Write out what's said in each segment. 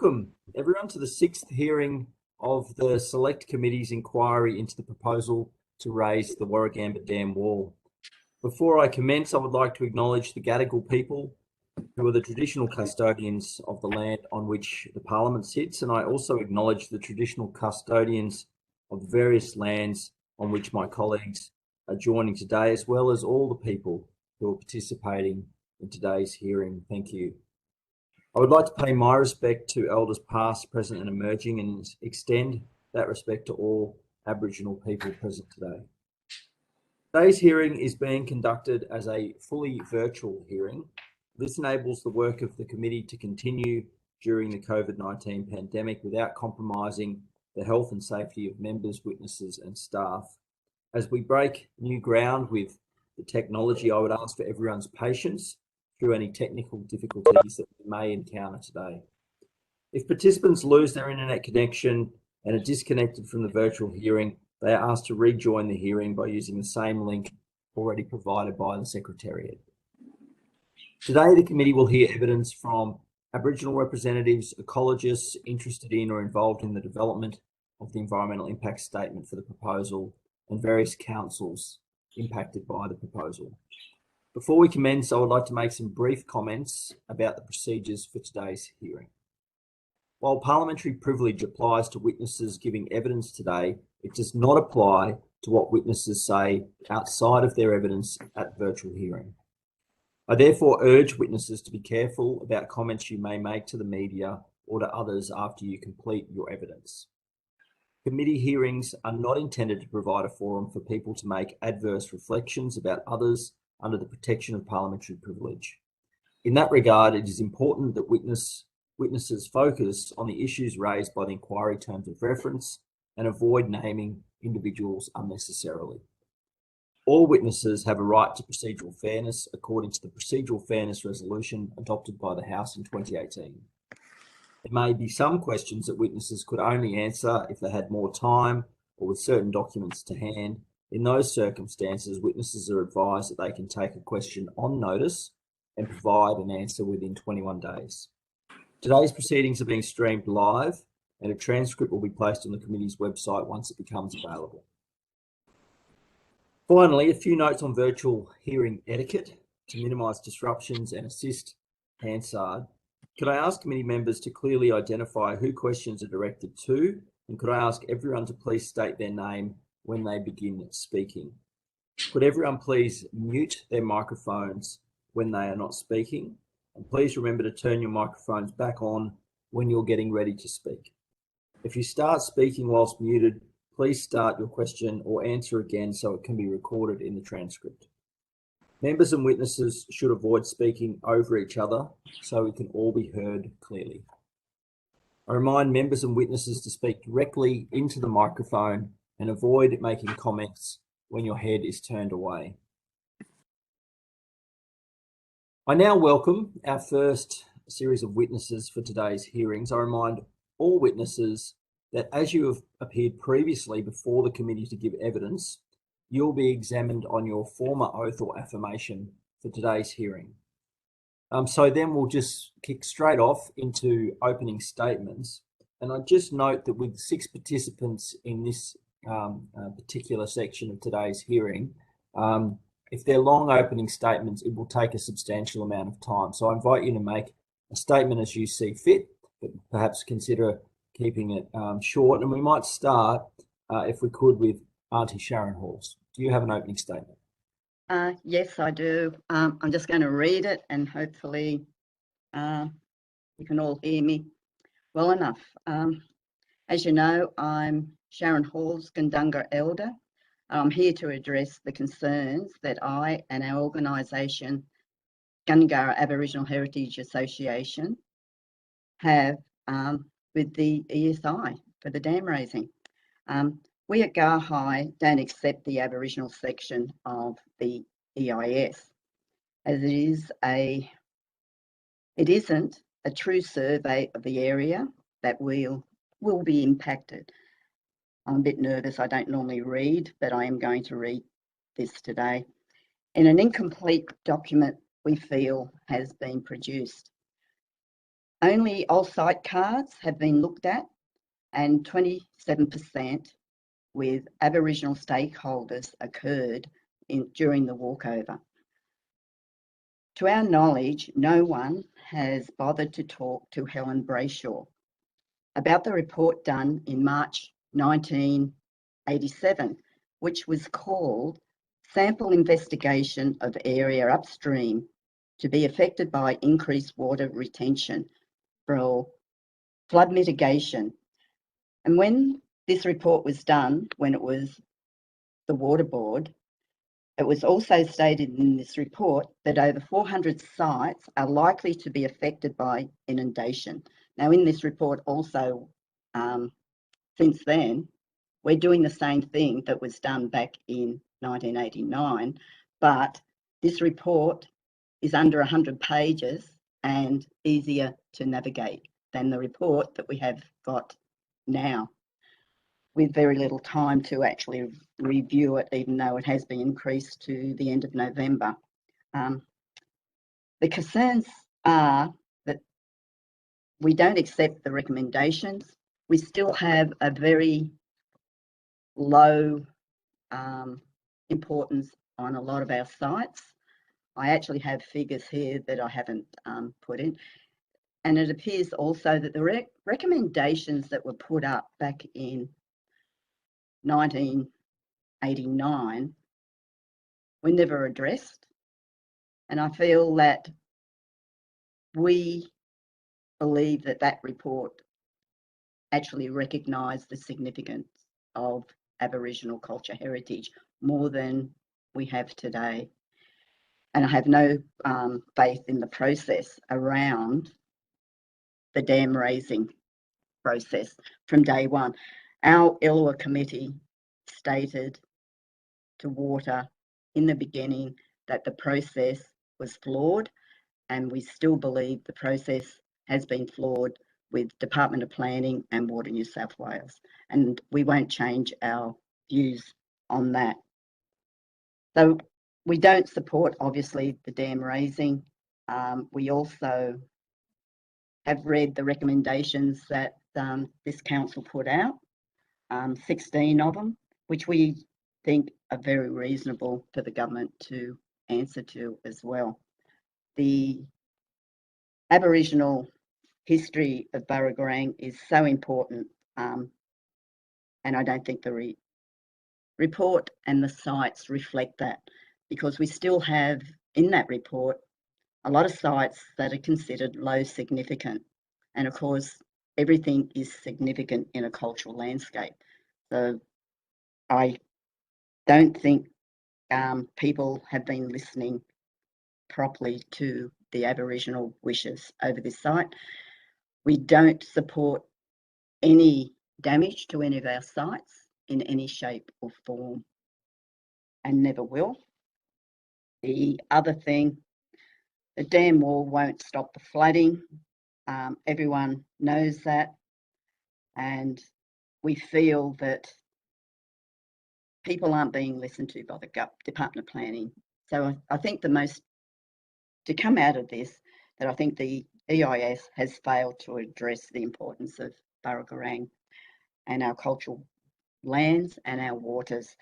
Welcome everyone to the sixth hearing of the Select Committee's inquiry into the proposal to raise the Warragamba Dam wall. Before I commence, I would like to acknowledge the Gadigal people, who are the traditional custodians of the land on which the Parliament sits, and I also acknowledge the traditional custodians of the various lands on which my colleagues are joining today, as well as all the people who are participating in today's hearing. Thank you. I would like to pay my respect to elders past, present and emerging, and extend that respect to all Aboriginal people present today. Today's hearing is being conducted as a fully virtual hearing. This enables the work of the committee to continue during the COVID-19 pandemic without compromising the health and safety of members, witnesses and staff. As we break new ground with the technology, I would ask for everyone's patience through any technical difficulties that we may encounter today. If participants lose their internet connection and are disconnected from the virtual hearing, they are asked to rejoin the hearing by using the same link already provided by the Secretariat. Today, the committee will hear evidence from Aboriginal representatives, ecologists interested in or involved in the development of the environmental impact statement for the proposal, and various councils impacted by the proposal. Before we commence, I would like to make some brief comments about the procedures for today's hearing. While parliamentary privilege applies to witnesses giving evidence today, it does not apply to what witnesses say outside of their evidence at virtual hearing. I therefore urge witnesses to be careful about comments you may make to the media or to others after you complete your evidence. Committee hearings are not intended to provide a forum for people to make adverse reflections about others under the protection of parliamentary privilege. In that regard, it is important that witnesses focus on the issues raised by the inquiry terms of reference and avoid naming individuals unnecessarily. All witnesses have a right to procedural fairness according to the Procedural Fairness Resolution adopted by the House in 2018. There may be some questions that witnesses could only answer if they had more time or with certain documents to hand. In those circumstances, witnesses are advised that they can take a question on notice and provide an answer within 21 days. Today's proceedings are being streamed live, and a transcript will be placed on the committee's website once it becomes available. Finally, a few notes on virtual hearing etiquette to minimise disruptions and assist Hansard. Could I ask committee members to clearly identify who questions are directed to, and could I ask everyone to please state their name when they begin speaking? Could everyone please mute their microphones when they are not speaking? And please remember to turn your microphones back on when you're getting ready to speak. If you start speaking whilst muted, please start your question or answer again so it can be recorded in the transcript. Members and witnesses should avoid speaking over each other so we can all be heard clearly. I remind members and witnesses to speak directly into the microphone and avoid making comments when your head is turned away. I now welcome our first series of witnesses for today's hearings. I remind all witnesses that as you have appeared previously before the committee to give evidence, you'll be examined on your former oath or affirmation for today's hearing. So then we'll just kick straight off into opening statements. And I just note that with 6 participants in this particular section of today's hearing, if they're long opening statements, it will take a substantial amount of time. So I invite you to make a statement as you see fit, but perhaps consider keeping it short. And we might start, if we could, with Auntie Sharon Halls. Do you have an opening statement? Yes, I do. I'm just going to read it and hopefully you can all hear me well enough. As you know, I'm Sharon Halls, Gundunga Elder. I'm here to address the concerns that I and our organisation, Gundungurra Aboriginal Heritage Association, have with the ESI for the dam raising. We at Garhai don't accept the Aboriginal section of the EIS, as it isn't a true survey of the area that will be impacted. I'm a bit nervous, I don't normally read, but I am going to read this today. In an incomplete document we feel has been produced. Only off-site cards have been looked at, and 27% with Aboriginal stakeholders occurred during the walkover. To our knowledge, no one has bothered to talk to Helen Brayshaw about the report done in March 1987, which was called Sample Investigation of Area Upstream to be affected by increased water retention for flood mitigation. And when this report was done, when it was the Water Board, it was also stated in this report that over 400 sites are likely to be affected by inundation. Now, in this report also, since then, we're doing the same thing that was done back in 1989, but this report is under 100 pages and easier to navigate than the report that we have got now, with very little time to actually review it, even though it has been increased to the end of November. The concerns are that we don't accept the recommendations. We still have a very low importance on a lot of our sites. I actually have figures here that I haven't put in. And it appears also that the recommendations that were put up back in 1989 were never addressed. And I feel that we believe that that report actually recognised the significance of Aboriginal culture heritage more than we have today. And I have no faith in the process around the dam raising process from day one. Our Elua committee stated to Water in the beginning that the process was flawed, and we still believe the process has been flawed with Department of Planning and Water New South Wales, and we won't change our views on that. So we don't support, obviously, the dam raising. We also have read the recommendations that this council put out, 16 of them, which we think are very reasonable for the government to answer to as well. The Aboriginal history of Warragamba is so important, and I don't think the report and the sites reflect that, because we still have in that report a lot of sites that are considered low significant, and of course everything is significant in a cultural landscape. So I don't think people have been listening properly to the Aboriginal wishes over this site. We don't support any damage to any of our sites in any shape or form, and never will. The other thing, the dam wall won't stop the flooding. Everyone knows that, and we feel that people aren't being listened to by the Department of Planning. So I think the most to come out of this, that I think the EIS has failed to address the importance of Warragamba and our cultural lands and our waters.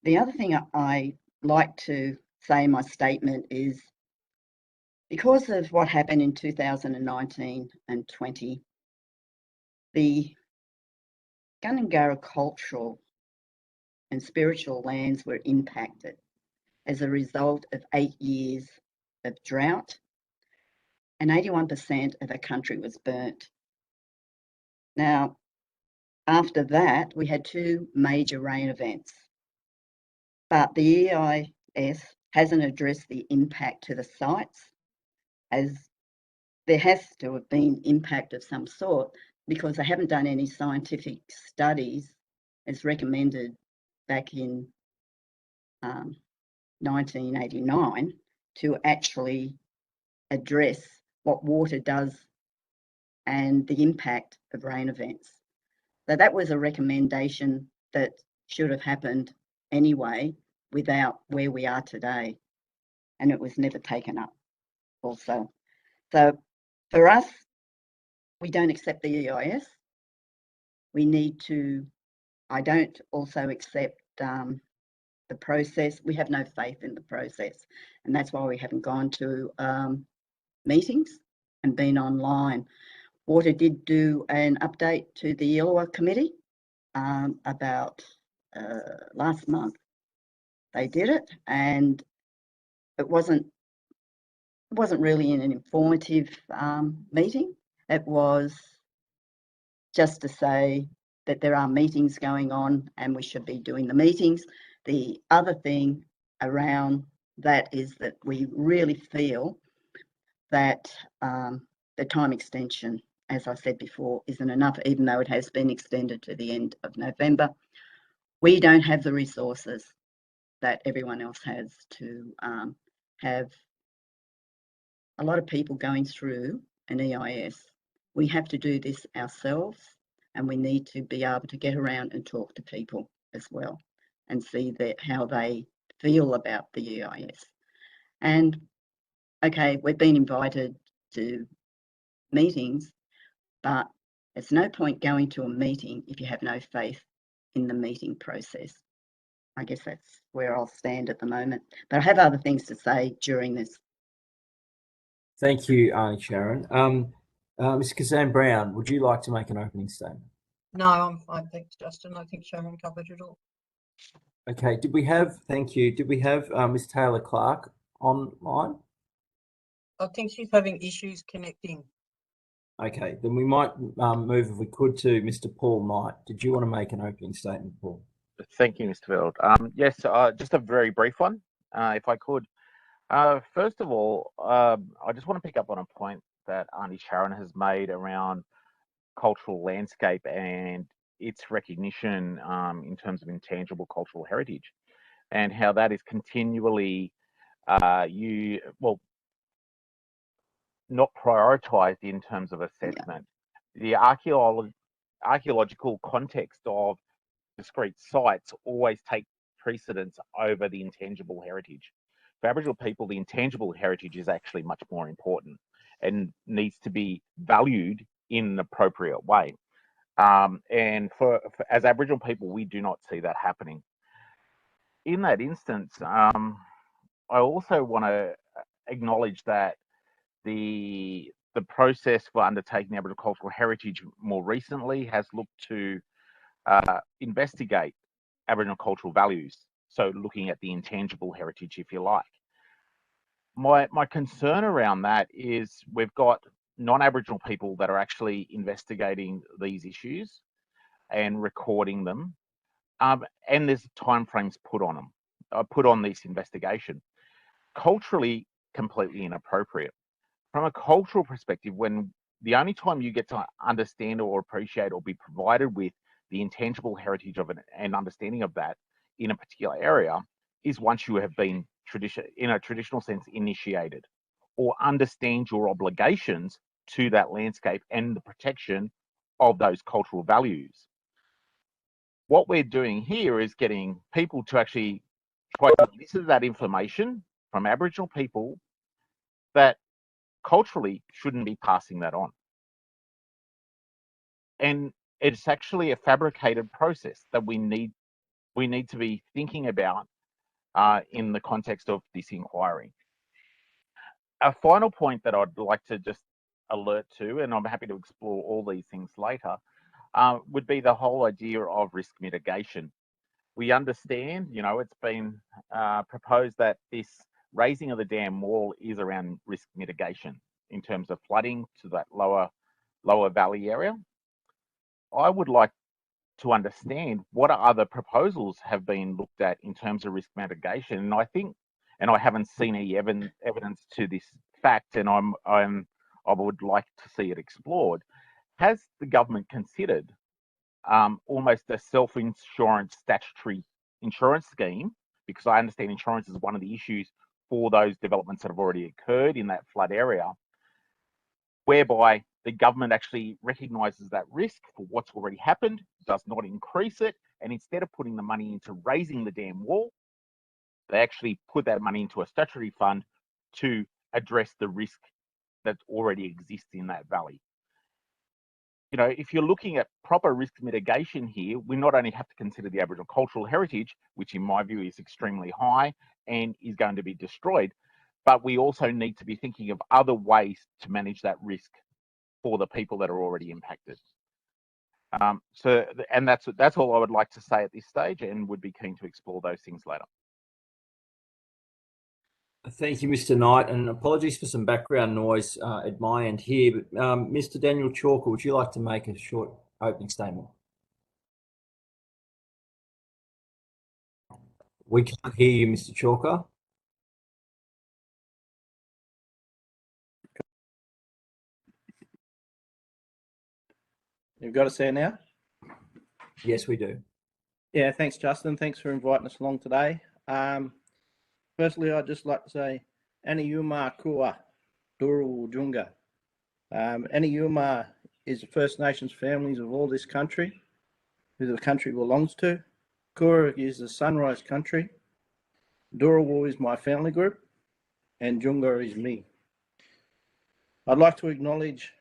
The other thing I like to say in my statement is, because of what happened in 2019 and 20, the Gundungurra cultural and spiritual lands were impacted as a result of 8 years of drought, and 81% of our country was burnt. Now, after that, we had 2 major rain events, but the EIS hasn't addressed the impact to the sites, as there has to have been impact of some sort, because they haven't done any scientific studies as recommended back in 1989 to actually address what water does and the impact of rain events. So that was a recommendation that should have happened anyway without where we are today, and it was never taken up also. So for us, we don't accept the EIS. We need to, I don't also accept the process. We have no faith in the process, and that's why we haven't gone to meetings and been online. Water did do an update to the Illawarra committee about last month. They did it, and it wasn't really an informative meeting. It was just to say that there are meetings going on and we should be doing the meetings. The other thing around that is that we really feel that the time extension, as I said before, isn't enough, even though it has been extended to the end of November. We don't have the resources that everyone else has to have a lot of people going through an EIS. We have to do this ourselves, and we need to be able to get around and talk to people as well and see how they feel about the EIS. And okay, we've been invited to meetings, but there's no point going to a meeting if you have no faith in the meeting process. I guess that's where I'll stand at the moment, but I have other things to say during this. Thank you, Auntie Sharon. Ms. Kazan Brown, would you like to make an opening statement? No, I'm fine, thanks, Justin. I think Sharon covered it all. Okay, thank you. Did we have Ms. Taylor Clark online? I think she's having issues connecting. Okay, then we might move, if we could, to Mr. Paul Knight. Did you want to make an opening statement, Paul? Thank you, Mr. Veld. Yes, just a very brief one, if I could. First of all, I just want to pick up on a point that Auntie Sharon has made around cultural landscape and its recognition in terms of intangible cultural heritage, and how that is continually not prioritized in terms of assessment. Yeah. The archaeological context of discrete sites always take precedence over the intangible heritage. For Aboriginal people, the intangible heritage is actually much more important and needs to be valued in an appropriate way. And as Aboriginal people, we do not see that happening. In that instance, I also want to acknowledge that the process for undertaking Aboriginal cultural heritage more recently has looked to investigate Aboriginal cultural values. So looking at the intangible heritage, if you like. My concern around that is we've got non-Aboriginal people that are actually investigating these issues and recording them, and there's timeframes put on them, put on this investigation. Culturally, completely inappropriate. From a cultural perspective, when the only time you get to understand or appreciate or be provided with the intangible heritage of an understanding of that in a particular area is once you have been in a traditional sense initiated or understand your obligations to that landscape and the protection of those cultural values. What we're doing here is getting people to actually try to listen to that information from Aboriginal people that culturally shouldn't be passing that on. And it's actually a fabricated process that we need to be thinking about in the context of this inquiry. A final point that I'd like to just alert to, and I'm happy to explore all these things later, would be the whole idea of risk mitigation. We understand, it's been proposed that this raising of the dam wall is around risk mitigation in terms of flooding to that lower valley area. I would like to understand what other proposals have been looked at in terms of risk mitigation. And I think, and I haven't seen any evidence to this fact, and I would like to see it explored. Has the government considered almost a self-insurance statutory insurance scheme? Because I understand insurance is one of the issues for those developments that have already occurred in that flood area, whereby the government actually recognises that risk for what's already happened, does not increase it, and instead of putting the money into raising the dam wall, they actually put that money into a statutory fund to address the risk that already exists in that valley. you know, if you're looking at proper risk mitigation here, we not only have to consider the Aboriginal cultural heritage, which in my view is extremely high and is going to be destroyed, but we also need to be thinking of other ways to manage that risk for the people that are already impacted. And that's all I would like to say at this stage, and would be keen to explore those things later. Thank you, Mr. Knight, and apologies for some background noise at my end here. But Mr. Daniel Chalker, would you like to make a short opening statement? We can't hear you, Mr. Chalker. You've got us there now? Yes, we do. Yeah, thanks, Justin. Thanks for inviting us along today. Firstly, I'd just like to say, Ani Yuma Kua, Duru Junga. Ani Yuma is the First Nations families of all this country, who the country belongs to. Kura is the Sunrise Country. Duru is my family group, and Junga is me. I'd like to acknowledge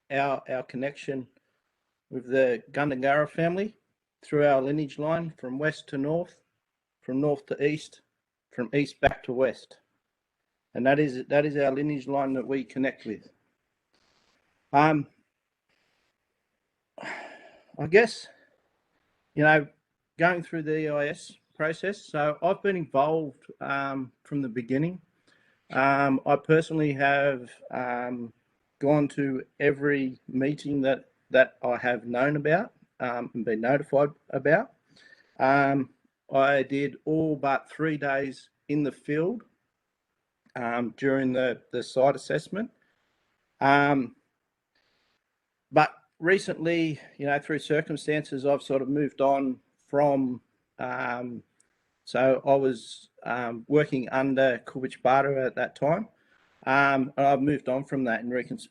our connection with the Gundungurra family through our lineage line from west to north, from north to east, from east back to west. And that is our lineage line that we connect with. I guess, you know, going through the EIS process, so I've been involved from the beginning. I personally have gone to every meeting that I have known about and been notified about. I did all but 3 days in the field during the site assessment. But recently, you know, through circumstances, I've sort of moved on from, so I was working under Kubich Barter at that time. And I've moved on from that in recent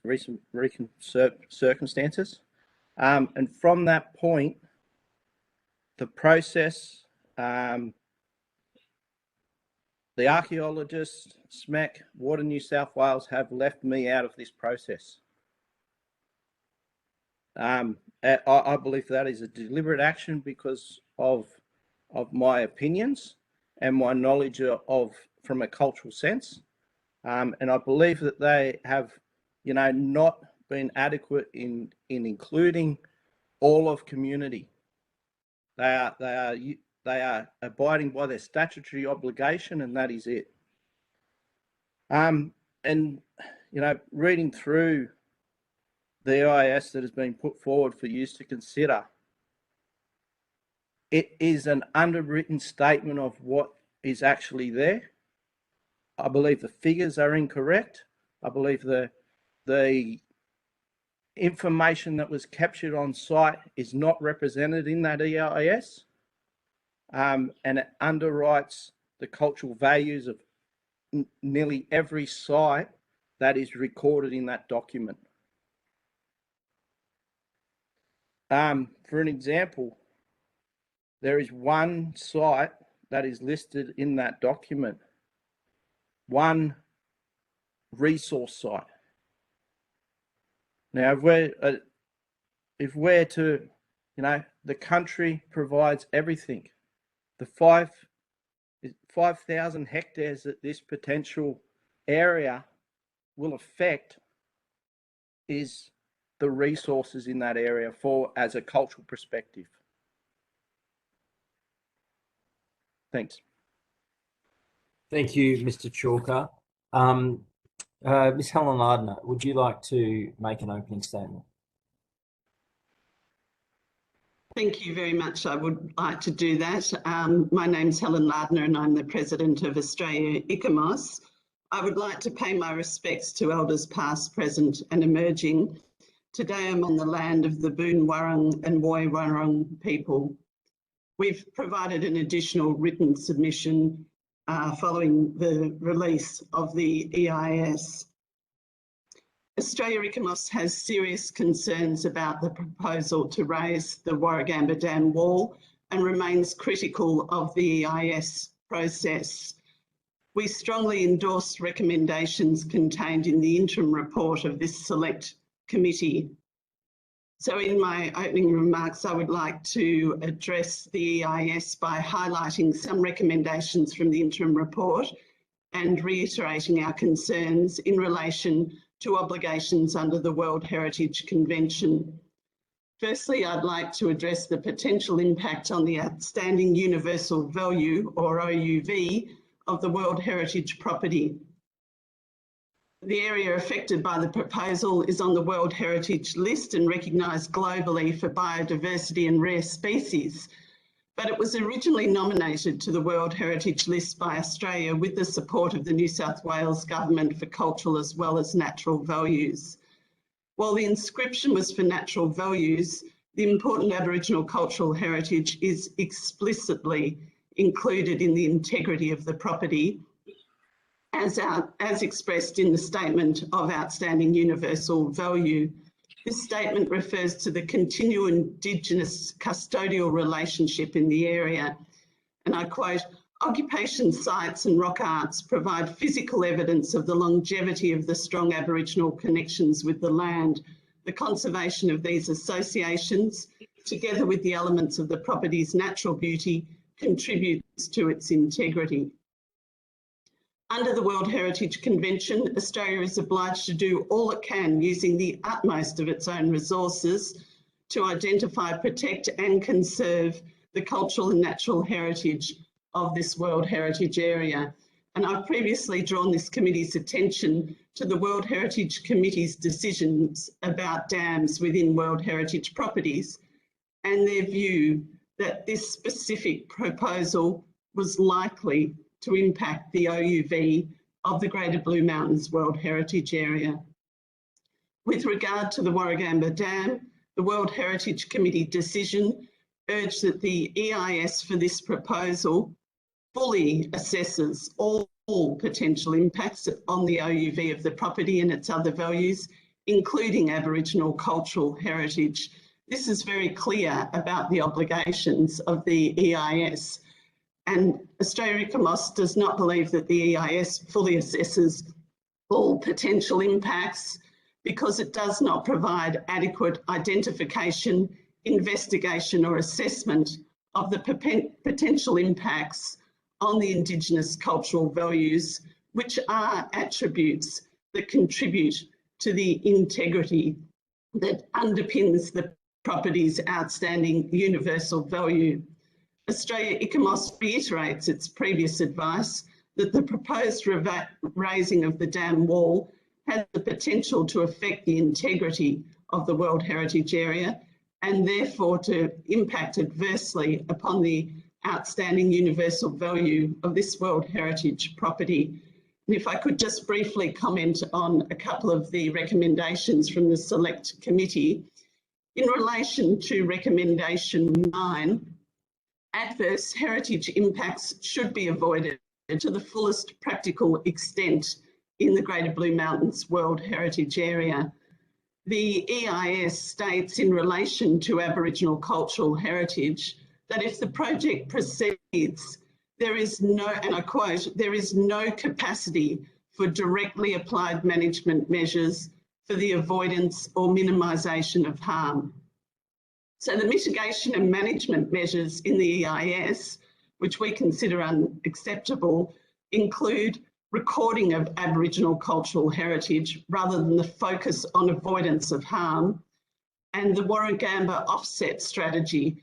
circumstances. And from that point, the process, the archaeologists, SMEC, Water New South Wales have left me out of this process. I believe that is a deliberate action because of my opinions and my knowledge of from a cultural sense. And I believe that they have, you know, not been adequate in including all of community. They are abiding by their statutory obligation, and that is it. And you know, reading through the EIS that has been put forward for you to consider, it is an underwritten statement of what is actually there. I believe the figures are incorrect. I believe the information that was captured on site is not represented in that EIS, and it underwrites the cultural values of nearly every site that is recorded in that document. For an example, there is one site that is listed in that document, one resource site. Now, if we're to, you know, the country provides everything. The 5,000 hectares that this potential area will affect is the resources in that area as a cultural perspective. Thanks. Thank you, Mr. Chalker. Ms. Helen Lardner, would you like to make an opening statement? Thank you very much. I would like to do that. My name's Helen Lardner and I'm the President of Australia Ecological. I would like to pay my respects to Elders past, present and emerging. Today I'm on the land of the Boon Wurrung and Woi Wurrung people. We've provided an additional written submission following the release of the EIS. Australia Ecological has serious concerns about the proposal to raise the Warragamba Dam wall and remains critical of the EIS process. We strongly endorse recommendations contained in the interim report of this select committee. So in my opening remarks, I would like to address the EIS by highlighting some recommendations from the interim report and reiterating our concerns in relation to obligations under the World Heritage Convention. Firstly, I'd like to address the potential impact on the outstanding universal value, or OUV, of the World Heritage property. The area affected by the proposal is on the World Heritage List and recognised globally for biodiversity and rare species, but it was originally nominated to the World Heritage List by Australia with the support of the New South Wales Government for cultural as well as natural values. While the inscription was for natural values, the important Aboriginal cultural heritage is explicitly included in the integrity of the property, as expressed in the Statement of Outstanding Universal Value. This statement refers to the continual Indigenous custodial relationship in the area, and I quote, "Occupation sites and rock arts provide physical evidence of the longevity of the strong Aboriginal connections with the land. The conservation of these associations, together with the elements of the property's natural beauty, contributes to its integrity." Under the World Heritage Convention, Australia is obliged to do all it can using the utmost of its own resources to identify, protect and conserve the cultural and natural heritage of this World Heritage area. And I've previously drawn this committee's attention to the World Heritage Committee's decisions about dams within World Heritage properties and their view that this specific proposal was likely to impact the OUV of the Greater Blue Mountains World Heritage Area. With regard to the Warragamba Dam, the World Heritage Committee decision urged that the EIS for this proposal fully assesses all potential impacts on the OUV of the property and its other values, including Aboriginal cultural heritage. This is very clear about the obligations of the EIS. And Australia Ecomos does not believe that the EIS fully assesses all potential impacts because it does not provide adequate identification, investigation or assessment of the potential impacts on the Indigenous cultural values, which are attributes that contribute to the integrity that underpins the property's outstanding universal value. Australia Ecomos reiterates its previous advice that the proposed raising of the dam wall has the potential to affect the integrity of the World Heritage Area and therefore to impact adversely upon the outstanding universal value of this World Heritage property. And if I could just briefly comment on a couple of the recommendations from the Select Committee. In relation to recommendation 9, adverse heritage impacts should be avoided to the fullest practical extent in the Greater Blue Mountains World Heritage Area. The EIS states in relation to Aboriginal cultural heritage that if the project proceeds, there is no, and I quote, "there is no capacity for directly applied management measures for the avoidance or minimisation of harm." So the mitigation and management measures in the EIS, which we consider unacceptable, include recording of Aboriginal cultural heritage rather than the focus on avoidance of harm, and the Warragamba offset strategy.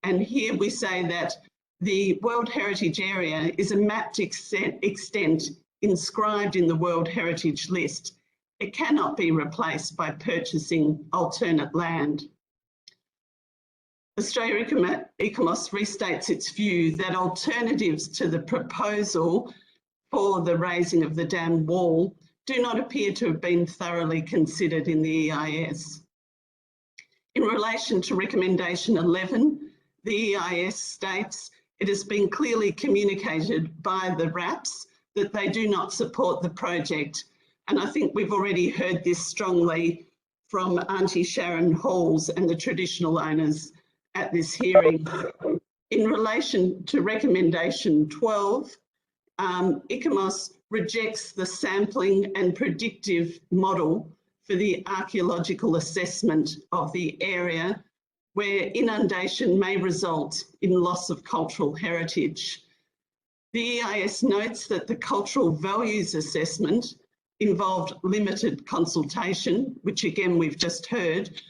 And here we say that the World Heritage Area is a mapped extent inscribed in the World Heritage List. It cannot be replaced by purchasing alternate land. Australia Ecomos restates its view that alternatives to the proposal for the raising of the dam wall do not appear to have been thoroughly considered in the EIS. In relation to recommendation 11, the EIS states it has been clearly communicated by the RAPs that they do not support the project. And I think we've already heard this strongly from Auntie Sharon Halls and the traditional owners at this hearing. In relation to recommendation 12, Ecomos rejects the sampling and predictive model for the archaeological assessment of the area where inundation may result in loss of cultural heritage. The EIS notes that the cultural values assessment involved limited consultation, which again we've just heard,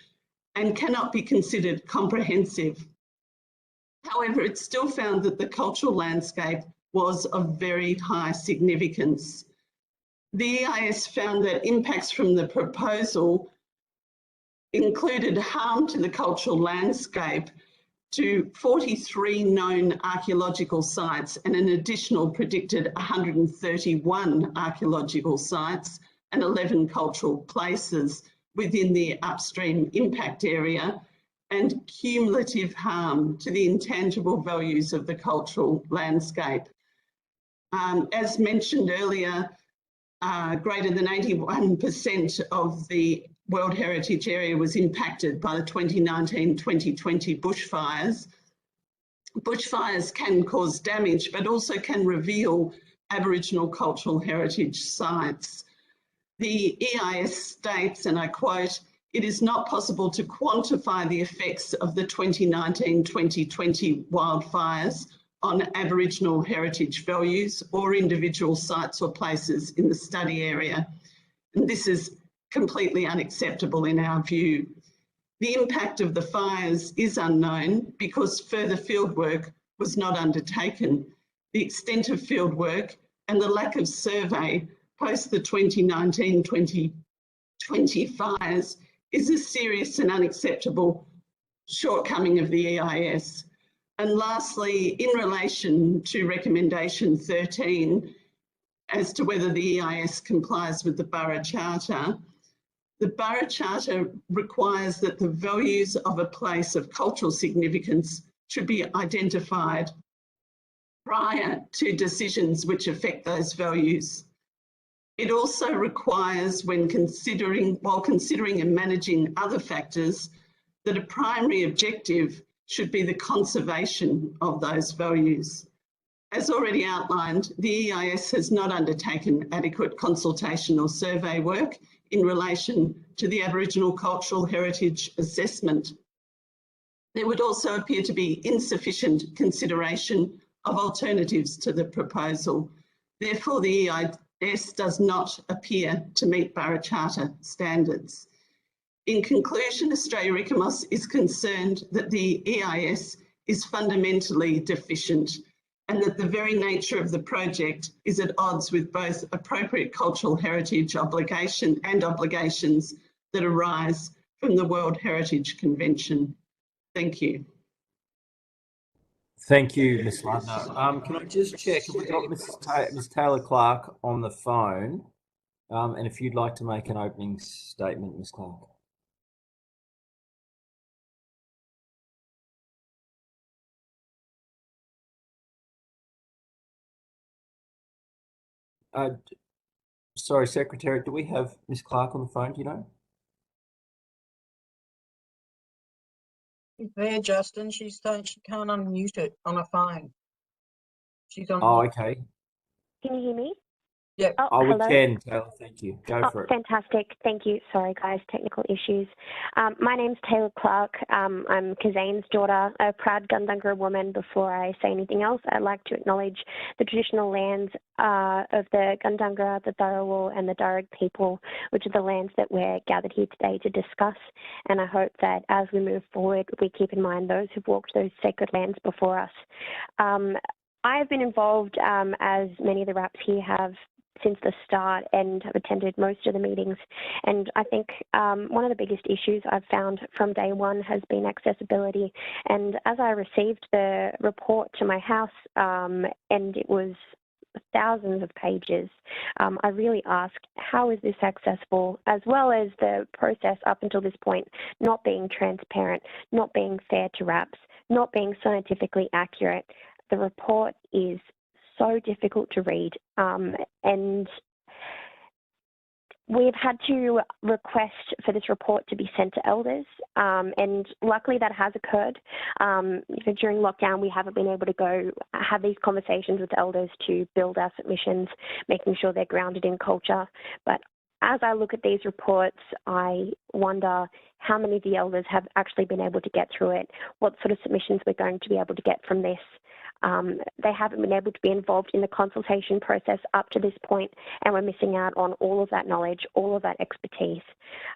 and cannot be considered comprehensive. However, it still found that the cultural landscape was of very high significance. The EIS found that impacts from the proposal included harm to the cultural landscape to 43 known archaeological sites and an additional predicted 131 archaeological sites and 11 cultural places within the upstream impact area, and cumulative harm to the intangible values of the cultural landscape. As mentioned earlier, greater than 81% of the World Heritage Area was impacted by the 2019-2020 bushfires. Bushfires can cause damage, but also can reveal Aboriginal cultural heritage sites. The EIS states, and I quote, "It is not possible to quantify the effects of the 2019-2020 wildfires on Aboriginal heritage values or individual sites or places in the study area." And this is completely unacceptable in our view. The impact of the fires is unknown because further fieldwork was not undertaken. The extent of fieldwork and the lack of survey post the 2019-2020 fires is a serious and unacceptable shortcoming of the EIS. And lastly, in relation to recommendation 13, as to whether the EIS complies with the Borough Charter, the Borough Charter requires that the values of a place of cultural significance should be identified prior to decisions which affect those values. It also requires, while considering and managing other factors, that a primary objective should be the conservation of those values. As already outlined, the EIS has not undertaken adequate consultation or survey work in relation to the Aboriginal cultural heritage assessment. There would also appear to be insufficient consideration of alternatives to the proposal. Therefore, the EIS does not appear to meet Borough Charter standards. In conclusion, Australia Ecomos is concerned that the EIS is fundamentally deficient and that the very nature of the project is at odds with both appropriate cultural heritage obligation and obligations that arise from the World Heritage Convention. Thank you. Thank you, Ms. Lardner. Can I just check, have we got Ms. Taylor-Clark on the phone? And if you'd like to make an opening statement, Ms. Clark. Sorry, Secretary, do we have Ms. Clark on the phone, do you know? She's there, Justin. She's saying she can't unmute it on her phone. She's on. Oh, okay. Can you hear me? Yeah. Oh, We hello. can, Taylor, thank you. Go for it. Fantastic. Thank you. Sorry, guys, technical issues. My name's Taylor Clark. I'm Kazane's daughter, a proud Gundungurra woman. Before I say anything else, I'd like to acknowledge the traditional lands of the Gundungurra, the Dharawal and the Darug people, which are the lands that we're gathered here today to discuss. And I hope that as we move forward, we keep in mind those who've walked those sacred lands before us. I've been involved, as many of the RAPs here have, since the start, and have attended most of the meetings. And I think one of the biggest issues I've found from day one has been accessibility. And as I received the report to my house, and it was thousands of pages, I really asked, how is this accessible? As well as the process up until this point not being transparent, not being fair to RAPs, not being scientifically accurate. The report is so difficult to read, and we've had to request for this report to be sent to elders, and luckily that has occurred. During lockdown, we haven't been able to go have these conversations with elders to build our submissions, making sure they're grounded in culture. But as I look at these reports, I wonder how many of the elders have actually been able to get through it, what sort of submissions we're going to be able to get from this. They haven't been able to be involved in the consultation process up to this point, and we're missing out on all of that knowledge, all of that expertise.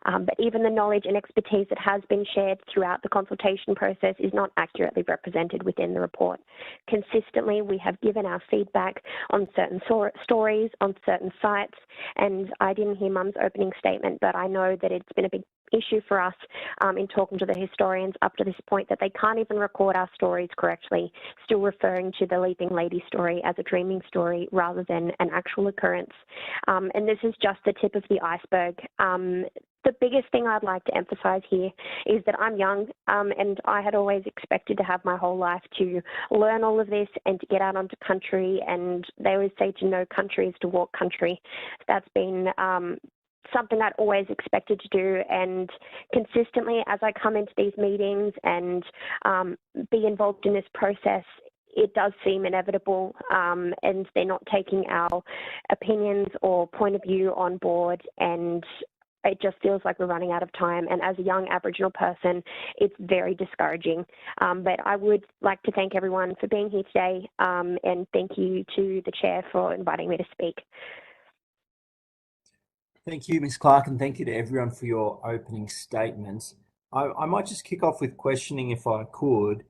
But even the knowledge and expertise that has been shared throughout the consultation process is not accurately represented within the report. Consistently, we have given our feedback on certain stories, on certain sites, and I didn't hear Mum's opening statement, but I know that it's been a big issue for us in talking to the historians up to this point, that they can't even record our stories correctly, still referring to the Leaping Lady story as a dreaming story rather than an actual occurrence. And this is just the tip of the iceberg. The biggest thing I'd like to emphasise here is that I'm young and I had always expected to have my whole life to learn all of this and to get out onto country, and they always say to know country is to walk country. That's been something I'd always expected to do, and consistently as I come into these meetings and be involved in this process, it does seem inevitable, and they're not taking our opinions or point of view on board, and it just feels like we're running out of time. And as a young Aboriginal person, it's very discouraging. But I would like to thank everyone for being here today, and thank you to the Chair for inviting me to speak. Thank you, Ms. Clark, and thank you to everyone for your opening statements. I might just kick off with questioning if I could.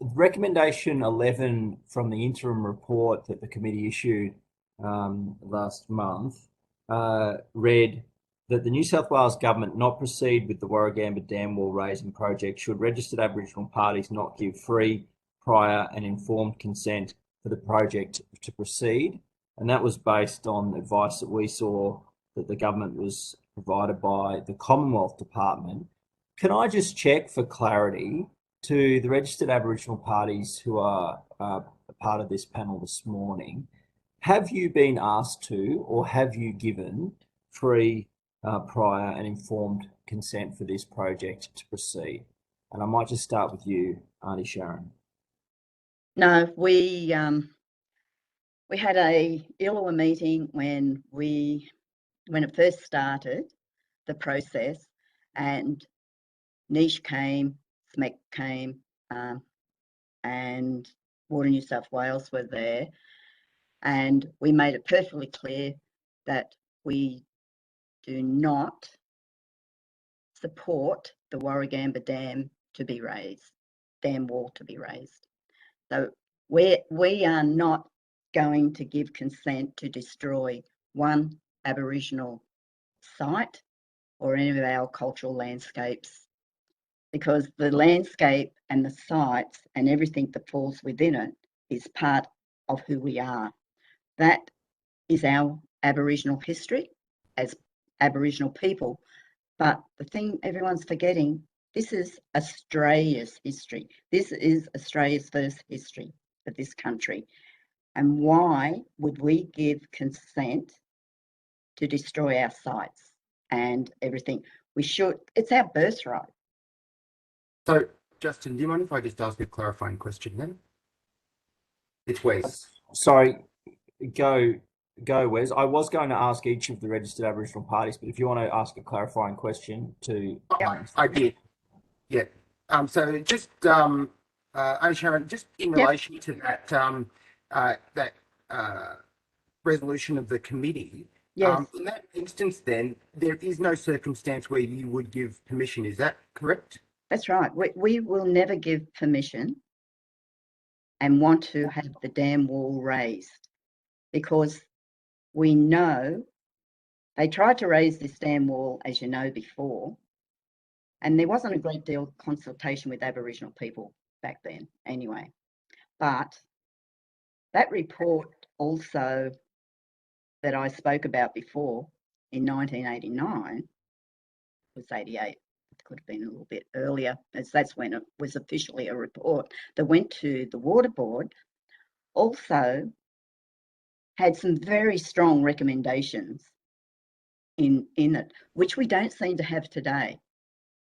Recommendation 11 from the interim report that the committee issued last month read that the New South Wales Government not proceed with the Warragamba Dam Wall raising project should registered Aboriginal parties not give free, prior and informed consent for the project to proceed. And that was based on advice that we saw that the government was provided by the Commonwealth Department. Can I just check for clarity to the registered Aboriginal parties who are a part of this panel this morning, have you been asked to, or have you given free, prior and informed consent for this project to proceed? And I might just start with you, Auntie Sharon. No, we had a ILUA meeting when it first started, the process, and Niche came, SMEC came, and Water New South Wales were there, and we made it perfectly clear that we do not support the Warragamba Dam to be raised, dam wall to be raised. So we are not going to give consent to destroy one Aboriginal site or any of our cultural landscapes, because the landscape and the sites and everything that falls within it is part of who we are. That is our Aboriginal history as Aboriginal people. But the thing everyone's forgetting, this is Australia's history. This is Australia's first history of this country. And why would we give consent to destroy our sites and everything? We should, it's our birthright. So, Justin, do you mind if I just ask a clarifying question then? It's Wes. Sorry, go, Wes. I was going to ask each of the registered Aboriginal parties, but if you want to ask a clarifying question to... I did. Yeah. So just, Sharon, just in relation to that, resolution of the committee, Yes. In that instance then, there is no circumstance where you would give permission, is that correct? That's right. We will never give permission and want to have the dam wall raised, because we know they tried to raise this dam wall, as you know, before, and there wasn't a great deal of consultation with Aboriginal people back then anyway. But that report also that I spoke about before in 1989 was 88. It could have been a little bit earlier, as that's when it was officially a report that went to the Water Board, also had some very strong recommendations in it, which we don't seem to have today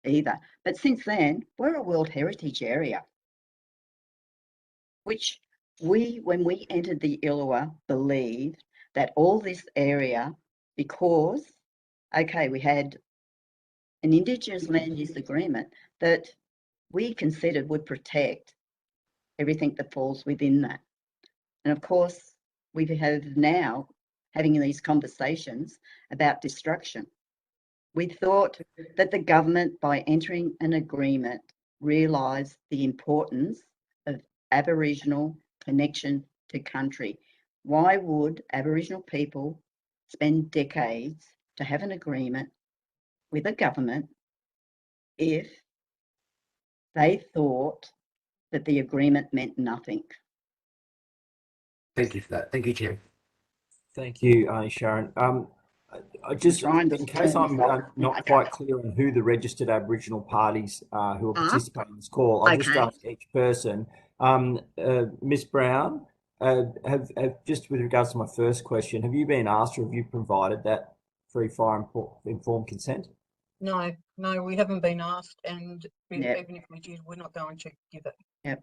either. But since then, we're a World Heritage Area, which we, when we entered the ILUA, believed that all this area because, okay, we had an Indigenous land use agreement that we considered would protect everything that falls within that. And of course, we have now having these conversations about destruction. We thought that the government, by entering an agreement, realised the importance of Aboriginal connection to country. Why would Aboriginal people spend decades to have an agreement with a government if they thought that the agreement meant nothing? Thank you for that. Thank you, Chair. Thank you, Sharon. I just, trying to in case turn I'm this off. not Okay. quite clear on who the registered Aboriginal parties who are participating in this call, I'll just Okay. ask each person. Ms. Brown, have just with regards to my first question, have you been asked or have you provided that free, fair, informed consent? No, we haven't been asked, and Yep. even if we did, we're not going to give it.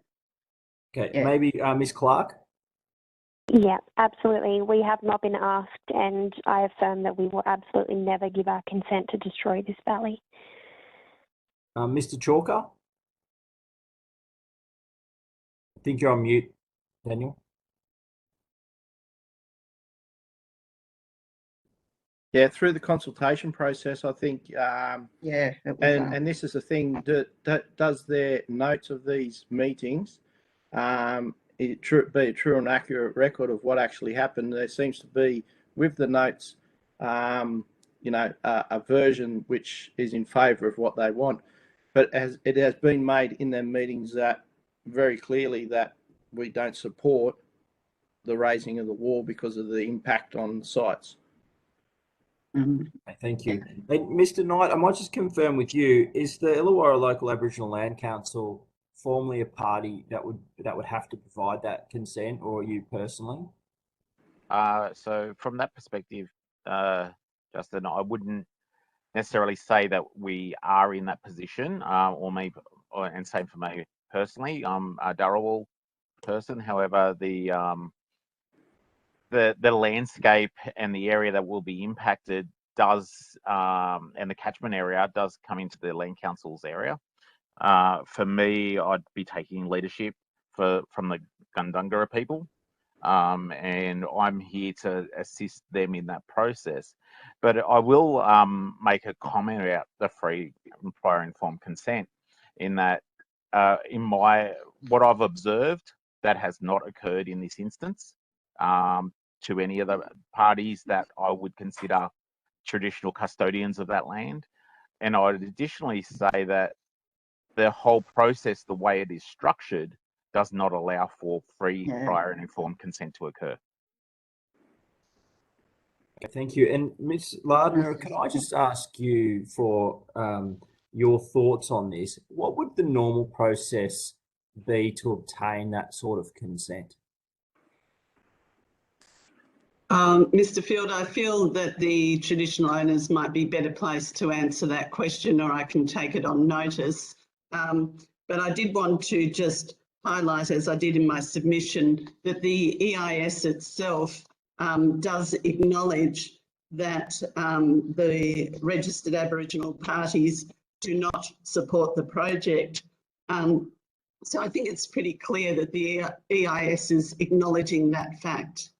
Okay, Yeah. maybe Ms. Clark? Yeah, absolutely. We have not been asked, and I affirm that we will absolutely never give our consent to destroy this valley. Mr. Chalker? I think you're on mute, Daniel. Yeah, through the consultation process, I think, Yeah, it was, and this is the thing, does their notes of these meetings be a true and accurate record of what actually happened? There seems to be, with the notes, you know, a version which is in favour of what they want. But as it has been made in their meetings that very clearly that we don't support the raising of the wall because of the impact on sites. Thank you. Hey, Mr. Knight, I might just confirm with you, is the Illawarra Local Aboriginal Land Council formally a party that would have to provide that consent, or you personally? So from that perspective, Justin, I wouldn't necessarily say that we are in that position, and same for me personally. I'm a Darawal person. However, the landscape and the area that will be impacted does, and the catchment area does come into the Land Council's area. For me, I'd be taking leadership from the Gundungurra people, and I'm here to assist them in that process. But I will make a comment about the free and prior informed consent, in that in what I've observed, that has not occurred in this instance to any of the parties that I would consider traditional custodians of that land. And I would additionally say that the whole process, the way it is structured, does not allow for free, prior and informed consent to occur. Thank you. And Ms. Lardner, can I just ask you for your thoughts on this? What would the normal process be to obtain that sort of consent? Mr. Field, I feel that the traditional owners might be better placed to answer that question, or I can take it on notice. But I did want to just highlight, as I did in my submission, that the EIS itself does acknowledge that the registered Aboriginal parties do not support the project. So I think it's pretty clear that the EIS is acknowledging that fact.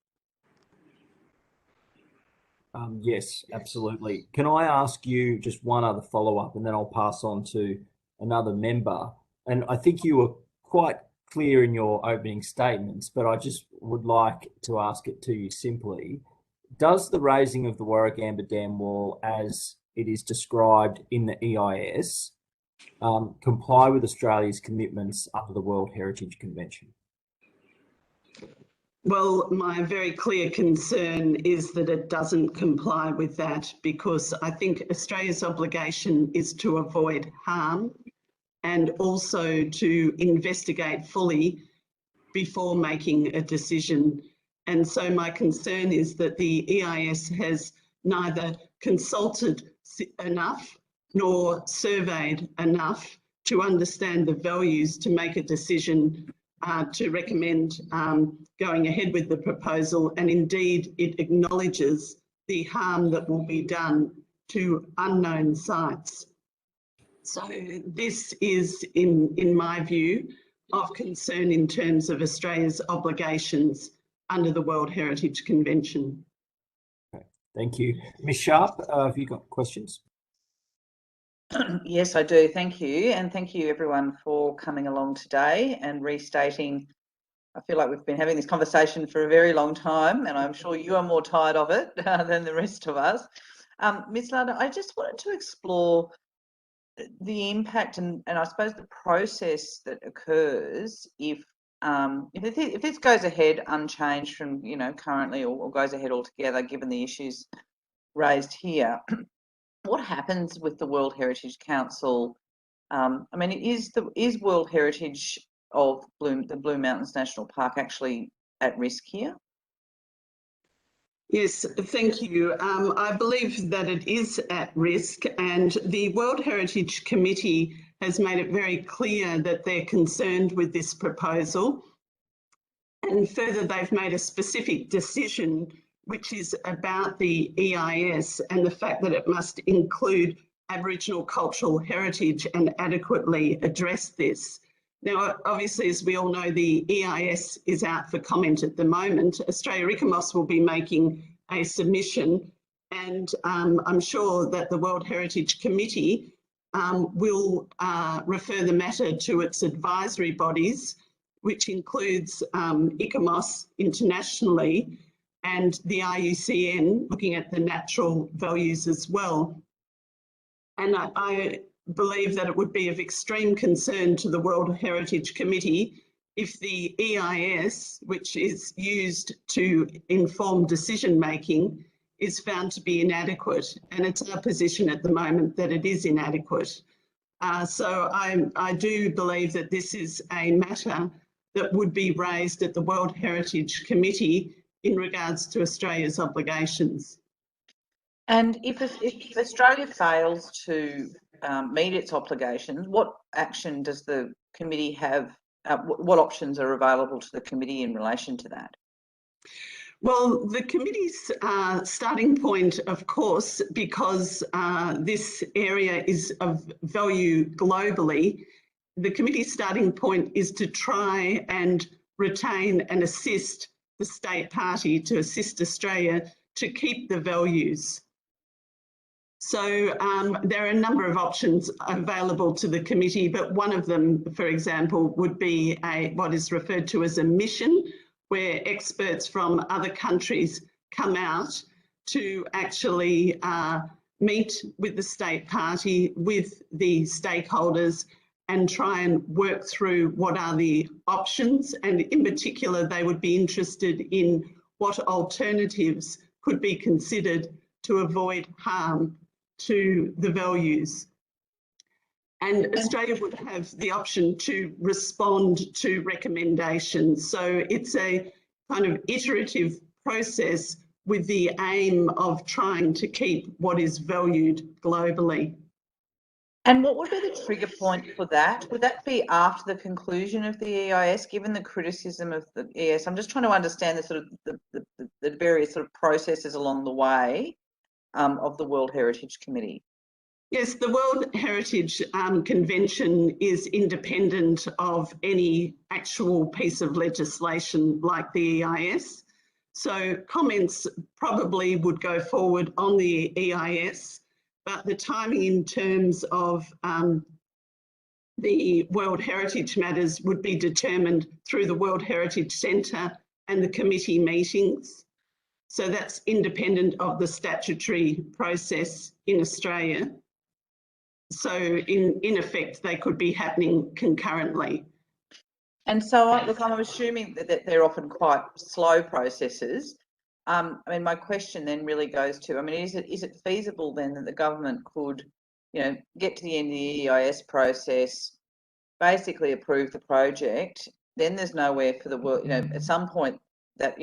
Yes, absolutely. Can I ask you just one other follow-up, and then I'll pass on to another member? And I think you were quite clear in your opening statements, but I just would like to ask it to you simply. Does the raising of the Warragamba Dam wall, as it is described in the EIS, comply with Australia's commitments under the World Heritage Convention? Well, my very clear concern is that it doesn't comply with that, because I think Australia's obligation is to avoid harm and also to investigate fully before making a decision. And so my concern is that the EIS has neither consulted enough nor surveyed enough to understand the values to make a decision to recommend going ahead with the proposal. And indeed, it acknowledges the harm that will be done to unknown sites. So this is, in my view, of concern in terms of Australia's obligations under the World Heritage Convention. Thank you. Ms. Sharp, have you got questions? Yes, I do. Thank you. And thank you everyone for coming along today and restating. I feel like we've been having this conversation for a very long time, and I'm sure you are more tired of it than the rest of us. Ms. Lardner, I just wanted to explore the impact and I suppose the process that occurs if this goes ahead unchanged from currently or goes ahead altogether, given the issues raised here. What happens with the World Heritage Council? I mean, is World Heritage of the Blue Mountains National Park actually at risk here? Yes, thank you. I believe that it is at risk, and the World Heritage Committee has made it very clear that they're concerned with this proposal. And further, they've made a specific decision, which is about the EIS and the fact that it must include Aboriginal cultural heritage and adequately address this. Now, obviously, as we all know, the EIS is out for comment at the moment. Australia Ecomos will be making a submission, and I'm sure that the World Heritage Committee will refer the matter to its advisory bodies, which includes Ecomos internationally and the IUCN, looking at the natural values as well. And I believe that it would be of extreme concern to the World Heritage Committee if the EIS, which is used to inform decision making, is found to be inadequate. And it's our position at the moment that it is inadequate. So I do believe that this is a matter that would be raised at the World Heritage Committee in regards to Australia's obligations. And if Australia fails to meet its obligations, what action does the committee have? What options are available to the committee in relation to that? Well, the committee's starting point, of course, because this area is of value globally, the committee's starting point is to try and retain and assist the state party, to assist Australia to keep the values. So there are a number of options available to the committee, but one of them, for example, would be what is referred to as a mission, where experts from other countries come out to actually meet with the state party, with the stakeholders, and try and work through what are the options. And in particular, they would be interested in what alternatives could be considered to avoid harm to the values. And Australia would have the option to respond to recommendations. So it's a kind of iterative process with the aim of trying to keep what is valued globally. And what would be the trigger point for that? Would that be after the conclusion of the EIS, given the criticism of the EIS? I'm just trying to understand the sort of the various sort of processes along the way of the World Heritage Committee. Yes, the World Heritage Convention is independent of any actual piece of legislation like the EIS. So comments probably would go forward on the EIS, but the timing in terms of the World Heritage matters would be determined through the World Heritage Centre and the committee meetings. So that's independent of the statutory process in Australia. So in effect, they could be happening concurrently. And so, look, I'm assuming that they're often quite slow processes. I mean, my question then really goes to, I mean, is it feasible then that the government could, get to the end of the EIS process, basically approve the project, then there's nowhere for the world, at some point that,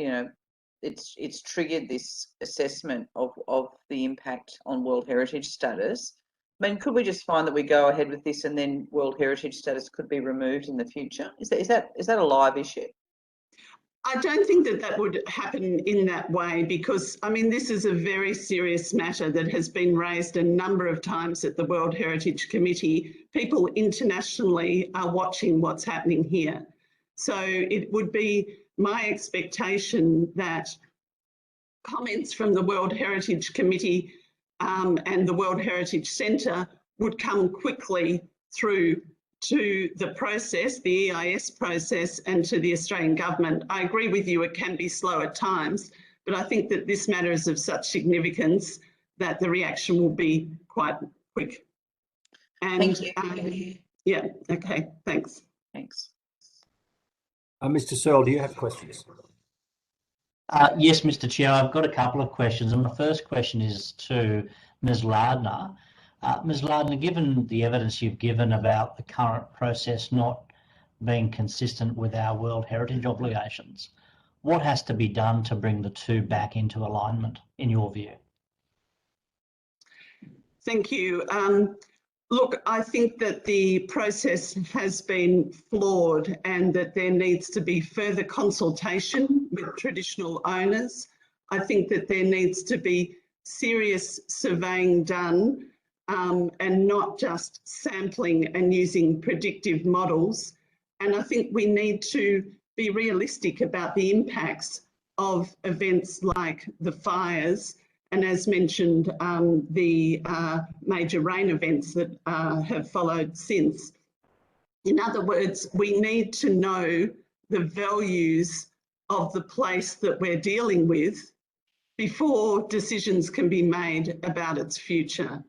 it's triggered this assessment of the impact on World Heritage status. I mean, could we just find that we go ahead with this and then World Heritage status could be removed in the future? Is that a live issue? I don't think that that would happen in that way because, I mean, this is a very serious matter that has been raised a number of times at the World Heritage Committee. People internationally are watching what's happening here. So it would be my expectation that comments from the World Heritage Committee and the World Heritage Centre would come quickly through to the process, the EIS process, and to the Australian Government. I agree with you, it can be slow at times, but I think that this matter is of such significance that the reaction will be quite quick. And, Thank you. Yeah, okay, thanks. Thanks. Mr. Searle, do you have questions? Yes, Mr. Chair, I've got a couple of questions, and the first question is to Ms. Lardner. Ms. Lardner, given the evidence you've given about the current process not being consistent with our World Heritage obligations, what has to be done to bring the two back into alignment, in your view? Thank you. Look, I think that the process has been flawed and that there needs to be further consultation with traditional owners. I think that there needs to be serious surveying done and not just sampling and using predictive models. And I think we need to be realistic about the impacts of events like the fires and, as mentioned, the major rain events that have followed since. In other words, we need to know the values of the place that we're dealing with before decisions can be made about its future.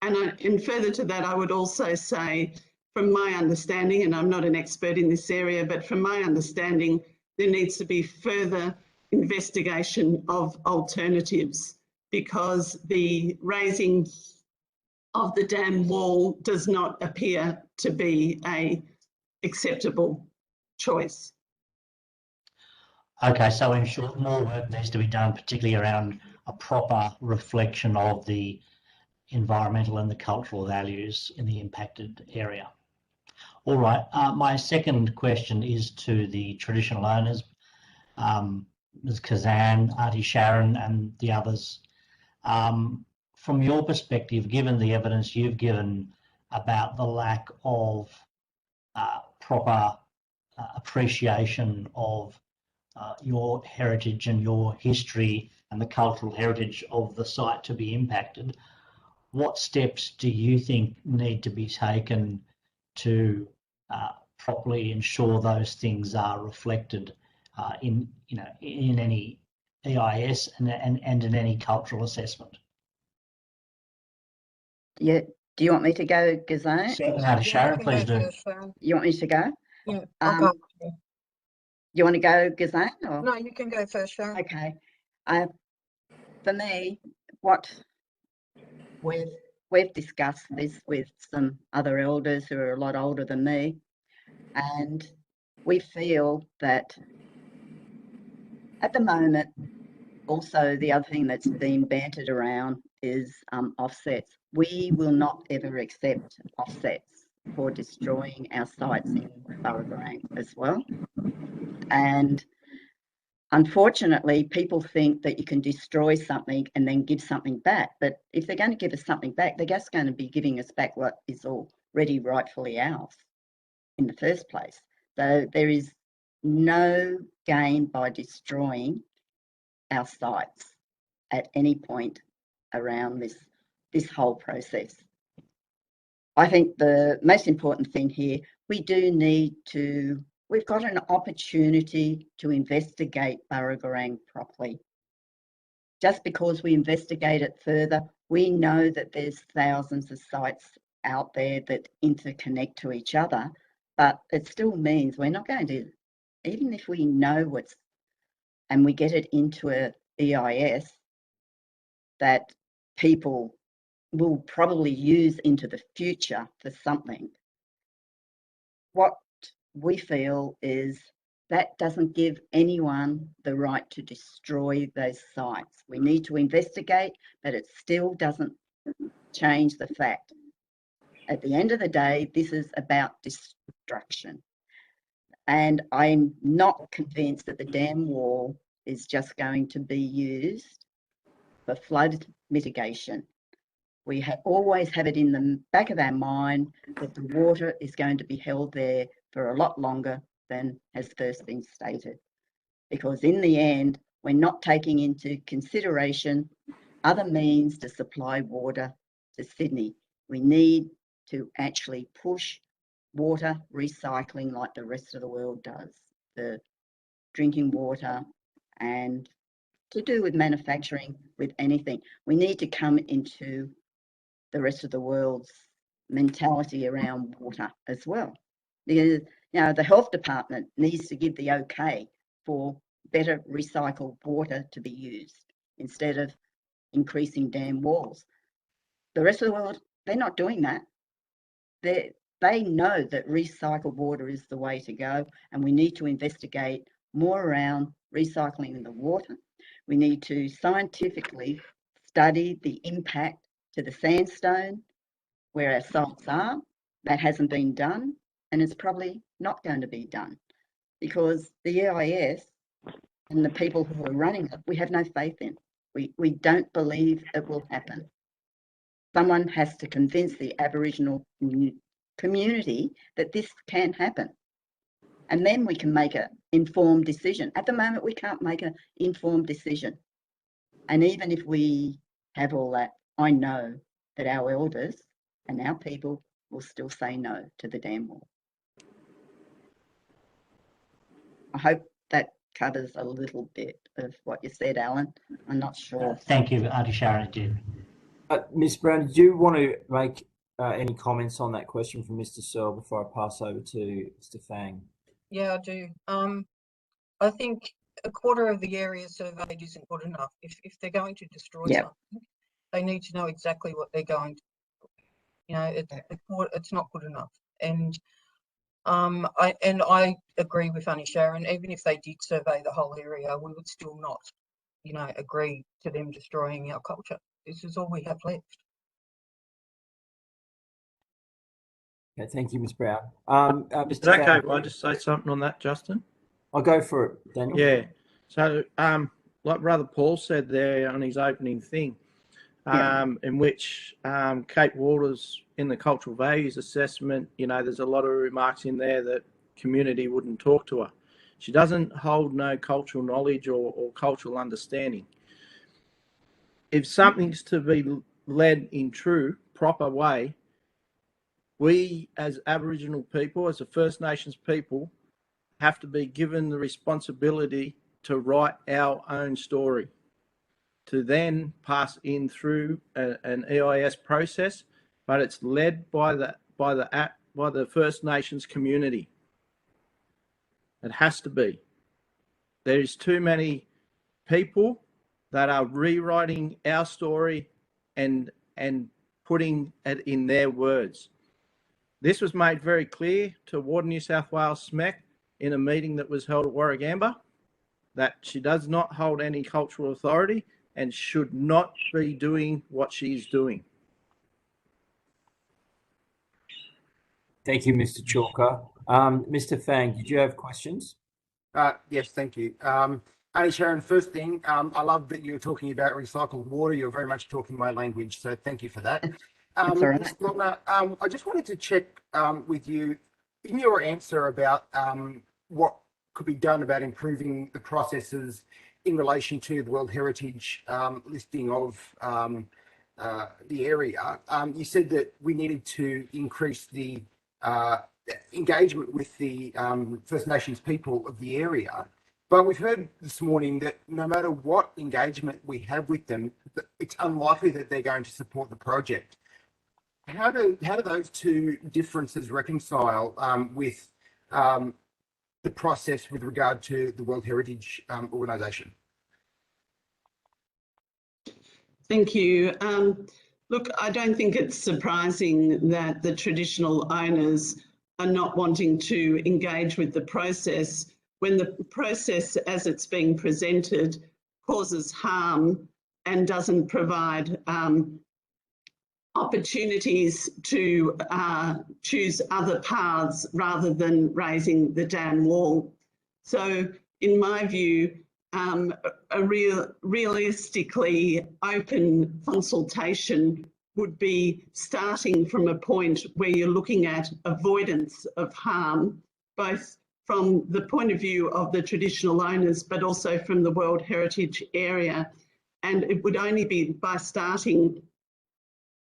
And further to that, I would also say, from my understanding, and I'm not an expert in this area, but from my understanding, there needs to be further investigation of alternatives because the raising of the dam wall does not appear to be an acceptable choice. Okay, so in short, more work needs to be done, particularly around a proper reflection of the environmental and the cultural values in the impacted area. All right, my second question is to the traditional owners, Ms. Kazan, Auntie Sharon and the others. From your perspective, given the evidence you've given about the lack of proper appreciation of your heritage and your history and the cultural heritage of the site to be impacted, what steps do you think need to be taken to properly ensure those things are reflected in any EIS and in any cultural assessment? Yeah. Do you want me to go, Gazane? Sharon, please do. You want me to go? Yeah, I'll go. You want to go, Gazane? Or? No, you can go first, Sharon. Okay. For me, what we've discussed this with some other elders who are a lot older than me, and we feel that at the moment, also the other thing that's been bantered around is offsets. We will not ever accept offsets for destroying our sites in Warragamba as well. And unfortunately, people think that you can destroy something and then give something back. But if they're going to give us something back, they're just going to be giving us back what is already rightfully ours in the first place. So there is no gain by destroying our sites at any point around this whole process. I think the most important thing here, we've got an opportunity to investigate Warragamba properly. Just because we investigate it further, we know that there's thousands of sites out there that interconnect to each other, but it still means we're not going to, even if we know and we get it into a EIS that people will probably use into the future for something. What we feel is that doesn't give anyone the right to destroy those sites. We need to investigate, but it still doesn't change the fact. At the end of the day, this is about destruction. And I'm not convinced that the dam wall is just going to be used for flood mitigation. We always have it in the back of our mind that the water is going to be held there for a lot longer than has first been stated. Because in the end, we're not taking into consideration other means to supply water to Sydney. We need to actually push water recycling like the rest of the world does, the drinking water, and to do with manufacturing, with anything. We need to come into the rest of the world's mentality around water as well. Because, you know, the health department needs to give the okay for better recycled water to be used instead of increasing dam walls. The rest of the world, they're not doing that. They know that recycled water is the way to go, and we need to investigate more around recycling the water. We need to scientifically study the impact to the sandstone where our salts are. That hasn't been done, and it's probably not going to be done because the EIS and the people who are running it, we have no faith in. We don't believe it will happen. Someone has to convince the Aboriginal community that this can happen. And then we can make an informed decision. At the moment, we can't make an informed decision. And even if we have all that, I know that our elders and our people will still say no to the dam wall. I hope that covers a little bit of what you said, Alan. I'm not sure. Thank you, Auntie Sharon, it did. Ms. Brown, do you want to make any comments on that question from Mr. Searle before I pass over to Mr. Fang? Yeah, I do. I think a quarter of the area surveyed isn't good enough. If they're going to destroy something, they need to know exactly what they're going to do. You know, it's not good enough. And I agree with Auntie Sharon. Even if they did survey the whole area, we would still not, you know, agree to them destroying our culture. This is all we have left. Okay, thank you, Ms. Brown. Is it okay if I just say something on that, Justin? I'll go for it, Daniel. Yeah. So, like Brother Paul said there on his opening thing, in which Kate Waters in the cultural values assessment, you know, there's a lot of remarks in there that community wouldn't talk to her. She doesn't hold no cultural knowledge or cultural understanding. If something's to be led in true, proper way, we as Aboriginal people, as the First Nations people, have to be given the responsibility to write our own story, to then pass in through an EIS process, but it's led by the First Nations community. It has to be. There's too many people that are rewriting our story and putting it in their words. This was made very clear to Ward New South Wales SMEC in a meeting that was held at Warragamba, that she does not hold any cultural authority and should not be doing what she's doing. Thank you, Mr. Chalker. Mr. Fang, did you have questions? Yes, thank you. Auntie Sharon, first thing, I love that you're talking about recycled water. You're very much talking my language, so thank you for that. Ms. Logner, I just wanted to check with you, in your answer about what could be done about improving the processes in relation to the World Heritage listing of the area. You said that we needed to increase the engagement with the First Nations people of the area. But we've heard this morning that no matter what engagement we have with them, it's unlikely that they're going to support the project. How do those two differences reconcile with the process with regard to the World Heritage Organisation? Thank you. Look, I don't think it's surprising that the traditional owners are not wanting to engage with the process when the process as it's being presented causes harm and doesn't provide opportunities to choose other paths rather than raising the dam wall. So in my view, a realistically open consultation would be starting from a point where you're looking at avoidance of harm, both from the point of view of the traditional owners, but also from the World Heritage Area. And it would only be by starting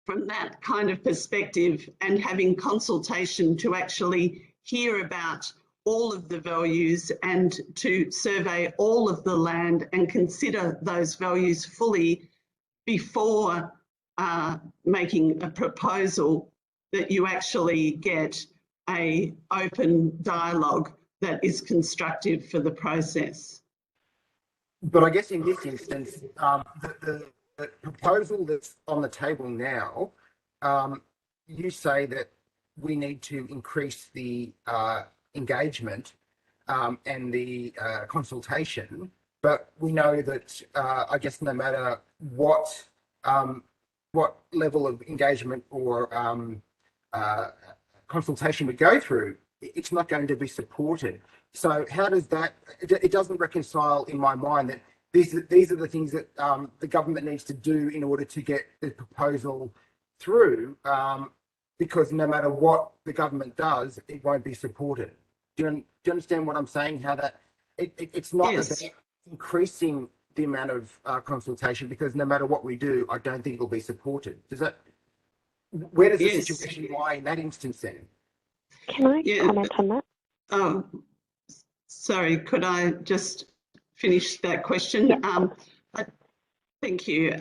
from that kind of perspective and having consultation to actually hear about all of the values and to survey all of the land and consider those values fully before making a proposal, that you actually get an open dialogue that is constructive for the process. But I guess in this instance, the proposal that's on the table now, you say that we need to increase the engagement and the consultation, but we know that I guess no matter what level of engagement or consultation we go through, it's not going to be supported. So how does that? It doesn't reconcile in my mind that these are the things that the government needs to do in order to get the proposal through, because no matter what the government does, it won't be supported. Do you understand what I'm saying? How that it's not Yes. about increasing the amount of consultation, because no matter what we do, I don't think it'll be supported. Does that? Where does the Yes. situation lie in that instance then? Can I comment on that? Sorry, could I just finish that question? Yeah. Thank you.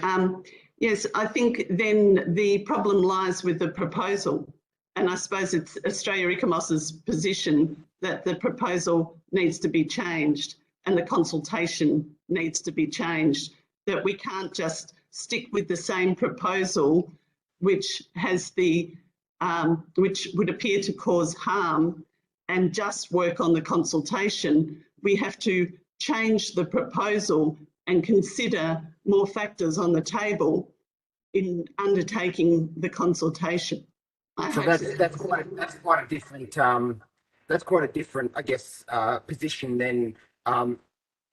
Yes, I think then the problem lies with the proposal. And I suppose it's Australia Ecomos's position that the proposal needs to be changed and the consultation needs to be changed, that we can't just stick with the same proposal which has the which would appear to cause harm and just work on the consultation. We have to change the proposal and consider more factors on the table in undertaking the consultation. So that's quite a different I guess position than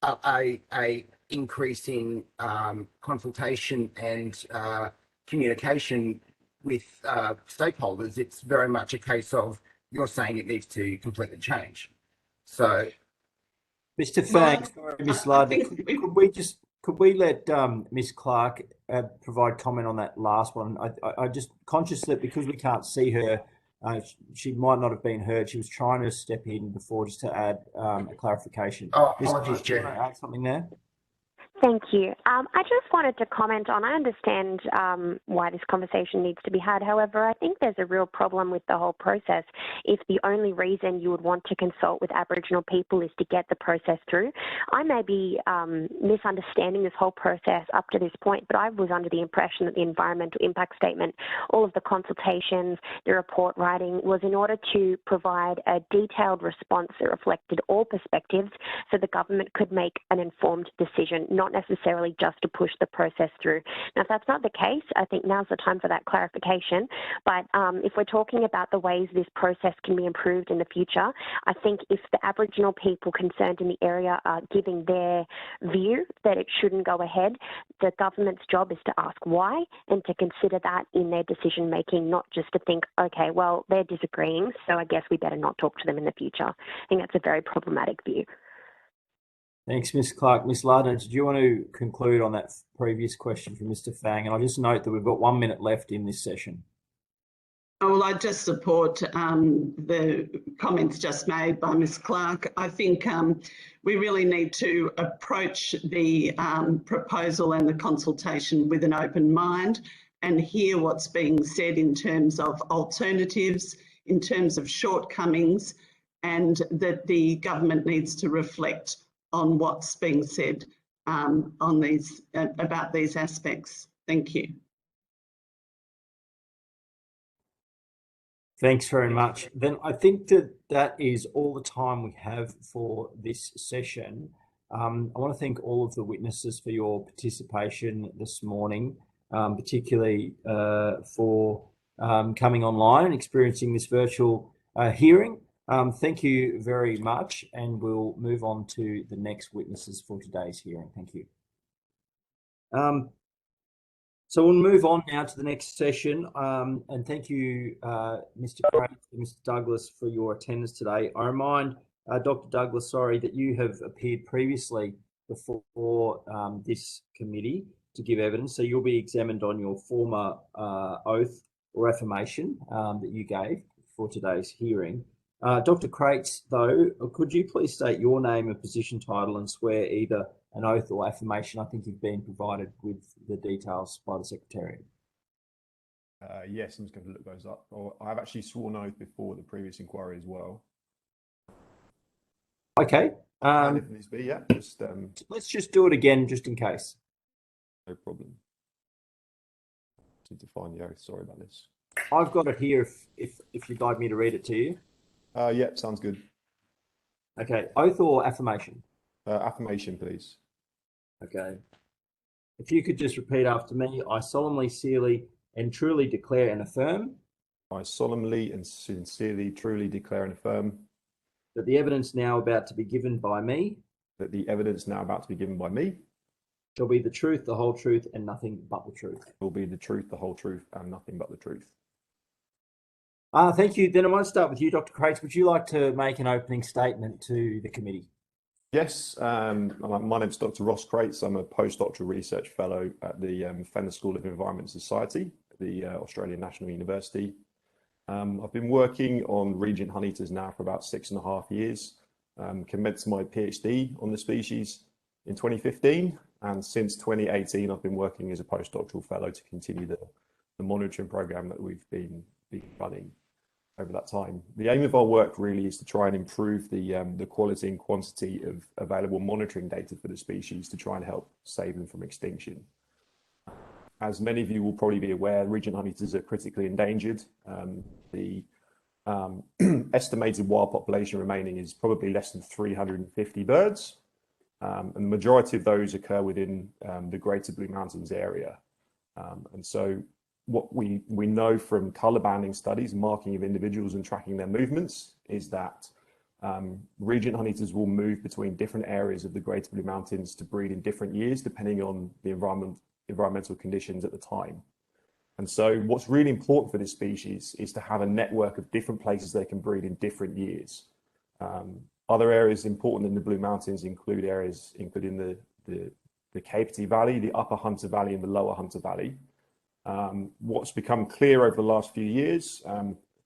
a increasing consultation and communication with stakeholders. It's very much a case of you're saying it needs to completely change. So, Mr. Fang, sorry, Ms. Lardner, could we let Ms. Clark provide comment on that last one? I just conscious that because we can't see her, she might not have been heard. She was trying to step in before just to add a clarification. Oh, apologies, do you want to add something there? Thank you. I just wanted to comment on, I understand why this conversation needs to be had. However, I think there's a real problem with the whole process if the only reason you would want to consult with Aboriginal people is to get the process through. I may be misunderstanding this whole process up to this point, but I was under the impression that the environmental impact statement, all of the consultations, the report writing was in order to provide a detailed response that reflected all perspectives so the government could make an informed decision, not necessarily just to push the process through. Now, if that's not the case, I think now's the time for that clarification. But if we're talking about the ways this process can be improved in the future, I think if the Aboriginal people concerned in the area are giving their view that it shouldn't go ahead, the government's job is to ask why and to consider that in their decision making, not just to think, okay, well, they're disagreeing, so I guess we better not talk to them in the future. I think that's a very problematic view. Thanks, Ms. Clark. Ms. Lardner, did you want to conclude on that previous question from Mr. Fang? And I'll just note that we've got 1 minute left in this session. Oh, well, I just support the comments just made by Ms. Clark. I think we really need to approach the proposal and the consultation with an open mind and hear what's being said in terms of alternatives, in terms of shortcomings, and that the government needs to reflect on what's being said on these about these aspects. Thank you. Thanks very much. Then I think that is all the time we have for this session. I want to thank all of the witnesses for your participation this morning. particularly for coming online and experiencing this virtual hearing. Thank you very much, and we'll move on to the next witnesses for today's hearing. Thank you. So we'll move on now to the next session, and thank you, Mr. Craig and Mr. Douglas, for your attendance today. I remind Dr. Douglas, sorry, that you have appeared previously before this committee to give evidence, so you'll be examined on your former oath or affirmation that you gave for today's hearing. Dr. Crates, though, could you please state your name and position title and swear either an oath or affirmation? I think you've been provided with the details by the Secretariat. Yes, I'm just going to look those up. I've actually sworn oath before the previous inquiry as well. Okay. And if needs be, yeah, just let's just do it again, just in case. No problem. Need to find the oath. Sorry about this. I've got it here. If you'd like me to read it to you. Yeah, sounds good. Okay, oath or affirmation? Affirmation, please. Okay. If you could just repeat after me. I solemnly, sincerely, and truly declare and affirm. I solemnly and sincerely, truly declare and affirm. That the evidence now about to be given by me. That the evidence now about to be given by me. Shall be the truth, the whole truth, and nothing but the truth. Will be the truth, the whole truth, and nothing but the truth. Thank you. Then I might start with you, Dr. Crates. Would you like to make an opening statement to the committee? Yes, my name is Dr. Ross Crates. I'm a postdoctoral research fellow at the Fenner School of Environment and Society at the Australian National University. I've been working on Regent honeyeaters now for about 6.5 years. Commenced my PhD on the species in 2015, and since 2018 I've been working as a postdoctoral fellow to continue the monitoring program that we've been running over that time. The aim of our work really is to try and improve the quality and quantity of available monitoring data for the species to try and help save them from extinction. As many of you will probably be aware, Regent honeyeaters are critically endangered. The estimated wild population remaining is probably less than 350 birds, and the majority of those occur within the Greater Blue Mountains area. And so what we know from colour banding studies, marking of individuals and tracking their movements, is that Regent honeyeaters will move between different areas of the Greater Blue Mountains to breed in different years, depending on the environmental conditions at the time. And so what's really important for this species is to have a network of different places they can breed in different years. Other areas important in the Blue Mountains include areas including the Capertee Valley, the Upper Hunter Valley and the Lower Hunter Valley. What's become clear over the last few years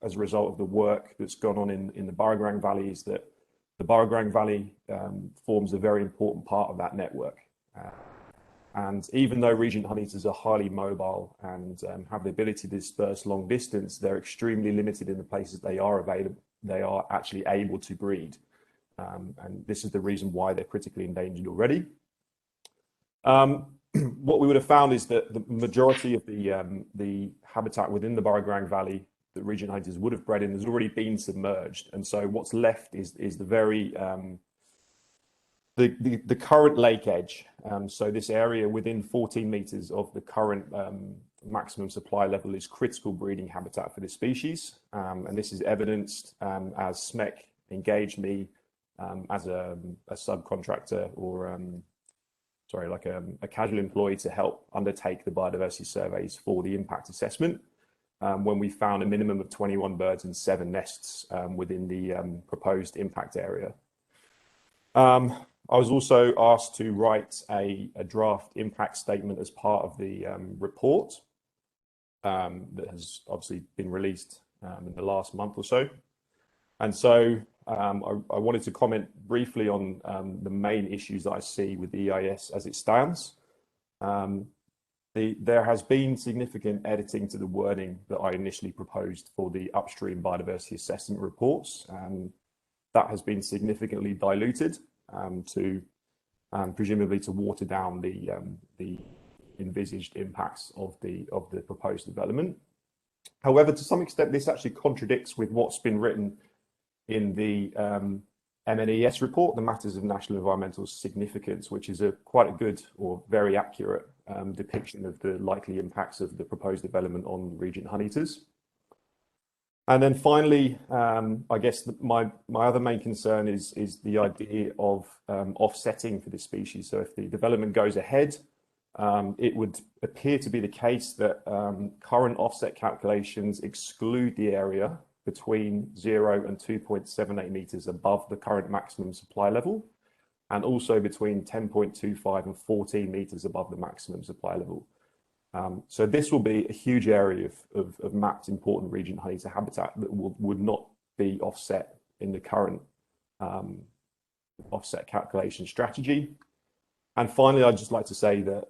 as a result of the work that's gone on in the Warragamba Valley is that the Warragamba Valley forms a very important part of that network. And even though Regent honeyeaters are highly mobile and have the ability to disperse long distance, they're extremely limited in the places they are actually able to breed. And this is the reason why they're critically endangered already. What we would have found is that the majority of the habitat within the Warragamba Valley that Regent honeyeaters would have bred in has already been submerged. And so what's left is the very the current lake edge. So this area within 14 meters of the current maximum supply level is critical breeding habitat for this species. And this is evidenced as SMEC engaged me as a subcontractor or like a casual employee to help undertake the biodiversity surveys for the impact assessment when we found a minimum of 21 birds and 7 nests within the proposed impact area. I was also asked to write a draft impact statement as part of the report that has obviously been released in the last month or so. And so I wanted to comment briefly on the main issues that I see with the EIS as it stands. There has been significant editing to the wording that I initially proposed for the upstream biodiversity assessment reports. That has been significantly diluted to presumably to water down the envisaged impacts of the proposed development. However, to some extent, this actually contradicts with what's been written in the MNES report, the Matters of National Environmental Significance, which is quite a good or very accurate depiction of the likely impacts of the proposed development on Regent honeyeaters. And then finally, I guess my other main concern is the idea of offsetting for this species. So if the development goes ahead, it would appear to be the case that current offset calculations exclude the area between 0 and 2.78 meters above the current maximum supply level, and also between 10.25 and 14 meters above the maximum supply level. So this will be a huge area of mapped important Regent honeyeater habitat that would not be offset in the current offset calculation strategy. And finally, I'd just like to say that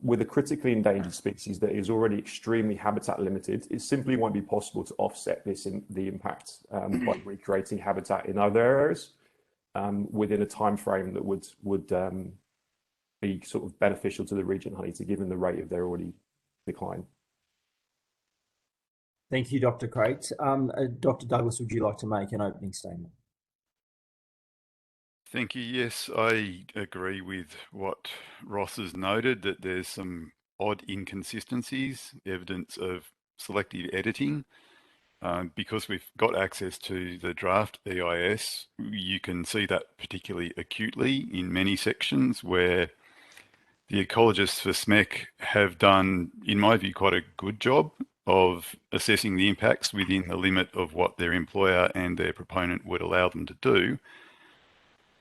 with a critically endangered species that is already extremely habitat limited, it simply won't be possible to offset the impact by recreating habitat in other areas within a time frame that would be sort of beneficial to the Regent honeyeater given the rate of their already decline. Thank you, Dr. Crates. Dr. Douglas, would you like to make an opening statement? Thank you. Yes, I agree with what Ross has noted, that there's some odd inconsistencies, evidence of selective editing. Because we've got access to the draft EIS, you can see that particularly acutely in many sections where the ecologists for SMEC have done, in my view, quite a good job of assessing the impacts within the limit of what their employer and their proponent would allow them to do.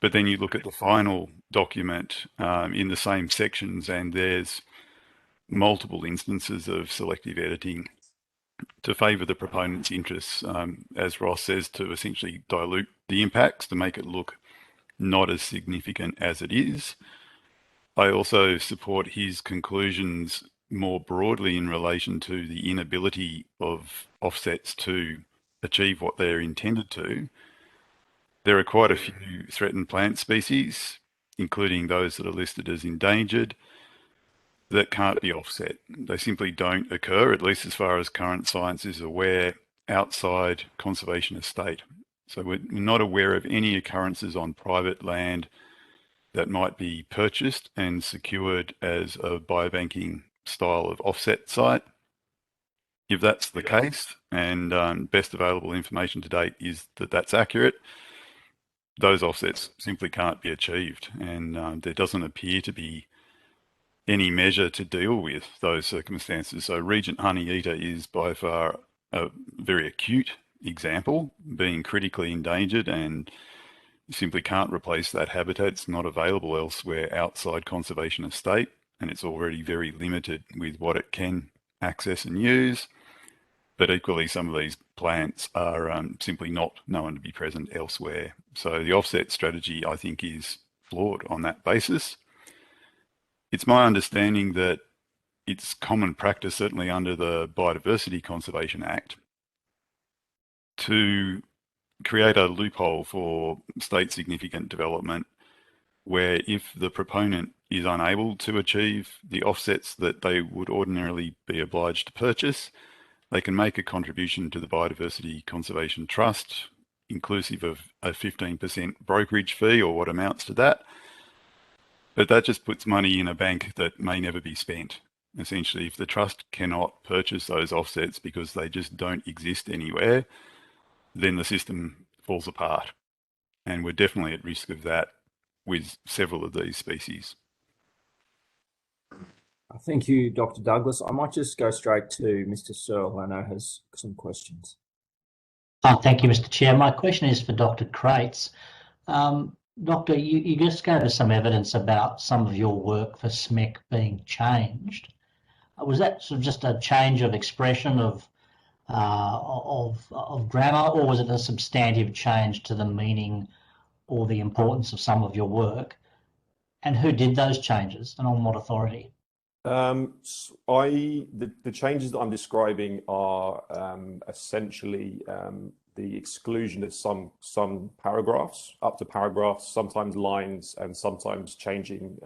But then you look at the final document in the same sections and there's multiple instances of selective editing to favour the proponent's interests, as Ross says, to essentially dilute the impacts, to make it look not as significant as it is. I also support his conclusions more broadly in relation to the inability of offsets to achieve what they're intended to. There are quite a few threatened plant species, including those that are listed as endangered, that can't be offset. They simply don't occur, at least as far as current science is aware, outside conservation estate. So we're not aware of any occurrences on private land that might be purchased and secured as a biobanking style of offset site. If that's the case, and best available information to date is that that's accurate, those offsets simply can't be achieved, and there doesn't appear to be any measure to deal with those circumstances. So Regent honeyeater is by far a very acute example, being critically endangered, and you simply can't replace that habitat. It's not available elsewhere outside conservation estate, and it's already very limited with what it can access and use. But equally, some of these plants are simply not known to be present elsewhere. So the offset strategy, I think, is flawed on that basis. It's my understanding that it's common practice, certainly under the Biodiversity Conservation Act, to create a loophole for state significant development where if the proponent is unable to achieve the offsets that they would ordinarily be obliged to purchase, they can make a contribution to the Biodiversity Conservation Trust, inclusive of a 15% brokerage fee or what amounts to that. But that just puts money in a bank that may never be spent. Essentially, if the trust cannot purchase those offsets because they just don't exist anywhere, then the system falls apart. And we're definitely at risk of that with several of these species. Thank you, Dr. Douglas. I might just go straight to Mr. Searle, who I know has some questions. Thank you, Mr. Chair. My question is for Dr. Crates. Doctor, you just gave us some evidence about some of your work for SMEC being changed. Was that sort of just a change of expression of grammar, or was it a substantive change to the meaning or the importance of some of your work? And who did those changes, and on what authority? The changes that I'm describing are essentially the exclusion of some paragraphs, up to paragraphs, sometimes lines, and sometimes changing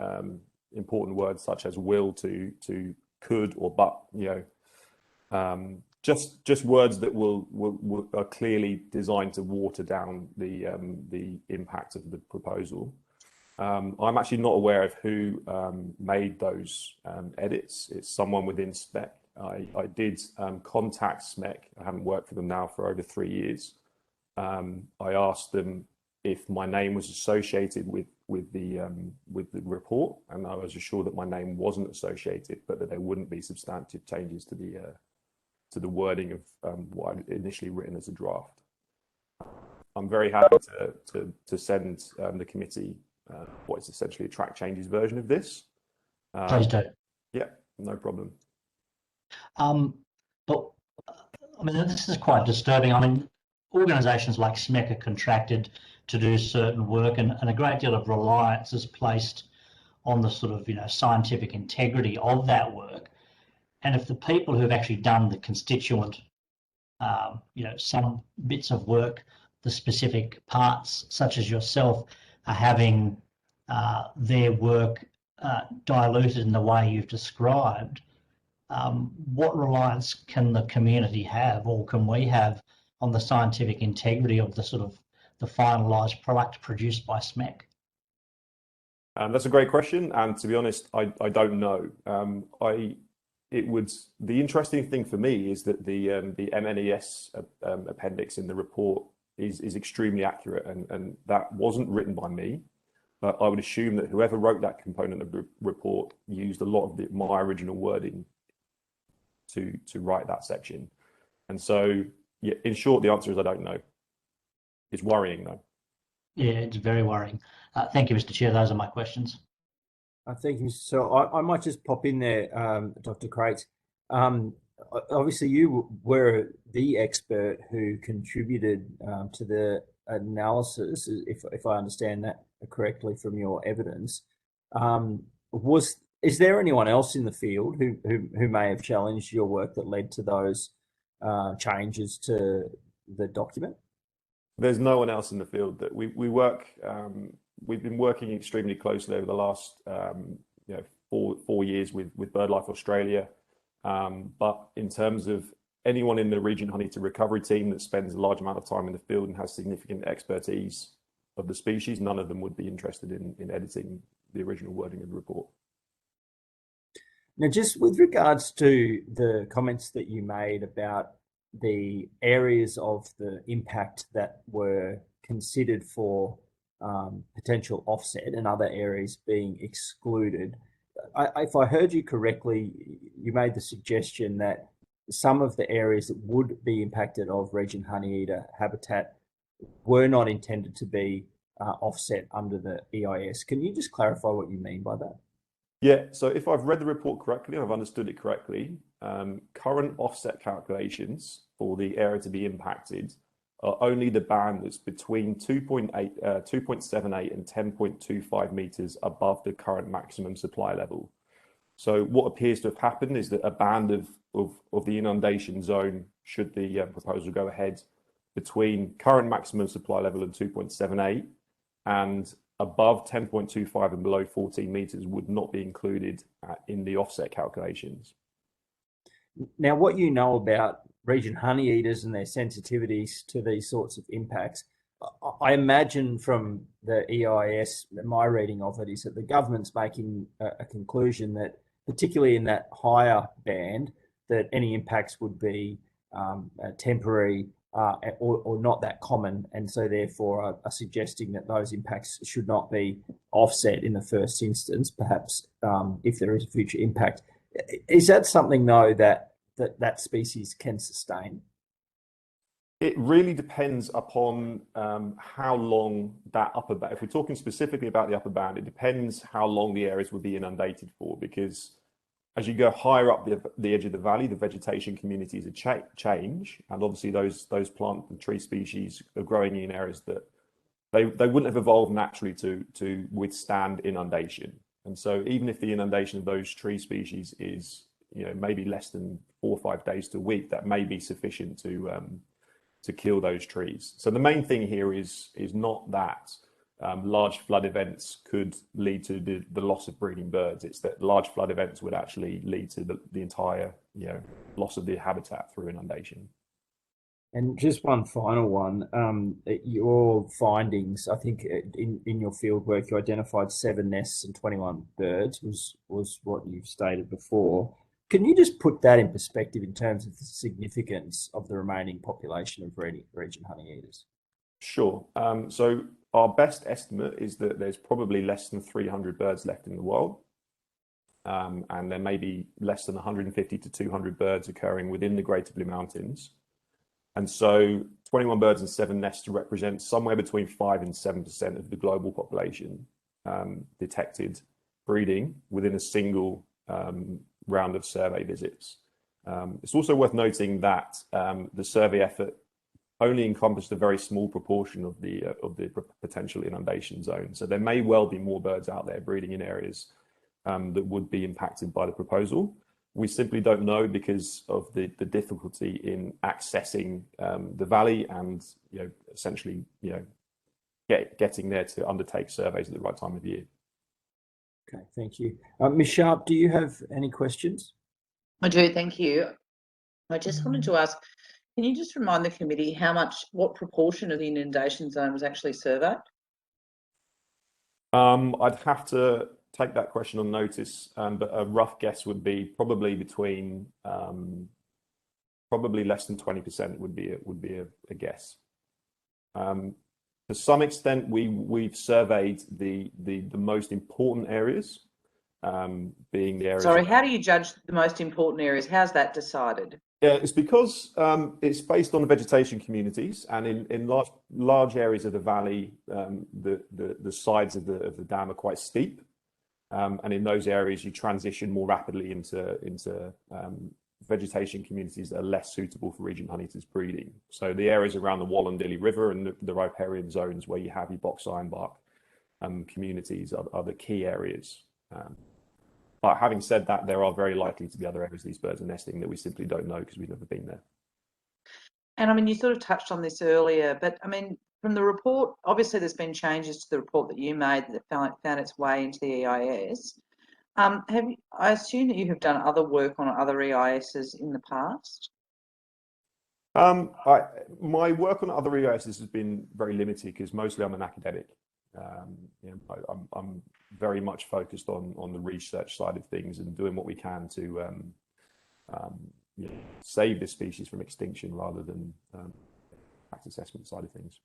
important words such as will to could or but. Just words that are clearly designed to water down the impact of the proposal. I'm actually not aware of who made those edits. It's someone within SMEC. I did contact SMEC. I haven't worked for them now for over 3 years. I asked them if my name was associated with the report, and I was assured that my name wasn't associated, but that there wouldn't be substantive changes to the wording of what I'd initially written as a draft. I'm very happy to send the committee what is essentially a track changes version of this. Please do. Yeah, no problem. But I mean, this is quite disturbing. I mean, organisations like SMEC are contracted to do certain work, and a great deal of reliance is placed on the sort of, scientific integrity of that work. And if the people who've actually done the constituent, some bits of work, the specific parts, such as yourself, are having their work diluted in the way you've described, what reliance can the community have, or can we have, on the scientific integrity of the finalised product produced by SMEC? That's a great question, and to be honest, I don't know. The interesting thing for me is that the MNES appendix in the report is extremely accurate, and that wasn't written by me. But I would assume that whoever wrote that component of the report used a lot of my original wording to write that section. And so, yeah, in short, the answer is I don't know. It's worrying, though. Yeah, it's very worrying. Thank you, Mr. Chair. Those are my questions. Thank you. So I might just pop in there, Dr. Crates. Obviously, you were the expert who contributed to the analysis, if I understand that correctly from your evidence. Is there anyone else in the field who may have challenged your work that led to those changes to the document? There's no one else in the field that we work. We've been working extremely closely over the last 4 years with BirdLife Australia. But in terms of anyone in the Region Honeyeater recovery team that spends a large amount of time in the field and has significant expertise of the species, none of them would be interested in editing the original wording of the report. Now, just with regards to the comments that you made about the areas of the impact that were considered for potential offset and other areas being excluded, if I heard you correctly, you made the suggestion that some of the areas that would be impacted of Region Honeyeater habitat were not intended to be offset under the EIS. Can you just clarify what you mean by that? Yeah, so if I've read the report correctly and I've understood it correctly, current offset calculations for the area to be impacted are only the band that's between 2.78 and 10.25 meters above the current maximum supply level. So what appears to have happened is that a band of the inundation zone, should the proposal go ahead, between current maximum supply level and 2.78 and above 10.25 and below 14 meters would not be included in the offset calculations. Now, what you know about Region Honeyeaters and their sensitivities to these sorts of impacts, I imagine from the EIS, my reading of it is that the government's making a conclusion that, particularly in that higher band, that any impacts would be temporary or not that common, and so therefore are suggesting that those impacts should not be offset in the first instance, perhaps if there is a future impact. Is that something, though, that species can sustain? It really depends upon how long that upper band, if we're talking specifically about the upper band, it depends how long the areas would be inundated for, because as you go higher up the edge of the valley, the vegetation communities change, and obviously those plant and tree species are growing in areas that they wouldn't have evolved naturally to withstand inundation. And so even if the inundation of those tree species is maybe less than 4 or 5 days to a week, that may be sufficient to kill those trees. So the main thing here is not that. large flood events could lead to the loss of breeding birds. It's that large flood events would actually lead to the entire, loss of the habitat through inundation. And just one final one, your findings, I think in your field work, you identified 7 nests and 21 birds was what you've stated before. Can you just put that in perspective in terms of the significance of the remaining population of region honeyeaters? Sure. So our best estimate is that there's probably less than 300 birds left in the world. And there may be less than 150 to 200 birds occurring within the Greater Blue Mountains. And so 21 birds and 7 nests represent somewhere between 5 and 7% of the global population detected breeding within a single round of survey visits. It's also worth noting that the survey effort only encompassed a very small proportion of the potential inundation zone. So there may well be more birds out there breeding in areas that would be impacted by the proposal. We simply don't know because of the difficulty in accessing the valley and essentially getting there to undertake surveys at the right time of year. Okay, thank you. Ms. Sharp, do you have any questions? I do, thank you. I just wanted to ask, can you just remind the committee what proportion of the inundation zone was actually surveyed? I'd have to take that question on notice, but a rough guess would be probably between probably less than 20% would be a guess. To some extent, we've surveyed the most important areas, being the areas. Sorry, how do you judge the most important areas? How's that decided? Yeah, it's because it's based on vegetation communities, and in large areas of the valley, the sides of the dam are quite steep, and in those areas you transition more rapidly into vegetation communities that are less suitable for region honeyeaters breeding. So the areas around the Wallandilly River and the riparian zones where you have your box ironbark communities are the key areas. But having said that, there are very likely to be other areas these birds are nesting that we simply don't know because we've never been there. And I mean, you sort of touched on this earlier, but I mean, from the report, obviously there's been changes to the report that you made that found its way into the EIS. I assume that you have done other work on other EISs in the past? My work on other EISs has been very limited because mostly I'm an academic. I'm very much focused on the research side of things and doing what we can to save this species from extinction rather than impact assessment side of things.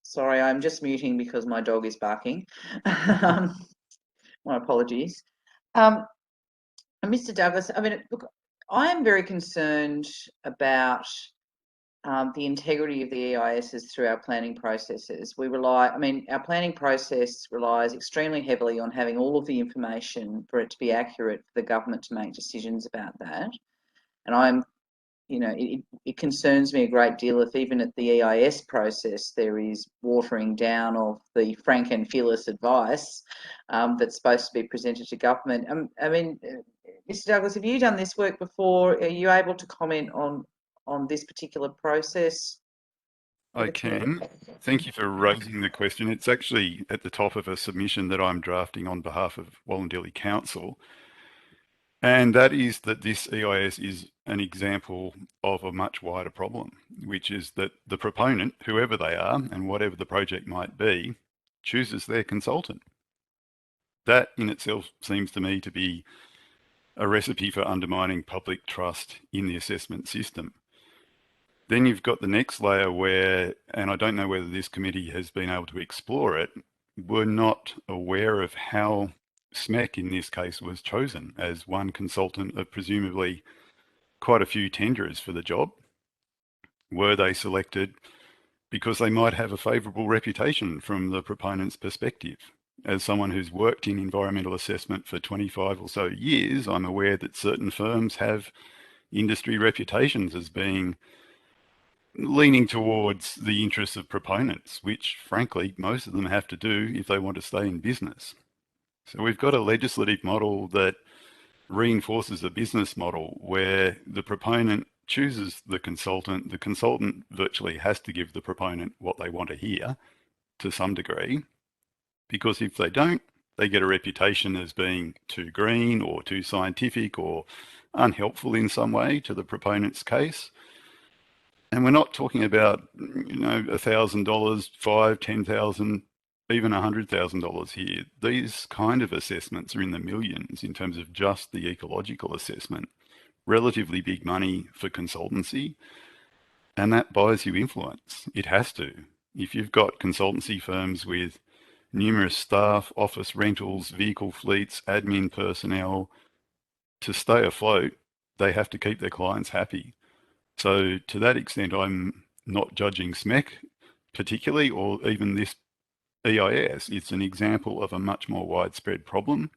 Sorry, I'm just muting because my dog is barking. My apologies. Mr. Douglas, I mean, look, I am very concerned about the integrity of the EISs through our planning processes. Our planning process relies extremely heavily on having all of the information for it to be accurate for the government to make decisions about that. And it concerns me a great deal if even at the EIS process there is watering down of the frank and fearless advice that's supposed to be presented to government. I mean, Mr. Douglas, have you done this work before? Are you able to comment on this particular process? I can. Thank you for raising the question. It's actually at the top of a submission that I'm drafting on behalf of Wallandilly Council. And that is that this EIS is an example of a much wider problem, which is that the proponent, whoever they are and whatever the project might be, chooses their consultant. That in itself seems to me to be a recipe for undermining public trust in the assessment system. Then you've got the next layer where, and I don't know whether this committee has been able to explore it, we're not aware of how SMEC in this case was chosen as one consultant of presumably quite a few tenderers for the job. Were they selected because they might have a favourable reputation from the proponent's perspective? As someone who's worked in environmental assessment for 25 or so years, I'm aware that certain firms have industry reputations as being leaning towards the interests of proponents, which frankly, most of them have to do if they want to stay in business. So we've got a legislative model that reinforces a business model where the proponent chooses the consultant virtually has to give the proponent what they want to hear to some degree, because if they don't, they get a reputation as being too green or too scientific or unhelpful in some way to the proponent's case. And we're not talking about, you know, $1,000, $5,000, $10,000, even $100,000 here. These kind of assessments are in the millions in terms of just the ecological assessment. Relatively big money for consultancy, and that buys you influence. It has to. If you've got consultancy firms with numerous staff, office rentals, vehicle fleets, admin personnel, to stay afloat, they have to keep their clients happy. So to that extent, I'm not judging SMEC particularly, or even this EIS. It's an example of a much more widespread problem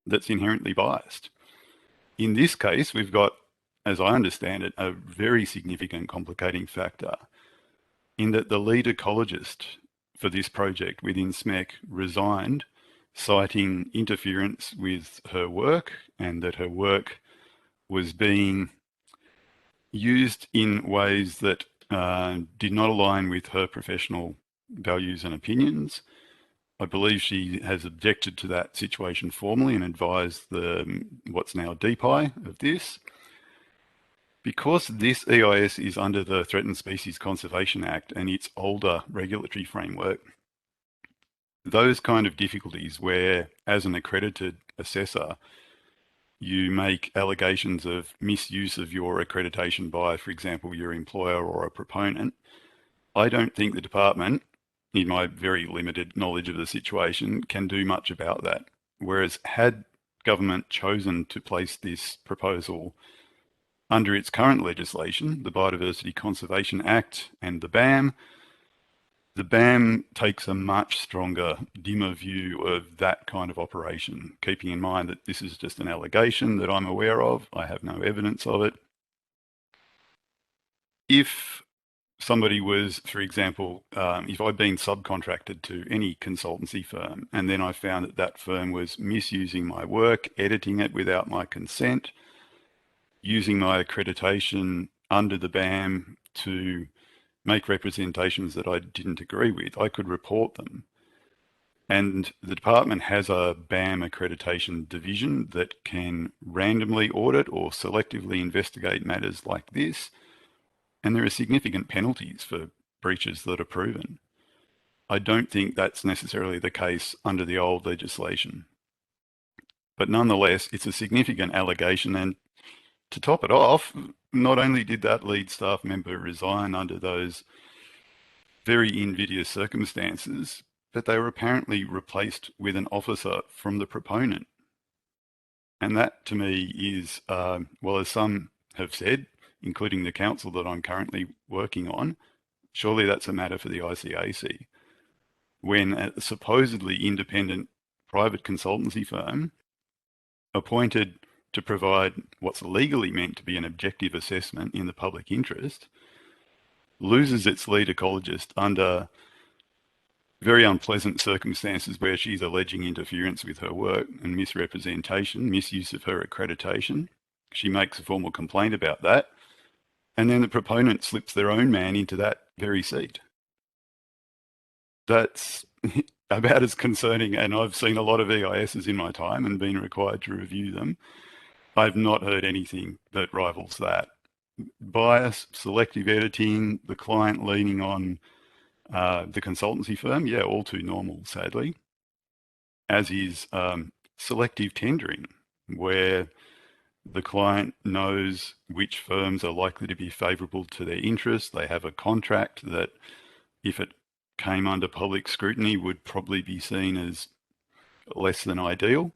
that's inherently biased. In this case, we've got, as I understand it, a very significant complicating factor in that the lead ecologist for this project within SMEC resigned, citing interference with her work and that her work was being used in ways that did not align with her professional values and opinions. I believe she has objected to that situation formally and advised the what's now DPI of this. Because this EIS is under the Threatened Species Conservation Act and its older regulatory framework, those kind of difficulties where, as an accredited assessor, you make allegations of misuse of your accreditation by, for example, your employer or a proponent, I don't think the department, in my very limited knowledge of the situation, can do much about that. Whereas had government chosen to place this proposal under its current legislation, the Biodiversity Conservation Act and the BAM takes a much stronger, dimmer view of that kind of operation, keeping in mind that this is just an allegation that I'm aware of. I have no evidence of it. If somebody was, for example, if I'd been subcontracted to any consultancy firm and then I found that that firm was misusing my work, editing it without my consent, using my accreditation under the BAM to make representations that I didn't agree with, I could report them. And the department has a BAM accreditation division that can randomly audit or selectively investigate matters like this. And there are significant penalties for breaches that are proven. I don't think that's necessarily the case under the old legislation. But nonetheless, it's a significant allegation. And to top it off, not only did that lead staff member resign under those very invidious circumstances, but they were apparently replaced with an officer from the proponent. And that to me is, well, as some have said, including the council that I'm currently working on, surely that's a matter for the ICAC. When a supposedly independent private consultancy firm appointed to provide what's legally meant to be an objective assessment in the public interest loses its lead ecologist under very unpleasant circumstances where she's alleging interference with her work and misrepresentation, misuse of her accreditation. She makes a formal complaint about that. And then the proponent slips their own man into that very seat. That's about as concerning, and I've seen a lot of EISs in my time and been required to review them. I've not heard anything that rivals that. Bias, selective editing, the client leaning on the consultancy firm, yeah, all too normal, sadly. As is selective tendering, where the client knows which firms are likely to be favourable to their interests. They have a contract that, if it came under public scrutiny, would probably be seen as less than ideal.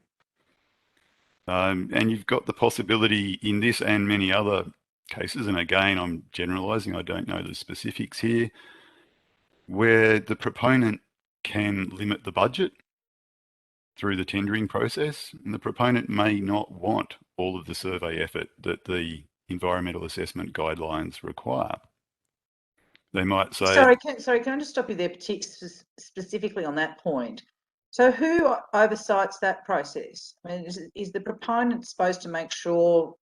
And you've got the possibility in this and many other cases, and again, I'm generalising, I don't know the specifics here, where the proponent can limit the budget through the tendering process, and the proponent may not want all of the survey effort that the environmental assessment guidelines require. They might say... Sorry, can I just stop you there, specifically on that point? So who oversights that process? I mean, is the proponent supposed to make sure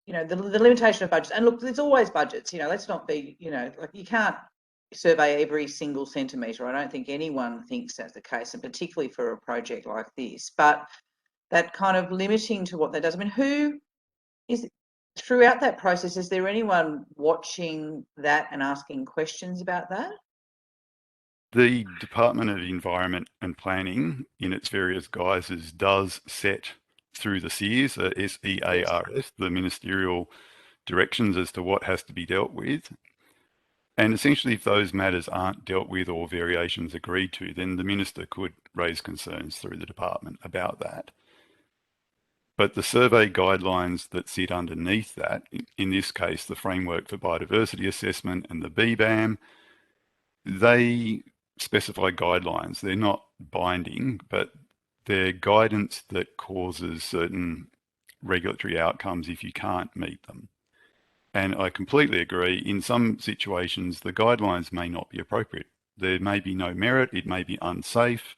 the limitation of budgets. And look, there's always budgets, let's not be, like you can't survey every single centimetre. I don't think anyone thinks that's the case, and particularly for a project like this. But that kind of limiting to what that does. I mean, who is, throughout that process, is there anyone watching that and asking questions about that? The Department of Environment and Planning, in its various guises, does set through the SEARS, SEARS, the ministerial directions as to what has to be dealt with. And essentially, if those matters aren't dealt with or variations agreed to, then the minister could raise concerns through the department about that. But the survey guidelines that sit underneath that, in this case, the Framework for Biodiversity Assessment and the BBAM, they specify guidelines. They're not binding, but they're guidance that causes certain regulatory outcomes if you can't meet them. And I completely agree, in some situations, the guidelines may not be appropriate. There may be no merit, it may be unsafe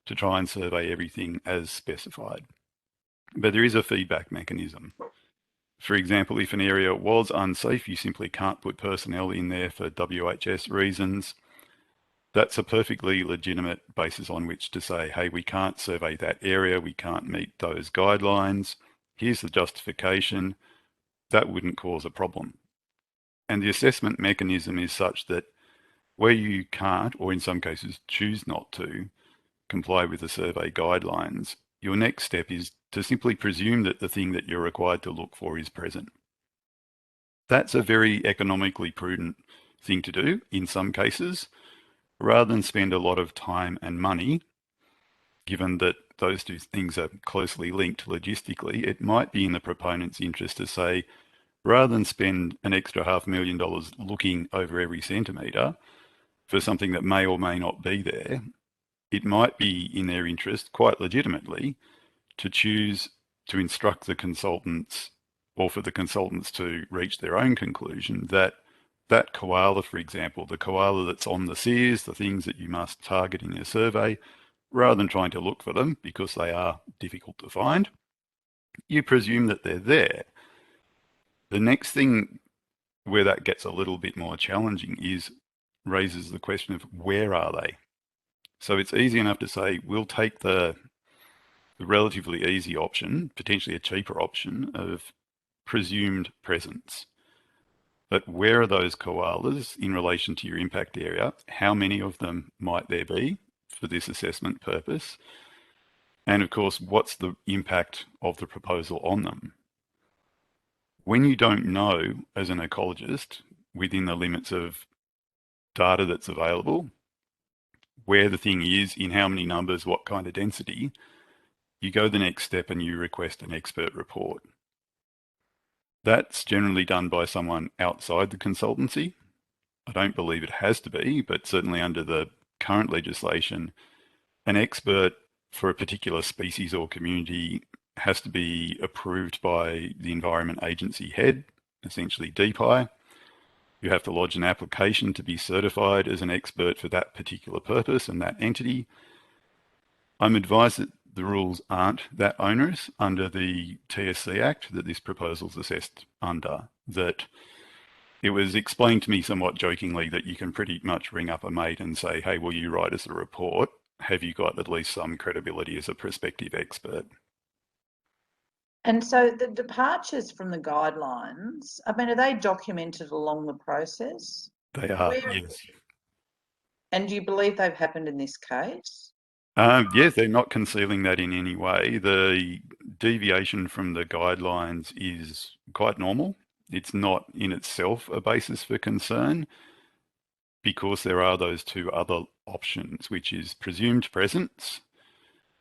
to try and survey everything as specified. But there is a feedback mechanism. For example, if an area was unsafe, you simply can't put personnel in there for WHS reasons. That's a perfectly legitimate basis on which to say, hey, we can't survey that area, we can't meet those guidelines. Here's the justification. That wouldn't cause a problem. And the assessment mechanism is such that where you can't, or in some cases choose not to, comply with the survey guidelines, your next step is to simply presume that the thing that you're required to look for is present. That's a very economically prudent thing to do in some cases, rather than spend a lot of time and money, given that those two things are closely linked logistically. It might be in the proponent's interest to say, rather than spend an extra $500,000 looking over every centimetre for something that may or may not be there, it might be in their interest, quite legitimately, to choose to instruct the consultants, or for the consultants to reach their own conclusion, that that koala, for example, the koala that's on the SEARS, the things that you must target in your survey, rather than trying to look for them because they are difficult to find, you presume that they're there. The next thing where that gets a little bit more challenging raises the question of where are they? So it's easy enough to say, we'll take the relatively easy option, potentially a cheaper option, of presumed presence. But where are those koalas in relation to your impact area? How many of them might there be for this assessment purpose? And of course, what's the impact of the proposal on them? When you don't know, as an ecologist, within the limits of data that's available, where the thing is, in how many numbers, what kind of density, you go the next step and you request an expert report. That's generally done by someone outside the consultancy. I don't believe it has to be, but certainly under the current legislation, an expert for a particular species or community has to be approved by the Environment Agency head, essentially DPI. You have to lodge an application to be certified as an expert for that particular purpose and that entity. I'm advised that the rules aren't that onerous under the TSC Act that this proposal's assessed under, that it was explained to me somewhat jokingly that you can pretty much ring up a mate and say, hey, will you write us a report? Have you got at least some credibility as a prospective expert? And so the departures from the guidelines, I mean, are they documented along the process? They are, yes. And do you believe they've happened in this case? Yes, they're not concealing that in any way. The deviation from the guidelines is quite normal. It's not in itself a basis for concern because there are those two other options, which is presumed presence.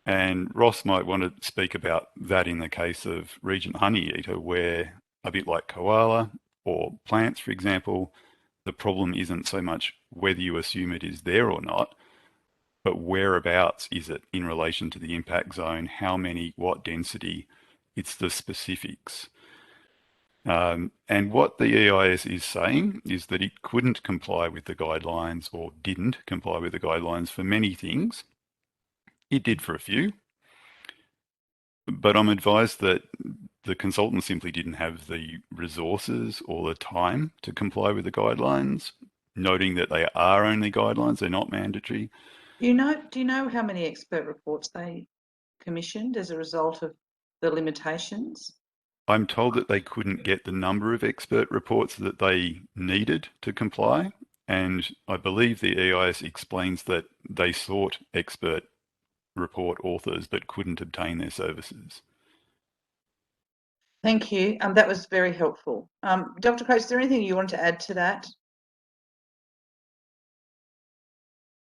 And Ross might want to speak about that in the case of Regent Honeyeater, where a bit like koala or plants, for example, the problem isn't so much whether you assume it is there or not, but whereabouts is it in relation to the impact zone, how many, what density, it's the specifics. And what the EIS is saying is that it couldn't comply with the guidelines or didn't comply with the guidelines for many things. It did for a few, but I'm advised that the consultant simply didn't have the resources or the time to comply with the guidelines, noting that they are only guidelines, they're not mandatory. Do you know how many expert reports they commissioned as a result of the limitations? I'm told that they couldn't get the number of expert reports that they needed to comply, and I believe the EIS explains that they sought expert report authors but couldn't obtain their services. Thank you. That was very helpful. Dr. Coates, is there anything you want to add to that?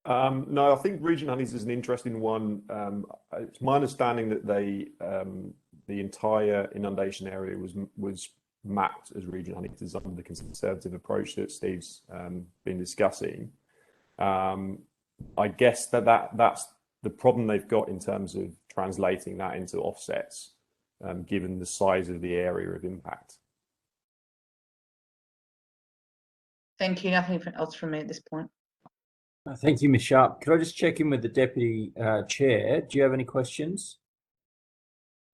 No, I think Region Honeys is an interesting one. It's my understanding that they, the entire inundation area was mapped as Region Honeys under the conservative approach that Steve's been discussing. I guess that's the problem they've got in terms of translating that into offsets, given the size of the area of impact. Thank you. Nothing else from me at this point. Thank you, Ms. Sharp. Could I just check in with the Deputy Chair? Do you have any questions?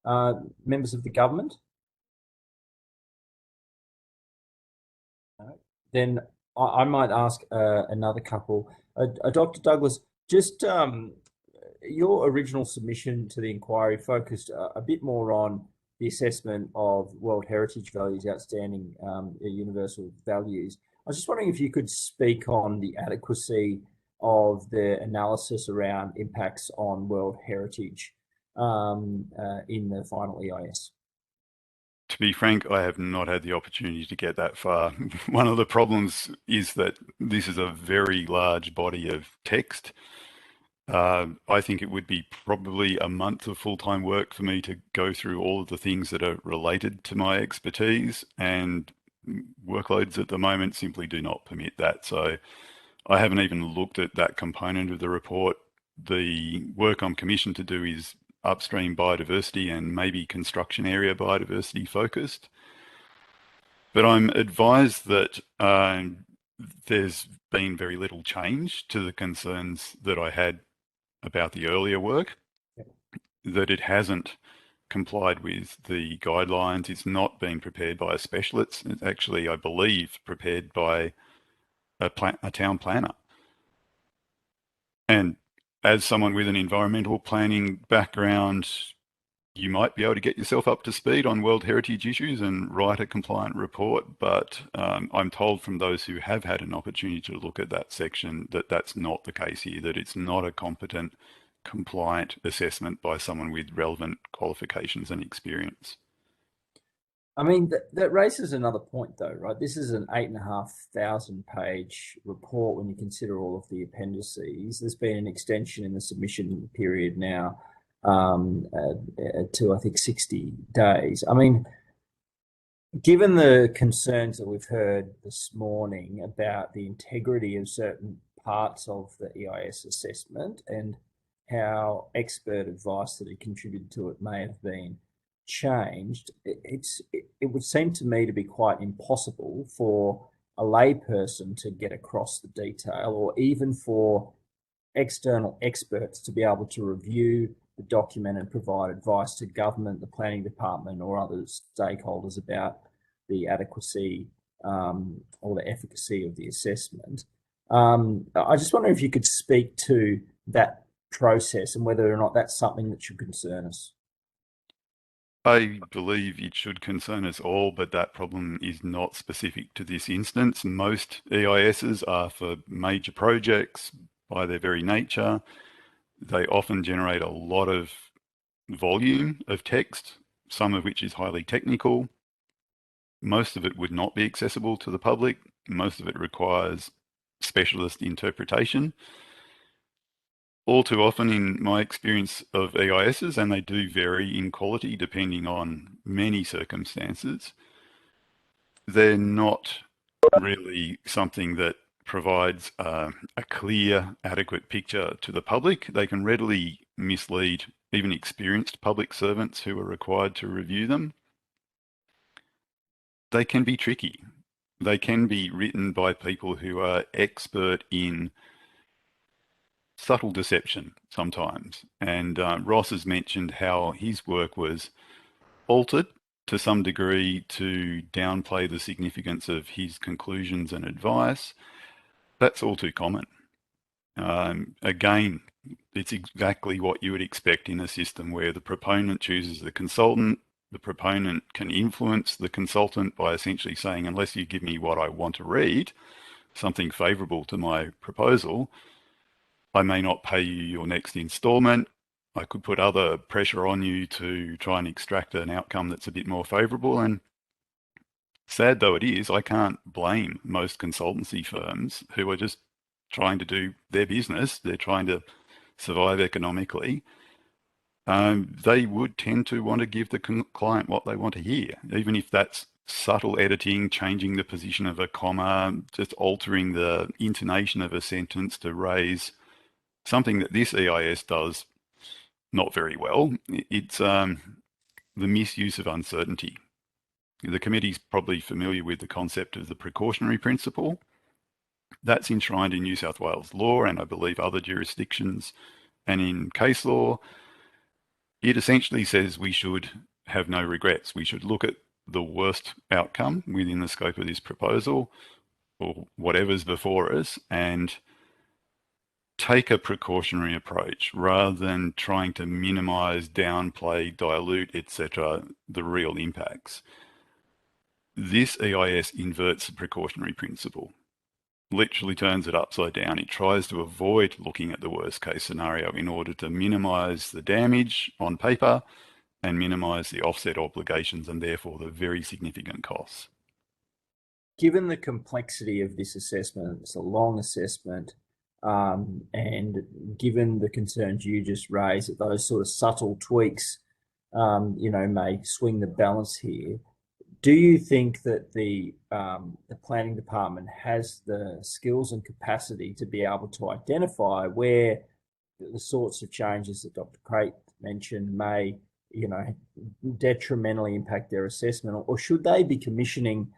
Members of the government? Then I might ask another couple. Dr. Douglas, just your original submission to the inquiry focused a bit more on the assessment of World Heritage values, outstanding universal values. I was just wondering if you could speak on the adequacy of the analysis around impacts on World Heritage in the final EIS. To be frank, I have not had the opportunity to get that far. One of the problems is that this is a very large body of text. I think it would be probably a month of full-time work for me to go through all of the things that are related to my expertise, and workloads at the moment simply do not permit that. So I haven't even looked at that component of the report. The work I'm commissioned to do is upstream biodiversity and maybe construction area biodiversity focused. But I'm advised that there's been very little change to the concerns that I had about the earlier work, that it hasn't complied with the guidelines. It's not been prepared by a specialist. It's actually, I believe, prepared by a town planner. And as someone with an environmental planning background, you might be able to get yourself up to speed on World Heritage issues and write a compliant report, but I'm told from those who have had an opportunity to look at that section that that's not the case here, that it's not a competent, compliant assessment by someone with relevant qualifications and experience. I mean, that raises another point though, right? This is an 8,500 page report when you consider all of the appendices. There's been an extension in the submission period now to, I think, 60 days. I mean, given the concerns that we've heard this morning about the integrity of certain parts of the EIS assessment and how expert advice that had contributed to it may have been changed, it would seem to me to be quite impossible for a layperson to get across the detail, or even for external experts to be able to review the document and provide advice to government, the planning department, or other stakeholders about the adequacy or the efficacy of the assessment. I just wonder if you could speak to that process and whether or not that's something that should concern us. I believe it should concern us all, but that problem is not specific to this instance. Most EISs are for major projects by their very nature. They often generate a lot of volume of text, some of which is highly technical. Most of it would not be accessible to the public. Most of it requires specialist interpretation. All too often in my experience of EISs, and they do vary in quality depending on many circumstances, they're not really something that provides a clear, adequate picture to the public. They can readily mislead even experienced public servants who are required to review them. They can be tricky. They can be written by people who are expert in subtle deception sometimes. And Ross has mentioned how his work was altered to some degree to downplay the significance of his conclusions and advice. That's all too common. Again, it's exactly what you would expect in a system where the proponent chooses the consultant. The proponent can influence the consultant by essentially saying, unless you give me what I want to read, something favourable to my proposal, I may not pay you your next instalment. I could put other pressure on you to try and extract an outcome that's a bit more favourable. And sad though it is, I can't blame most consultancy firms who are just trying to do their business. They're trying to survive economically. They would tend to want to give the client what they want to hear, even if that's subtle editing, changing the position of a comma, just altering the intonation of a sentence to raise something that this EIS does not very well. It's the misuse of uncertainty. The committee's probably familiar with the concept of the precautionary principle. That's enshrined in New South Wales law and I believe other jurisdictions and in case law. It essentially says we should have no regrets. We should look at the worst outcome within the scope of this proposal or whatever's before us and take a precautionary approach rather than trying to minimize, downplay, dilute, etc., the real impacts. This EIS inverts the precautionary principle, literally turns it upside down. It tries to avoid looking at the worst case scenario in order to minimize the damage on paper and minimize the offset obligations and therefore the very significant costs. Given the complexity of this assessment, it's a long assessment, and given the concerns you just raised, that those sort of subtle tweaks, may swing the balance here, do you think that the planning department has the skills and capacity to be able to identify where the sorts of changes that Dr. Crate mentioned may, detrimentally impact their assessment, or should they be commissioning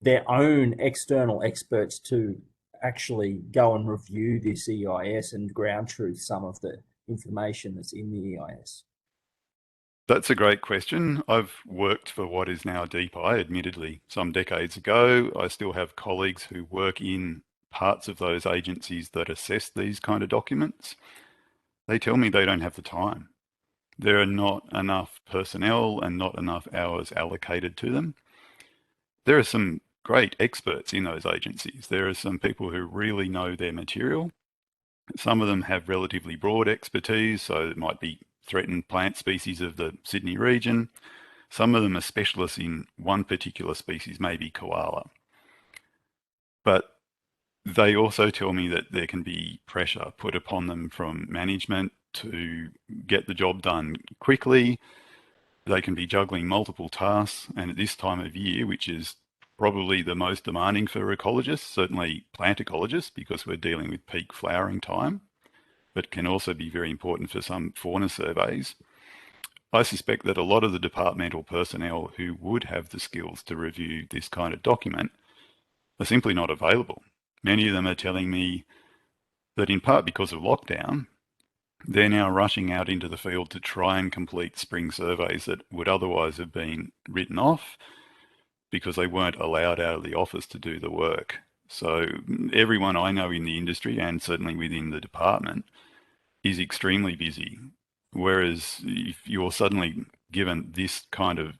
their own external experts to actually go and review this EIS and ground truth some of the information that's in the EIS? That's a great question. I've worked for what is now DPI, admittedly, some decades ago. I still have colleagues who work in parts of those agencies that assess these kind of documents. They tell me they don't have the time. There are not enough personnel and not enough hours allocated to them. There are some great experts in those agencies. There are some people who really know their material. Some of them have relatively broad expertise, so it might be threatened plant species of the Sydney region. Some of them are specialists in one particular species, maybe koala. But they also tell me that there can be pressure put upon them from management to get the job done quickly. They can be juggling multiple tasks, and at this time of year, which is probably the most demanding for ecologists, certainly plant ecologists, because we're dealing with peak flowering time, but can also be very important for some fauna surveys. I suspect that a lot of the departmental personnel who would have the skills to review this kind of document are simply not available. Many of them are telling me that in part because of lockdown, they're now rushing out into the field to try and complete spring surveys that would otherwise have been written off because they weren't allowed out of the office to do the work. So everyone I know in the industry and certainly within the department is extremely busy. Whereas if you're suddenly given this kind of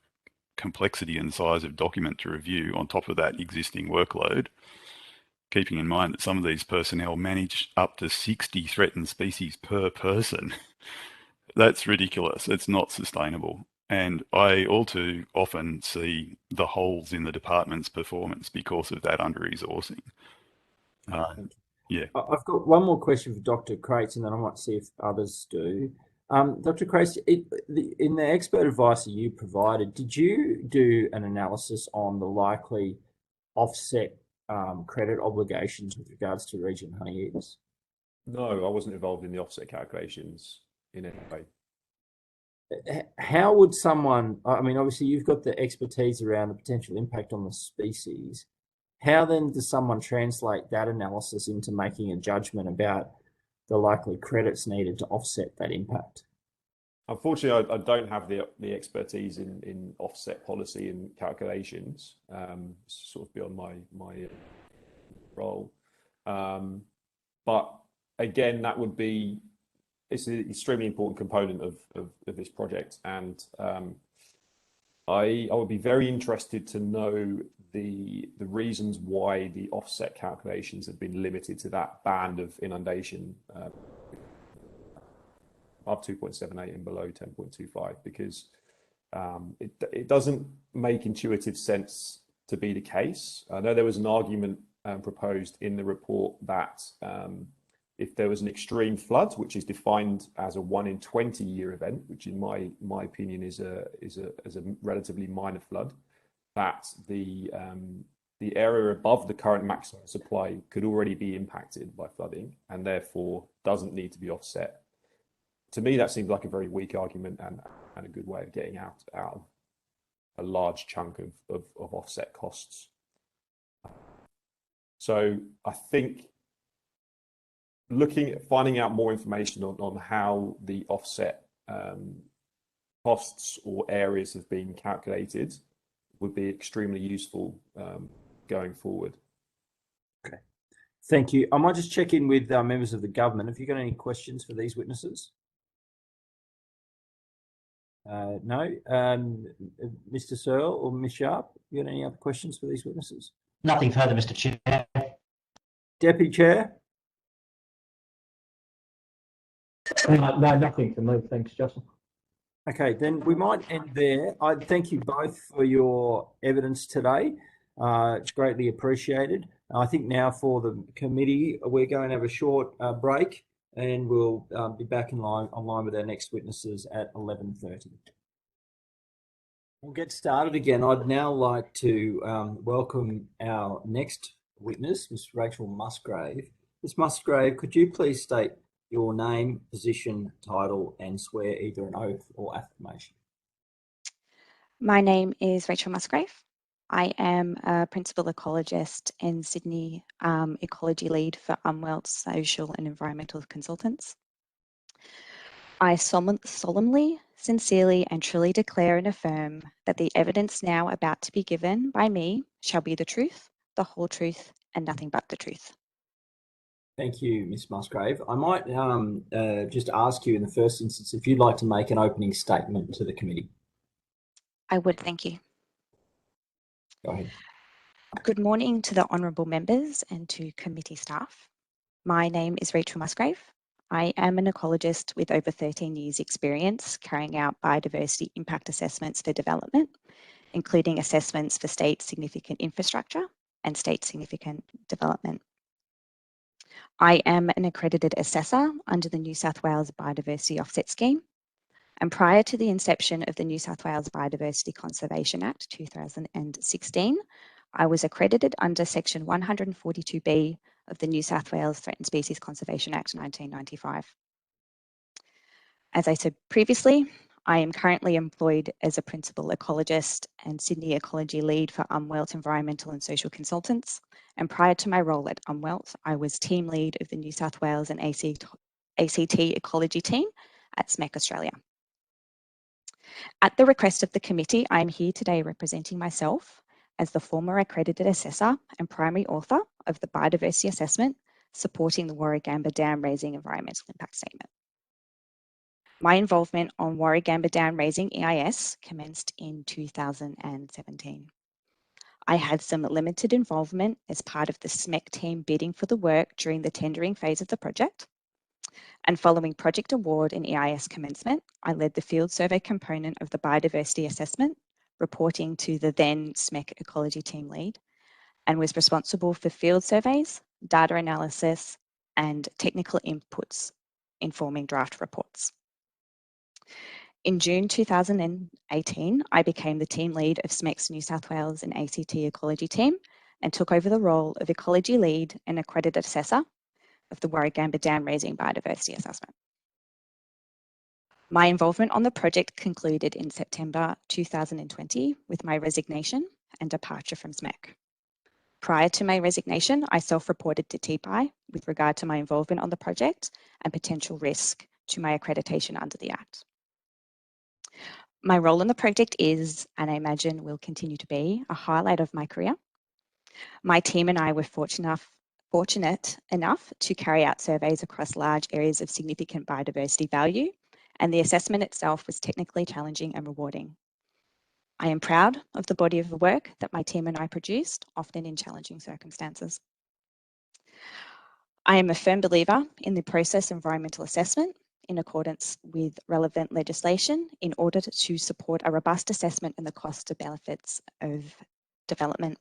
complexity and size of document to review on top of that existing workload, keeping in mind that some of these personnel manage up to 60 threatened species per person, that's ridiculous. It's not sustainable. And I all too often see the holes in the department's performance because of that under-resourcing. Yeah. I've got one more question for Dr. Crates, and then I might see if others do. Dr. Crates, in the expert advice that you provided, did you do an analysis on the likely offset credit obligations with regards to region honeyeaters? No, I wasn't involved in the offset calculations in any way. How would someone, obviously you've got the expertise around the potential impact on the species. How then does someone translate that analysis into making a judgment about the likely credits needed to offset that impact? Unfortunately, I don't have the expertise in offset policy and calculations. Sort of beyond my role. But again, it's an extremely important component of this project, and I would be very interested to know the reasons why the offset calculations have been limited to that band of inundation above 2.78 and below 10.25, because it doesn't make intuitive sense to be the case. I know there was an argument proposed in the report that if there was an extreme flood, which is defined as a 1 in 20 year event, which in my opinion is a relatively minor flood, that the area above the current maximum supply could already be impacted by flooding and therefore doesn't need to be offset. To me, that seems like a very weak argument and a good way of getting out a large chunk of offset costs. So I think finding out more information on how the offset costs or areas have been calculated would be extremely useful going forward. Okay, thank you. I might just check in with members of the government. Have you got any questions for these witnesses? No. Mr. Searle or Ms. Sharp, you got any other questions for these witnesses? Nothing further, Mr. Chair. Deputy Chair? No, nothing from me. Thanks, Justin. Okay, then we might end there. I thank you both for your evidence today. It's greatly appreciated. I think now for the committee, we're going to have a short break, and we'll be back online with our next witnesses at 11:30. We'll get started again. I'd now like to welcome our next witness, Ms. Rachel Musgrave. Ms. Musgrave, could you please state your name, position, title, and swear either an oath or affirmation? My name is Rachel Musgrave. I am a principal ecologist and Sydney ecology lead for Unwelt Social and Environmental Consultants. I solemnly, sincerely, and truly declare and affirm that the evidence now about to be given by me shall be the truth, the whole truth, and nothing but the truth. Thank you, Ms. Musgrave. I might just ask you in the first instance if you'd like to make an opening statement to the committee. I would, thank you. Go ahead. Good morning to the honourable members and to committee staff. My name is Rachel Musgrave. I am an ecologist with over 13 years experience carrying out biodiversity impact assessments for development, including assessments for state significant infrastructure and state significant development. I am an accredited assessor under the New South Wales Biodiversity Offset Scheme, and prior to the inception of the New South Wales Biodiversity Conservation Act 2016, I was accredited under Section 142B of the New South Wales Threatened Species Conservation Act 1995. As I said previously, I am currently employed as a principal ecologist and Sydney ecology lead for Unwelt Environmental and Social Consultants. And prior to my role at Unwelt, I was team lead of the New South Wales and ACT ecology team at SMEC Australia. At the request of the committee, I am here today representing myself as the former accredited assessor and primary author of the biodiversity assessment supporting the Warragamba Dam Raising Environmental Impact Statement. My involvement on Warragamba Dam Raising EIS commenced in 2017. I had some limited involvement as part of the SMEC team bidding for the work during the tendering phase of the project. And following project award and EIS commencement, I led the field survey component of the biodiversity assessment, reporting to the then SMEC ecology team lead, and was responsible for field surveys, data analysis, and technical inputs informing draft reports. In June 2018, I became the team lead of SMEC's New South Wales and ACT ecology team and took over the role of ecology lead and accredited assessor of the Warragamba Dam Raising Biodiversity Assessment. My involvement on the project concluded in September 2020 with my resignation and departure from SMEC. Prior to my resignation, I self-reported to TPI with regard to my involvement on the project and potential risk to my accreditation under the Act. My role in the project is, and I imagine will continue to be, a highlight of my career. My team and I were fortunate enough to carry out surveys across large areas of significant biodiversity value, and the assessment itself was technically challenging and rewarding. I am proud of the body of the work that my team and I produced, often in challenging circumstances. I am a firm believer in the process environmental assessment in accordance with relevant legislation in order to support a robust assessment and the cost and benefits of development.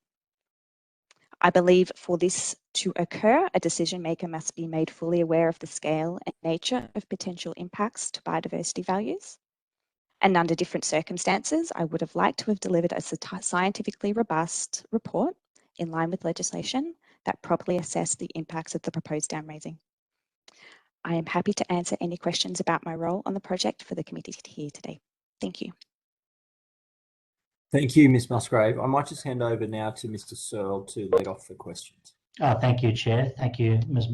I believe for this to occur, a decision maker must be made fully aware of the scale and nature of potential impacts to biodiversity values. And under different circumstances, I would have liked to have delivered a scientifically robust report in line with legislation that properly assessed the impacts of the proposed dam raising. I am happy to answer any questions about my role on the project for the committee here today. Thank you. Thank you, Ms Musgrave. I might just hand over now to Mr Searle to lead off the questions. Thank you, Chair. Thank you, Ms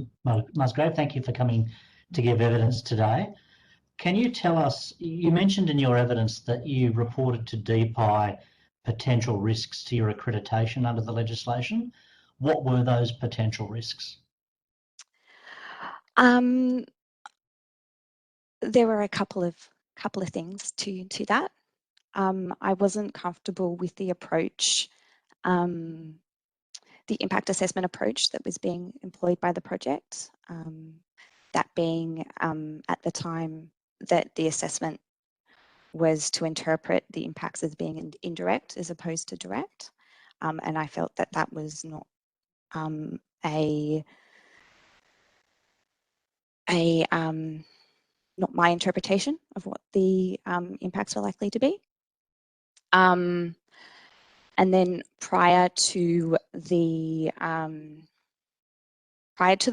Musgrave. Thank you for coming to give evidence today. Can you tell us, you mentioned in your evidence that you reported to DPI potential risks to your accreditation under the legislation. What were those potential risks? There were a couple of things to that. I wasn't comfortable with the approach, the impact assessment approach that was being employed by the project. That being at the time that the assessment was to interpret the impacts as being indirect as opposed to direct. And I felt that that was not not my interpretation of what the impacts were likely to be. And then prior to the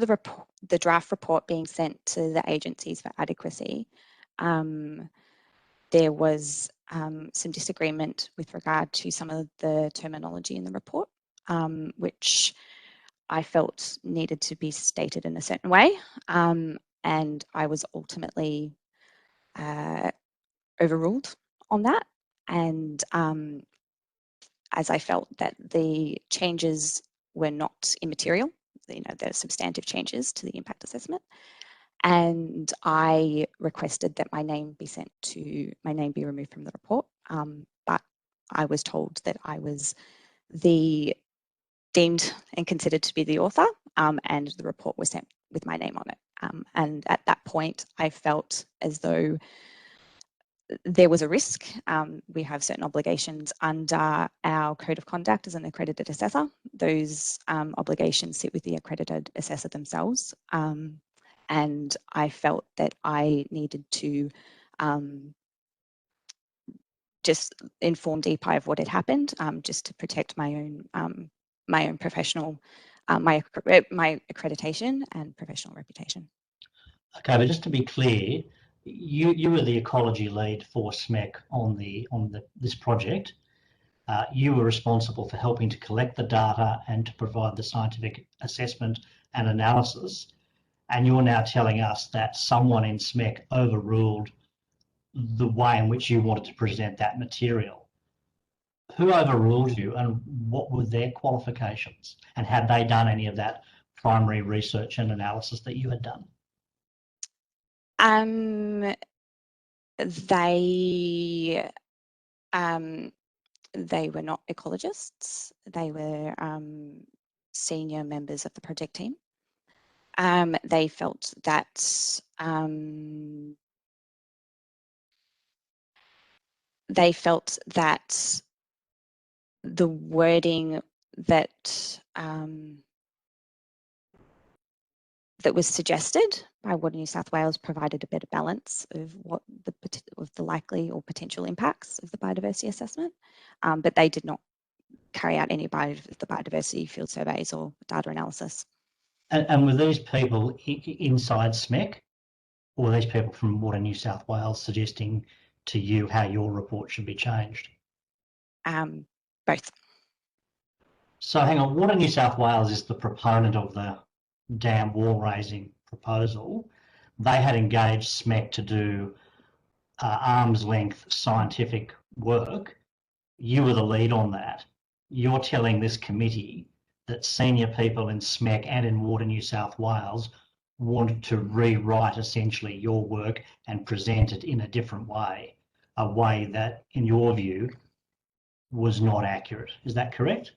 report, the draft report being sent to the agencies for adequacy, there was some disagreement with regard to some of the terminology in the report, which I felt needed to be stated in a certain way. And I was ultimately overruled on that. And as I felt that the changes were not immaterial, the substantive changes to the impact assessment, and I requested that my name be removed from the report. But I was told that I was deemed and considered to be the author, and the report was sent with my name on it. And at that point, I felt as though there was a risk. We have certain obligations under our code of conduct as an accredited assessor. Those obligations sit with the accredited assessor themselves. And I felt that I needed to just inform DPI of what had happened, just to protect my own professional, my accreditation and professional reputation. Okay, but just to be clear, you were the ecology lead for SMEC on this project. You were responsible for helping to collect the data and to provide the scientific assessment and analysis. And you're now telling us that someone in SMEC overruled the way in which you wanted to present that material. Who overruled you, and what were their qualifications? And had they done any of that primary research and analysis that you had done? They were not ecologists. They were senior members of the project team. They felt that the wording that that was suggested by Water New South Wales provided a better balance of what the likely or potential impacts of the biodiversity assessment, but they did not carry out any of the biodiversity field surveys or data analysis. And were these people inside SMEC, or were these people from Water New South Wales suggesting to you how your report should be changed? Both. So hang on, Water New South Wales is the proponent of the dam wall raising proposal. They had engaged SMEC to do arm's length scientific work. You were the lead on that. You're telling this committee that senior people in SMEC and in Water New South Wales wanted to rewrite essentially your work and present it in a different way, a way that, in your view, was not accurate. Is that correct?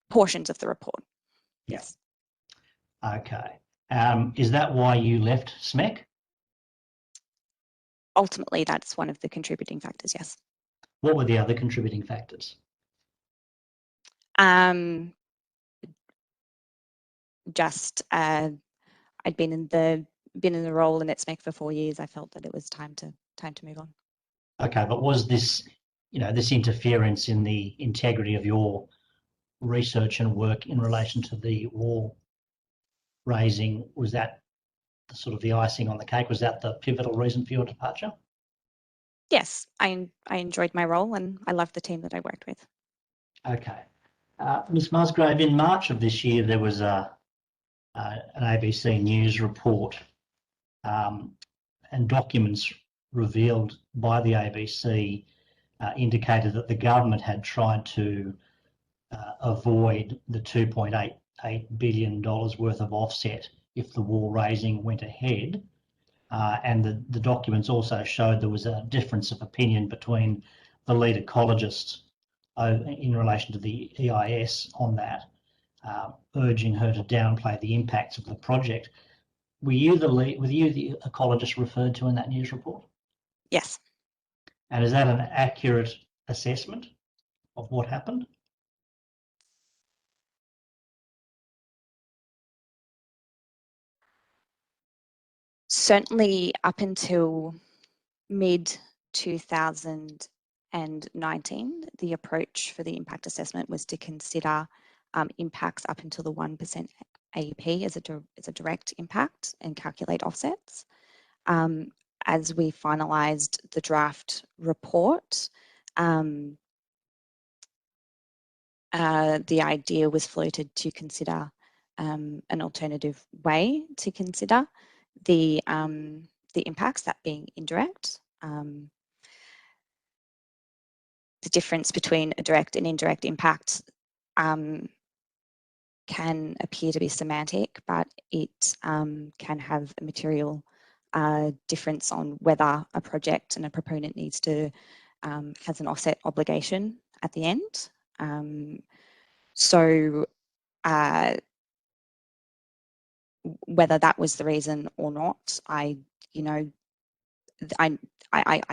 Portions of the report. Yes. Okay. Is that why you left SMEC? Ultimately, that's one of the contributing factors, yes. What were the other contributing factors? Just I'd been in the role in SMEC for 4 years. I felt that it was time to move on. Okay, but was this, this interference in the integrity of your research and work in relation to the wall raising, was that sort of the icing on the cake? Was that the pivotal reason for your departure? Yes, I enjoyed my role and I loved the team that I worked with. Okay. Ms Musgrave, in March of this year, there was an ABC News report and documents revealed by the ABC indicated that the government had tried to avoid the $2.88 billion worth of offset if the wall raising went ahead. And the documents also showed there was a difference of opinion between the lead ecologist in relation to the EIS on that, urging her to downplay the impacts of the project. Were you the ecologist referred to in that news report? Yes. And is that an accurate assessment of what happened? Certainly up until mid-2019, the approach for the impact assessment was to consider impacts up until the 1% AUP as a direct impact and calculate offsets. As we finalised the draft report, the idea was floated to consider an alternative way to consider the impacts, that being indirect. The difference between a direct and indirect impact can appear to be semantic, but it can have a material difference on whether a project and a proponent needs to has an offset obligation at the end. So whether that was the reason or not, I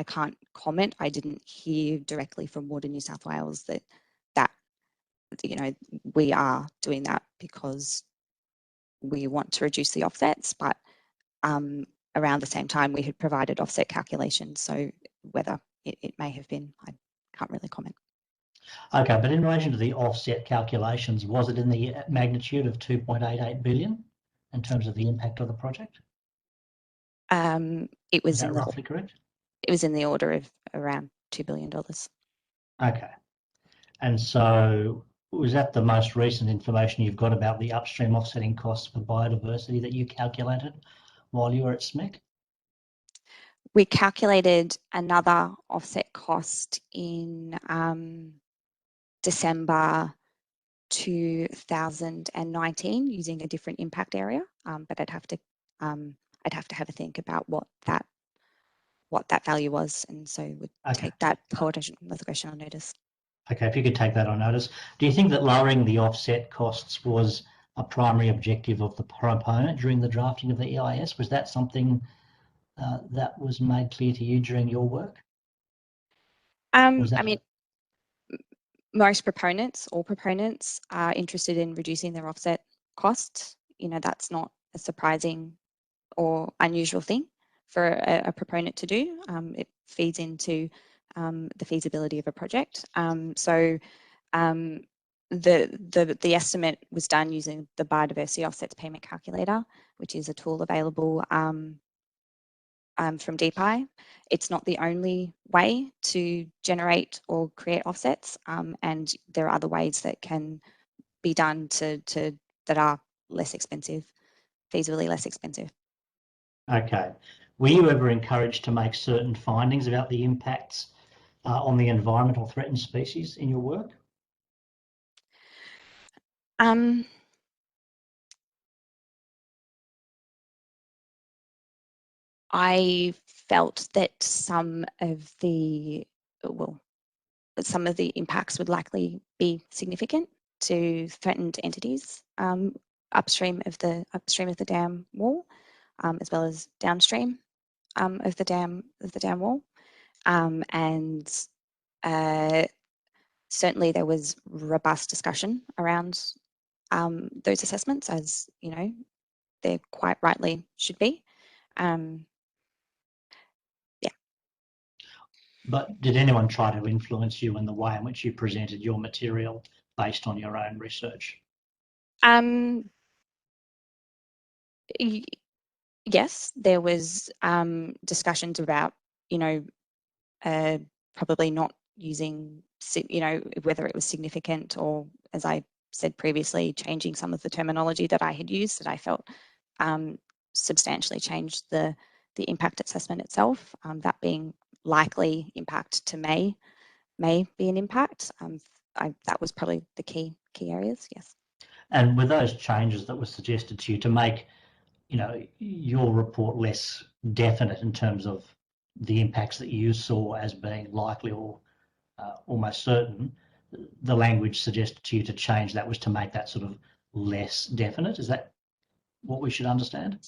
can't comment. I didn't hear directly from Water New South Wales that we are doing that because we want to reduce the offsets, but around the same time we had provided offset calculations, so whether it may have been, I can't really comment. Okay, but in relation to the offset calculations, was it in the magnitude of 2.88 billion in terms of the impact of the project? It was Is that roughly correct? It was in the order of around $2 billion. Okay. And so was that the most recent information you've got about the upstream offsetting costs for biodiversity that you calculated while you were at SMEC? We calculated another offset cost in December 2019 using a different impact area, but I'd have to have a think about what that value was, and so would take that question on notice. Okay, if you could take that on notice. Do you think that lowering the offset costs was a primary objective of the proponent during the drafting of the EIS? Was that something that was made clear to you during your work? I mean, most proponents, all proponents, are interested in reducing their offset costs. That's not a surprising or unusual thing for a proponent to do. It feeds into the feasibility of a project. So the estimate was done using the biodiversity offsets payment calculator, which is a tool available from DPI. It's not the only way to generate or create offsets, and there are other ways that can be done that are less expensive, feasibly less expensive. Okay. Were you ever encouraged to make certain findings about the impacts on the environment or threatened species in your work? I felt that some of the impacts would likely be significant to threatened entities upstream of the dam wall, as well as downstream of the dam wall, and certainly there was robust discussion around those assessments, as you know, there quite rightly should be. But did anyone try to influence you in the way in which you presented your material based on your own research? Yes, there was discussions about, probably not using, whether it was significant, or, as I said previously, changing some of the terminology that I had used that I felt substantially changed the impact assessment itself. That being likely impact to may be an impact. That was probably the key areas. Yes. And were those changes that were suggested to you to make, your report less definite in terms of the impacts that you saw as being likely or almost certain, the language suggested to you to change that was to make that sort of less definite? Is that what we should understand?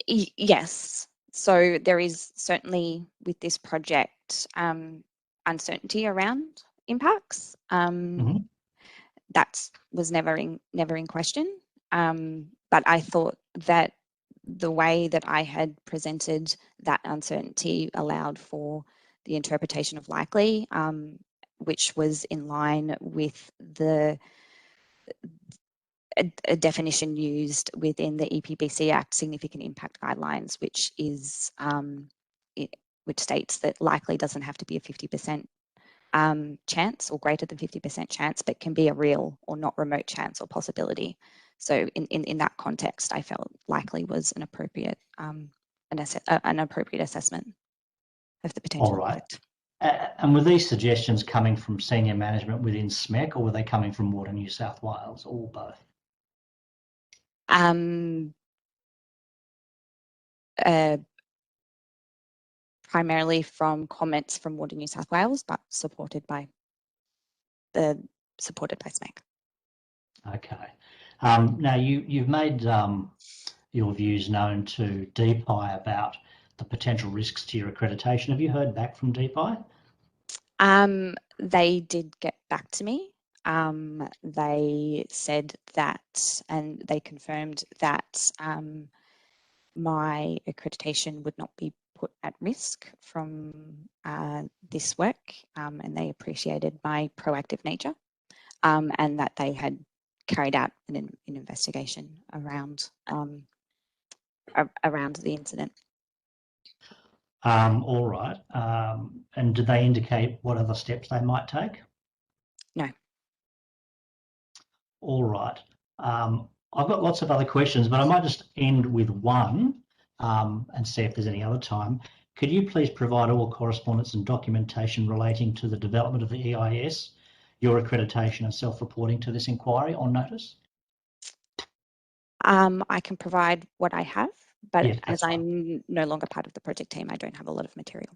Yes. So there is certainly, with this project, uncertainty around impacts. That was never in question. But I thought that the way that I had presented that uncertainty allowed for the interpretation of likely, which was in line with a definition used within the EPBC Act significant impact guidelines, which is which states that likely doesn't have to be a 50% chance or greater than 50% chance, but can be a real or not remote chance or possibility. So in that context, I felt likely was an appropriate assessment of the potential. All right. And were these suggestions coming from senior management within SMEC, or were they coming from Water New South Wales, or both? Primarily from comments from Water New South Wales, but supported by SMEC. Okay. Now you've made your views known to DPI about the potential risks to your accreditation. Have you heard back from DPI? They did get back to me. They said that, and they confirmed that my accreditation would not be put at risk from this work, and they appreciated my proactive nature, and that they had carried out an investigation around the incident. All right. And did they indicate what other steps they might take? No. All right. I've got lots of other questions, but I might just end with one and see if there's any other time. Could you please provide all correspondence and documentation relating to the development of the EIS, your accreditation and self-reporting to this inquiry on notice? I can provide what I have, but yes, as I'm no longer part of the project team, I don't have a lot of material.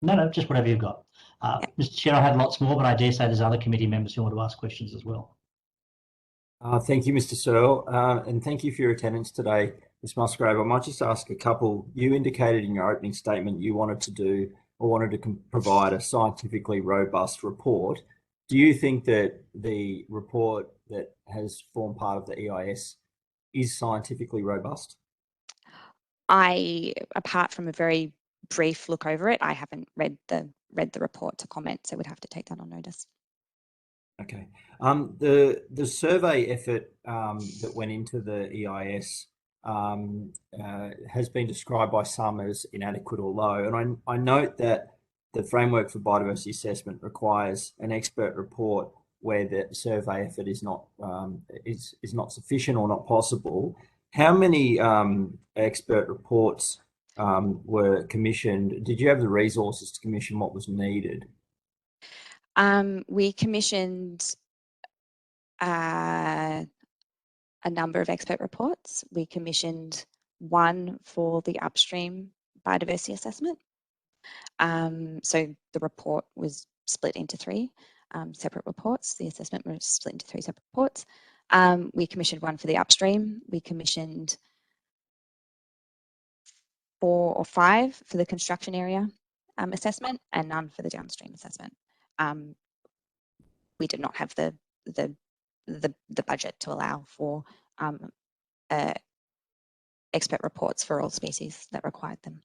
No, just whatever you've got. Mr. Chair, I had lots more, but I dare say there's other committee members who want to ask questions as well. Thank you, Mr. Searle, and thank you for your attendance today, Ms. Musgrave. I might just ask a couple. You indicated in your opening statement you wanted to provide a scientifically robust report. Do you think that the report that has formed part of the EIS is scientifically robust? Apart from a very brief look over it, I haven't read the report to comment, so we'd have to take that on notice. Okay. The survey effort that went into the EIS has been described by some as inadequate or low, and I note that the framework for biodiversity assessment requires an expert report where the survey effort is not sufficient or not possible. How many expert reports were commissioned? Did you have the resources to commission what was needed? We commissioned a number of expert reports. We commissioned one for the upstream biodiversity assessment. So the report was split into three separate reports. The assessment was split into three separate reports. We commissioned one for the upstream. We commissioned 4 or 5 for the construction area assessment, and none for the downstream assessment. We did not have the budget to allow for expert reports for all species that required them.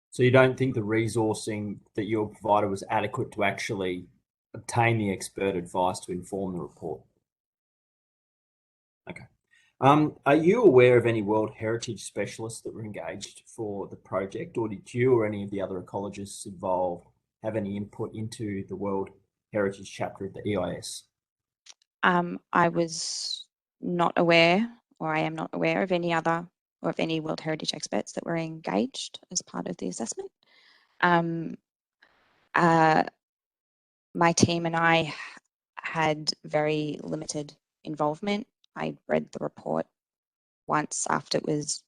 So you don't think the resourcing that you provided was adequate to actually obtain the expert advice to inform the report? Okay. Are you aware of any World Heritage specialists that were engaged for the project, or did you or any of the other ecologists involved have any input into the World Heritage chapter of the EIS? I was not aware, or I am not aware of any other or of any World Heritage experts that were engaged as part of the assessment. My team and I had very limited involvement. I read the report once after it was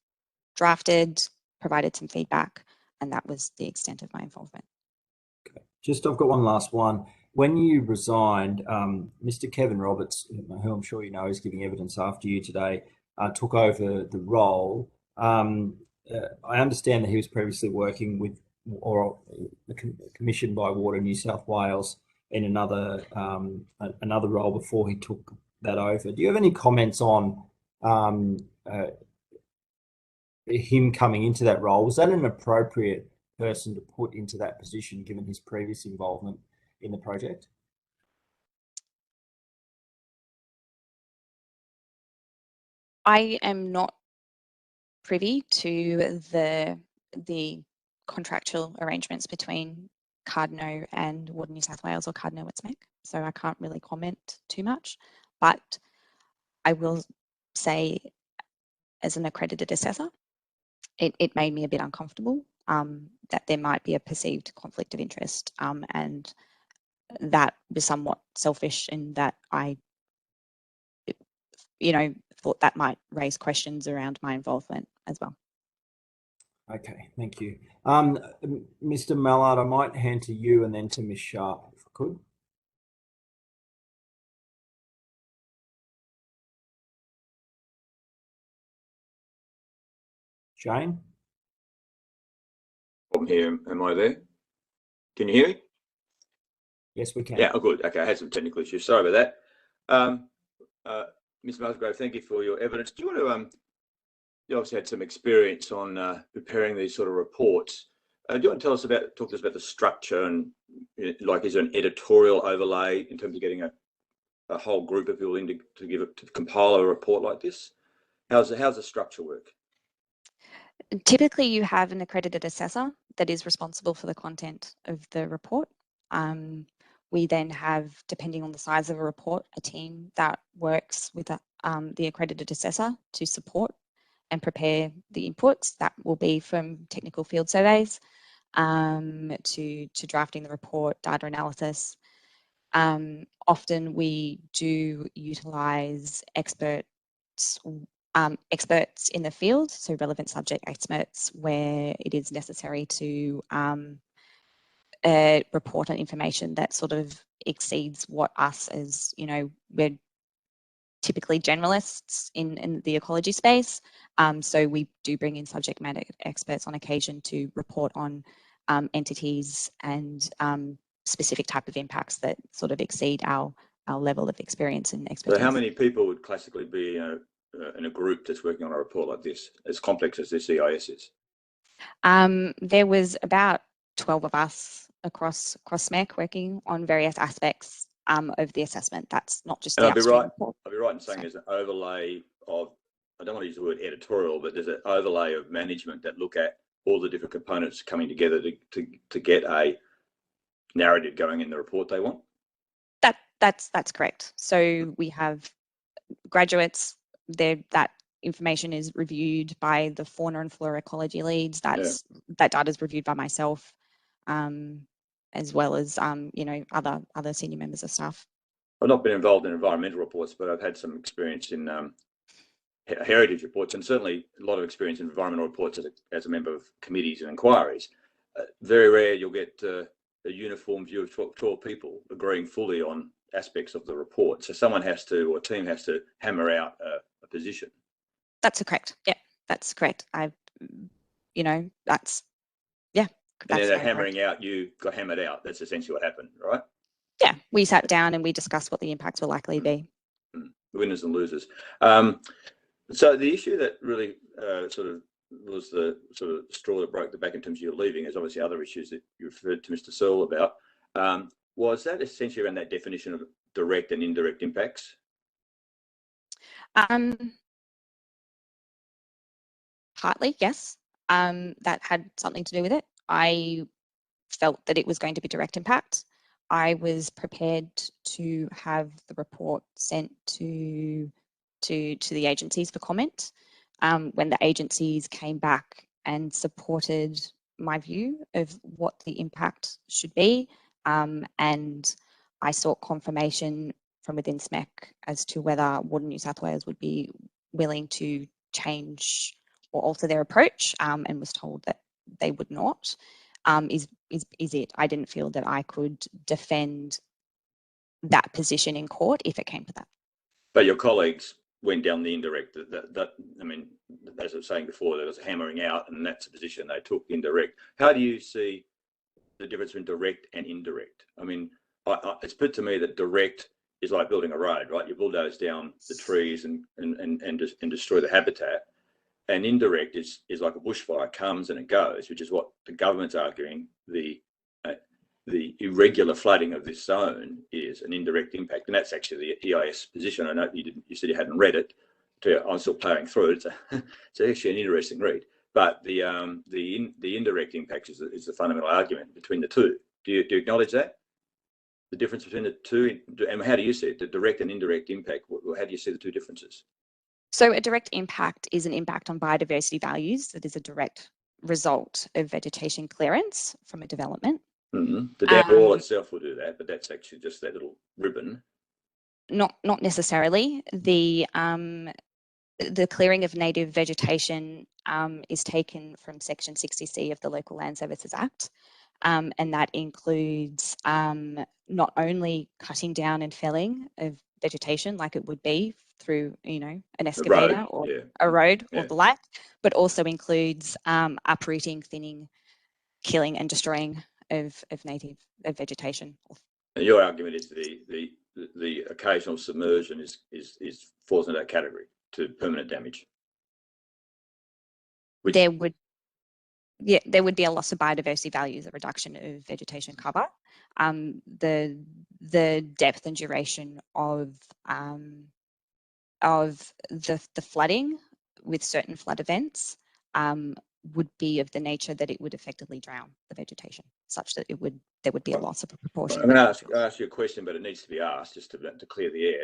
drafted, provided some feedback, and that was the extent of my involvement. Okay. I've got one last one. When you resigned, Mr. Kevin Roberts, who I'm sure you know is giving evidence after you today, took over the role. I understand that he was previously working with or commissioned by Water New South Wales in another role before he took that over. Do you have any comments on him coming into that role? Was that an appropriate person to put into that position given his previous involvement in the project? I am not privy to the contractual arrangements between Cardno and Water New South Wales or Cardno Westmeck, so I can't really comment too much. But I will say, as an accredited assessor, it made me a bit uncomfortable that there might be a perceived conflict of interest, and that was somewhat selfish in that I, thought that might raise questions around my involvement as well. Okay, thank you. Mr. Mallard, I might hand to you and then to Ms. Sharp, if I could. Shane? I'm here. Am I there? Can you hear me? Yes, we can. Yeah, oh, good. Okay, I had some technical issues. Sorry about that. Ms. Musgrave, thank you for your evidence. Do you want to, you obviously had some experience on preparing these sort of reports. Do you want to talk to us about the structure and, like, is there an editorial overlay in terms of getting a whole group of people in to compile a report like this? How's the structure work? Typically, you have an accredited assessor that is responsible for the content of the report. We then have, depending on the size of a report, a team that works with the accredited assessor to support and prepare the inputs. That will be from technical field surveys to drafting the report, data analysis. Often we do utilise experts in the field, so relevant subject experts, where it is necessary to report on information that sort of exceeds what us as, we're typically generalists in the ecology space. So we do bring in subject matter experts on occasion to report on entities and specific type of impacts that sort of exceed our level of experience and expertise. So how many people would classically be in a group that's working on a report like this, as complex as this EIS is? There was about 12 of us across SMEC working on various aspects of the assessment. That's not just the upstream report. I'll be right in saying there's an overlay of, I don't want to use the word editorial, but there's an overlay of management that look at all the different components coming together to get a narrative going in the report they want. That's correct. So we have graduates. That information is reviewed by the fauna and flora ecology leads. That data is reviewed by myself, as well as you know, other senior members of staff. I've not been involved in environmental reports, but I've had some experience in heritage reports, and certainly a lot of experience in environmental reports as a member of committees and inquiries. Very rare you'll get a uniform view of 12 people agreeing fully on aspects of the report. So someone has to, or a team has to, hammer out a position. That's correct. Yeah, that's correct. You know, that's, yeah. And then hammering out, you got hammered out. That's essentially what happened, right? Yeah, we sat down and we discussed what the impacts will likely be. The winners and losers. So the issue that really sort of was the sort of straw that broke the back in terms of your leaving, is obviously other issues that you referred to Mr. Searle about. Was that essentially around that definition of direct and indirect impacts? Partly, yes. That had something to do with it. I felt that it was going to be direct impact. I was prepared to have the report sent to the agencies for comment. When the agencies came back and supported my view of what the impact should be, and I sought confirmation from within SMEC as to whether Water New South Wales would be willing to change or alter their approach, and was told that they would not. Is it? I didn't feel that I could defend that position in court if it came to that. But your colleagues went down the indirect. I mean, as I was saying before, there was a hammering out, and that's a position they took, indirect. How do you see the difference between direct and indirect? I mean, it's put to me that direct is like building a road, right? You bulldoze down the trees and destroy the habitat. And indirect is like a bushfire, comes and it goes, which is what the government's arguing. The irregular flooding of this zone is an indirect impact, and that's actually the EIS position. I know you said you hadn't read it. I'm still ploughing through it. It's actually an interesting read. But the indirect impacts is the fundamental argument between the two. Do you acknowledge that? The difference between the two, and how do you see it? The direct and indirect impact. How do you see the two differences? So a direct impact is an impact on biodiversity values that is a direct result of vegetation clearance from a development. The dam wall itself will do that, but that's actually just that little ribbon. Not necessarily. The clearing of native vegetation is taken from Section 60C of the Local Land Services Act, and that includes not only cutting down and felling of vegetation like it would be through, you know, an excavator or a road or the like, but also includes uprooting, thinning, killing and destroying of native vegetation. And your argument is the occasional submersion falls into that category to permanent damage. There would be a loss of biodiversity values, a reduction of vegetation cover. The depth and duration of the flooding with certain flood events would be of the nature that it would effectively drown the vegetation, such that there would be a loss of a proportion. I'm going to ask you a question, but it needs to be asked just to clear the air.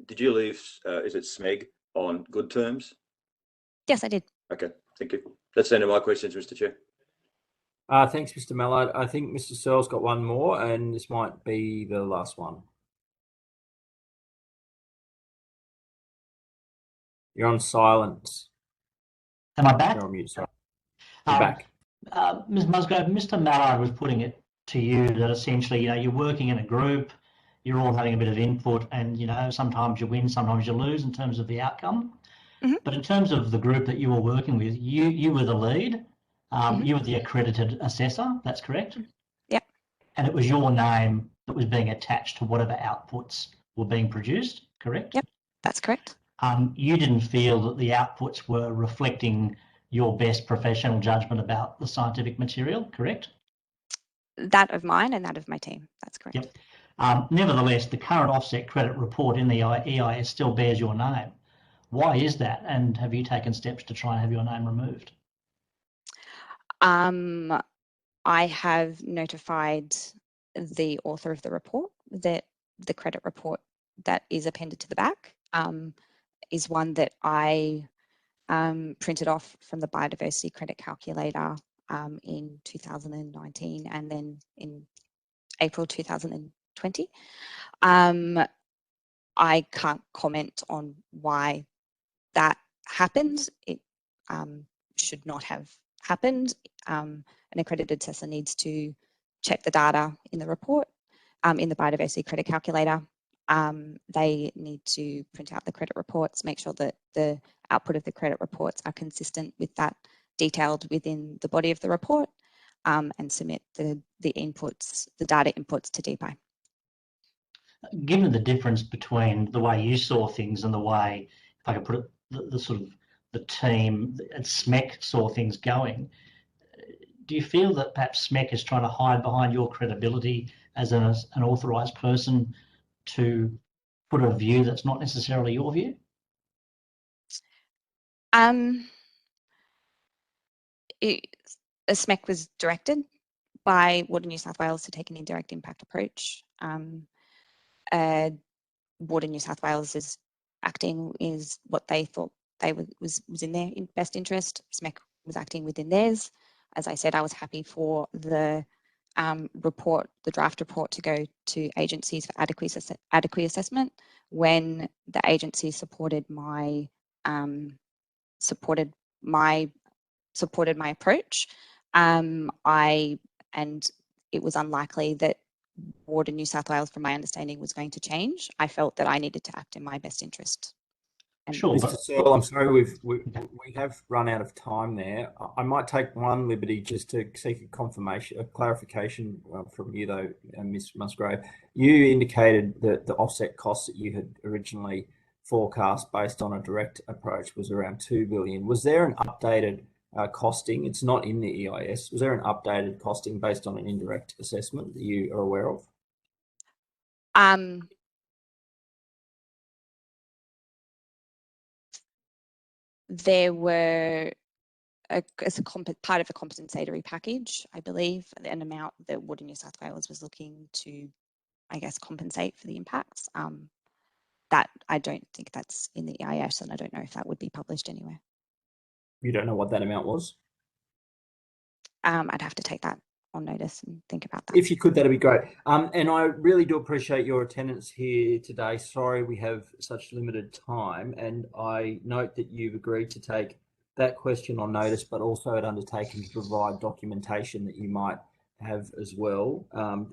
Did you leave? Is it SMEG on good terms? Yes, I did. Okay, thank you. That's the end of my questions, Mr. Chair. Thanks, Mr. Mallard. I think Mr. Searle's got one more, and this might be the last one. You're on silence. Am I back? You're on mute, sorry. You're back. Ms. Musgrave, Mr. Mallard was putting it to you that essentially, you know, you're working in a group, you're all having a bit of input, and, you know, sometimes you win, sometimes you lose in terms of the outcome. Mm-hmm. But in terms of the group that you were working with, you were the lead, you were the accredited assessor, that's correct? Yep. And it was your name that was being attached to whatever outputs were being produced, correct? Yep, that's correct. You didn't feel that the outputs were reflecting your best professional judgment about the scientific material, correct? That of mine and that of my team, that's correct. Yep. Nevertheless, the current offset credit report in the EIS still bears your name. Why is that? And have you taken steps to try and have your name removed? I have notified the author of the report that the credit report that is appended to the back is one that I printed off from the biodiversity credit calculator in 2019 and then in April 2020. I can't comment on why that happened. It should not have happened. An accredited assessor needs to check the data in the report, in the biodiversity credit calculator. They need to print out the credit reports, make sure that the output of the credit reports are consistent with that detailed within the body of the report, and submit the inputs, the data inputs to DPI. Given the difference between the way you saw things and the way, if I could put it, the sort of the team at SMEC saw things going, do you feel that perhaps SMEC is trying to hide behind your credibility as an authorised person to put a view that's not necessarily your view? SMEC was directed by Water New South Wales to take an indirect impact approach. Water New South Wales is acting is what they thought was in their best interest. SMEC was acting within theirs. As I said, I was happy for the report, the draft report, to go to agencies for adequacy assessment. When the agency supported my approach, and it was unlikely that Water New South Wales, from my understanding, was going to change. I felt that I needed to act in my best interest. And sure. Mr. Searle, I'm sorry, we have run out of time there. I might take one liberty just to seek a clarification from you, though, Ms. Musgrave. You indicated that the offset costs that you had originally forecast based on a direct approach was around $2 billion. Was there an updated costing? It's not in the EIS. Was there an updated costing based on an indirect assessment that you are aware of? There were, as a part of a compensatory package, I believe, an amount that Water New South Wales was looking to, I guess, compensate for the impacts. That I don't think that's in the EIS, and I don't know if that would be published anywhere. You don't know what that amount was? I'd have to take that on notice and think about that. If you could, that'd be great. And I really do appreciate your attendance here today. Sorry we have such limited time, and I note that you've agreed to take that question on notice, but also had undertaken to provide documentation that you might have as well,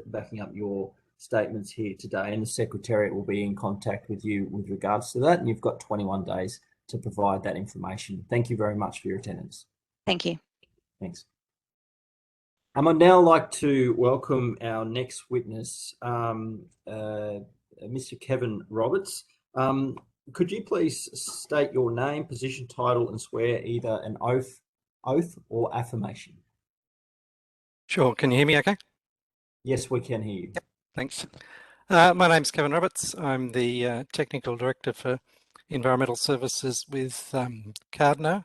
backing up your statements here today. And the Secretariat will be in contact with you with regards to that, and you've got 21 days to provide that information. Thank you very much for your attendance. Thank you. Thanks. I'd now like to welcome our next witness, Mr. Kevin Roberts. Could you please state your name, position, title, and swear either an oath or affirmation? Sure. Can you hear me okay? Yes, we can hear you. Yep. Thanks. My name's Kevin Roberts. I'm the Technical Director for Environmental Services with Cardno.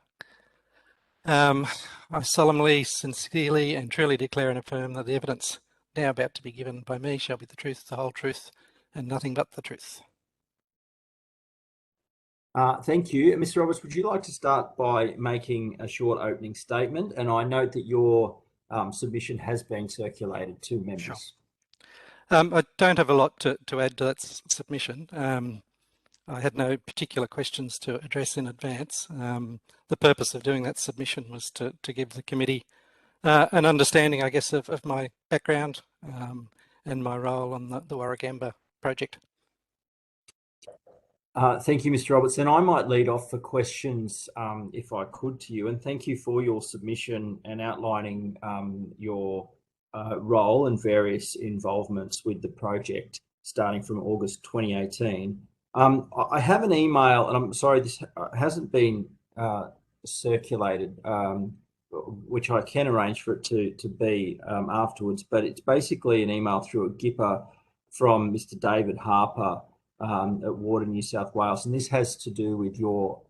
I solemnly, sincerely and truly declare and affirm that the evidence now about to be given by me shall be the truth, the whole truth, and nothing but the truth. Thank you. Mr. Roberts, would you like to start by making a short opening statement? And I note that your submission has been circulated to members. Sure. I don't have a lot to add to that submission. I had no particular questions to address in advance. The purpose of doing that submission was to give the committee an understanding, I guess, of my background and my role on the Warragamba project. Thank you, Mr. Roberts. And I might lead off for questions, if I could, to you. And thank you for your submission and outlining your role and various involvements with the project starting from August 2018. I have an email, and I'm sorry, this hasn't been circulated, which I can arrange for it to be afterwards, but it's basically an email through a GIPA from Mr. David Harper at Water New South Wales, and this has to do with your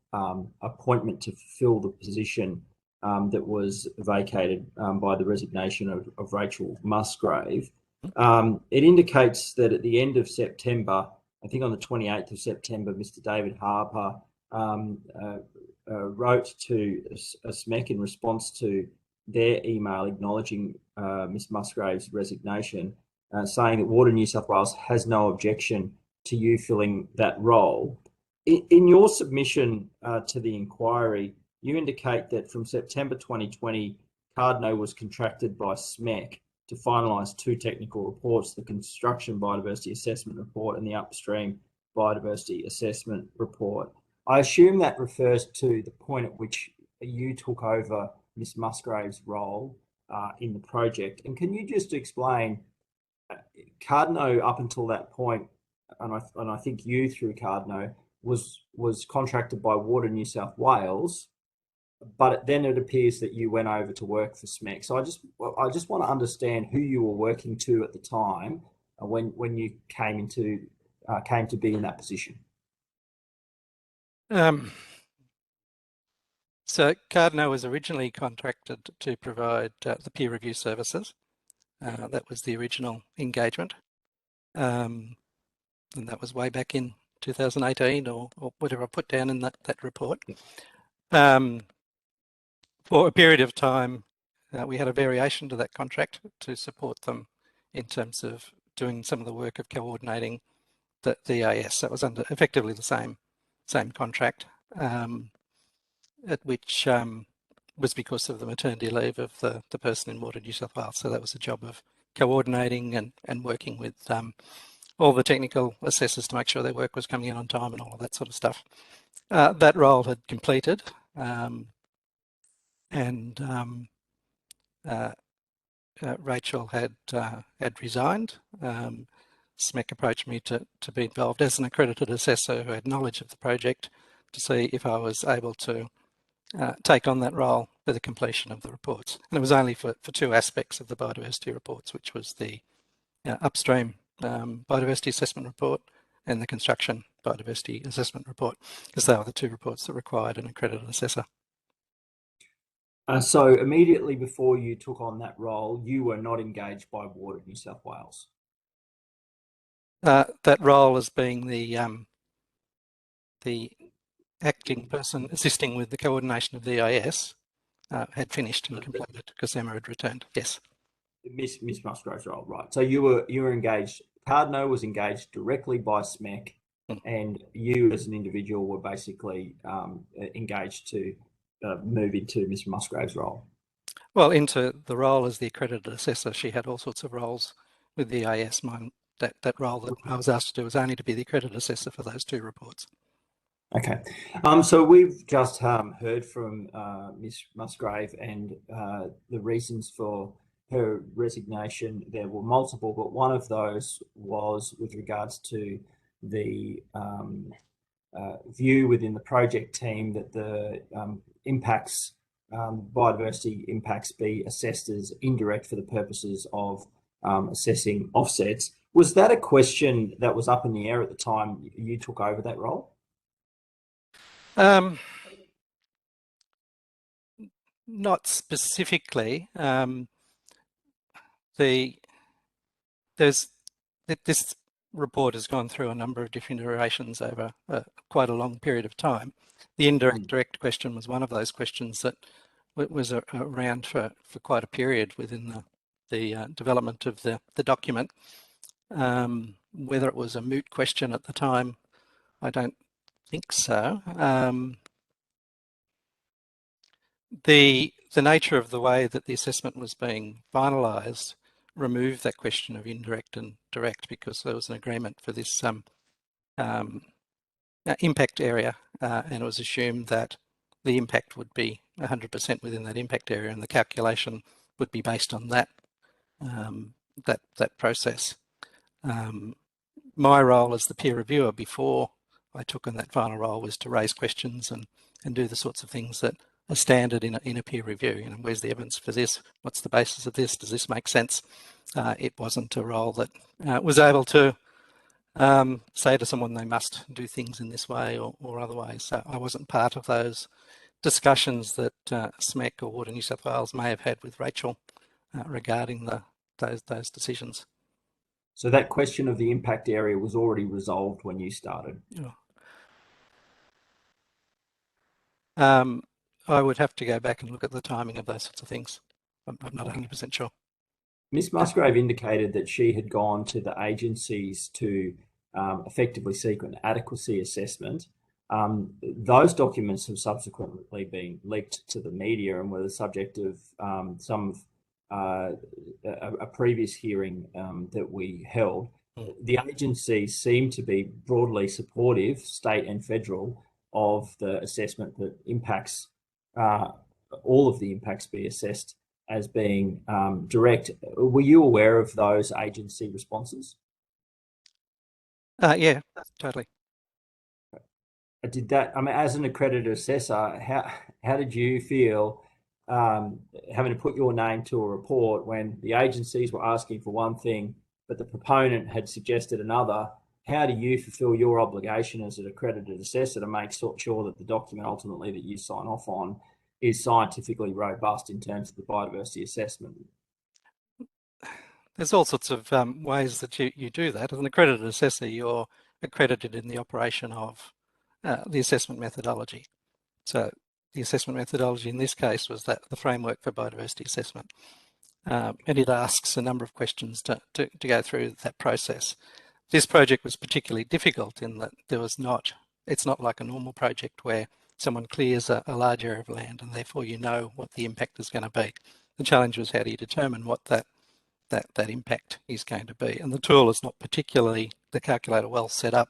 appointment to fill the position that was vacated by the resignation of Rachel Musgrave. It indicates that at the end of September, I think on the 28th of September, Mr. David Harper wrote to SMEC in response to their email acknowledging Ms. Musgrave's resignation, saying that Water New South Wales has no objection to you filling that role. In your submission to the inquiry, you indicate that from September 2020, Cardno was contracted by SMEC to finalise two technical reports, the Construction Biodiversity Assessment Report and the Upstream Biodiversity Assessment Report. I assume that refers to the point at which you took over Ms. Musgrave's role in the project. And can you just explain, Cardno up until that point, and I think you through Cardno, was contracted by Water New South Wales, but then it appears that you went over to work for SMEC. So I just want to understand who you were working to at the time when you came to be in that position. So Cardno was originally contracted to provide the peer review services. That was the original engagement. And that was way back in 2018 or whatever I put down in that report. For a period of time, we had a variation to that contract to support them in terms of doing some of the work of coordinating the EIS. That was under effectively the same contract, at which was because of the maternity leave of the person in Water New South Wales. So that was a job of coordinating and working with all the technical assessors to make sure their work was coming in on time and all of that sort of stuff. That role had completed. Rachel had resigned. SMEC approached me to be involved as an accredited assessor who had knowledge of the project to see if I was able to take on that role for the completion of the reports. And it was only for two aspects of the biodiversity reports, which was the upstream biodiversity assessment report and the construction biodiversity assessment report, because they were the two reports that required an accredited assessor. So immediately before you took on that role, you were not engaged by Water New South Wales? That role as being the acting person assisting with the coordination of the EIS had finished and completed because Emma had returned. Yes. Miss Musgrave's role, right? So you were engaged. Cardno was engaged directly by SMEC, and you as an individual were basically engaged to move into Miss Musgrave's role. Well, into the role as the accredited assessor, she had all sorts of roles with the EIS. That role that I was asked to do was only to be the accredited assessor for those two reports. Okay, so we've just heard from Ms. Musgrave and the reasons for her resignation. There were multiple, but one of those was with regards to the view within the project team that the biodiversity impacts be assessed as indirect for the purposes of assessing offsets. Was that a question that was up in the air at the time you took over that role? Not specifically. This report has gone through a number of different iterations over quite a long period of time. The indirect question was one of those questions that was around for quite a period within the development of the document. Whether it was a moot question at the time, I don't think so. The nature of the way that the assessment was being finalised removed that question of indirect and direct, because there was an agreement for this impact area, and it was assumed that the impact would be 100% within that impact area, and the calculation would be based on that that process. My role as the peer reviewer before I took on that final role was to raise questions and do the sorts of things that are standard in a peer review. You know, where's the evidence for this? What's the basis of this? Does this make sense? It wasn't a role that was able to say to someone they must do things in this way or otherwise. So I wasn't part of those discussions that SMEC or Water New South Wales may have had with Rachel regarding those decisions. So that question of the impact area was already resolved when you started. I would have to go back and look at the timing of those sorts of things. I'm not 100% sure. Ms. Musgrave indicated that she had gone to the agencies to effectively seek an adequacy assessment. Those documents have subsequently been leaked to the media and were the subject of a previous hearing that we held. The agencies seem to be broadly supportive, state and federal, of the assessment that impacts, all of the impacts be assessed as being direct. Were you aware of those agency responses? Yeah, totally. Did that, I mean, as an accredited assessor, how did you feel having to put your name to a report when the agencies were asking for one thing, but the proponent had suggested another? How do you fulfill your obligation as an accredited assessor to make sure that the document ultimately that you sign off on is scientifically robust in terms of the biodiversity assessment? There's all sorts of ways that you do that. As an accredited assessor, you're accredited in the operation of the assessment methodology. So the assessment methodology in this case was that the framework for biodiversity assessment. And it asks a number of questions to go through that process. This project was particularly difficult in that it's not like a normal project where someone clears a large area of land and therefore you know what the impact is going to be. The challenge was, how do you determine what that impact is going to be? And the tool is not particularly, the calculator, well set up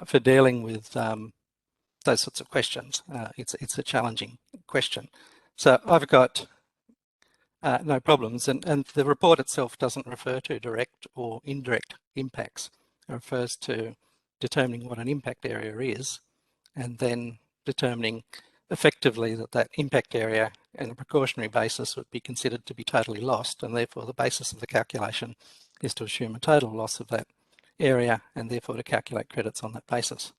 for dealing with those sorts of questions. It's a challenging question. So I've got no problems, and the report itself doesn't refer to direct or indirect impacts. It refers to determining what an impact area is, and then determining effectively that impact area on a precautionary basis would be considered to be totally lost, and therefore the basis of the calculation is to assume a total loss of that area and therefore to calculate credits on that basis.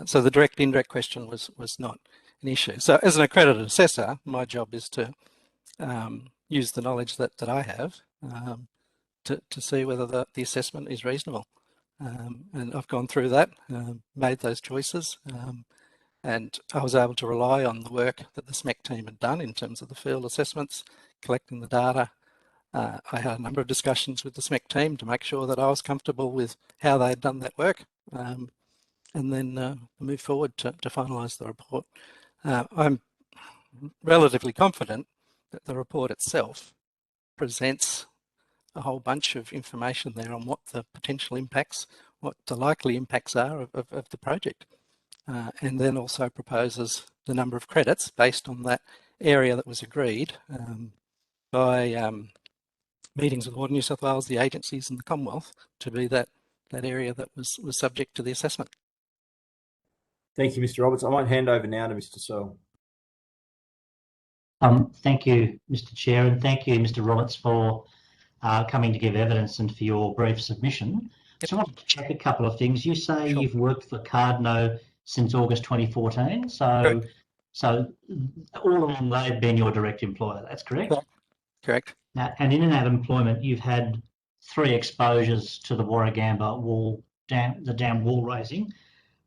So the direct indirect question was not an issue. So as an accredited assessor, my job is to use the knowledge that I have to see whether the assessment is reasonable. And I've gone through that, made those choices, and I was able to rely on the work that the SMEC team had done in terms of the field assessments, collecting the data. I had a number of discussions with the SMEC team to make sure that I was comfortable with how they had done that work, and then move forward to finalise the report. I'm relatively confident that the report itself presents a whole bunch of information there on what the potential impacts, what the likely impacts are of the project, and then also proposes the number of credits based on that area that was agreed by meetings with Water New South Wales, the agencies and the Commonwealth to be that area that was subject to the assessment. Thank you, Mr. Roberts. I might hand over now to Mr. Searle. Thank you, Mr. Chair, and thank you, Mr. Roberts, for coming to give evidence and for your brief submission. Yep. So I want to check a couple of things. You say You've worked for Cardno since August 2014, so all along they've been your direct employer, that's correct? Correct. Now, and in that employment, you've had 3 exposures to the Warragamba the dam wall raising.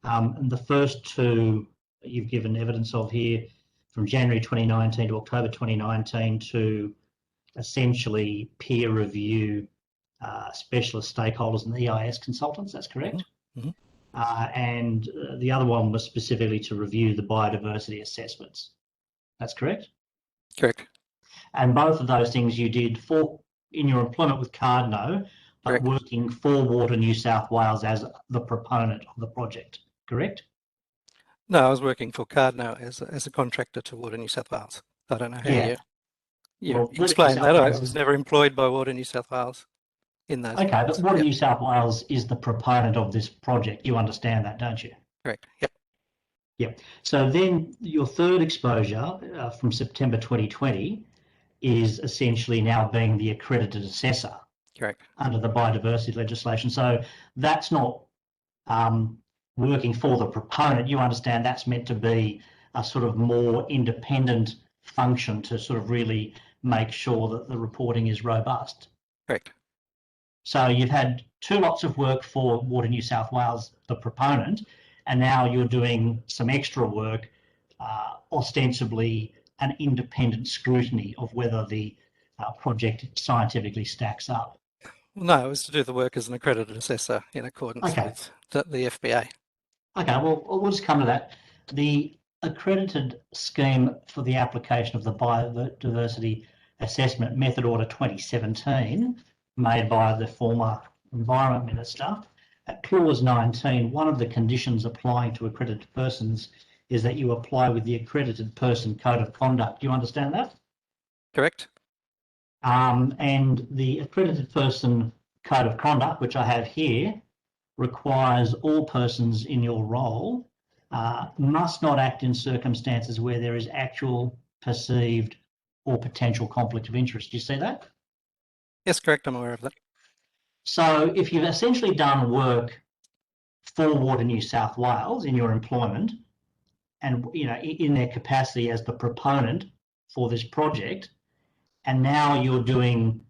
And the first 2 you've given evidence of here, from January 2019 to October 2019, to essentially peer review specialist stakeholders and EIS consultants, that's correct? Mm-hmm. And the other one was specifically to review the biodiversity assessments, that's correct? Correct. And both of those things you did in your employment with Cardno, but correct, working for Water New South Wales as the proponent of the project, correct? No, I was working for Cardno as a contractor to Water New South Wales. I don't know how you explain that. I was never employed by Water New South Wales in those. Okay, but Water New South Wales is the proponent of this project. You understand that, don't you? Correct. Yep. Yep. So then your third exposure from September 2020 is essentially now being the accredited assessor. Correct. Under the biodiversity legislation. So that's not working for the proponent. You understand that's meant to be a sort of more independent function to sort of really make sure that the reporting is robust. Correct. So you've had 2 lots of work for Water New South Wales, the proponent, and now you're doing some extra work, ostensibly an independent scrutiny of whether the project scientifically stacks up. Well, no, it was to do the work as an accredited assessor in accordance with the FBA. Okay, well, we'll just come to that. The accredited scheme for the application of the biodiversity assessment method order 2017, made by the former Environment Minister, at clause 19, one of the conditions applying to accredited persons is that you apply with the accredited person code of conduct. Do you understand that? Correct. And the accredited person code of conduct, which I have here, requires all persons in your role must not act in circumstances where there is actual, perceived or potential conflict of interest. Do you see that? Yes, correct. I'm aware of that. So if you've essentially done work for Water New South Wales in your employment and, you know, in their capacity as the proponent for this project, and now you're doing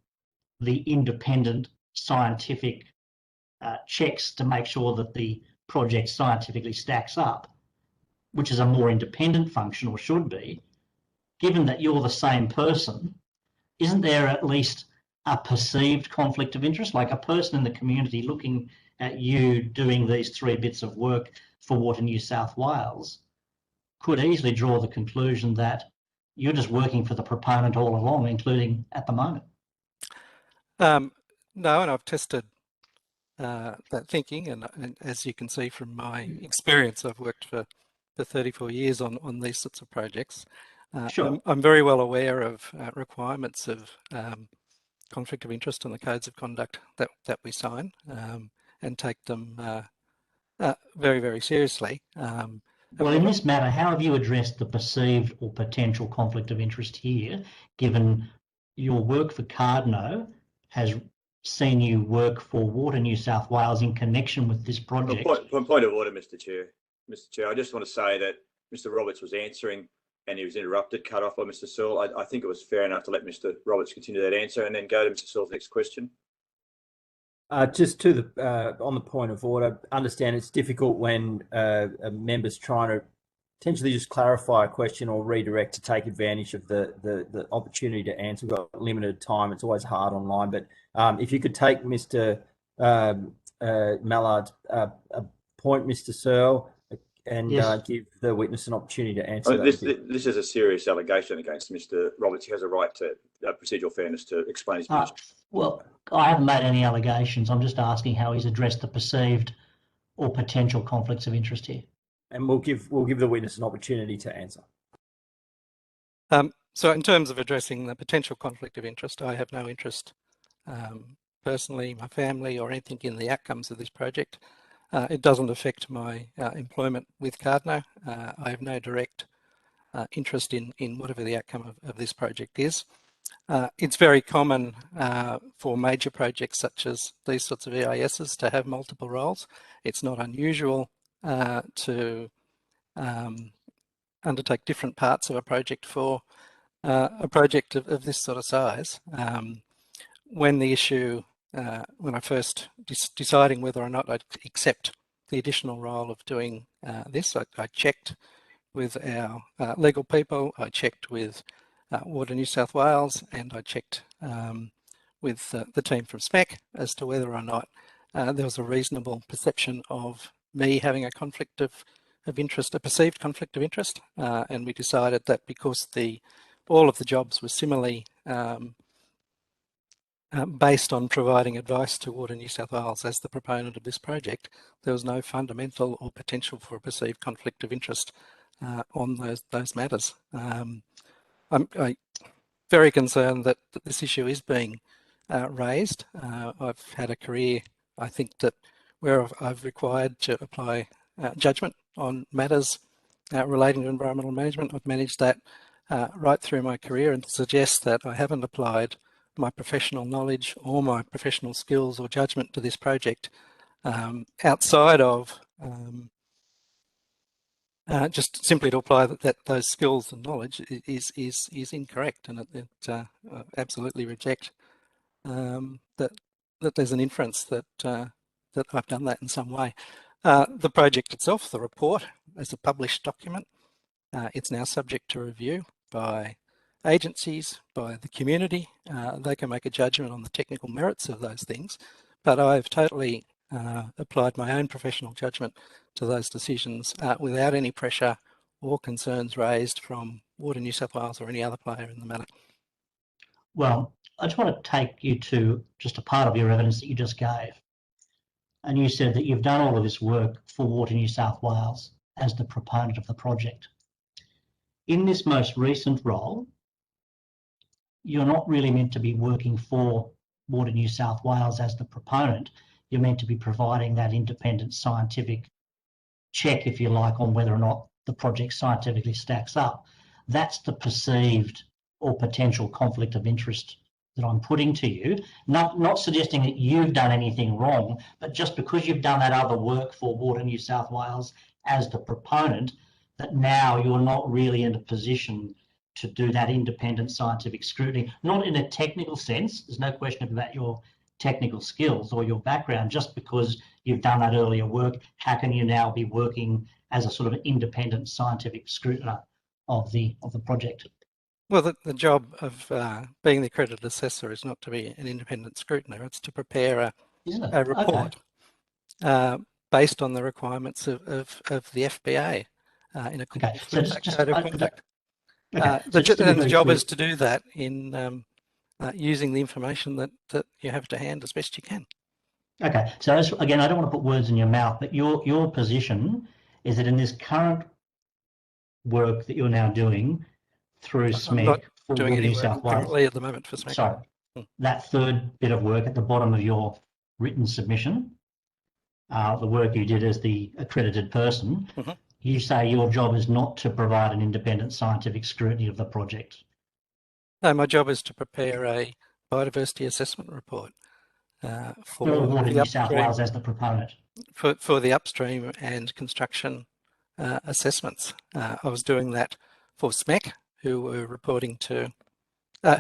the independent scientific checks to make sure that the project scientifically stacks up, which is a more independent function, or should be, given that you're the same person, isn't there at least a perceived conflict of interest? Like a person in the community looking at you doing these 3 bits of work for Water New South Wales could easily draw the conclusion that you're just working for the proponent all along, including at the moment. No, and I've tested that thinking, and as you can see from my experience, I've worked for 34 years on these sorts of projects. Sure. I'm very well aware of requirements of conflict of interest and the codes of conduct that we sign, and take them very, very seriously. Well, in this matter, how have you addressed the perceived or potential conflict of interest here, given your work for Cardno has seen you work for Water New South Wales in connection with this project? Point of order, Mr. Chair. Mr. Chair, I just want to say that Mr. Roberts was answering and he was interrupted, cut off by Mr. Searle. I think it was fair enough to let Mr. Roberts continue that answer and then go to Mr. Searle's next question. Just to the on the point of order, understand it's difficult when a member's trying to potentially just clarify a question or redirect to take advantage of the opportunity to answer. We've got limited time. It's always hard online, but if you could take Mr. Mallard's point, Mr. Searle, and Yes. give the witness an opportunity to answer that. This is a serious allegation against Mr. Roberts. He has a right to procedural fairness to explain his position. Well, I haven't made any allegations. I'm just asking how he's addressed the perceived or potential conflicts of interest here. And we'll give the witness an opportunity to answer. So in terms of addressing the potential conflict of interest, I have no interest personally, my family, or anything in the outcomes of this project. It doesn't affect my employment with Cardno. I have no direct interest in whatever the outcome of this project is. It's very common for major projects such as these sorts of EISs to have multiple roles. It's not unusual to undertake different parts of a project for a project of this sort of size. When the issue, when I first deciding whether or not I'd accept the additional role of doing this, I checked with our legal people, I checked with Water New South Wales, and I checked with the team from SPEC as to whether or not there was a reasonable perception of me having a conflict of interest, a perceived conflict of interest, and we decided that because all of the jobs were similarly based on providing advice to Water New South Wales as the proponent of this project, there was no fundamental or potential for a perceived conflict of interest on those matters. I'm very concerned that this issue is being raised. I've had a career, I think, that where I've required to apply judgment on matters relating to environmental management. I've managed that right through my career, and to suggest that I haven't applied my professional knowledge or my professional skills or judgment to this project outside of just simply to apply those skills and knowledge is incorrect, and it absolutely reject that that there's an inference that that I've done that in some way. The project itself, the report, as a published document, it's now subject to review by agencies, by the community. They can make a judgment on the technical merits of those things, but I've totally applied my own professional judgment to those decisions without any pressure or concerns raised from Water New South Wales or any other player in the matter. Well, I just want to take you to just a part of your evidence that you just gave. And you said that you've done all of this work for Water New South Wales as the proponent of the project. In this most recent role, you're not really meant to be working for Water New South Wales as the proponent. You're meant to be providing that independent scientific check, if you like, on whether or not the project scientifically stacks up. That's the perceived or potential conflict of interest that I'm putting to you. Not suggesting that you've done anything wrong, but just because you've done that other work for Water New South Wales as the proponent, that now you're not really in a position to do that independent scientific scrutiny, not in a technical sense. There's no question about your technical skills or your background. Just because you've done that earlier work, how can you now be working as a sort of independent scientific scrutiner of the project? Well, the job of being the accredited assessor is not to be an independent scrutiner. It's to prepare a report based on the requirements of the FBA in accordance with that code of conduct. The job is to do that in using the information that you have to hand as best you can. Okay, so again, I don't want to put words in your mouth, but your position is that in this current work that you're now doing through SMEC for Water New South Wales, currently at the moment for SMEC. Sorry, that third bit of work at the bottom of your written submission, the work you did as the accredited person, you say your job is not to provide an independent scientific scrutiny of the project. No, my job is to prepare a biodiversity assessment report for Water New South Wales as the proponent. For the upstream and construction assessments. I was doing that for SMEC, who were reporting to,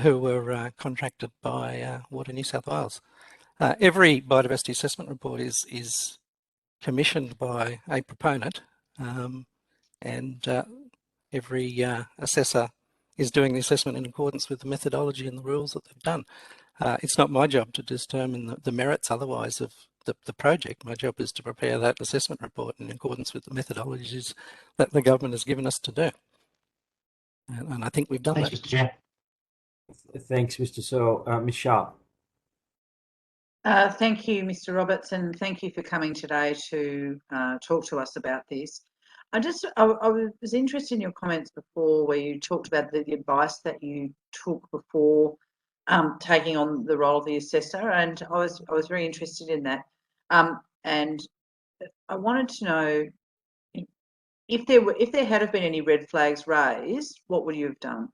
who were contracted by Water New South Wales. Every biodiversity assessment report is commissioned by a proponent, and every assessor is doing the assessment in accordance with the methodology and the rules that they've done. It's not my job to determine the merits otherwise of the project. My job is to prepare that assessment report in accordance with the methodologies that the government has given us to do. And I think we've done that. Mr. Chair. Thanks, Mr. Searle. Ms. Sharp. Thank you, Mr. Roberts, and thank you for coming today to talk to us about this. I was interested in your comments before where you talked about the advice that you took before taking on the role of the assessor, and I was very interested in that. And I wanted to know if there had have been any red flags raised, what would you have done?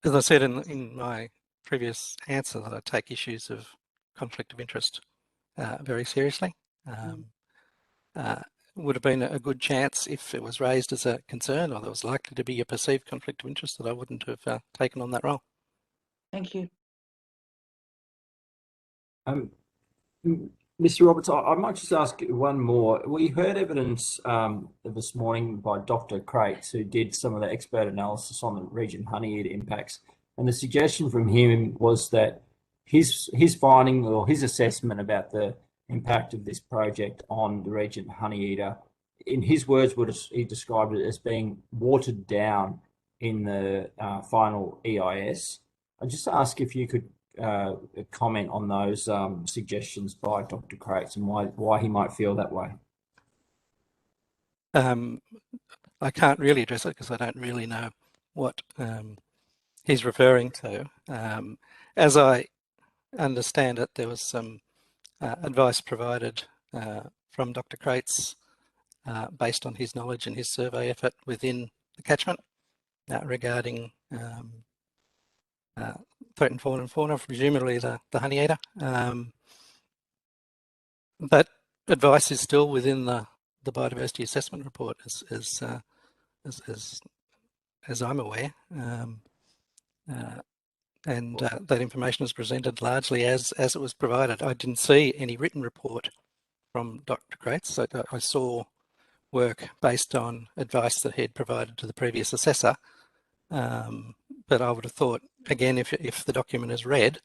As I said in my previous answer, that I take issues of conflict of interest very seriously. Would have been a good chance if it was raised as a concern or there was likely to be a perceived conflict of interest that I wouldn't have taken on that role. Thank you. Mr. Roberts, I might just ask one more. We heard evidence this morning by Dr. Crates, who did some of the expert analysis on the region honeyeater impacts, and the suggestion from him was that his finding or his assessment about the impact of this project on the region honeyeater, in his words, he described it as being watered down in the final EIS. I'd just ask if you could comment on those suggestions by Dr. Crates and why he might feel that way. I can't really address it because I don't really know what he's referring to. As I understand it, there was some advice provided from Dr. Crates based on his knowledge and his survey effort within the catchment regarding threatened fauna, presumably the honeyeater. That advice is still within the biodiversity assessment report as as I'm aware. That information is presented largely as it was provided. I didn't see any written report from Dr. Crates, so I saw work based on advice that he had provided to the previous assessor. But I would have thought, again, if the document is read,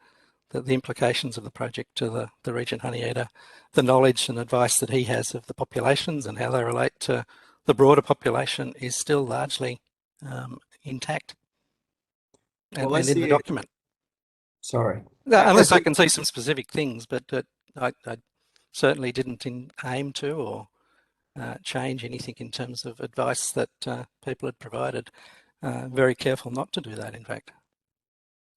that the implications of the project to the Regent Honeyeater, the knowledge and advice that he has of the populations and how they relate to the broader population is still largely intact and in the document. Sorry. Unless I can see some specific things, but I certainly didn't aim to or change anything in terms of advice that people had provided. Very careful not to do that, in fact.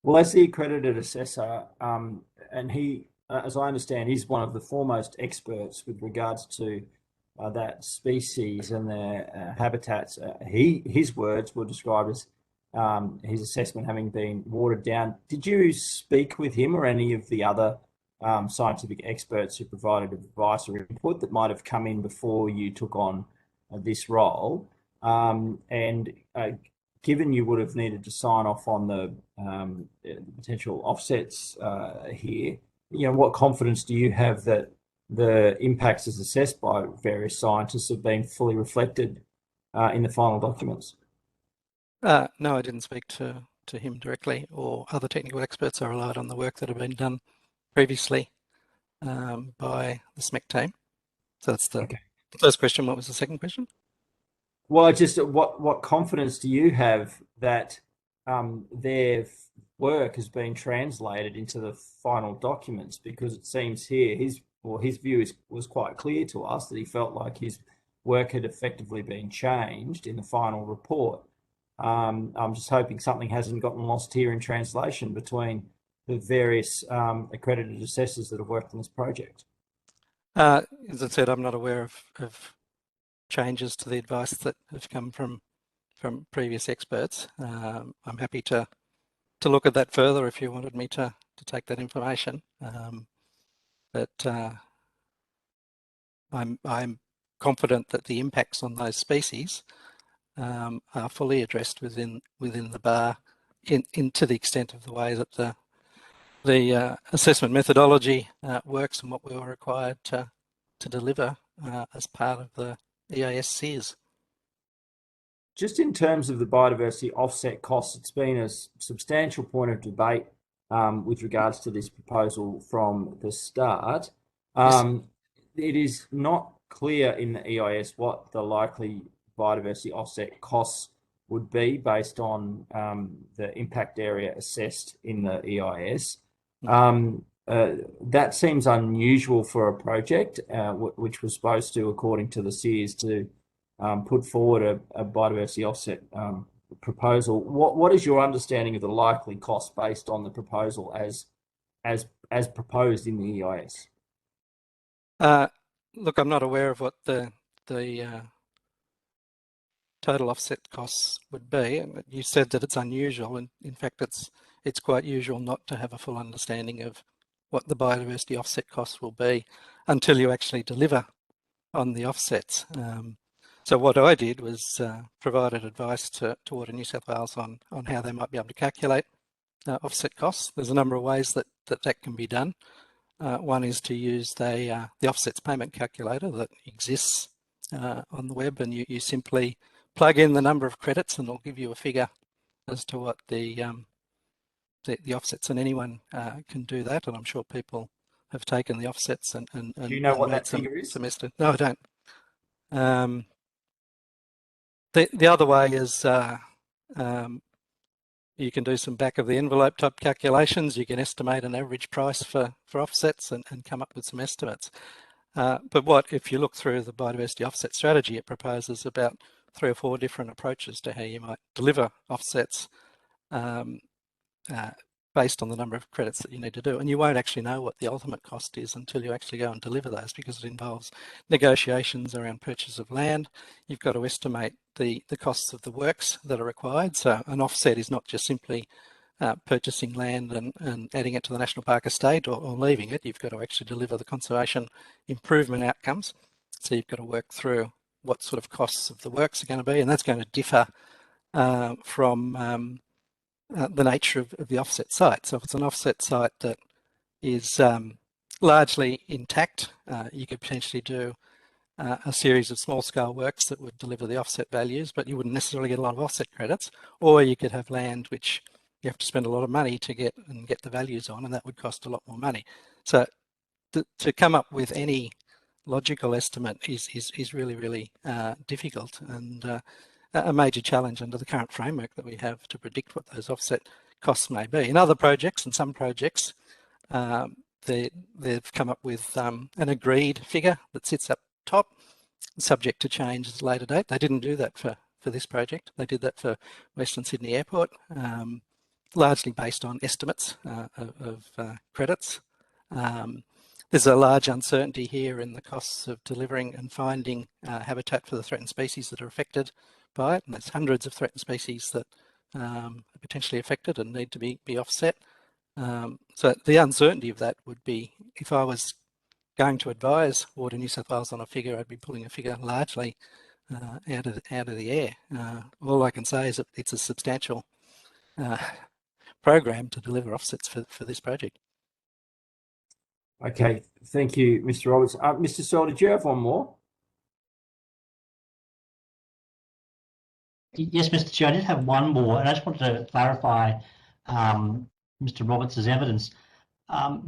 Well, as the accredited assessor, and he, as I understand, he's one of the foremost experts with regards to that species and their habitats. His words were described as his assessment having been watered down. Did you speak with him or any of the other scientific experts who provided advice or input that might have come in before you took on this role? Given you would have needed to sign off on the potential offsets here, what confidence do you have that the impacts as assessed by various scientists have been fully reflected in the final documents? No, I didn't speak to him directly or other technical experts. I relied on the work that had been done previously by the SMEC team. So that's the first question. What was the second question? Well, just what confidence do you have that their work has been translated into the final documents? Because it seems here his view was quite clear to us that he felt like his work had effectively been changed in the final report. I'm just hoping something hasn't gotten lost here in translation between the various accredited assessors that have worked on this project. As I said, I'm not aware of changes to the advice that have come from previous experts. I'm happy to look at that further if you wanted me to take that information. But I'm confident that the impacts on those species are fully addressed within the bar to the extent of the way that the assessment methodology works and what we were required to deliver as part of the EIS SEERS. Just in terms of the biodiversity offset costs, it's been a substantial point of debate with regards to this proposal from the start. It is not clear in the EIS what the likely biodiversity offset costs would be based on the impact area assessed in the EIS. That seems unusual for a project which was supposed to, according to the SEERS, to put forward a biodiversity offset proposal. What is your understanding of the likely cost based on the proposal as proposed in the EIS? Look, I'm not aware of what the total offset costs would be. You said that it's unusual, and in fact, it's quite usual not to have a full understanding of what the biodiversity offset costs will be until you actually deliver on the offsets. So what I did was provided advice to Water New South Wales on how they might be able to calculate offset costs. There's a number of ways that can be done. One is to use the offsets payment calculator that exists on the web, and you simply plug in the number of credits and it'll give you a figure as to what the offsets, and anyone can do that, and I'm sure people have taken the offsets and do you know what that figure is? Semester. No, I don't. The other way is you can do some back of the envelope type calculations. You can estimate an average price for offsets and come up with some estimates. But if you look through the biodiversity offset strategy, it proposes about 3 or 4 different approaches to how you might deliver offsets based on the number of credits that you need to do. And you won't actually know what the ultimate cost is until you actually go and deliver those, because it involves negotiations around purchase of land. You've got to estimate the costs of the works that are required. So an offset is not just simply purchasing land and adding it to the national park estate or leaving it. You've got to actually deliver the conservation improvement outcomes. So you've got to work through what sort of costs of the works are going to be, and that's going to differ from the nature of the offset site. So if it's an offset site that is largely intact, you could potentially do a series of small-scale works that would deliver the offset values, but you wouldn't necessarily get a lot of offset credits. Or you could have land which you have to spend a lot of money to get the values on, and that would cost a lot more money. So to come up with any logical estimate is really difficult, and a major challenge under the current framework that we have to predict what those offset costs may be. In other projects, and some projects, they've come up with an agreed figure that sits up top, subject to change at a later date. They didn't do that for this project. They did that for Western Sydney Airport, largely based on estimates of credits. There's a large uncertainty here in the costs of delivering and finding habitat for the threatened species that are affected by it, and there's hundreds of threatened species that are potentially affected and need to be offset. So the uncertainty of that would be, if I was going to advise Water New South Wales on a figure, I'd be pulling a figure largely out of the air. All I can say is that it's a substantial program to deliver offsets for this project. Okay, thank you, Mr. Roberts. Mr. Searle, did you have one more? Yes, Mr. Chair, I did have one more, and I just wanted to clarify Mr. Roberts' evidence.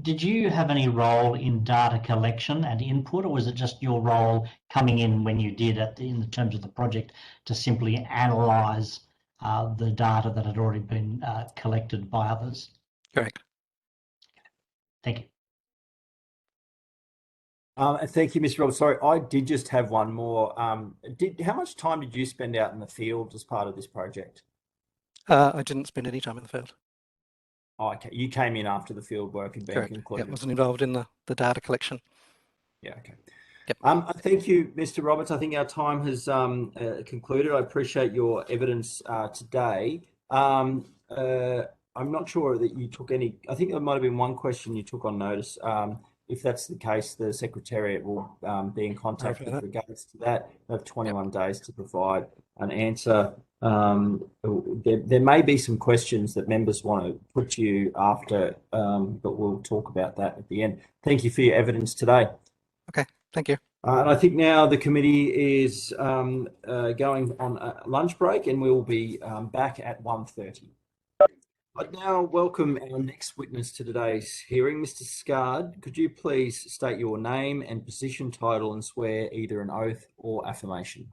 Did you have any role in data collection and input, or was it just your role coming in when you did in terms of the project to simply analyse the data that had already been collected by others? Correct. Thank you. Thank you, Mr. Roberts. Sorry, I did just have one more. How much time did you spend out in the field as part of this project? I didn't spend any time in the field. Oh, okay. You came in after the field work had been Correct. concluded. Yeah, wasn't involved in the data collection. Yeah, okay. Yep. Thank you, Mr. Roberts. I think our time has concluded. I appreciate your evidence today. I'm not sure that you took any. I think there might have been one question you took on notice. If that's the case, the Secretariat will be in contact with regards to that. They have 21 days to provide an answer. There may be some questions that members want to put to you after, but we'll talk about that at the end. Thank you for your evidence today. Okay, thank you. And I think now the committee is going on a lunch break, and we'll be back at 1:30. I'd now welcome our next witness to today's hearing, Mr. Scard. Could you please state your name and position title and swear either an oath or affirmation?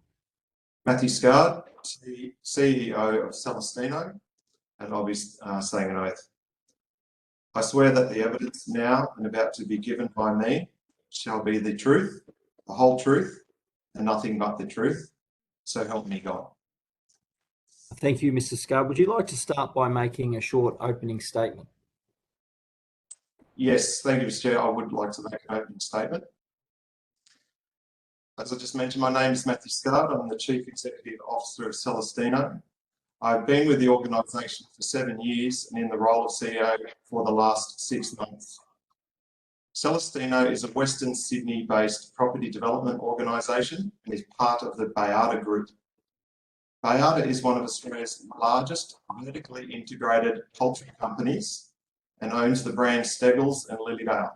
Matthew Scard, CEO of Celestino, and I'll be saying an oath. I swear that the evidence now and about to be given by me shall be the truth, the whole truth, and nothing but the truth. So help me God. Thank you, Mr. Scard. Would you like to start by making a short opening statement? Yes, thank you, Mr. Chair. I would like to make an opening statement. As I just mentioned, my name is Matthew Scard. I'm the Chief Executive Officer of Celestino. I've been with the organisation for 7 years and in the role of CEO for the last 6 months. Celestino is a Western Sydney-based property development organisation and is part of the Bayarda Group. Bayarda is one of Australia's largest vertically integrated poultry companies and owns the brands Steggles and Lilydale.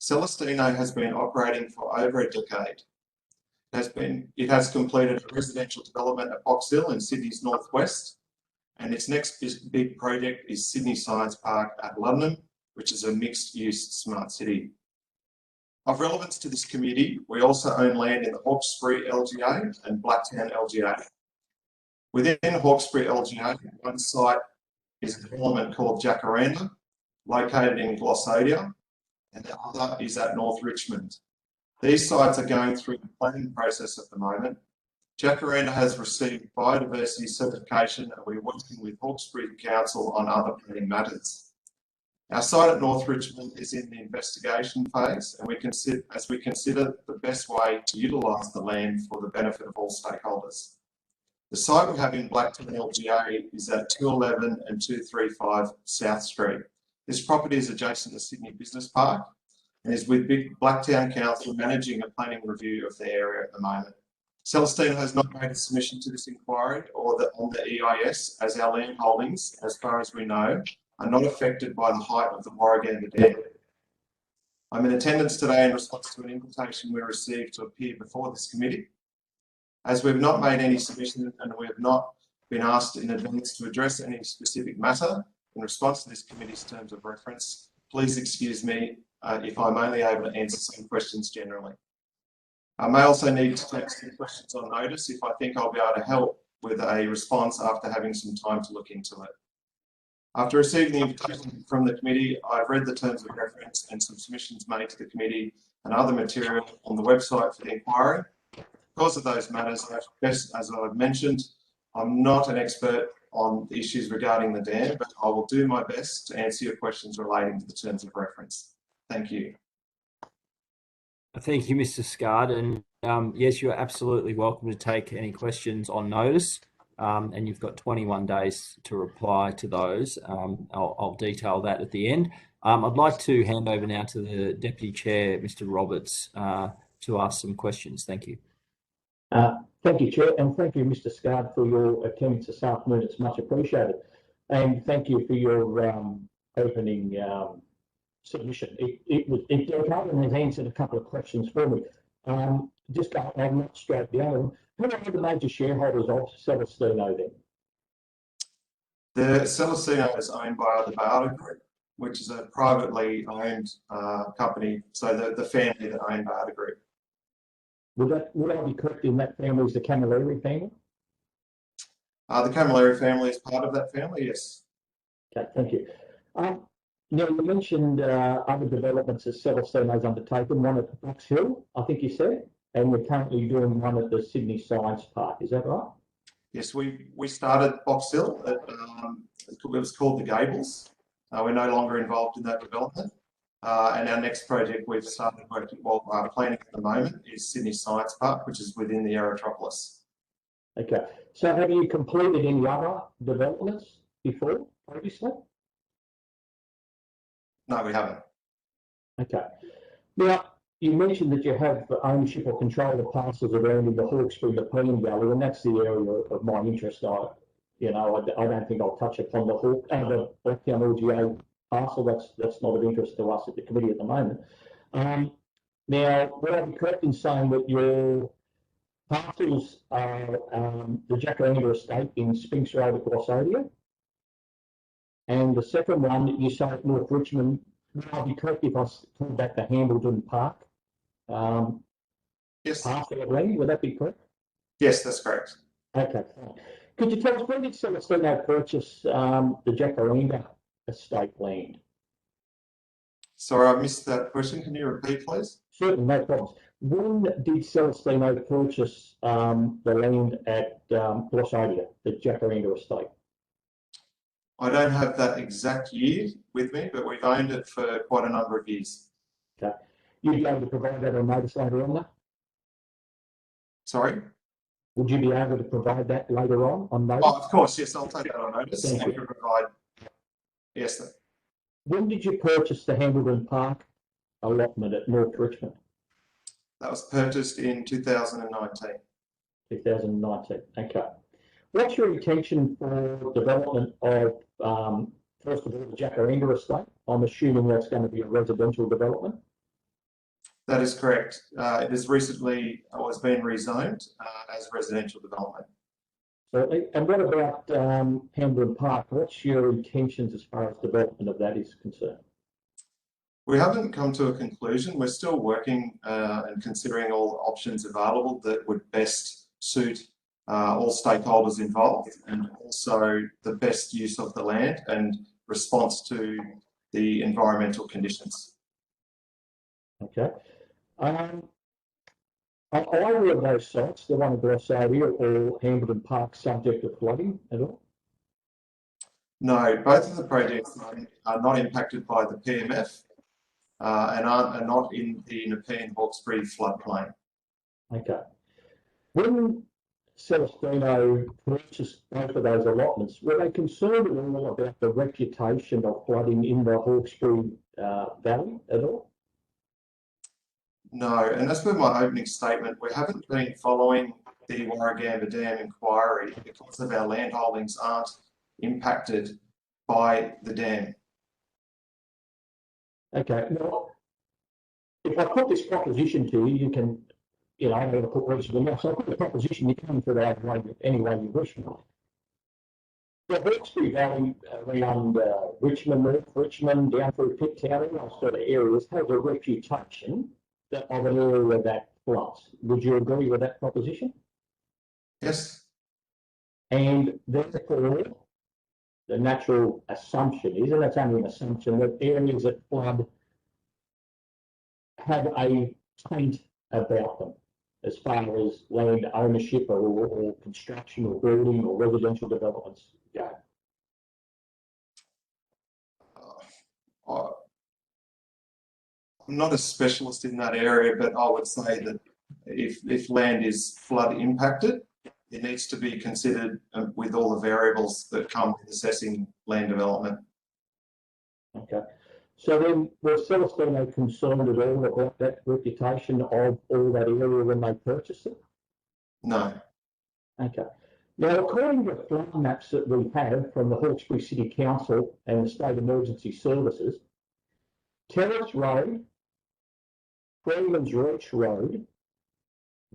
Celestino has been operating for over a decade. It has completed a residential development at Box Hill in Sydney's northwest, and its next big project is Sydney Science Park at Luddenham, which is a mixed-use smart city. Of relevance to this committee, we also own land in the Hawkesbury LGA and Blacktown LGA. Within Hawkesbury LGA, one site is a development called Jacaranda, located in Glossodia, and the other is at North Richmond. These sites are going through the planning process at the moment. Jacaranda has received biodiversity certification, and we're working with Hawkesbury Council on other planning matters. Our site at North Richmond is in the investigation phase, and we consider the best way to utilise the land for the benefit of all stakeholders. The site we have in Blacktown LGA is at 211 and 235 South Street. This property is adjacent to Sydney Business Park and is with Blacktown Council managing a planning review of the area at the moment. Celestino has not made a submission to this inquiry or on the EIS, as our land holdings, as far as we know, are not affected by the height of the Warragamba Dam. I'm in attendance today in response to an invitation we received to appear before this committee. As we've not made any submission and we have not been asked in advance to address any specific matter in response to this committee's terms of reference, please excuse me if I'm only able to answer some questions generally. I may also need to take some questions on notice if I think I'll be able to help with a response after having some time to look into it. After receiving the invitation from the committee, I've read the terms of reference and some submissions made to the committee and other material on the website for the inquiry. Because of those matters, as I've mentioned, I'm not an expert on the issues regarding the dam, but I will do my best to answer your questions relating to the terms of reference. Thank you. Thank you, Mr. Scard. And yes, you're absolutely welcome to take any questions on notice. And you've got 21 days to reply to those. I'll detail that at the end. I'd like to hand over now to the Deputy Chair, Mr. Roberts, to ask some questions. Thank you. Thank you, Chair, and thank you, Mr. Scard, for your attendance this afternoon. It's much appreciated. And thank you for your opening submission. It detailed and has answered a couple of questions for me. Just I'll not straight down. Who are the major shareholders of Celestino then? The Celestino is owned by the Bardo Group, which is a privately owned company. So the family that own Bardo Group. Would I be correct in that family is the Camilleri family? The Camilleri family is part of that family, yes. Okay, thank you. Now, you mentioned other developments that Celestino's undertaken, one at Box Hill, I think you said, and we're currently doing one at the Sydney Science Park. Is that right? Yes, we started Box Hill. It was called the Gables. We're no longer involved in that development. And our next project we've started working, planning at the moment is Sydney Science Park, which is within the Aerotropolis. Okay. So have you completed any other developments before, previously? No, we haven't. Okay. Now, you mentioned that you have ownership or control of parcels around in the Hawkesbury, the Pean Valley, and that's the area of my interest. I don't think I'll touch upon the Blacktown LGA parcel. That's not of interest to us at the committee at the moment. Now, would I be correct in saying that your parcels are the Jacaranda estate in Spinks Road at Glossodia? And the second one that you say at North Richmond, would I be correct if I called that the Hambledon Park? Yes. Parcel of land, would that be correct? Yes, that's correct. Okay. Could you tell us when did Celestino purchase the Jacaranda estate land? Sorry, I missed that question. Can you repeat, please? Certainly, no problems. When did Celestino purchase the land at Glossodia, the Jacaranda estate? I don't have that exact year with me, but we've owned it for quite a number of years. Okay. You'd be able to provide that on notice later on, though? Sorry? Would you be able to provide that later on notice? Oh, of course, yes, I'll take that on notice. Thank and you. Provide. Yes, sir. When did you purchase the Hambledon Park allotment at North Richmond? That was purchased in 2019. 2019, okay. What's your intention for development of, first of all, the Jacaranda estate? I'm assuming that's going to be a residential development. That is correct. It has recently been rezoned as residential development. Certainly. And what about Hambledon Park? What's your intentions as far as development of that is concerned? We haven't come to a conclusion. We're still working and considering all options available that would best suit all stakeholders involved, and also the best use of the land and response to the environmental conditions. Okay. Are either of those sites, the one at Glossodia or Hambledon Park, subject to flooding at all? No, both of the projects are not impacted by the PMF and are not in the Nepean Hawkesbury floodplain. Okay. When Celestino purchased both of those allotments, were they concerned at all about the reputation of flooding in the Hawkesbury Valley at all? No, and as per my opening statement, we haven't been following the Warragamba Dam inquiry because of our land holdings aren't impacted by the dam. Okay, well, if I put this proposition to you, you can, I'm going to put reasonable enough. So I put the proposition, you can put it out any way you wish. The Hawkesbury Valley around Richmond, North Richmond, down through Pitt County, those sort of areas, has a reputation of an area that floods. Would you agree with that proposition? Yes. And therefore, the natural assumption is, and that's only an assumption, that areas that flood have a taint about them as far as land ownership or construction or building or residential developments go. I'm not a specialist in that area, but I would say that if land is flood impacted, it needs to be considered with all the variables that come with assessing land development. Okay. So then, was Celestino concerned at all about that reputation of all that area when they purchased it? No. Okay. Now, according to flood maps that we have from the Hawkesbury City Council and the State Emergency Services, Terrace Road, Freeman's Reach Road,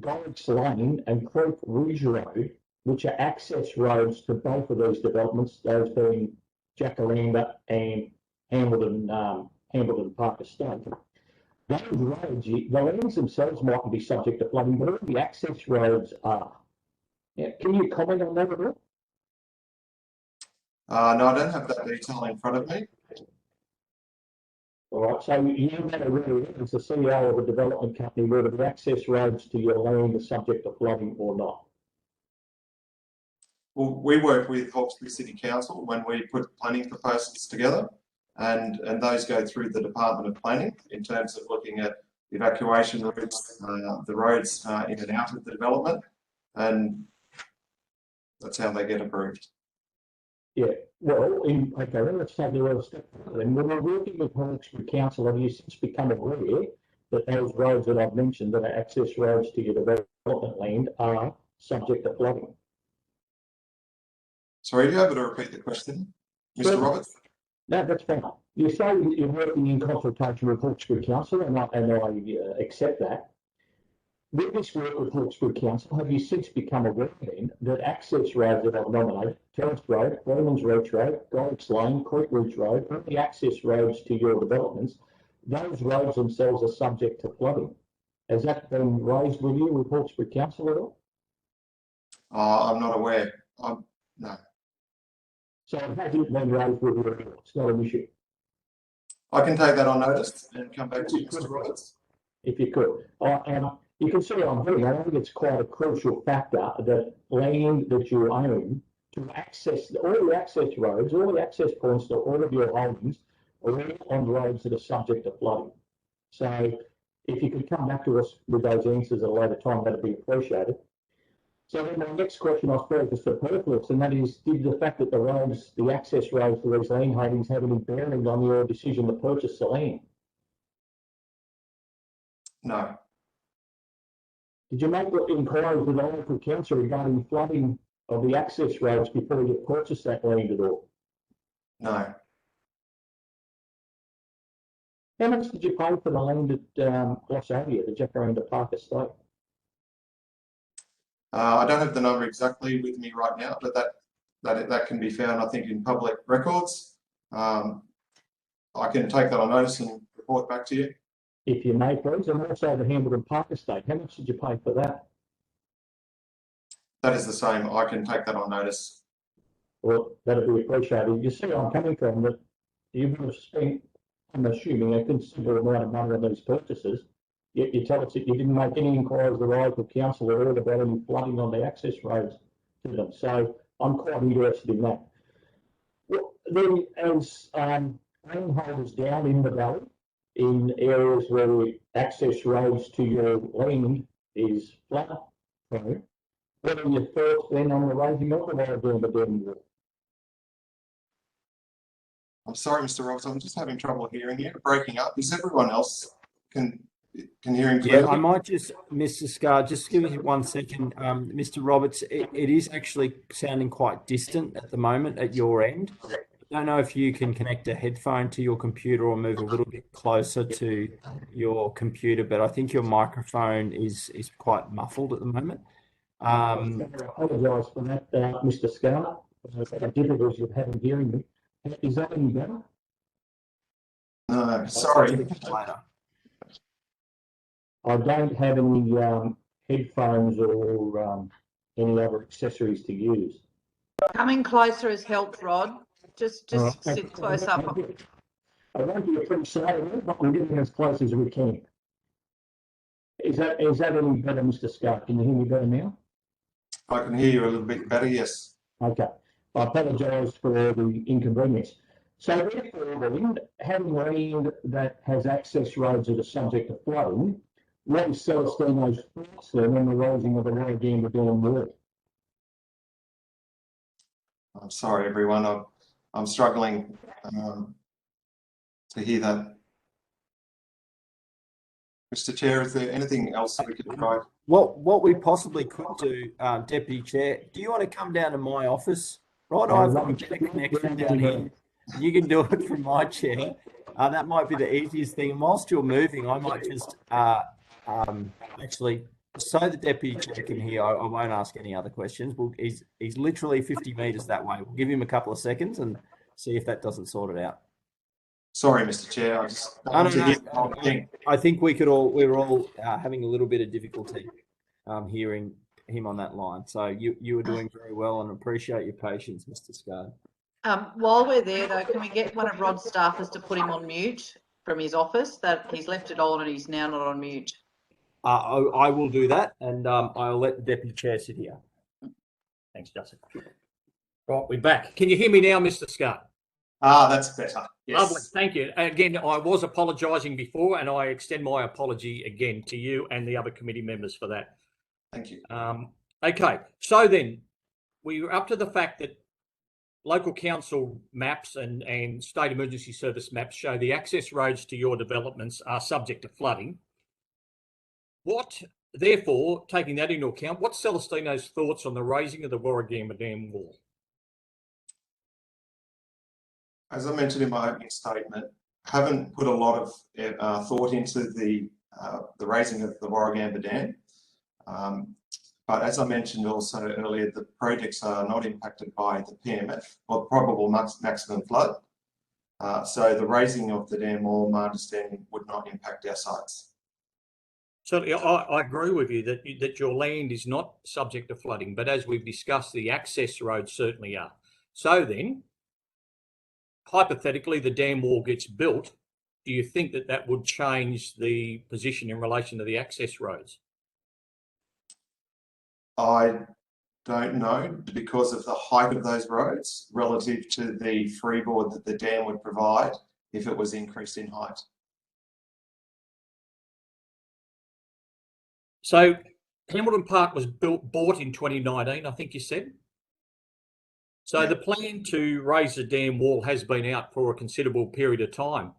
Gorricks Lane and Creek Ridge Road, which are access roads to both of these developments, those being Jacaranda and Hamilton Park Estate. Those roads, the lands themselves mightn't be subject to flooding, but all the access roads are. Now, can you comment on that at all? No, I don't have that detail in front of me. All right, so you know really as the CEO of a development company whether the access roads to your land are subject to flooding or not. Well, we work with Hawkesbury City Council when we put planning proposals together, and those go through the Department of Planning in terms of looking at evacuation routes, the roads in and out of the development, and that's how they get approved. Yeah, well, okay, then let's take the other step further. And when we're working with Hawkesbury Council, have you since become aware that those roads that I've mentioned that are access roads to your development land are subject to flooding? Sorry, are you able to repeat the question, Mr. Roberts? No, that's fine. You say that you're working in consultation with Hawkesbury Council, and I accept that. With this work with Hawkesbury Council, have you since become aware then that access roads that I've nominated, Terrace Road, Freeman's Reach Road, Gorricks Lane, Creek Ridge Road, all the access roads to your developments, those roads themselves are subject to flooding? Has that been raised with you with Hawkesbury Council at all? I'm not aware. No. So it hasn't been raised with you at all. It's not an issue. I can take that on notice and come back to you, Mr. Roberts. If you could. You can see what I'm doing. I think it's quite a crucial factor that land that you own to access all the access roads, all the access points to all of your holdings are all on roads that are subject to flooding. So if you could come back to us with those answers at a later time, that'd be appreciated. So then my next question, I suppose, is superfluous, and that is, did the fact that the roads, the access roads to these land holdings have any bearing on your decision to purchase the land? No. Did you make inquiries with the local council regarding flooding of the access roads before you purchased that land at all? No. How much did you pay for the land at Glossalia, the Jacaranda Park Estate? I don't have the number exactly with me right now, but that can be found, I think, in public records. I can take that on notice and report back to you. If you may, please, and also the Hamilton Park Estate. How much did you pay for that? That is the same. I can take that on notice. Well, that'd be appreciated. You see where I'm coming from, that you would have spent, I'm assuming, a considerable amount of money on these purchases, yet you tell us that you didn't make any inquiries with the local council at all about any flooding on the access roads to them. So I'm quite interested in that. Well, then, as landholders down in the valley, in areas where the access roads to your land is flood prone, what are your thoughts then on the raising of the Warragamba dam wall? I'm sorry, Mr. Roberts, I'm just having trouble hearing you, breaking up. Is everyone else, can Can you hear him Yeah, clearly? I might just, Mr. Scar, just give me 1 second. Mr. Roberts, it is actually sounding quite distant at the moment at your end. I don't know if you can connect a headphone to your computer or move a little bit closer to your computer, but I think your microphone is quite muffled at the moment. I apologise for that, Mr. Scar. The difficulties of having hearing me. Is that any better? No, sorry. I don't have any headphones or any other accessories to use. Coming closer has helped, Rod. Just sit close up. I won't be pretty sorry, but we're getting as close as we can. Is that any better, Mr. Scar? Can you hear me better now? I can hear you a little bit better, yes. Okay. I apologise for the inconvenience. So therefore, having land that has access roads that are subject to flooding, what is Celestino's thoughts then on the raising of the Warragamba Dam wall? I'm sorry, everyone. I'm struggling to hear that. Mr. Chair, is there anything else we could try? What we possibly could do, Deputy Chair, do you want to come down to my office? Right, I've got a better connection down here. You can do it from my chair. That might be the easiest thing. And whilst you're moving, I might just actually, so the Deputy Chair can hear, I won't ask any other questions. He's literally 50 metres that way. We'll give him a couple of seconds and see if that doesn't sort it out. Sorry, Mr. Chair. I just wanted to hear the whole thing. I think we were all having a little bit of difficulty hearing him on that line. So you were doing very well and appreciate your patience, Mr. Scard. While we're there, though, can we get one of Rod's staffers to put him on mute from his office? That he's left it on and he's now not on mute. I will do that, and I'll let the Deputy Chair sit here. Thanks, Justin. Right, we're back. Can you hear me now, Mr. Scott? That's better. Yes. Lovely, thank you. Again, I was apologising before, and I extend my apology again to you and the other committee members for that. Thank you. Okay, so then we were up to the fact that local council maps and state emergency service maps show the access roads to your developments are subject to flooding. Therefore, taking that into account, what's Celestino's thoughts on the raising of the Warragamba Dam wall? As I mentioned in my opening statement, haven't put a lot of thought into the raising of the Warragamba Dam. But as I mentioned also earlier, the projects are not impacted by the PMF or probable maximum flood. So the raising of the dam wall, my understanding, would not impact our sites. Certainly, I agree with you that your land is not subject to flooding, but as we've discussed, the access roads certainly are. So then, hypothetically, the dam wall gets built. Do you think that would change the position in relation to the access roads? I don't know, because of the height of those roads relative to the freeboard that the dam would provide if it was increased in height. So Hamilton Park was bought in 2019, I think you said. So yeah. The plan to raise the dam wall has been out for a considerable period of time.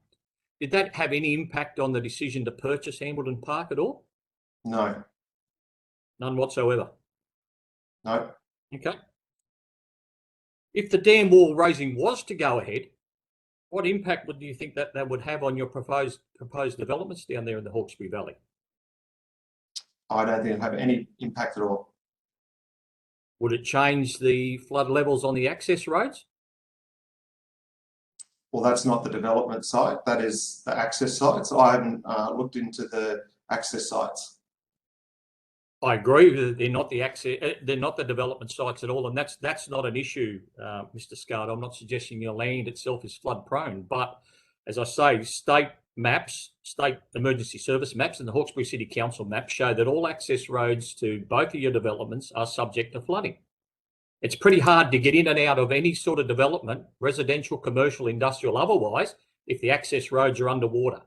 Did that have any impact on the decision to purchase Hamilton Park at all? No. None whatsoever? No. Okay. If the dam wall raising was to go ahead, what impact do you think that would have on your proposed developments down there in the Hawkesbury Valley? I don't think it'll have any impact at all. Would it change the flood levels on the access roads? Well, that's not the development site. That is the access sites. I haven't looked into the access sites. I agree that they're not the access, they're not the development sites at all, and that's not an issue, Mr. Scott. I'm not suggesting your land itself is flood prone, but as I say, state maps, state emergency service maps, and the Hawkesbury City Council maps show that all access roads to both of your developments are subject to flooding. It's pretty hard to get in and out of any sort of development, residential, commercial, industrial, otherwise, if the access roads are underwater.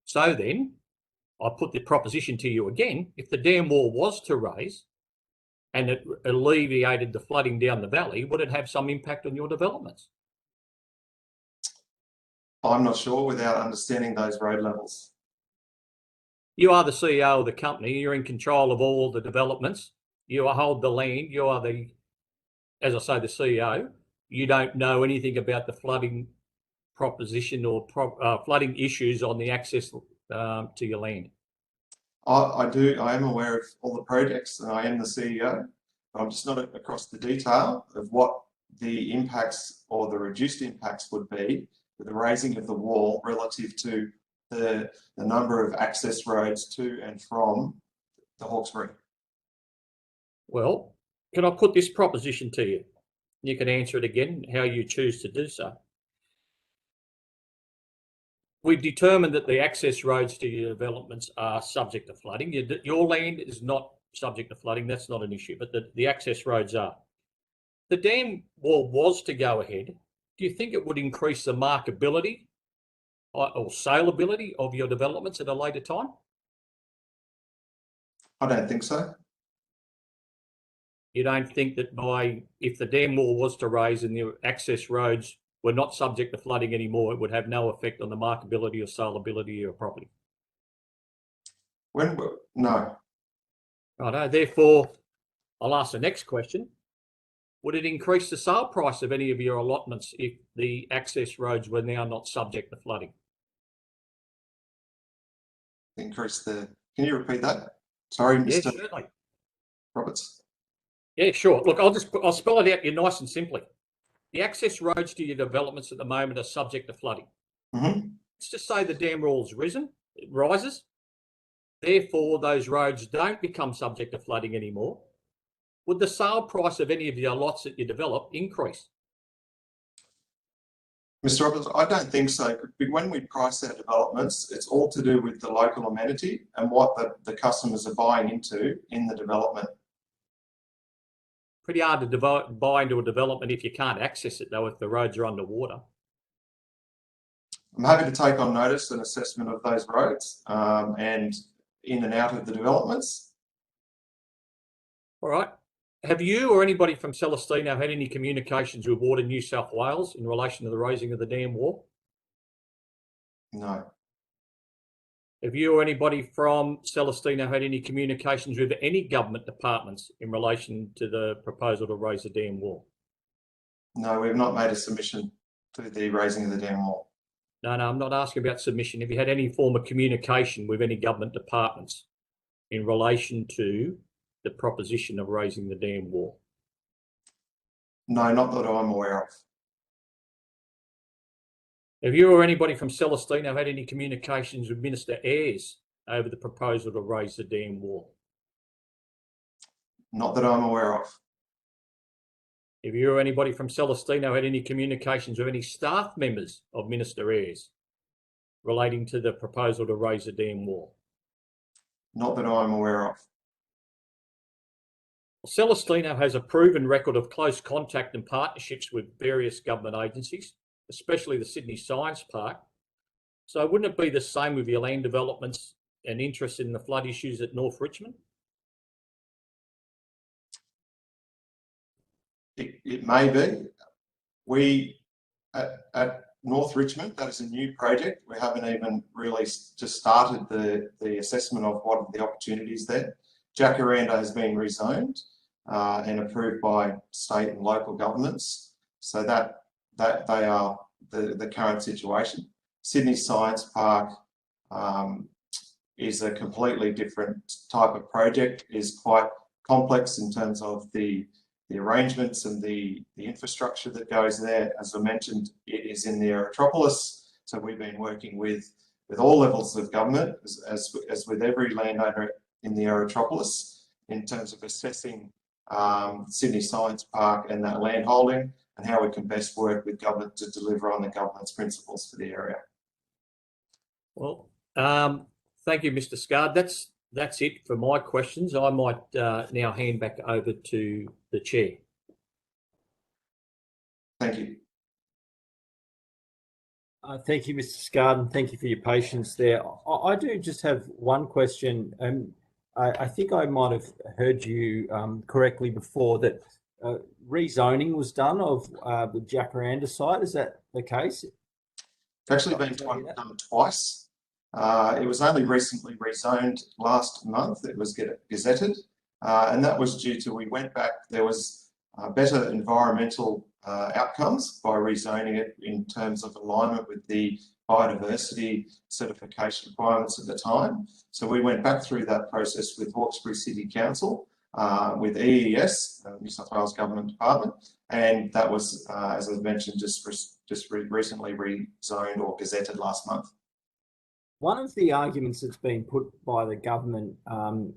So then, I put the proposition to you again, if the dam wall was to raise and it alleviated the flooding down the valley, would it have some impact on your developments? I'm not sure without understanding those road levels. You are the CEO of the company. You're in control of all the developments. You hold the land. You are the, as I say, the CEO. You don't know anything about the flooding proposition or flooding issues on the access to your land. I do. I am aware of all the projects, and I am the CEO. But I'm just not across the detail of what the impacts or the reduced impacts would be with the raising of the wall relative to the number of access roads to and from the Hawkesbury. Well, can I put this proposition to you? You can answer it again how you choose to do so. We've determined that the access roads to your developments are subject to flooding. Your land is not subject to flooding. That's not an issue, but the access roads are. The dam wall was to go ahead. Do you think it would increase the markability or saleability of your developments at a later time? I don't think so. You don't think that if the dam wall was to raise and the access roads were not subject to flooding anymore, it would have no effect on the markability or saleability of your property? No. Righto. Therefore, I'll ask the next question. Would it increase the sale price of any of your allotments if the access roads were now not subject to flooding? Increase the. Can you repeat that? Sorry, Mr. Yeah, certainly. Roberts. Yeah, sure. Look, I'll spell it out here nice and simply. The access roads to your developments at the moment are subject to flooding. Mm-hmm. Let's just say the dam wall's rises. Therefore, those roads don't become subject to flooding anymore. Would the sale price of any of your lots that you develop increase? Mr. Roberts, I don't think so. When we price our developments, it's all to do with the local amenity and what the customers are buying into in the development. Pretty hard to buy into a development if you can't access it, though, if the roads are underwater. I'm happy to take on notice an assessment of those roads and in and out of the developments. All right. Have you or anybody from Celestino had any communications with Water New South Wales in relation to the raising of the dam wall? No. Have you or anybody from Celestino had any communications with any government departments in relation to the proposal to raise the dam wall? No, we've not made a submission to the raising of the dam wall. No, I'm not asking about submission. Have you had any form of communication with any government departments in relation to the proposition of raising the dam wall? No, not that I'm aware of. Have you or anybody from Celestino had any communications with Minister Ayres over the proposal to raise the dam wall? Not that I'm aware of. Have you or anybody from Celestino had any communications with any staff members of Minister Ayres relating to the proposal to raise the dam wall? Not that I'm aware of. Celestino has a proven record of close contact and partnerships with various government agencies, especially the Sydney Science Park. So wouldn't it be the same with your land developments and interest in the flood issues at North Richmond? It may be. We, at North Richmond, that is a new project. We haven't even really just started the assessment of what are the opportunities there. Jacaranda has been rezoned and approved by state and local governments. So that they are the current situation. Sydney Science Park is a completely different type of project, is quite complex in terms of the arrangements and the infrastructure that goes there. As I mentioned, it is in the Aerotropolis. So we've been working with all levels of government, as with every landowner in the Aerotropolis, in terms of assessing Sydney Science Park and that land holding and how we can best work with government to deliver on the government's principles for the area. Well, thank you, Mr. Scard. That's it for my questions. I might now hand back over to the chair. Thank you. Thank you, Mr. Scard, and thank you for your patience there. I do just have one question. I think I might have heard you correctly before that rezoning was done of the Jacaranda site. Is that the case? It's actually been done twice. It was only recently rezoned last month. It was gazetted, and that was due to, we went back, there was better environmental outcomes by rezoning it in terms of alignment with the biodiversity certification requirements at the time. So we went back through that process with Hawkesbury City Council, with EES, New South Wales Government Department, and that was, as I mentioned, just recently rezoned or gazetted last month. One of the arguments that's been put by the government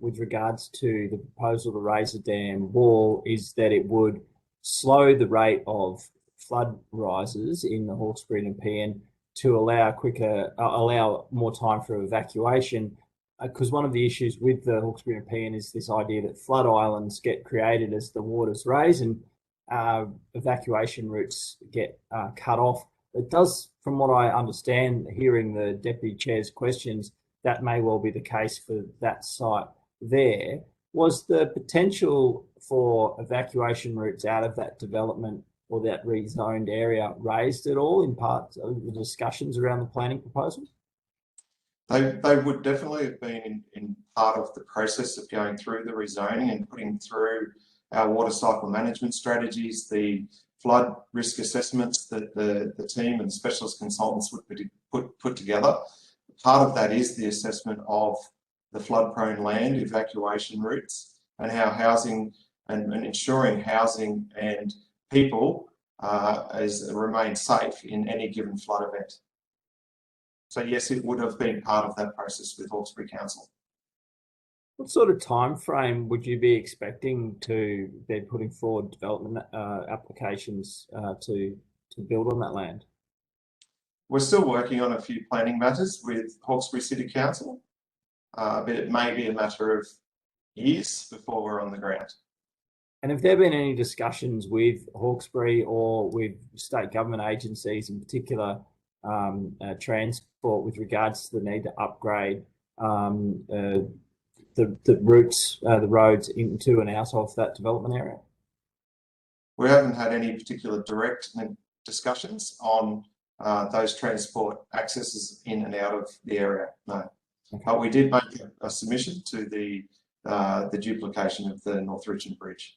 with regards to the proposal to raise a dam wall is that it would slow the rate of flood rises in the Hawkesbury and Nepean to allow more time for evacuation. Because one of the issues with the Hawkesbury and Nepean is this idea that flood islands get created as the waters raise and evacuation routes get cut off. It does, from what I understand, hearing the Deputy Chair's questions, that may well be the case for that site there. Was the potential for evacuation routes out of that development or that rezoned area raised at all in part of the discussions around the planning proposals? They would definitely have been in part of the process of going through the rezoning and putting through our water cycle management strategies, the flood risk assessments that the team and specialist consultants would put together. Part of that is the assessment of the flood-prone land evacuation routes and how housing and ensuring housing and people remain safe in any given flood event. So yes, it would have been part of that process with Hawkesbury Council. What sort of time frame would you be expecting to be putting forward development applications to build on that land? We're still working on a few planning matters with Hawkesbury City Council, but it may be a matter of years before we're on the ground. And have there been any discussions with Hawkesbury or with state government agencies, in particular Transport, with regards to the need to upgrade the routes, the roads into and out of that development area? We haven't had any particular direct discussions on those transport accesses in and out of the area, no. Okay. But we did make a submission to the duplication of the North Richmond Bridge.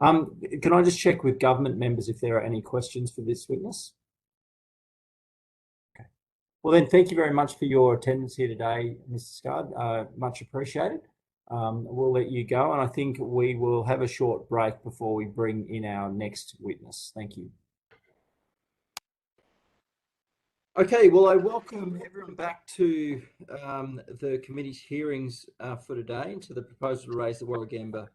Can I just check with government members if there are any questions for this witness? Okay. Well then, thank you very much for your attendance here today, Mr. Scard. Much appreciated. We'll let you go, and I think we will have a short break before we bring in our next witness. Thank you. Okay, well, I welcome everyone back to the committee's hearings for today into the proposal to raise the Warragamba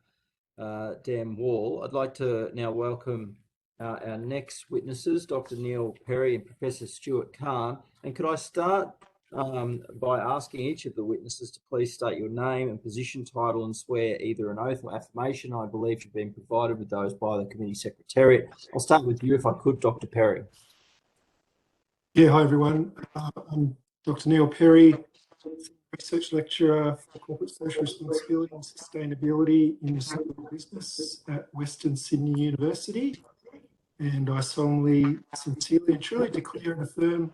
dam wall. I'd like to now welcome our next witnesses, Dr. Neil Perry and Professor Stuart Kahn. And could I start by asking each of the witnesses to please state your name and position, title, and swear either an oath or affirmation. I believe you've been provided with those by the committee secretariat. I'll start with you, if I could, Dr. Perry. Yeah, hi everyone. I'm Dr. Neil Perry, Research Lecturer for Corporate Social Responsibility and Sustainability in Responsible Business at Western Sydney University. And I solemnly, sincerely and truly declare and affirm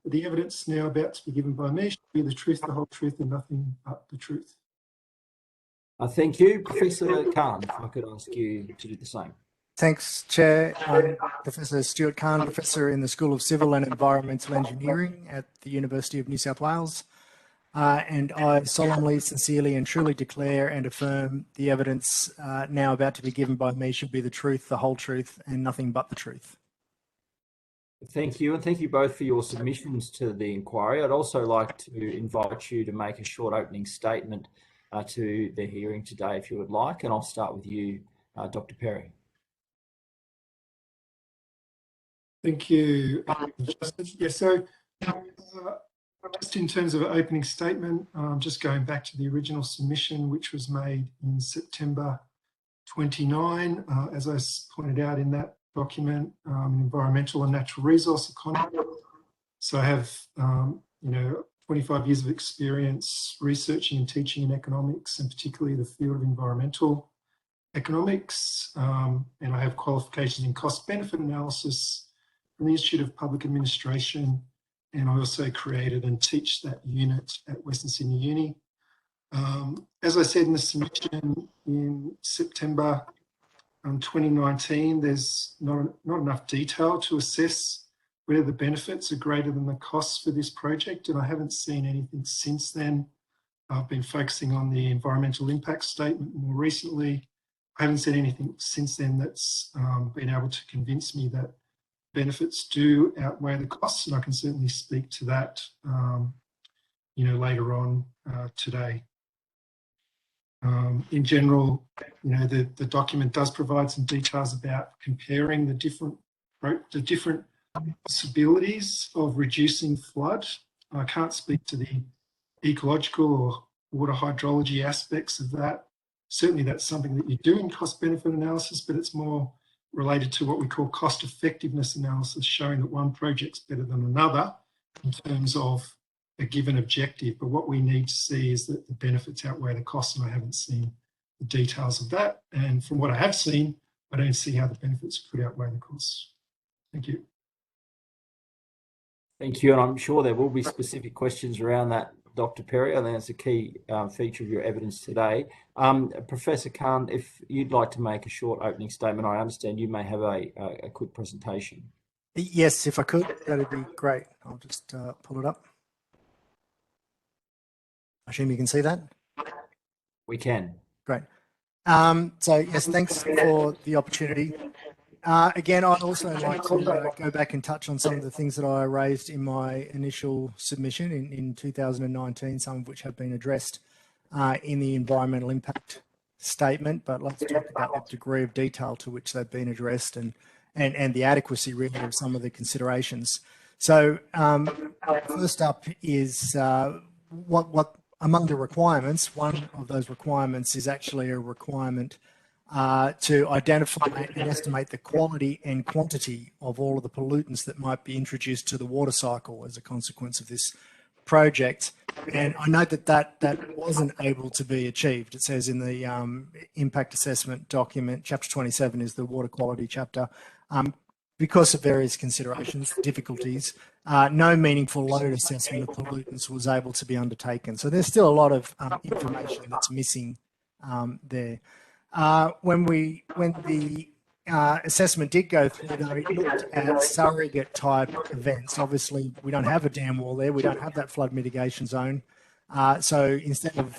that the evidence now about to be given by me shall be the truth, the whole truth, and nothing but the truth. Thank you. Professor Kahn, if I could ask you to do the same. Thanks, Chair. I'm Professor Stuart Kahn, Professor in the School of Civil and Environmental Engineering at the University of New South Wales. And I solemnly, sincerely and truly declare and affirm the evidence now about to be given by me should be the truth, the whole truth, and nothing but the truth. Thank you, and thank you both for your submissions to the inquiry. I'd also like to invite you to make a short opening statement to the hearing today, if you would like, and I'll start with you, Dr. Perry. Thank you, Justin. Yeah, so just in terms of an opening statement, just going back to the original submission, which was made in September 29, as I pointed out in that document, environmental and natural resource economy. So I have, 25 years of experience researching and teaching in economics, and particularly the field of environmental economics. And I have qualifications in cost-benefit analysis from the Institute of Public Administration and I also created and teach that unit at Western Sydney Uni. As I said in the submission in September 2019, there's not enough detail to assess whether the benefits are greater than the costs for this project, and I haven't seen anything since then. I've been focusing on the environmental impact statement more recently. I haven't seen anything since then that's been able to convince me that benefits do outweigh the costs, and I can certainly speak to that later on today. In general, the document does provide some details about comparing the different possibilities of reducing flood. I can't speak to the ecological or water hydrology aspects of that. Certainly that's something that you do in cost-benefit analysis, but it's more related to what we call cost-effectiveness analysis, showing that one project's better than another in terms of a given objective. But what we need to see is that the benefits outweigh the costs, and I haven't seen the details of that. And from what I have seen, I don't see how the benefits could outweigh the costs. Thank you. Thank you, and I'm sure there will be specific questions around that, Dr. Perry. I think that's a key feature of your evidence today. Professor Khan, if you'd like to make a short opening statement, I understand you may have a quick presentation. Yes, if I could, that'd be great. I'll just pull it up. I assume you can see that? We can. Great. So yes, thanks for the opportunity. Again, I'd also like to go back and touch on some of the things that I raised in my initial submission in 2019, some of which have been addressed in the environmental impact statement, but let's talk about the degree of detail to which they've been addressed and the adequacy really of some of the considerations. So first up is what among the requirements, one of those requirements is actually a requirement to identify and estimate the quality and quantity of all of the pollutants that might be introduced to the water cycle as a consequence of this project. And I note that wasn't able to be achieved. It says in the impact assessment document, chapter 27 is the water quality chapter, because of various considerations, difficulties, no meaningful load assessment of pollutants was able to be undertaken. So there's still a lot of information that's missing there. When the assessment did go through, though, it looked at surrogate type events. Obviously, we don't have a dam wall there. We don't have that flood mitigation zone. So instead of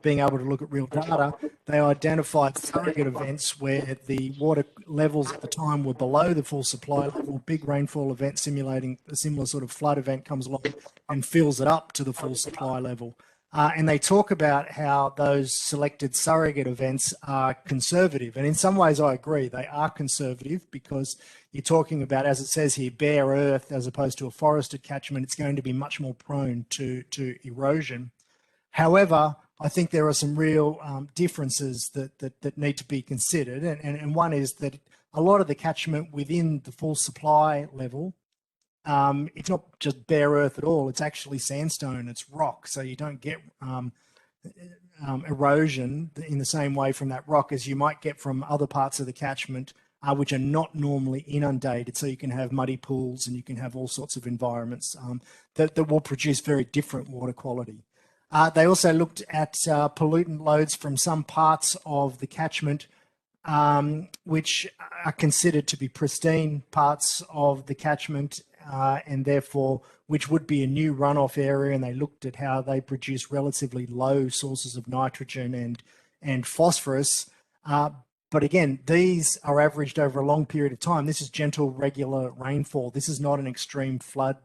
being able to look at real data, they identified surrogate events where the water levels at the time were below the full supply level. Big rainfall event simulating a similar sort of flood event comes along and fills it up to the full supply level. And they talk about how those selected surrogate events are conservative. And in some ways, I agree, they are conservative because you're talking about, as it says here, bare earth as opposed to a forested catchment. It's going to be much more prone to erosion. However, I think there are some real differences that need to be considered. And one is that a lot of the catchment within the full supply level, it's not just bare earth at all. It's actually sandstone. It's rock. So you don't get erosion in the same way from that rock as you might get from other parts of the catchment, which are not normally inundated. So you can have muddy pools and you can have all sorts of environments that will produce very different water quality. They also looked at pollutant loads from some parts of the catchment which are considered to be pristine parts of the catchment, and therefore which would be a new runoff area, and they looked at how they produce relatively low sources of nitrogen and phosphorus. But again, these are averaged over a long period of time. This is gentle, regular rainfall. This is not an extreme flood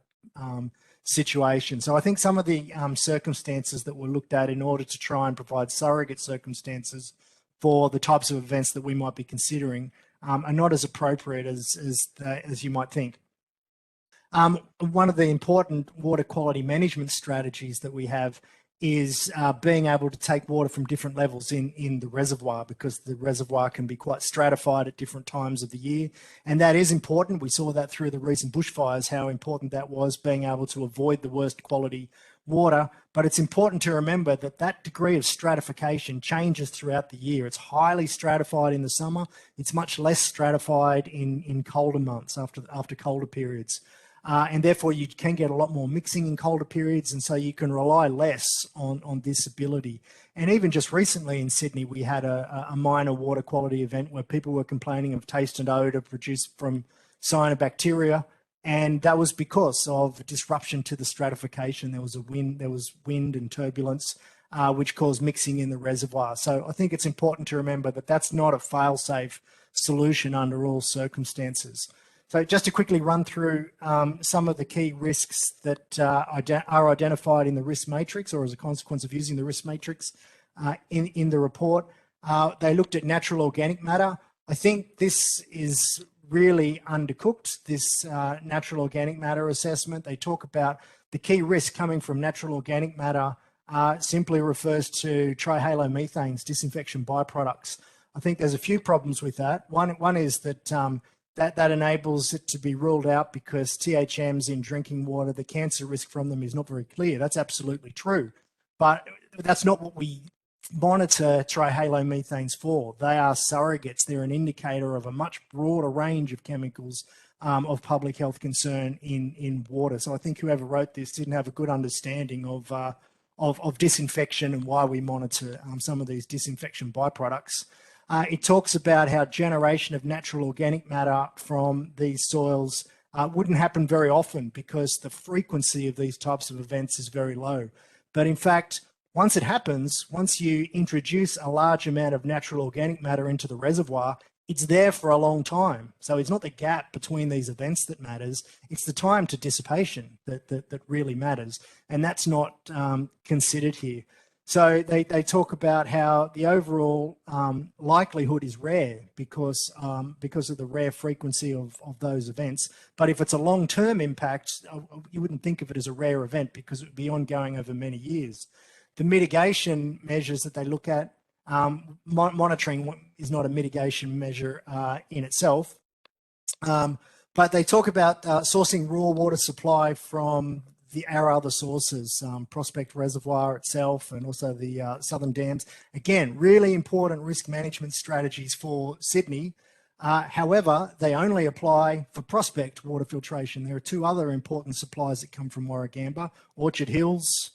situation. So I think some of the circumstances that were looked at in order to try and provide surrogate circumstances for the types of events that we might be considering are not as appropriate as you might think. One of the important water quality management strategies that we have is being able to take water from different levels in the reservoir, because the reservoir can be quite stratified at different times of the year. And that is important. We saw that through the recent bushfires, how important that was, being able to avoid the worst quality water. But it's important to remember that that degree of stratification changes throughout the year. It's highly stratified in the summer. It's much less stratified in colder months after colder periods. and therefore you can get a lot more mixing in colder periods, and so you can rely less on this ability. And even just recently in Sydney, we had a minor water quality event where people were complaining of taste and odour produced from cyanobacteria, and that was because of disruption to the stratification. There was wind and turbulence, which caused mixing in the reservoir. So I think it's important to remember that that's not a fail-safe solution under all circumstances. So just to quickly run through some of the key risks that are identified in the risk matrix, or as a consequence of using the risk matrix in the report. They looked at natural organic matter. I think this is really undercooked, this natural organic matter assessment. They talk about the key risk coming from natural organic matter simply refers to trihalomethanes, disinfection byproducts. I think there's a few problems with that. One is that that enables it to be ruled out because THMs in drinking water, the cancer risk from them is not very clear. That's absolutely true, but that's not what we monitor trihalomethanes for. They are surrogates. They're an indicator of a much broader range of chemicals of public health concern in water. So I think whoever wrote this didn't have a good understanding of disinfection and why we monitor some of these disinfection byproducts. It talks about how generation of natural organic matter from these soils wouldn't happen very often because the frequency of these types of events is very low. But in fact, once it happens, once you introduce a large amount of natural organic matter into the reservoir, it's there for a long time. So it's not the gap between these events that matters, it's the time to dissipation that really matters. And that's not considered here. So they talk about how the overall likelihood is rare because of the rare frequency of those events. But if it's a long-term impact, you wouldn't think of it as a rare event because it would be ongoing over many years. The mitigation measures that they look at, monitoring is not a mitigation measure in itself, but they talk about sourcing raw water supply from our other sources, Prospect Reservoir itself, and also the Southern Dams. Again, really important risk management strategies for Sydney. However, they only apply for Prospect water filtration. There are two other important supplies that come from Warragamba, Orchard Hills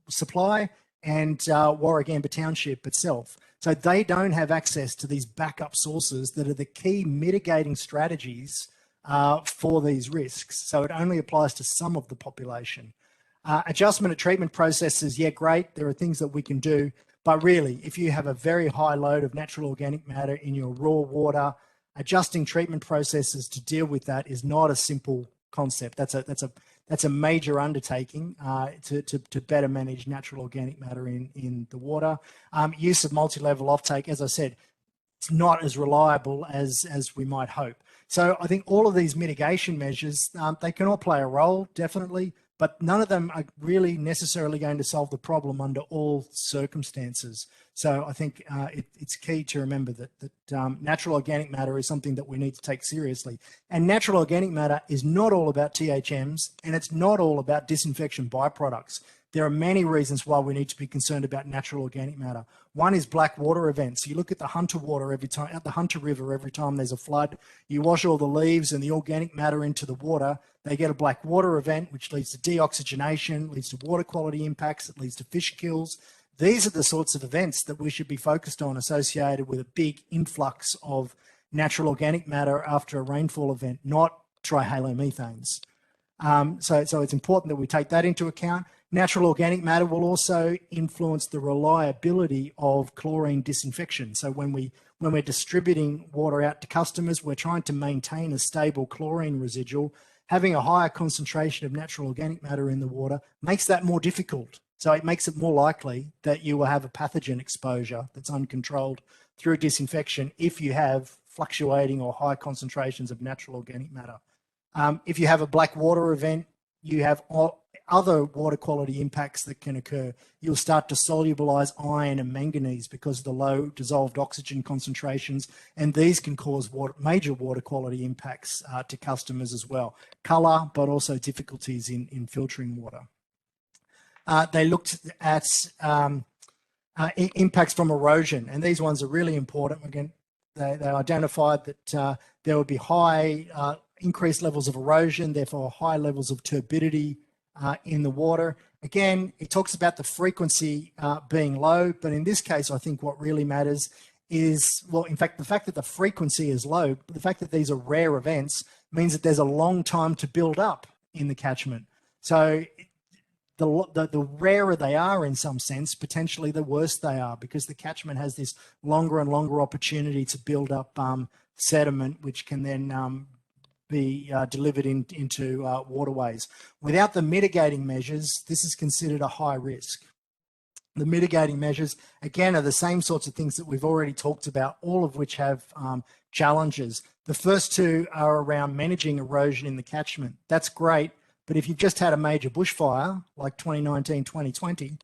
supply and Warragamba Township itself. So they don't have access to these backup sources that are the key mitigating strategies for these risks. So it only applies to some of the population. Adjustment of treatment processes, yeah, great. There are things that we can do, but really, if you have a very high load of natural organic matter in your raw water, adjusting treatment processes to deal with that is not a simple concept. That's a major undertaking to better manage natural organic matter in the water. Use of multi-level offtake, as I said, it's not as reliable as we might hope. So I think all of these mitigation measures, they can all play a role, definitely, but none of them are really necessarily going to solve the problem under all circumstances. So I think it's key to remember that natural organic matter is something that we need to take seriously. And natural organic matter is not all about THMs, and it's not all about disinfection byproducts. There are many reasons why we need to be concerned about natural organic matter. One is black water events. You look at the Hunter water every time, at the Hunter River every time there's a flood, you wash all the leaves and the organic matter into the water, they get a black water event, which leads to deoxygenation, leads to water quality impacts, it leads to fish kills. These are the sorts of events that we should be focused on associated with a big influx of natural organic matter after a rainfall event, not trihalomethanes. So it's important that we take that into account. Natural organic matter will also influence the reliability of chlorine disinfection. So when we're distributing water out to customers, we're trying to maintain a stable chlorine residual. Having a higher concentration of natural organic matter in the water makes that more difficult. So it makes it more likely that you will have a pathogen exposure that's uncontrolled through disinfection if you have fluctuating or high concentrations of natural organic matter. If you have a black water event, you have other water quality impacts that can occur. You'll start to solubilize iron and manganese because of the low dissolved oxygen concentrations, and these can cause major water quality impacts to customers as well. Colour, but also difficulties in filtering water. They looked at impacts from erosion, and these ones are really important. Again, they identified that there would be high increased levels of erosion, therefore high levels of turbidity in the water. Again, it talks about the frequency being low, but in this case, I think what really matters is, well, in fact, the fact that the frequency is low, the fact that these are rare events means that there's a long time to build up in the catchment. So the rarer they are in some sense, potentially the worse they are, because the catchment has this longer and longer opportunity to build up sediment, which can then be delivered into waterways. Without the mitigating measures, this is considered a high risk. The mitigating measures, again, are the same sorts of things that we've already talked about, all of which have challenges. The first two are around managing erosion in the catchment. That's great, but if you've just had a major bushfire, like 2019, 2020,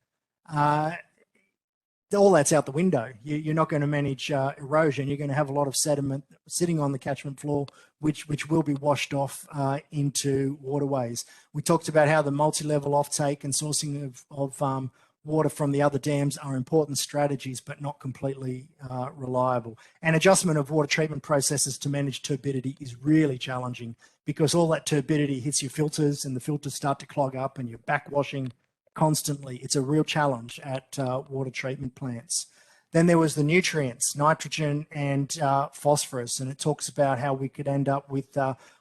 all that's out the window. You're not going to manage erosion. You're going to have a lot of sediment sitting on the catchment floor, which will be washed off into waterways. We talked about how the multi-level offtake and sourcing of water from the other dams are important strategies, but not completely reliable. And adjustment of water treatment processes to manage turbidity is really challenging, because all that turbidity hits your filters and the filters start to clog up and you're backwashing constantly. It's a real challenge at water treatment plants. Then there was the nutrients, nitrogen and phosphorus, and it talks about how we could end up with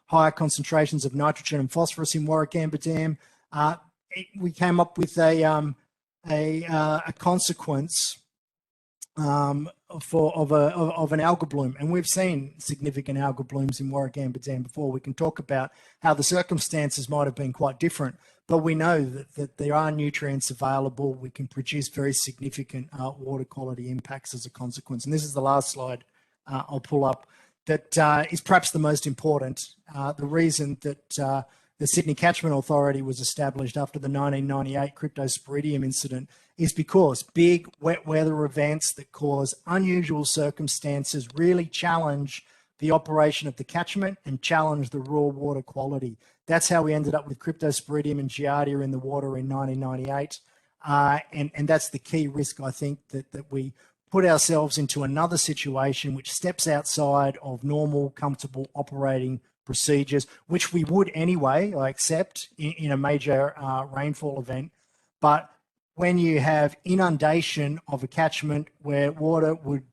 higher concentrations of nitrogen and phosphorus in Warragamba Dam. We came up with a consequence of an algal bloom, and we've seen significant algal blooms in Warragamba Dam before. We can talk about how the circumstances might have been quite different, but we know that there are nutrients available. We can produce very significant water quality impacts as a consequence. And this is the last slide I'll pull up that is perhaps the most important. The reason that the Sydney Catchment Authority was established after the 1998 cryptosporidium incident is because big wet weather events that cause unusual circumstances really challenge the operation of the catchment and challenge the raw water quality. That's how we ended up with cryptosporidium and giardia in the water in 1998. And that's the key risk, I think, that we put ourselves into another situation which steps outside of normal, comfortable operating procedures, which we would anyway, I accept, in a major rainfall event. But when you have inundation of a catchment where water would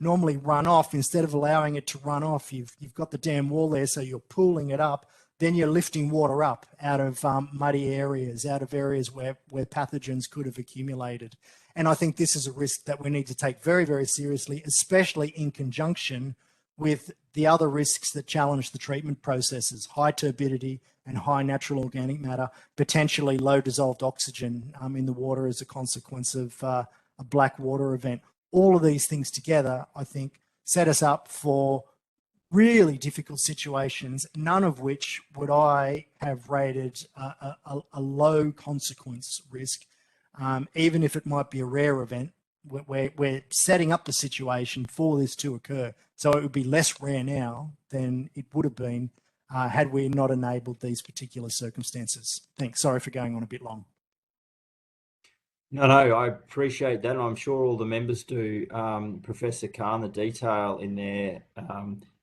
normally run off, instead of allowing it to run off, you've got the dam wall there, so you're pooling it up, then you're lifting water up out of muddy areas, out of areas where pathogens could have accumulated. And I think this is a risk that we need to take very, very seriously, especially in conjunction with the other risks that challenge the treatment processes: high turbidity and high natural organic matter, potentially low dissolved oxygen in the water as a consequence of a black water event. All of these things together, I think, set us up for really difficult situations, none of which would I have rated a low consequence risk, even if it might be a rare event. We're setting up the situation for this to occur. So it would be less rare now than it would have been had we not enabled these particular circumstances. Thanks. Sorry for going on a bit long. No, I appreciate that. And I'm sure all the members do. Professor Khan, the detail in there,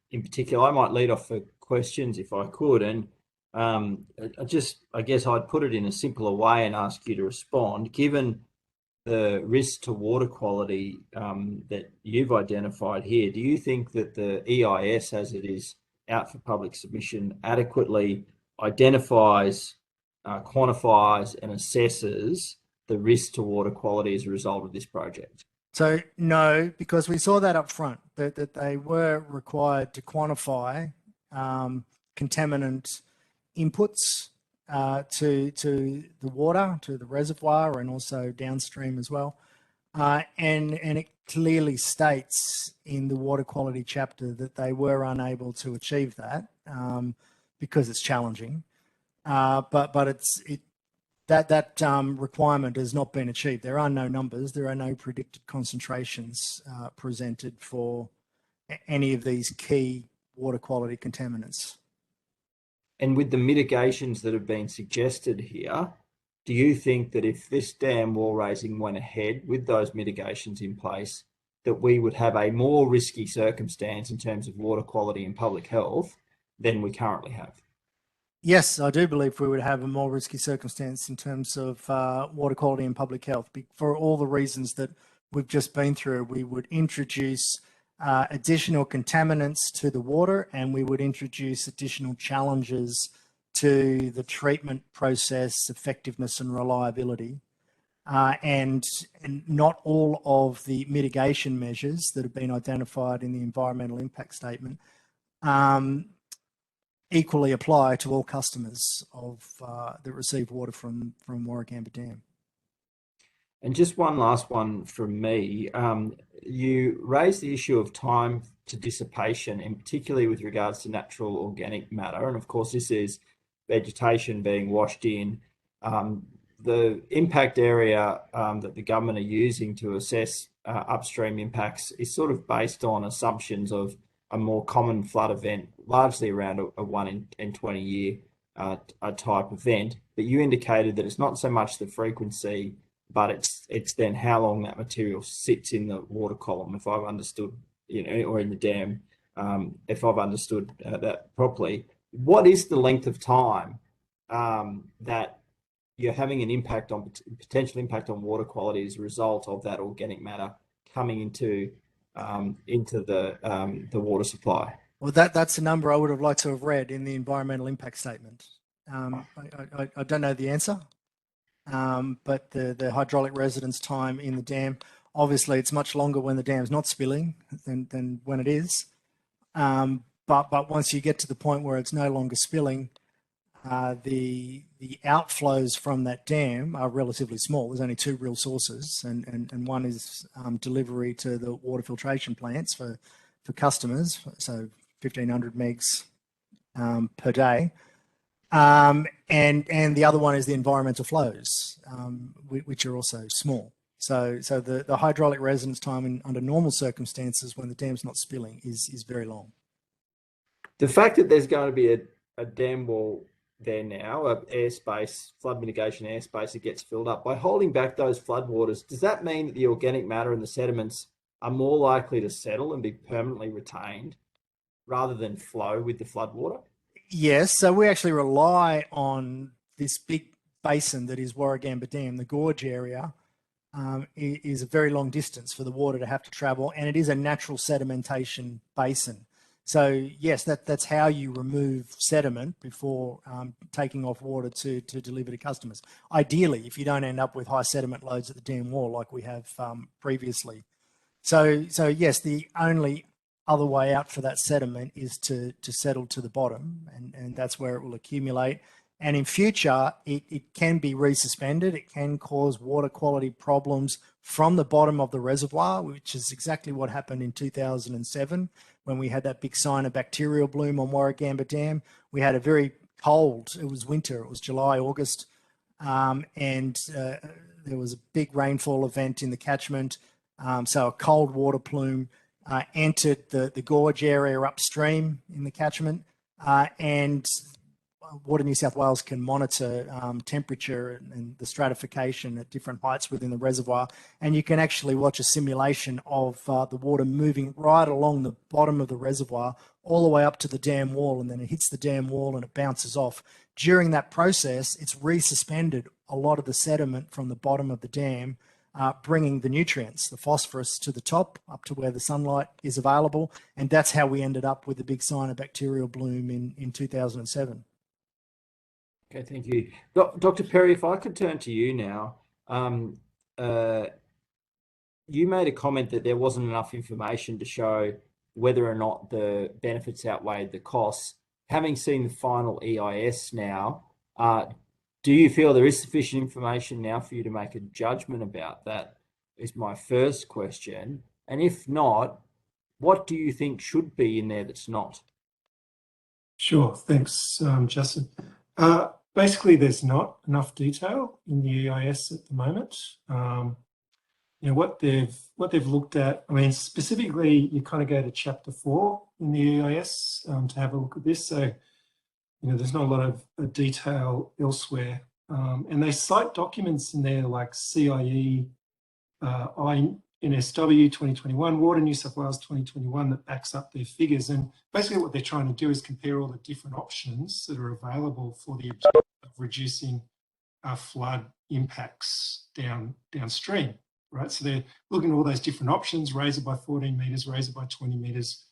in particular, I might lead off for questions if I could. And I guess I'd put it in a simpler way and ask you to respond. Given the risk to water quality that you've identified here, do you think that the EIS, as it is out for public submission, adequately identifies, quantifies and assesses the risk to water quality as a result of this project? So no, because we saw that up front, that they were required to quantify contaminant inputs to the water, to the reservoir, and also downstream as well. And it clearly states in the water quality chapter that they were unable to achieve that because it's challenging. But that requirement has not been achieved. There are no numbers. There are no predicted concentrations presented for any of these key water quality contaminants. And with the mitigations that have been suggested here, do you think that if this dam wall raising went ahead with those mitigations in place, that we would have a more risky circumstance in terms of water quality and public health than we currently have? Yes, I do believe we would have a more risky circumstance in terms of water quality and public health. For all the reasons that we've just been through, we would introduce additional contaminants to the water, and we would introduce additional challenges to the treatment process, effectiveness and reliability. And not all of the mitigation measures that have been identified in the environmental impact statement equally apply to all customers that receive water from Warragamba Dam. And just one last one from me. You raised the issue of time to dissipation, and particularly with regards to natural organic matter. And of course, this is vegetation being washed in. The impact area that the government are using to assess upstream impacts is sort of based on assumptions of a more common flood event, largely around a 1 in 20 year type event. But you indicated that it's not so much the frequency, but it's then how long that material sits in the water column, if I've understood, or in the dam, if I've understood that properly. What is the length of time that you're having an impact on, potential impact on water quality as a result of that organic matter coming into the water supply? Well, that's a number I would have liked to have read in the environmental impact statement. I don't know the answer, but the hydraulic residence time in the dam, obviously it's much longer when the dam's not spilling than when it is. But once you get to the point where it's no longer spilling, the outflows from that dam are relatively small. There's only two real sources, and one is delivery to the water filtration plants for customers, so 1,500 megs per day. And the other one is the environmental flows, which are also small. So the hydraulic residence time under normal circumstances when the dam's not spilling is very long. The fact that there's going to be a dam wall there now, airspace, flood mitigation airspace, it gets filled up. By holding back those floodwaters, does that mean that the organic matter and the sediments are more likely to settle and be permanently retained rather than flow with the floodwater? Yes, so we actually rely on this big basin that is Warragamba Dam. The gorge area is a very long distance for the water to have to travel, and it is a natural sedimentation basin. So yes, that's how you remove sediment before taking off water to deliver to customers. Ideally, if you don't end up with high sediment loads at the dam wall like we have previously. So yes, the only other way out for that sediment is to settle to the bottom, and that's where it will accumulate. And in future, it can be resuspended. It can cause water quality problems from the bottom of the reservoir, which is exactly what happened in 2007 when we had that big cyanobacterial bloom on Warragamba Dam. We had a very cold, it was winter, it was July, August, and there was a big rainfall event in the catchment. So a cold water plume entered the gorge area upstream in the catchment, and Water New South Wales can monitor temperature and the stratification at different heights within the reservoir, and you can actually watch a simulation of the water moving right along the bottom of the reservoir all the way up to the dam wall, and then it hits the dam wall and it bounces off. During that process, it's resuspended a lot of the sediment from the bottom of the dam, bringing the nutrients, the phosphorus, to the top, up to where the sunlight is available, and that's how we ended up with the big cyanobacterial bloom in 2007. Okay, thank you. Dr. Perry, if I could turn to you now. You made a comment that there wasn't enough information to show whether or not the benefits outweighed the costs. Having seen the final EIS now, do you feel there is sufficient information now for you to make a judgment about that, is my first question. And if not, what do you think should be in there that's not? Sure, thanks, Justin. Basically, there's not enough detail in the EIS at the moment. What they've looked at, I mean, specifically, you kind of go to chapter 4 in the EIS to have a look at this. So, there's not a lot of detail elsewhere. And they cite documents in there like CIE, NSW 2021, Water New South Wales 2021 that backs up their figures. And basically what they're trying to do is compare all the different options that are available for the objective of reducing flood impacts downstream, right? So they're looking at all those different options: raise it by 14 metres, raise it by 20 metres,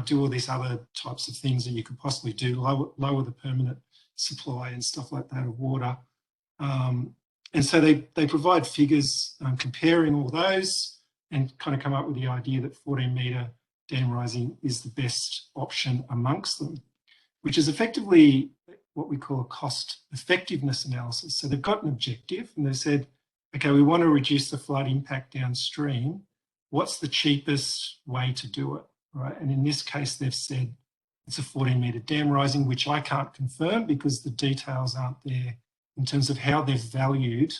do all these other types of things that you could possibly do, lower the permanent supply and stuff like that of water. And so they provide figures comparing all those and kind of come up with the idea that 14 metre dam rising is the best option amongst them, which is effectively what we call a cost effectiveness analysis. So they've got an objective and they said, okay, we want to reduce the flood impact downstream. What's the cheapest way to do it, right? And in this case, they've said it's a 14 metre dam rising, which I can't confirm because the details aren't there in terms of how they've valued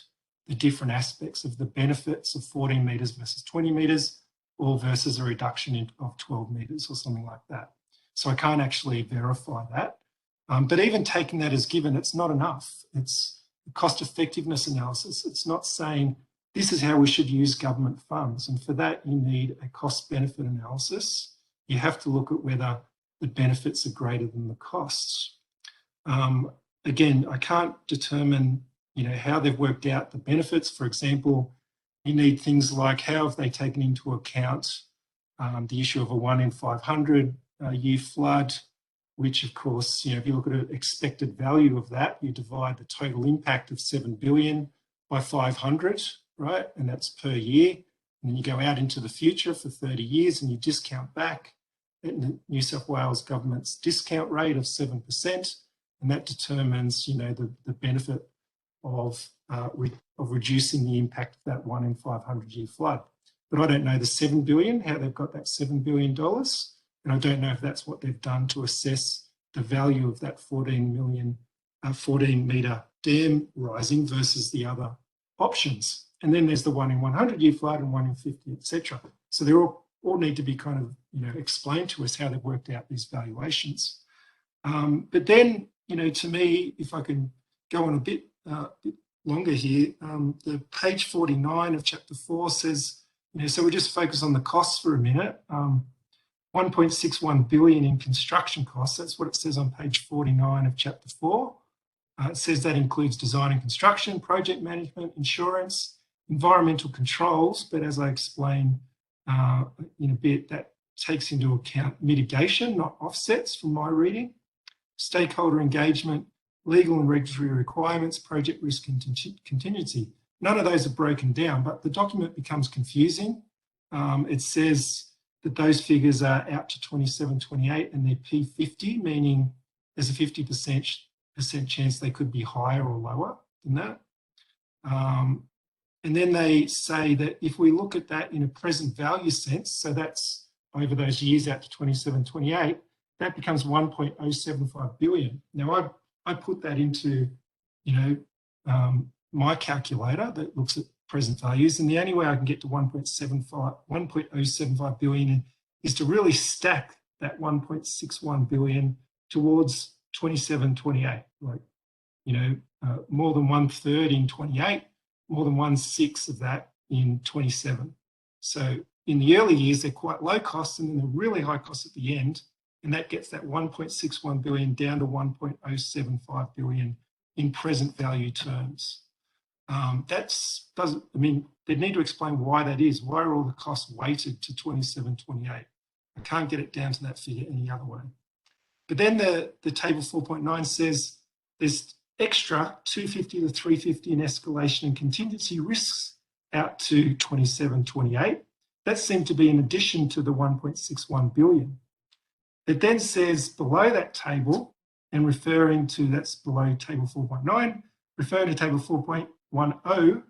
the different aspects of the benefits of 14 metres versus 20 metres, or versus a reduction of 12 metres or something like that. So I can't actually verify that. But even taking that as given, it's not enough. It's a cost effectiveness analysis. It's not saying this is how we should use government funds. And for that, you need a cost benefit analysis. You have to look at whether the benefits are greater than the costs. Again, I can't determine, how they've worked out the benefits. For example, you need things like how have they taken into account the issue of a 1 in 500 year flood, which of course, if you look at an expected value of that, you divide the total impact of 7 billion by 500, right? And that's per year. And then you go out into the future for 30 years and you discount back at the New South Wales government's discount rate of 7%. And that determines, the benefit of reducing the impact of that 1 in 500 year flood. But I don't know the 7 billion, how they've got that $7 billion. And I don't know if that's what they've done to assess the value of that 14 metre dam rising versus the other options. And then there's the 1 in 100 year flood and 1 in 50, etc. So they all need to be kind of, explained to us how they've worked out these valuations. But then, to me, if I can go on a bit longer here, the page 49 of chapter 4 says, so we just focus on the costs for a minute. 1.61 billion in construction costs. That's what it says on page 49 of chapter 4. It says that includes design and construction, project management, insurance, environmental controls. But as I explained in a bit, that takes into account mitigation, not offsets from my reading, stakeholder engagement, legal and regulatory requirements, project risk and contingency. None of those are broken down, but the document becomes confusing. It says that those figures are out to 27, 28 and they're P50, meaning there's a 50% chance they could be higher or lower than that. And then they say that if we look at that in a present value sense, so that's over those years out to 27, 28, that becomes 1.075 billion. Now I put that into, my calculator that looks at present values, and the only way I can get to 1.075 billion is to really stack that 1.61 billion towards 27, 28, more than 1/3 in 28, more than 1/6 of that in 27. So in the early years, they're quite low cost and then they're really high cost at the end. And that gets that 1.61 billion down to 1.075 billion in present value terms. They need to explain why that is. Why are all the costs weighted to 27, 28? I can't get it down to that figure any other way. But then the table 4.9 says there's extra 250 to 350 in escalation and contingency risks out to 27, 28. That seemed to be in addition to the 1.61 billion. It then says below that table, and referring to, that's below table 4.9, referring to table 4.10,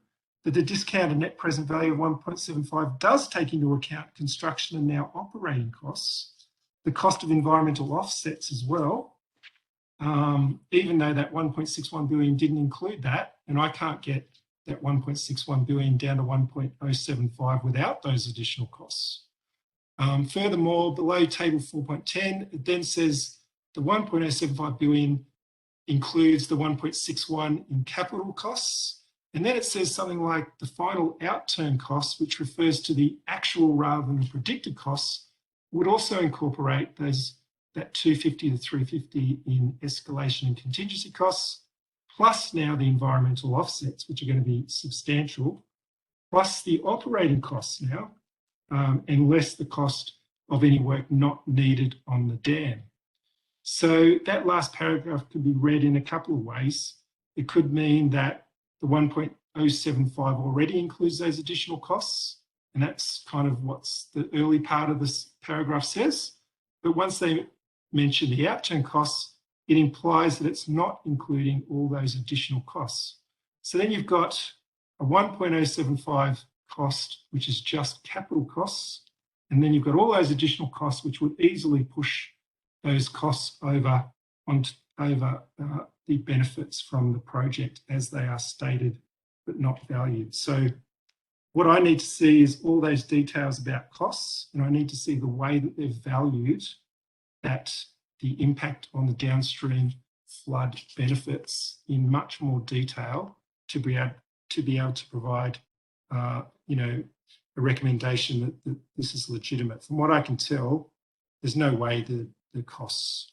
that the discounted net present value of 1.75 does take into account construction and now operating costs, the cost of environmental offsets as well, even though that 1.61 billion didn't include that, and I can't get that 1.61 billion down to 1.075 without those additional costs. Furthermore, below table 4.10, it then says the 1.075 billion includes the 1.61 in capital costs, And then it says something like the final outturn costs, which refers to the actual rather than the predicted costs, would also incorporate that 250 to 350 in escalation and contingency costs, plus now the environmental offsets, which are going to be substantial, plus the operating costs now, and less the cost of any work not needed on the dam. So that last paragraph could be read in a couple of ways. It could mean that the 1.075 already includes those additional costs, and that's kind of what's the early part of this paragraph says. But once they mention the outturn costs, it implies that it's not including all those additional costs. So then you've got a 1.075 cost, which is just capital costs, and then you've got all those additional costs, which would easily push those costs over the benefits from the project as they are stated but not valued. So what I need to see is all those details about costs, and I need to see the way that they're valued, that the impact on the downstream flood benefits in much more detail to be able to provide a recommendation that this is legitimate. From what I can tell, there's no way the costs,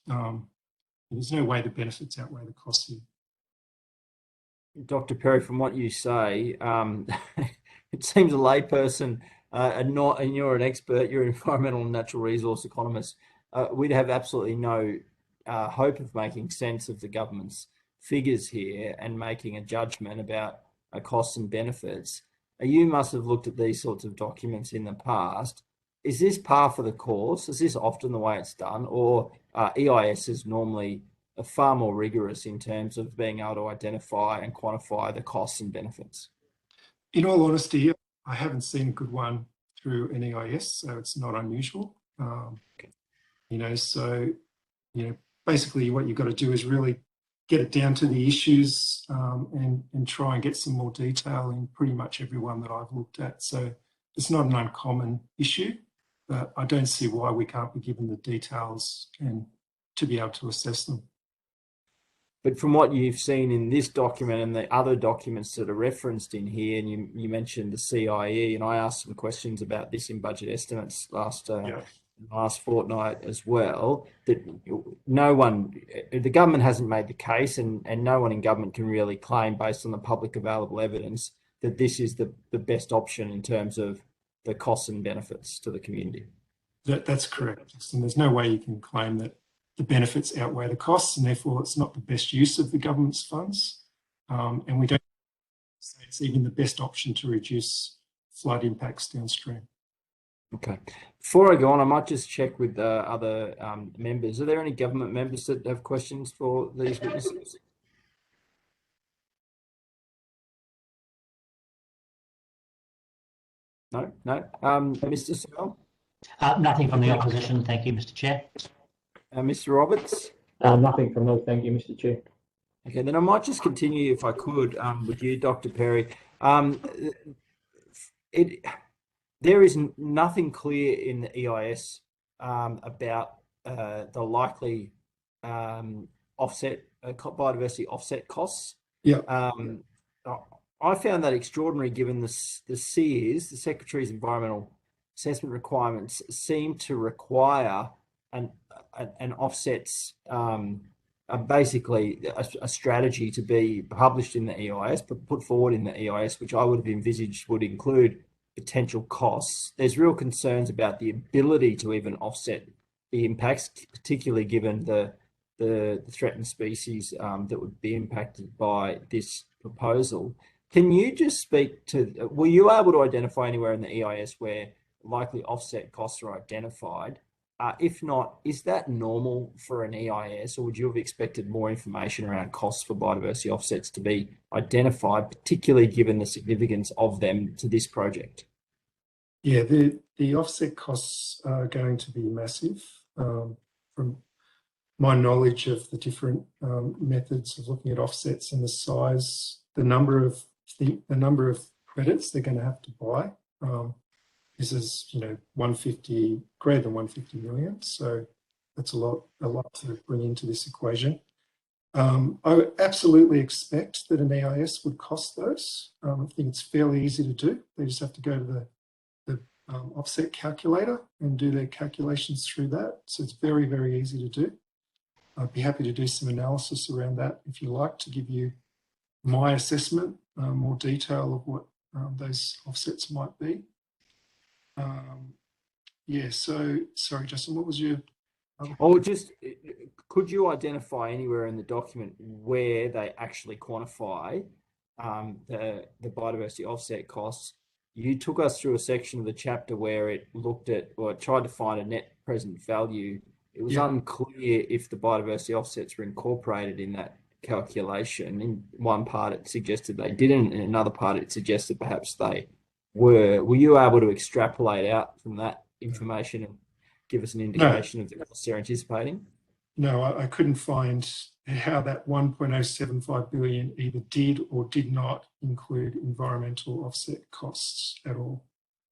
there's no way the benefits outweigh the costs here. Dr. Perry, from what you say, it seems a layperson, and you're an expert, you're an environmental and natural resource economist, we'd have absolutely no hope of making sense of the government's figures here and making a judgment about costs and benefits. You must have looked at these sorts of documents in the past. Is this par for the course? Is this often the way it's done? Or EIS is normally far more rigorous in terms of being able to identify and quantify the costs and benefits? In all honesty, I haven't seen a good one through an EIS, so it's not unusual. Basically what you've got to do is really get it down to the issues and try and get some more detail in pretty much every one that I've looked at. So it's not an uncommon issue, but I don't see why we can't be given the details and to be able to assess them. But from what you've seen in this document and the other documents that are referenced in here, and you mentioned the CIE, and I asked some questions about this in budget estimates last fortnight as well, that the government hasn't made the case, and no one in government can really claim, based on the public available evidence, that this is the best option in terms of the costs and benefits to the community. That's correct. And there's no way you can claim that the benefits outweigh the costs, and therefore it's not the best use of the government's funds. And we don't say it's even the best option to reduce flood impacts downstream. Okay. Before I go on, I might just check with other members. Are there any government members that have questions for these witnesses? No? Mr. Searle? Nothing from the opposition, thank you, Mr. Chair. Mr. Roberts? Nothing from me, thank you, Mr. Chair. Okay, then I might just continue, if I could, with you, Dr. Perry. There is nothing clear in the EIS about the likely biodiversity offset costs. Yeah. I found that extraordinary, given the SEARs, the Secretary's Environmental Assessment Requirements, seem to require an offsets, basically a strategy to be published in the EIS, but put forward in the EIS, which I would have envisaged would include potential costs. There's real concerns about the ability to even offset the impacts, particularly given the threatened species that would be impacted by this proposal. Can you just speak to, were you able to identify anywhere in the EIS where likely offset costs are identified? If not, is that normal for an EIS, or would you have expected more information around costs for biodiversity offsets to be identified, particularly given the significance of them to this project? Yeah, the offset costs are going to be massive. From my knowledge of the different methods of looking at offsets and the size, the number of credits they're going to have to buy. This is, greater than 150 million. So that's a lot to bring into this equation. I would absolutely expect that an EIS would cost those. I think it's fairly easy to do. They just have to go to the offset calculator and do their calculations through that. So it's very, very easy to do. I'd be happy to do some analysis around that if you like, to give you my assessment, more detail of what those offsets might be. Yeah, so sorry, Justin, what was your other just could you identify anywhere in the document where they actually quantify the biodiversity offset costs? You took us through a section of the chapter where it looked at, or it tried to find a net present value. It was unclear if the biodiversity offsets were incorporated in that calculation. In one part, it suggested they didn't. In another part, it suggested perhaps they were. Were you able to extrapolate out from that information and give us an indication of the costs they're anticipating? No, I couldn't find how that 1.075 billion either did or did not include environmental offset costs at all.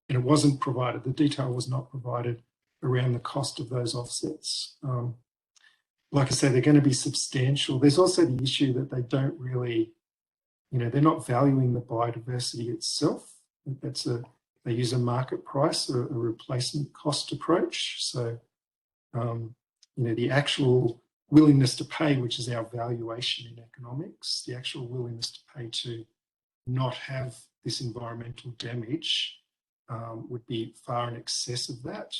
And it wasn't provided, the detail was not provided around the cost of those offsets. Like I say, they're going to be substantial. There's also the issue that they don't really, they're not valuing the biodiversity itself. They use a market price or a replacement cost approach. So, the actual willingness to pay, which is our valuation in economics, the actual willingness to pay to not have this environmental damage would be far in excess of that,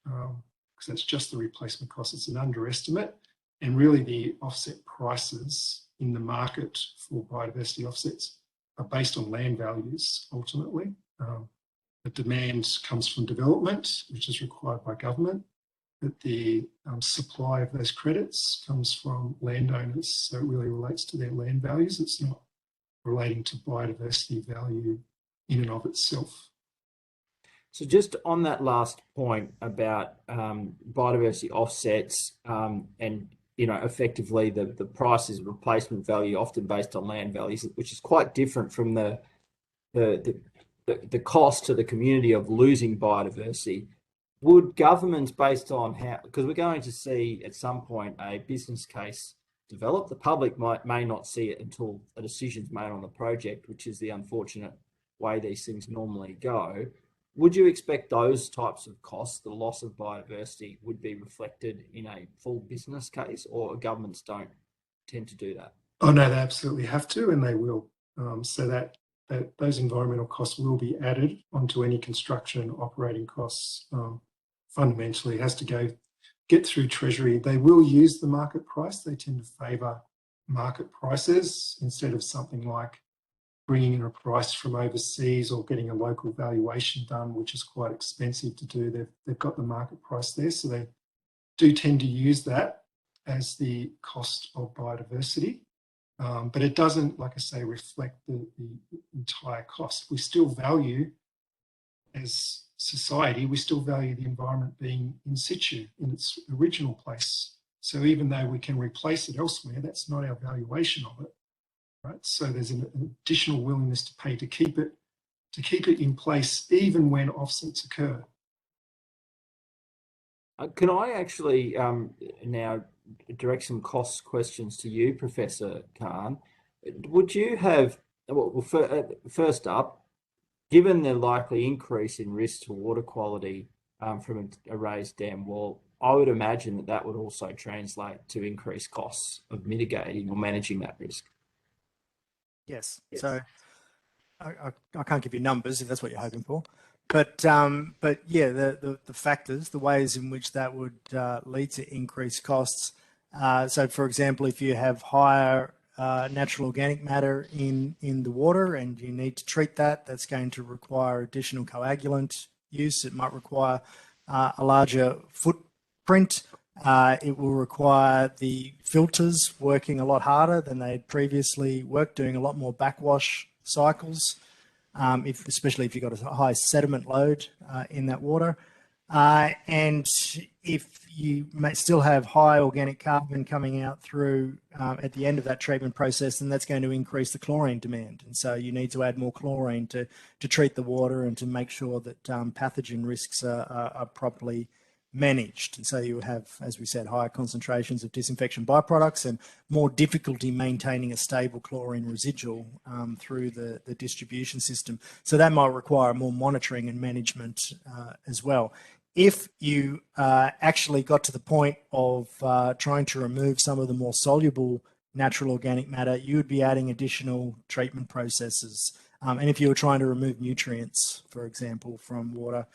because that's just the replacement cost. It's an underestimate. And really the offset prices in the market for biodiversity offsets are based on land values, ultimately. The demand comes from development, which is required by government, but the supply of those credits comes from landowners. So it really relates to their land values. It's not relating to biodiversity value in and of itself. So just on that last point about biodiversity offsets and effectively the price is replacement value, often based on land values, which is quite different from the cost to the community of losing biodiversity. Would governments, based on how, because we're going to see at some point a business case develop, the public may not see it until a decision's made on the project, which is the unfortunate way these things normally go. Would you expect those types of costs, the loss of biodiversity, would be reflected in a full business case, or governments don't tend to do that? Oh no, they absolutely have to, and they will. So that those environmental costs will be added onto any construction operating costs. Fundamentally, it has to get through Treasury. They will use the market price. They tend to favour market prices instead of something like bringing in a price from overseas or getting a local valuation done, which is quite expensive to do. They've got the market price there, so they do tend to use that as the cost of biodiversity. But it doesn't, like I say, reflect the entire cost. We still value, as society, we still value the environment being in situ, in its original place. So even though we can replace it elsewhere, that's not our valuation of it. Right? So there's an additional willingness to pay to keep it in place even when offsets occur. Can I actually now direct some cost questions to you, Professor Khan? Would you have, first up, given the likely increase in risk to water quality from a raised dam wall, I would imagine that would also translate to increased costs of mitigating or managing that risk. Yes. So I can't give you numbers if that's what you're hoping for, but yeah, the factors, the ways in which that would lead to increased costs. So for example, if you have higher natural organic matter in the water and you need to treat that, that's going to require additional coagulant use. It might require a larger footprint. It will require the filters working a lot harder than they had previously worked, doing a lot more backwash cycles, especially if you've got a high sediment load in that water. And if you may still have high organic carbon coming out through at the end of that treatment process, then that's going to increase the chlorine demand. And so you need to add more chlorine to treat the water and to make sure that pathogen risks are properly managed. And so you have, as we said, higher concentrations of disinfection byproducts and more difficulty maintaining a stable chlorine residual through the distribution system. So that might require more monitoring and management as well. If you actually got to the point of trying to remove some of the more soluble natural organic matter, you would be adding additional treatment processes. And if you were trying to remove nutrients, for example, from water,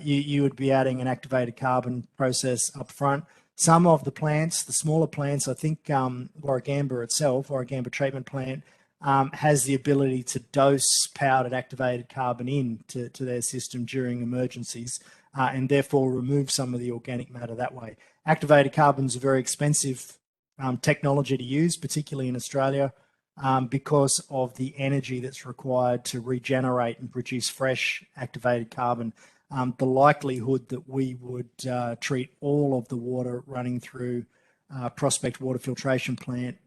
you would be adding an activated carbon process up front. Some of the plants, the smaller plants, I think Warragamba itself, Warragamba treatment plant, has the ability to dose powdered activated carbon into their system during emergencies and therefore remove some of the organic matter that way. Activated carbon is a very expensive technology to use, particularly in Australia, because of the energy that's required to regenerate and produce fresh activated carbon. The likelihood that we would treat all of the water running through Prospect water filtration plant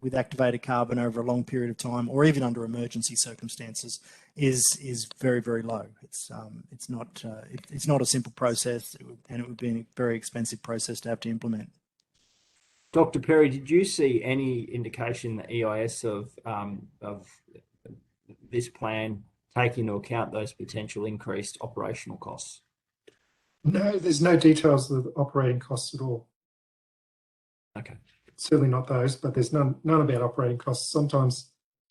with activated carbon over a long period of time, or even under emergency circumstances, is very, very low. It's not a simple process, and it would be a very expensive process to have to implement. Dr. Perry, did you see any indication that EIS of this plan take into account those potential increased operational costs? No, there's no details of the operating costs at all. Okay. Certainly not those, but there's none about operating costs. Sometimes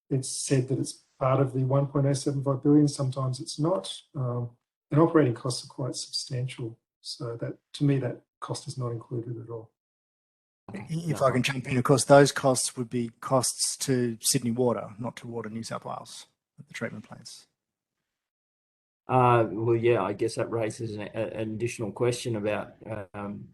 it's said that it's part of the 1.075 billion, sometimes it's not. And operating costs are quite substantial. So that, to me, that cost is not included at all. If I can jump in, of course, those costs would be costs to Sydney Water, not to Water New South Wales, at the treatment plants. Well, yeah, I guess that raises an additional question about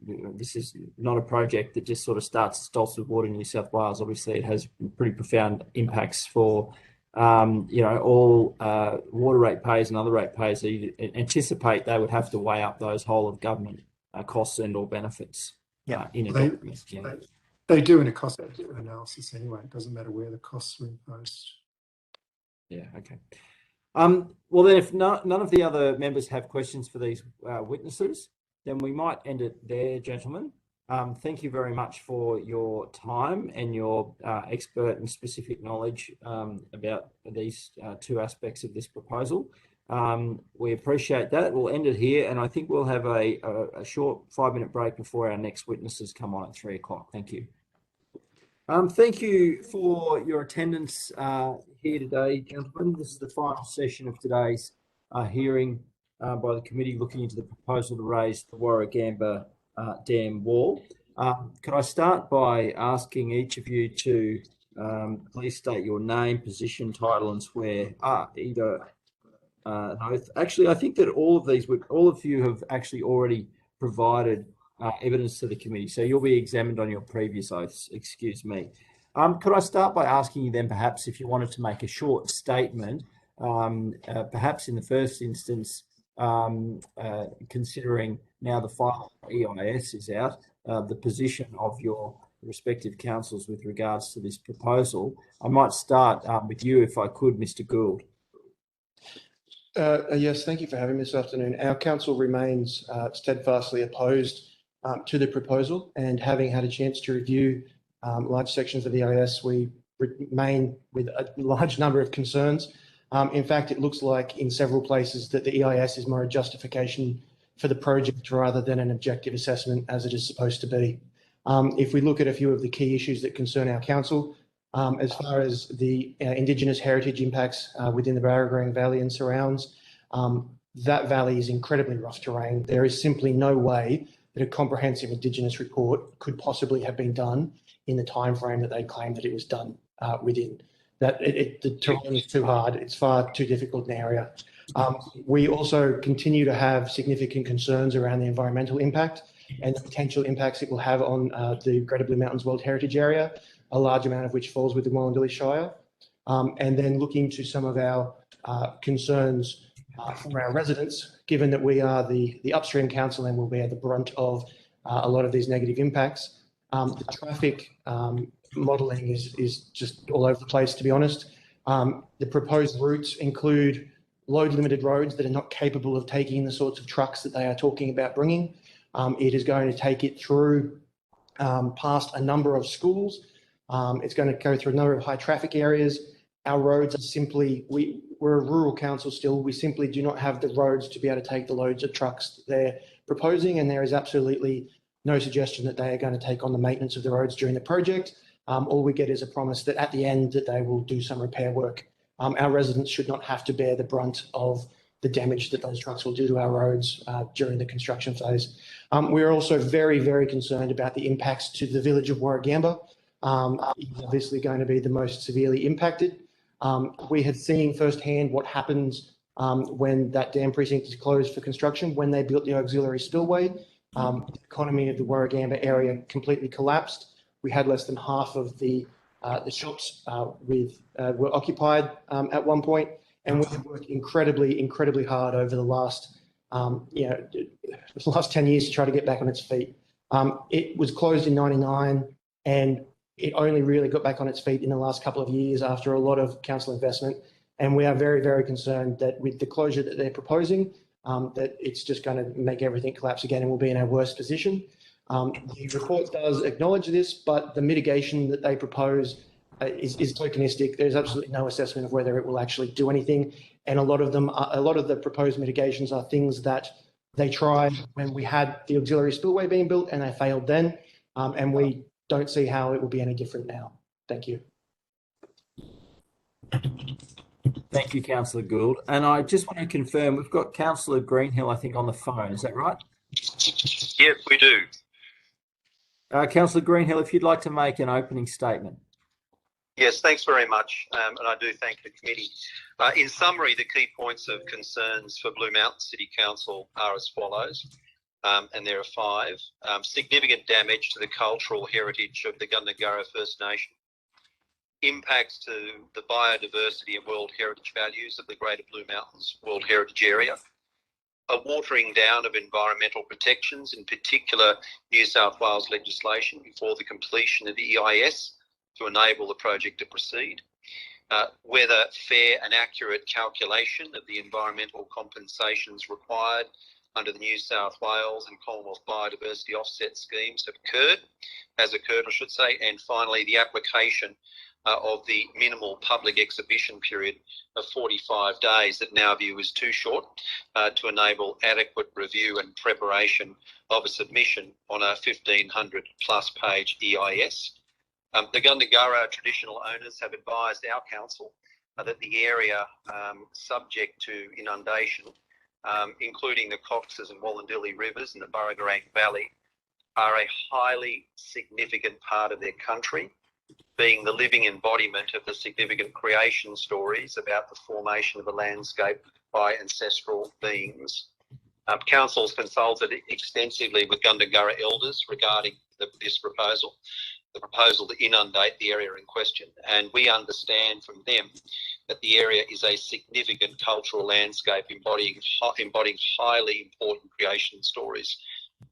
this is not a project that just sort of starts and stops with Water New South Wales. Obviously, it has pretty profound impacts for all water rate payers and other rate payers. So you anticipate they would have to weigh up those whole of government costs and or benefits. Yeah, in a document. They do in a cost analysis anyway. It doesn't matter where the costs are imposed. Yeah. Okay. Well, then, if none of the other members have questions for these witnesses, then we might end it there, gentlemen. Thank you very much for your time and your expert and specific knowledge about these two aspects of this proposal. We appreciate that. We'll end it here, and I think we'll have a short 5-minute break before our next witnesses come on at 3 o'clock. Thank you. Thank you for your attendance here today, gentlemen. This is the final session of today's hearing by the committee looking into the proposal to raise the Warragamba dam wall. Could I start by asking each of you to please state your name, position, title, and swear either an oath. Actually, I think that all of you have actually already provided evidence to the committee, so you'll be examined on your previous oaths. Excuse me. Could I start by asking you then, perhaps, if you wanted to make a short statement, perhaps in the first instance, considering now the final EIS is out, the position of your respective councils with regards to this proposal. I might start with you, if I could, Mr. Gould. Yes, thank you for having me this afternoon. Our council remains steadfastly opposed to the proposal, and having had a chance to review large sections of the EIS, we remain with a large number of concerns. In fact, it looks like in several places that the EIS is more a justification for the project rather than an objective assessment as it is supposed to be. If we look at a few of the key issues that concern our council, as far as the Indigenous heritage impacts within the Warragamba Valley and surrounds, that valley is incredibly rough terrain. There is simply no way that a comprehensive Indigenous report could possibly have been done in the time frame that they claim that it was done within. The terrain is too hard. It's far too difficult an area. We also continue to have significant concerns around the environmental impact and the potential impacts it will have on the Greater Blue Mountains World Heritage Area, a large amount of which falls within Wallumbilla Shire. And then looking to some of our concerns for our residents, given that we are the upstream council and will bear the brunt of a lot of these negative impacts. The traffic modelling is just all over the place, to be honest. The proposed routes include load limited roads that are not capable of taking the sorts of trucks that they are talking about bringing. It is going to take it through past a number of schools. It's going to go through a number of high traffic areas. Our roads are simply, we're a rural council still. We simply do not have the roads to be able to take the loads of trucks they're proposing, and there is absolutely no suggestion that they are going to take on the maintenance of the roads during the project. All we get is a promise that at the end that they will do some repair work. Our residents should not have to bear the brunt of the damage that those trucks will do to our roads during the construction phase. We are also very, very concerned about the impacts to the village of Warragamba. It's obviously going to be the most severely impacted. We had seen firsthand what happens when that dam precinct is closed for construction. When they built the auxiliary spillway, the economy of the Warragamba area completely collapsed. We had less than half of the shops were occupied at one point, and we have worked incredibly hard over the last the last 10 years to try to get back on its feet. It was closed in '99, and it only really got back on its feet in the last couple of years after a lot of council investment. And we are very, very concerned that with the closure that they're proposing, that it's just going to make everything collapse again and we'll be in our worst position. The report does acknowledge this, but the mitigation that they propose is tokenistic. There's absolutely no assessment of whether it will actually do anything. And a lot of the proposed mitigations are things that they tried when we had the auxiliary spillway being built and they failed then. And we don't see how it will be any different now. Thank you. Thank you, Councillor Gould. And I just want to confirm, we've got Councillor Greenhill, I think, on the phone. Is that right? Yes, we do. Councillor Greenhill, if you'd like to make an opening statement. Yes, thanks very much. And I do thank the committee. In summary, the key points of concerns for Blue Mountain City Council are as follows. And there are 5. Significant damage to the cultural heritage of the Gundungurra First Nation. Impacts to the biodiversity and World Heritage values of the Greater Blue Mountains World Heritage Area. A watering down of environmental protections, in particular New South Wales legislation, before the completion of the EIS to enable the project to proceed. Whether fair and accurate calculation of the environmental compensations required under the New South Wales and Commonwealth biodiversity offset schemes has occurred, I should say. And finally, the application of the minimal public exhibition period of 45 days that in our view is too short to enable adequate review and preparation of a submission on a 1,500 plus page EIS. The Gundungurra traditional owners have advised our council that the area subject to inundation, including the Cox's and Wallandilly rivers and the Warragamba Valley, are a highly significant part of their country, being the living embodiment of the significant creation stories about the formation of the landscape by ancestral beings. Council's consulted extensively with Gundungurra elders regarding this proposal, the proposal to inundate the area in question, and we understand from them that the area is a significant cultural landscape embodying highly important creation stories.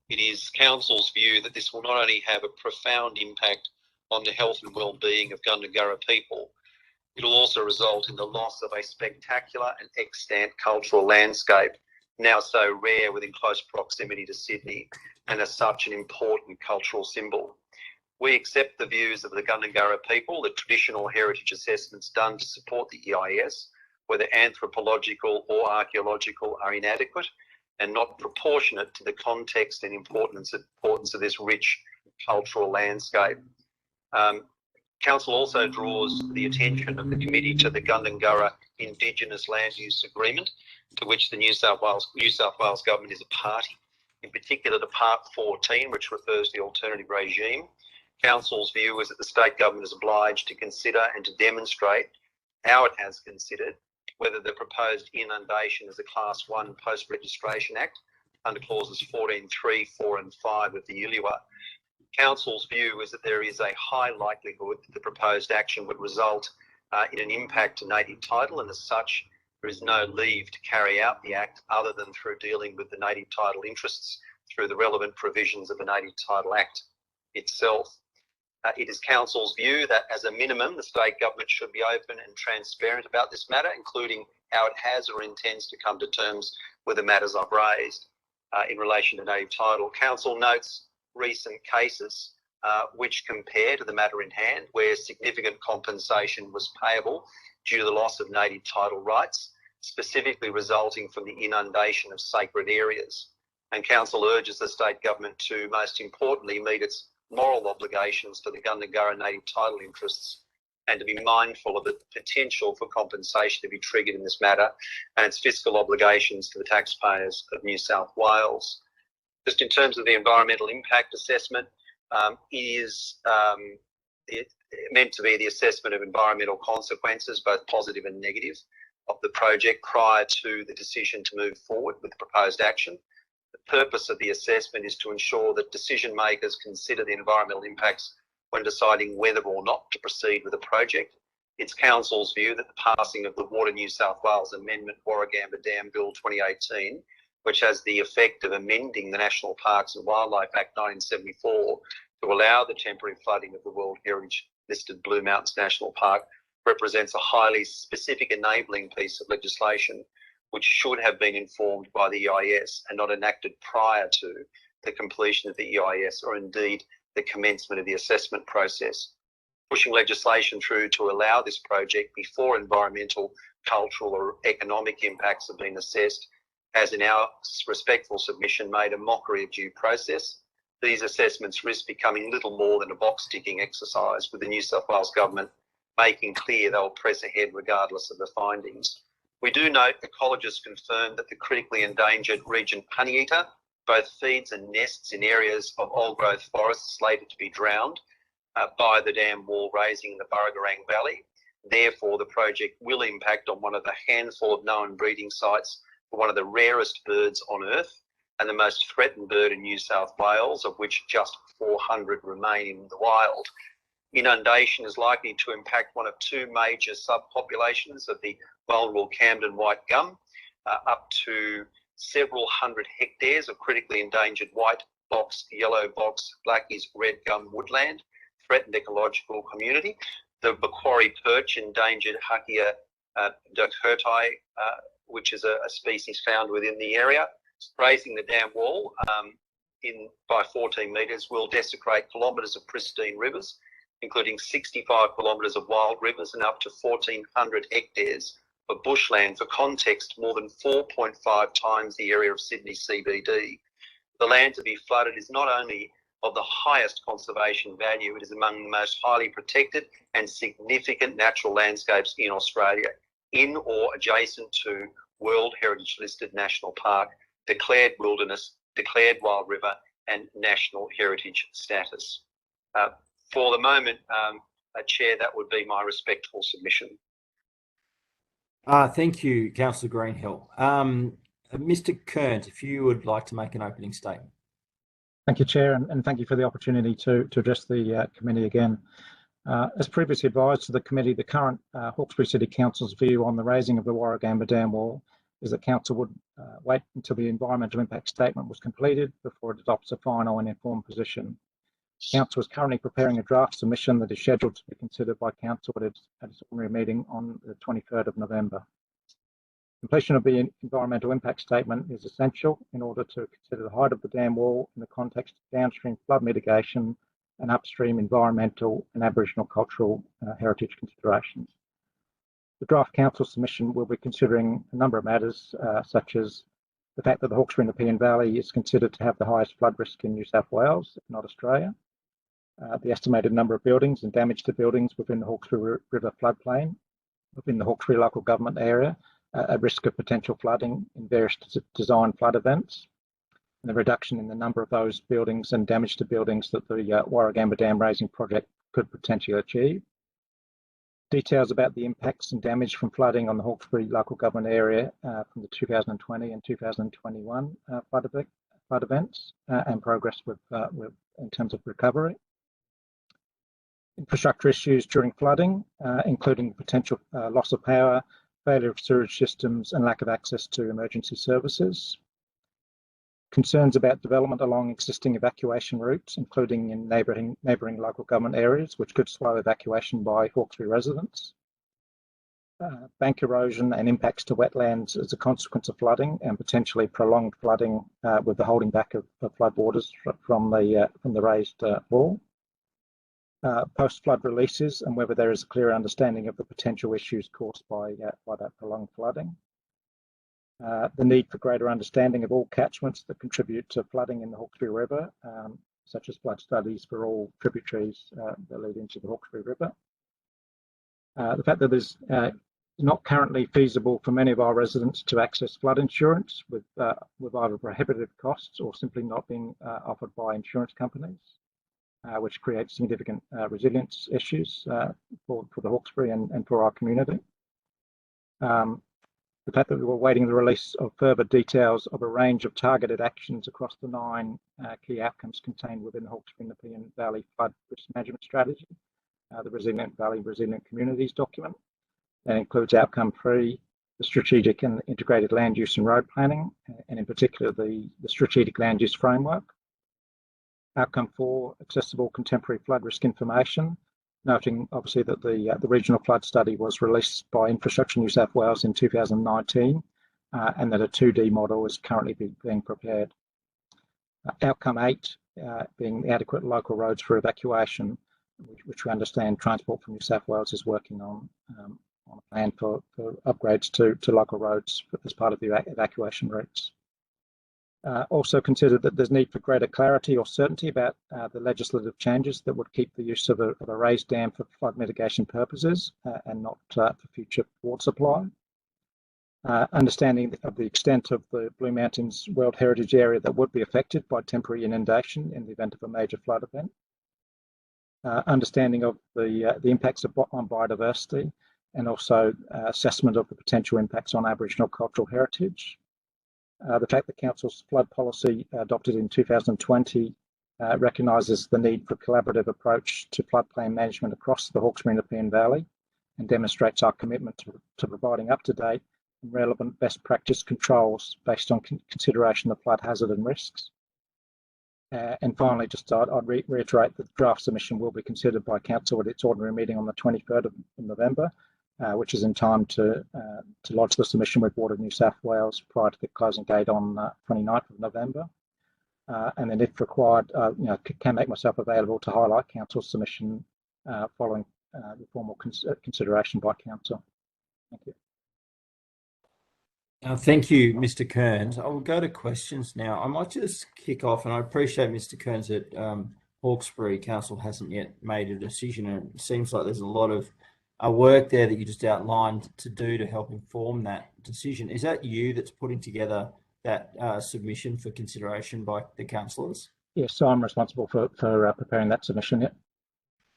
It is Council's view that this will not only have a profound impact on the health and well-being of Gundungurra people, it will also result in the loss of a spectacular and extant cultural landscape, now so rare within close proximity to Sydney, and as such an important cultural symbol. We accept the views of the Gundungurra people that traditional heritage assessments done to support the EIS, whether anthropological or archaeological, are inadequate and not proportionate to the context and importance of this rich cultural landscape. Council also draws the attention of the committee to the Gundungurra Indigenous Land Use Agreement, to which the New South Wales government is a party, in particular to Part 14, which refers to the alternative regime. Council's view is that the state government is obliged to consider and to demonstrate how it has considered whether the proposed inundation is a Class 1 Post-Registration Act under clauses 14.3, 4 and 5 of the ULUA. Council's view is that there is a high likelihood that the proposed action would result in an impact to native title, and as such there is no leave to carry out the act other than through dealing with the native title interests through the relevant provisions of the Native Title Act itself. It is Council's view that as a minimum the state government should be open and transparent about this matter, including how it has or intends to come to terms with the matters I've raised. in relation to native title. Council notes recent cases which compare to the matter in hand, where significant compensation was payable due to the loss of native title rights, specifically resulting from the inundation of sacred areas. And Council urges the state government to, most importantly, meet its moral obligations to the Gundungurra native title interests, and to be mindful of the potential for compensation to be triggered in this matter and its fiscal obligations to the taxpayers of New South Wales. Just in terms of the environmental impact assessment, it is meant to be the assessment of environmental consequences, both positive and negative, of the project prior to the decision to move forward with the proposed action. The purpose of the assessment is to ensure that decision makers consider the environmental impacts when deciding whether or not to proceed with a project. It's Council's view that the passing of the Water New South Wales Amendment Warragamba Dam Bill 2018, which has the effect of amending the National Parks and Wildlife Act 1974 to allow the temporary flooding of the World Heritage listed Blue Mountains National Park, represents a highly specific enabling piece of legislation which should have been informed by the EIS and not enacted prior to the completion of the EIS, or indeed the commencement of the assessment process. Pushing legislation through to allow this project before environmental, cultural or economic impacts have been assessed has, in our respectful submission, made a mockery of due process. These assessments risk becoming little more than a box-ticking exercise, with the New South Wales Government making clear they'll press ahead regardless of the findings. We do note ecologists confirm that the critically endangered Regent honeyeater both feeds and nests in areas of old-growth forests slated to be drowned by the dam wall raising in the Warragamba Valley. Therefore, the project will impact on one of the handful of known breeding sites for one of the rarest birds on Earth and the most threatened bird in New South Wales, of which just 400 remain in the wild. Inundation is likely to impact one of two major subpopulations of the vulnerable Camden white gum, up to several hundred hectares of critically endangered white box, yellow box, blackies, red gum woodland, threatened ecological community, the Macquarie perch, endangered Hakea dohertai, which is a species found within the area. Raising the dam wall by 14 metres will desecrate kilometres of pristine rivers, including 65 kilometres of wild rivers and up to 1,400 hectares of bushland. For context, more than 4.5 times the area of Sydney CBD. The land to be flooded is not only of the highest conservation value, it is among the most highly protected and significant natural landscapes in Australia, in or adjacent to World Heritage listed National Park, declared wilderness, declared wild river and national heritage status. For the moment, Chair, that would be my respectful submission. Thank you, Councillor Greenhill. Mr. Kearns, if you would like to make an opening statement. Thank you, Chair, and thank you for the opportunity to address the committee again. As previously advised to the committee, the current Hawkesbury City Council's view on the raising of the Warragamba dam wall is that Council would wait until the environmental impact statement was completed before it adopts a final and informed position. Council is currently preparing a draft submission that is scheduled to be considered by Council at its ordinary meeting on the 23rd of November. Completion of the environmental impact statement is essential in order to consider the height of the dam wall in the context of downstream flood mitigation and upstream environmental and Aboriginal cultural heritage considerations. The draft Council submission will be considering a number of matters, such as the fact that the Hawkesbury and the Nepean Valley is considered to have the highest flood risk in New South Wales, not Australia. The estimated number of buildings and damage to buildings within the Hawkesbury River floodplain, within the Hawkesbury local government area, at risk of potential flooding in various design flood events, and the reduction in the number of those buildings and damage to buildings that the Warragamba Dam raising project could potentially achieve. Details about the impacts and damage from flooding on the Hawkesbury local government area from the 2020 and 2021 flood events and progress in terms of recovery. Infrastructure issues during flooding, including potential loss of power, failure of sewage systems and lack of access to emergency services. Concerns about development along existing evacuation routes, including in neighbouring local government areas, which could slow evacuation by Hawkesbury residents. bank erosion and impacts to wetlands as a consequence of flooding and potentially prolonged flooding with the holding back of floodwaters from the raised wall. Post-flood releases and whether there is a clear understanding of the potential issues caused by that prolonged flooding. The need for greater understanding of all catchments that contribute to flooding in the Hawkesbury River, such as flood studies for all tributaries that lead into the Hawkesbury River. The fact that there's not currently feasible for many of our residents to access flood insurance with either prohibitive costs or simply not being offered by insurance companies, which creates significant resilience issues for the Hawkesbury and for our community. The fact that we were awaiting the release of further details of a range of targeted actions across the 9 key outcomes contained within the Hawkesbury and Nepean Valley Flood Risk Management Strategy, the Resilient Valley Resilient Communities document. That includes outcome 3, the strategic and integrated land use and road planning, and in particular the strategic land use framework. Outcome 4, accessible contemporary flood risk information, noting obviously that the regional flood study was released by Infrastructure New South Wales in 2019, and that a 2D model is currently being prepared. Outcome 8 being adequate local roads for evacuation, which we understand Transport for New South Wales is working on a plan for upgrades to local roads as part of the evacuation routes. Also considered that there's need for greater clarity or certainty about the legislative changes that would keep the use of a raised dam for flood mitigation purposes and not for future water supply. Understanding of the extent of the Blue Mountains World Heritage Area that would be affected by temporary inundation in the event of a major flood event. Understanding of the impacts on biodiversity and also assessment of the potential impacts on Aboriginal cultural heritage. The fact that Council's flood policy adopted in 2020 recognises the need for a collaborative approach to floodplain management across the Hawkesbury and Nepean Valley and demonstrates our commitment to providing up-to-date and relevant best practice controls based on consideration of flood hazard and risks. And finally, I'd reiterate that the draft submission will be considered by Council at its ordinary meeting on the 23rd of November, which is in time to lodge the submission with Water New South Wales prior to the closing date on 29th of November. And then if required, can make myself available to highlight Council's submission following the formal consideration by Council. Thank you. Thank you, Mr. Kearns. I will go to questions now. I might just kick off, and I appreciate Mr. Kearns that Hawkesbury Council hasn't yet made a decision, and it seems like there's a lot of work there that you just outlined to do to help inform that decision. Is that you that's putting together that submission for consideration by the councillors? Yes, so I'm responsible for preparing that submission, yeah.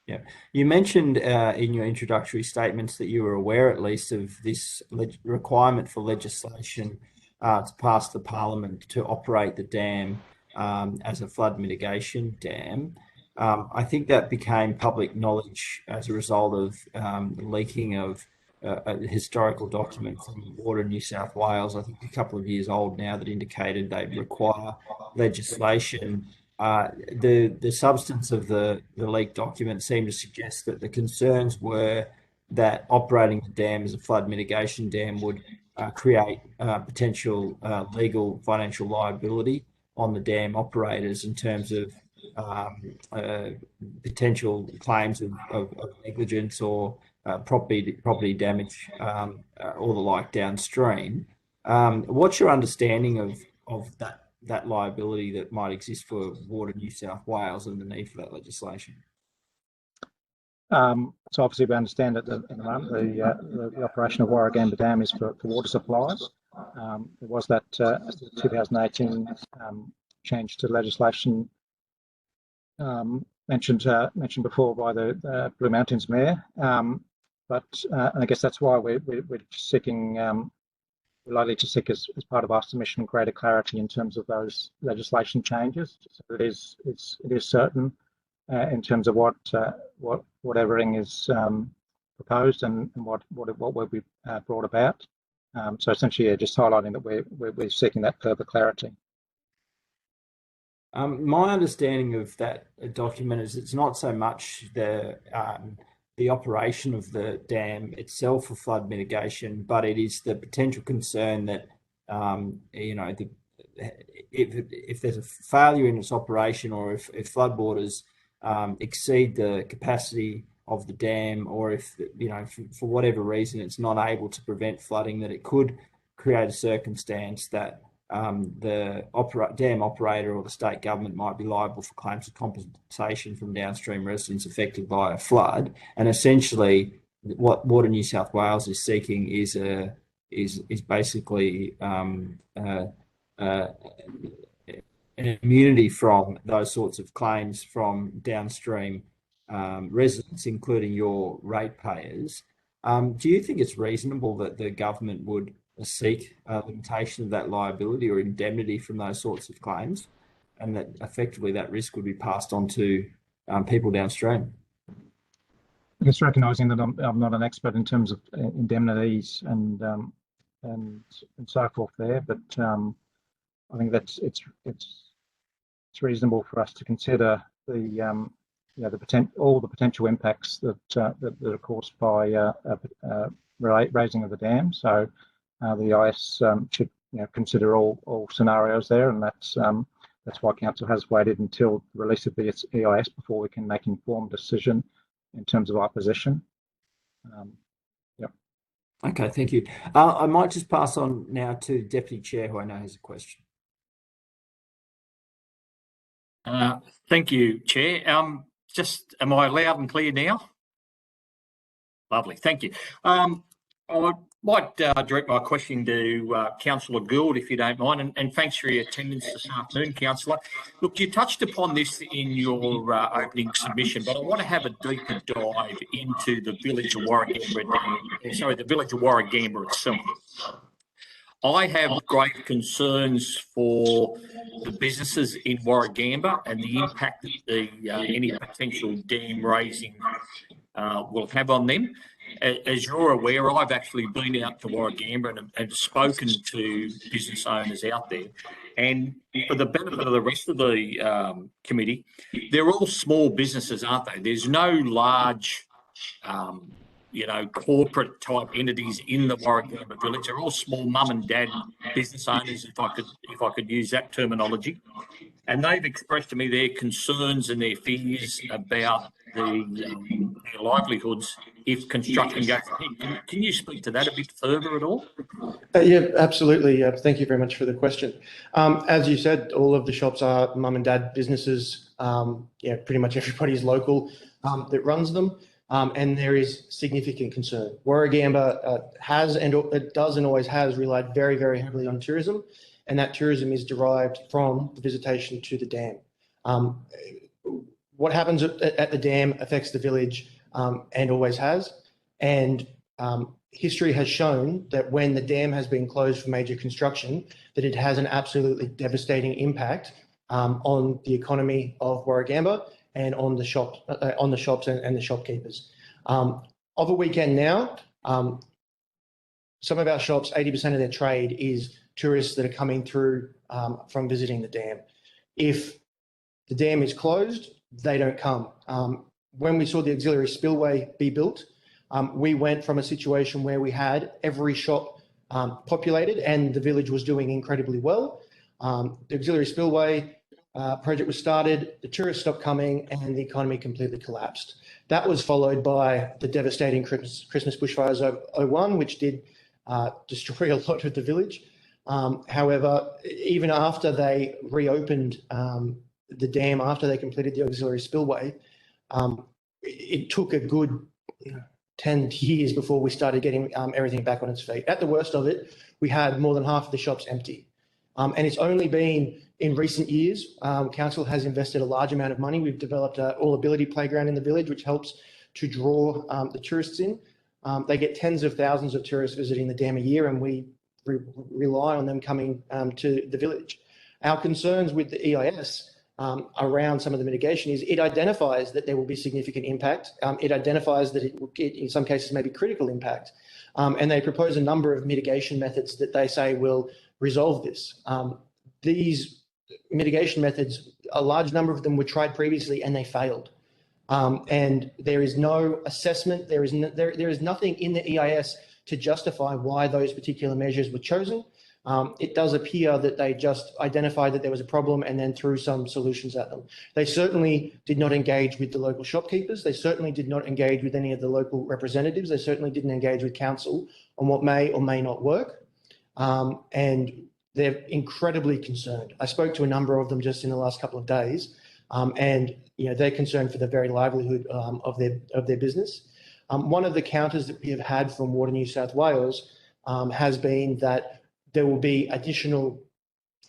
Yeah, you mentioned in your introductory statements that you were aware at least of this requirement for legislation to pass the Parliament to operate the dam as a flood mitigation dam. I think that became public knowledge as a result of the leaking of a historical document from Water New South Wales, I think a couple of years old now, that indicated they require legislation. The substance of the leaked document seemed to suggest that the concerns were that operating the dam as a flood mitigation dam would create potential legal financial liability on the dam operators in terms of potential claims of negligence or property damage or the like downstream. What's your understanding of that liability that might exist for Water New South Wales and the need for that legislation? So obviously we understand that at the moment the operation of Warragamba Dam is for water supply. There was that 2018 change to legislation mentioned before by the Blue Mountains Mayor, but I guess that's why we're seeking. We're likely to seek as part of our submission greater clarity in terms of those legislation changes, so it is certain in terms of what everything is proposed and what will be brought about. So essentially, yeah, just highlighting that we're seeking that further clarity. My understanding of that document is it's not so much the the operation of the dam itself for flood mitigation, but it is the potential concern that if there's a failure in its operation, or if floodwaters exceed the capacity of the dam, or if for whatever reason it's not able to prevent flooding, that it could create a circumstance that the dam operator or the state government might be liable for claims of compensation from downstream residents affected by a flood. And essentially, what Water New South Wales is seeking is basically an immunity from those sorts of claims from downstream residents, including your ratepayers. Do you think it's reasonable that the government would seek a limitation of that liability or indemnity from those sorts of claims, and that effectively that risk would be passed on to people downstream? I guess recognising that I'm not an expert in terms of indemnities and so forth there, but I think that's it's reasonable for us to consider all the potential impacts that are caused by raising of the dam. So the EIS should consider all scenarios there, and that's why Council has waited until the release of the EIS before we can make an informed decision in terms of our position. Okay, thank you. I might just pass on now to Deputy Chair, who I know has a question. Thank you, Chair. Am I loud and clear now? Lovely, thank you. I might direct my question to Councillor Gould, if you don't mind, and thanks for your attendance this afternoon, Councillor. Look, you touched upon this in your opening submission, but I want to have a deeper dive into the village of Warragamba, the village of Warragamba itself. I have great concerns for the businesses in Warragamba and the impact that any potential dam raising will have on them. As you're aware, I've actually been out to Warragamba and spoken to business owners out there. And for the benefit of the rest of the committee, they're all small businesses, aren't they? There's no large corporate type entities in the Warragamba village. They're all small mum and dad business owners, if I could use that terminology. And they've expressed to me their concerns and their fears about their livelihoods if construction goes ahead. Can you speak to that a bit further at all? Yeah, absolutely. Thank you very much for the question. As you said, all of the shops are mum and dad businesses. Pretty much everybody's local that runs them. And there is significant concern. Warragamba has, and it does and always has, relied very, very heavily on tourism, and that tourism is derived from the visitation to the dam. What happens at the dam affects the village and always has. And history has shown that when the dam has been closed for major construction, that it has an absolutely devastating impact on the economy of Warragamba and on the shops and the shopkeepers. Of a weekend now, some of our shops, 80% of their trade is tourists that are coming through from visiting the dam. If the dam is closed, they don't come. When we saw the auxiliary spillway be built, we went from a situation where we had every shop populated and the village was doing incredibly well. The auxiliary spillway project was started, the tourists stopped coming, and the economy completely collapsed. That was followed by the devastating Christmas bushfires of 2001, which did destroy a lot of the village. However, even after they reopened the dam, after they completed the auxiliary spillway, it took a good 10 years before we started getting everything back on its feet. At the worst of it, we had more than half of the shops empty. And it's only been in recent years, Council has invested a large amount of money. We've developed an all-ability playground in the village, which helps to draw the tourists in. They get tens of thousands of tourists visiting the dam a year, and we rely on them coming to the village. Our concerns with the EIS around some of the mitigation is it identifies that there will be significant impact. It identifies that it will get, in some cases, maybe critical impact. And they propose a number of mitigation methods that they say will resolve this. These mitigation methods, a large number of them were tried previously and they failed. And there is no assessment, there is nothing in the EIS to justify why those particular measures were chosen. It does appear that they just identified that there was a problem and then threw some solutions at them. They certainly did not engage with the local shopkeepers. They certainly did not engage with any of the local representatives. They certainly didn't engage with council on what may or may not work. And they're incredibly concerned. I spoke to a number of them just in the last couple of days, and they're concerned for the very livelihood of their business. One of the counters that we have had from Water New South Wales has been that there will be additional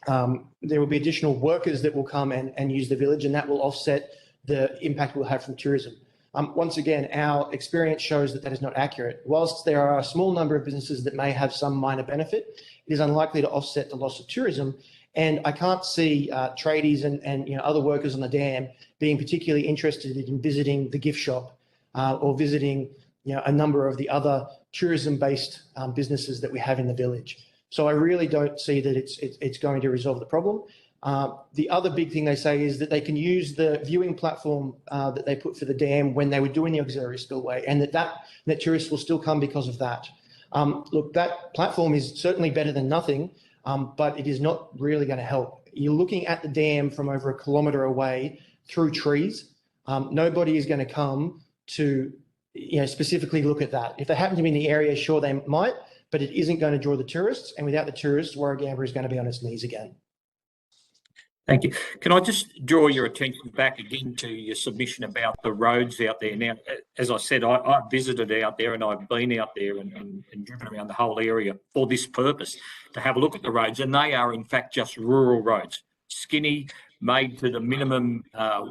workers that will come and use the village, and that will offset the impact we'll have from tourism. Once again, our experience shows that that is not accurate. Whilst there are a small number of businesses that may have some minor benefit, it is unlikely to offset the loss of tourism. And I can't see tradies and other workers on the dam being particularly interested in visiting the gift shop or visiting a number of the other tourism-based businesses that we have in the village. So I really don't see that it's going to resolve the problem. The other big thing they say is that they can use the viewing platform that they put for the dam when they were doing the auxiliary spillway, and that tourists will still come because of that. Look, that platform is certainly better than nothing, but it is not really going to help. You're looking at the dam from over 1 kilometre away through trees. Nobody is going to come to specifically look at that. If they happen to be in the area, sure, they might, but it isn't going to draw the tourists. And without the tourists, Warragamba is going to be on its knees again. Thank you. Can I just draw your attention back again to your submission about the roads out there? Now, as I said, I visited out there and I've been out there and driven around the whole area for this purpose, to have a look at the roads. And they are, in fact, just rural roads, skinny, made to the minimum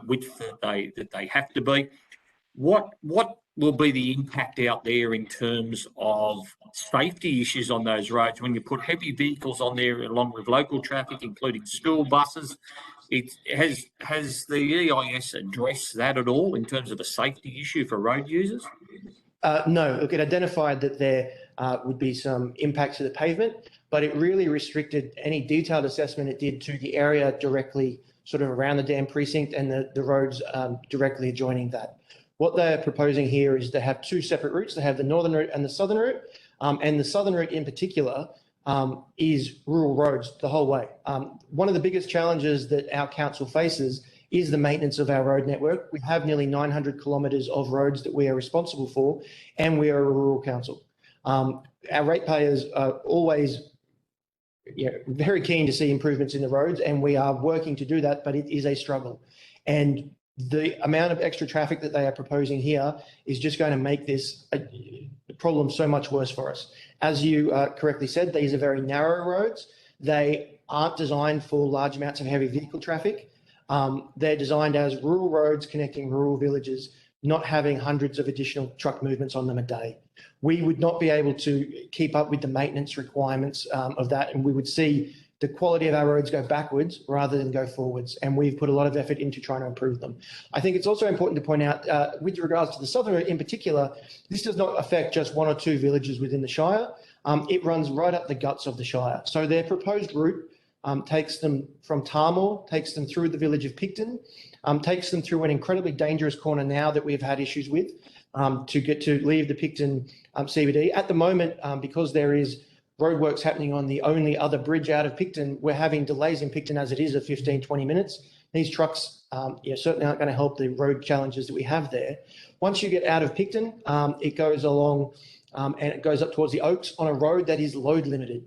width that they have to be. What will be the impact out there in terms of safety issues on those roads when you put heavy vehicles on there along with local traffic, including school buses? Has the EIS addressed that at all in terms of a safety issue for road users? No, look, it identified that there would be some impact to the pavement, but it really restricted any detailed assessment it did to the area directly sort of around the dam precinct and the roads directly adjoining that. What they're proposing here is to have two separate routes. They have the northern route and the southern route, and the southern route in particular is rural roads the whole way. One of the biggest challenges that our council faces is the maintenance of our road network. We have nearly 900 kilometres of roads that we are responsible for, and we are a rural council. Our ratepayers are always very keen to see improvements in the roads, and we are working to do that, but it is a struggle. And the amount of extra traffic that they are proposing here is just going to make this a problem so much worse for us. As you correctly said, these are very narrow roads. They aren't designed for large amounts of heavy vehicle traffic. They're designed as rural roads connecting rural villages, not having hundreds of additional truck movements on them a day. We would not be able to keep up with the maintenance requirements of that, and we would see the quality of our roads go backwards rather than go forwards, and we've put a lot of effort into trying to improve them. I think it's also important to point out, with regards to the southern route in particular, this does not affect just one or two villages within the Shire. It runs right up the guts of the Shire. So their proposed route takes them from Tarmore, takes them through the village of Picton, takes them through an incredibly dangerous corner now that we've had issues with to leave the Picton CBD. At the moment, because there is roadworks happening on the only other bridge out of Picton, we're having delays in Picton as it is of 15, 20 minutes. These trucks certainly aren't going to help the road challenges that we have there. Once you get out of Picton, it goes along and it goes up towards the Oaks on a road that is load limited.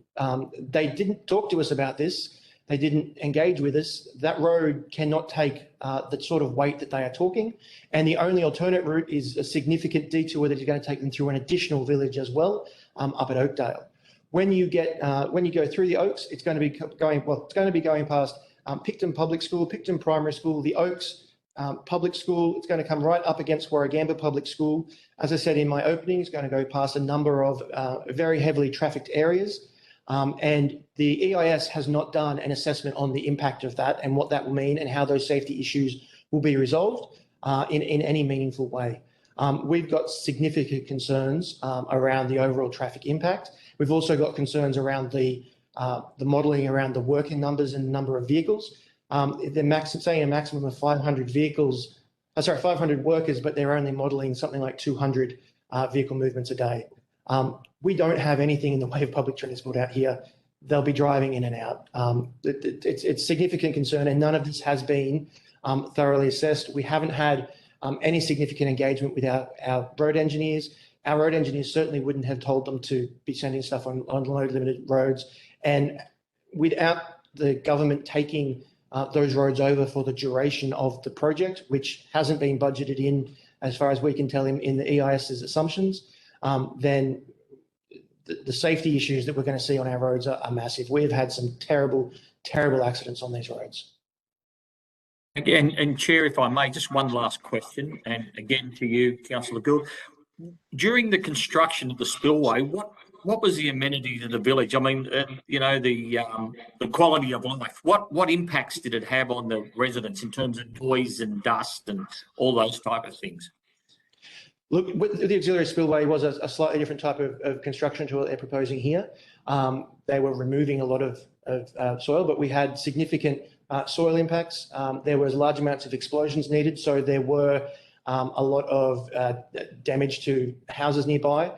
They didn't talk to us about this. They didn't engage with us. That road cannot take the sort of weight that they are talking. And the only alternate route is a significant detour that is going to take them through an additional village as well, up at Oakdale. When you go through the Oaks, it's going to be going past Picton Public School, Picton Primary School, the Oaks Public School. It's going to come right up against Warragamba Public School. As I said in my opening, it's going to go past a number of very heavily trafficked areas. And the EIS has not done an assessment on the impact of that and what that will mean and how those safety issues will be resolved in any meaningful way. We've got significant concerns around the overall traffic impact. We've also got concerns around the modelling around the working numbers and the number of vehicles. They're saying a maximum of 500 vehicles 500 workers, but they're only modelling something like 200 vehicle movements a day. We don't have anything in the way of public transport out here. They'll be driving in and out. It's significant concern, and none of this has been thoroughly assessed. We haven't had any significant engagement with our road engineers. Our road engineers certainly wouldn't have told them to be sending stuff on load limited roads. And without the government taking those roads over for the duration of the project, which hasn't been budgeted in, as far as we can tell, in the EIS's assumptions, then the safety issues that we're going to see on our roads are massive. We've had some terrible, terrible accidents on these roads. Again, and Chair, if I may, just one last question, and again to you, Councillor Gould. During the construction of the spillway, what was the amenity to the village? I mean, you know, the quality of life. What impacts did it have on the residents in terms of noise and dust and all those type of things? Look, the auxiliary spillway was a slightly different type of construction to what they're proposing here. They were removing a lot of soil, but we had significant soil impacts. There was large amounts of explosions needed, so there were a lot of damage to houses nearby.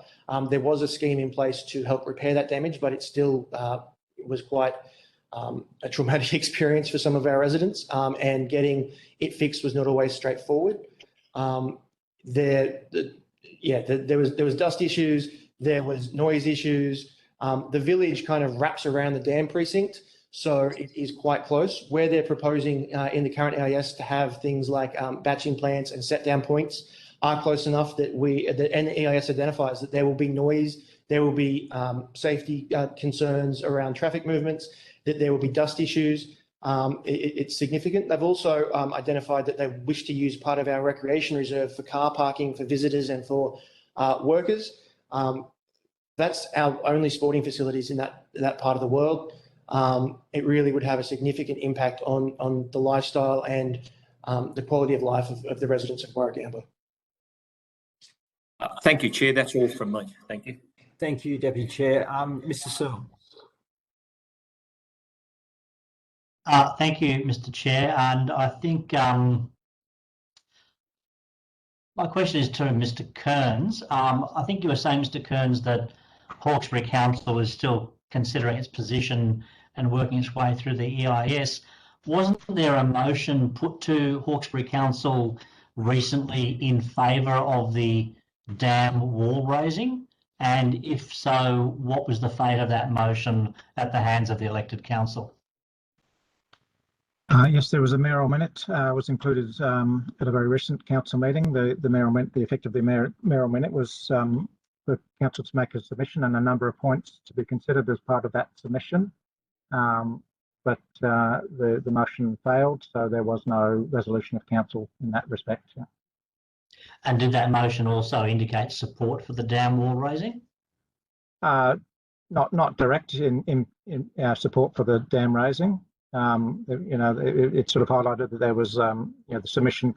There was a scheme in place to help repair that damage, but it still was quite a traumatic experience for some of our residents, and getting it fixed was not always straightforward. There was dust issues, there was noise issues. The village kind of wraps around the dam precinct, so it is quite close. Where they're proposing in the current EIS to have things like batching plants and set down points are close enough that and the EIS identifies that there will be noise, there will be safety concerns around traffic movements, that there will be dust issues. It's significant. They've also identified that they wish to use part of our recreation reserve for car parking for visitors and for workers. That's our only sporting facilities in that part of the world. It really would have a significant impact on the lifestyle and the quality of life of the residents of Warragamba. Thank you, Chair. That's all from me. Thank you. Thank you, Deputy Chair. Mr. Searle. Thank you, Mr. Chair. And I think my question is to Mr. Kearns. I think you were saying, Mr. Kearns, that Hawkesbury Council is still considering its position and working its way through the EIS. Wasn't there a motion put to Hawkesbury Council recently in favour of the dam wall raising? And if so, what was the fate of that motion at the hands of the elected council? Yes, there was a mayoral minute was included at a very recent council meeting. The mayoral minute, the effect of the mayoral minute was for council to make a submission and a number of points to be considered as part of that submission. But the motion failed, so there was no resolution of council in that respect. Yeah. And did that motion also indicate support for the dam wall raising? Not direct in support for the dam raising. It sort of highlighted that there was, the submission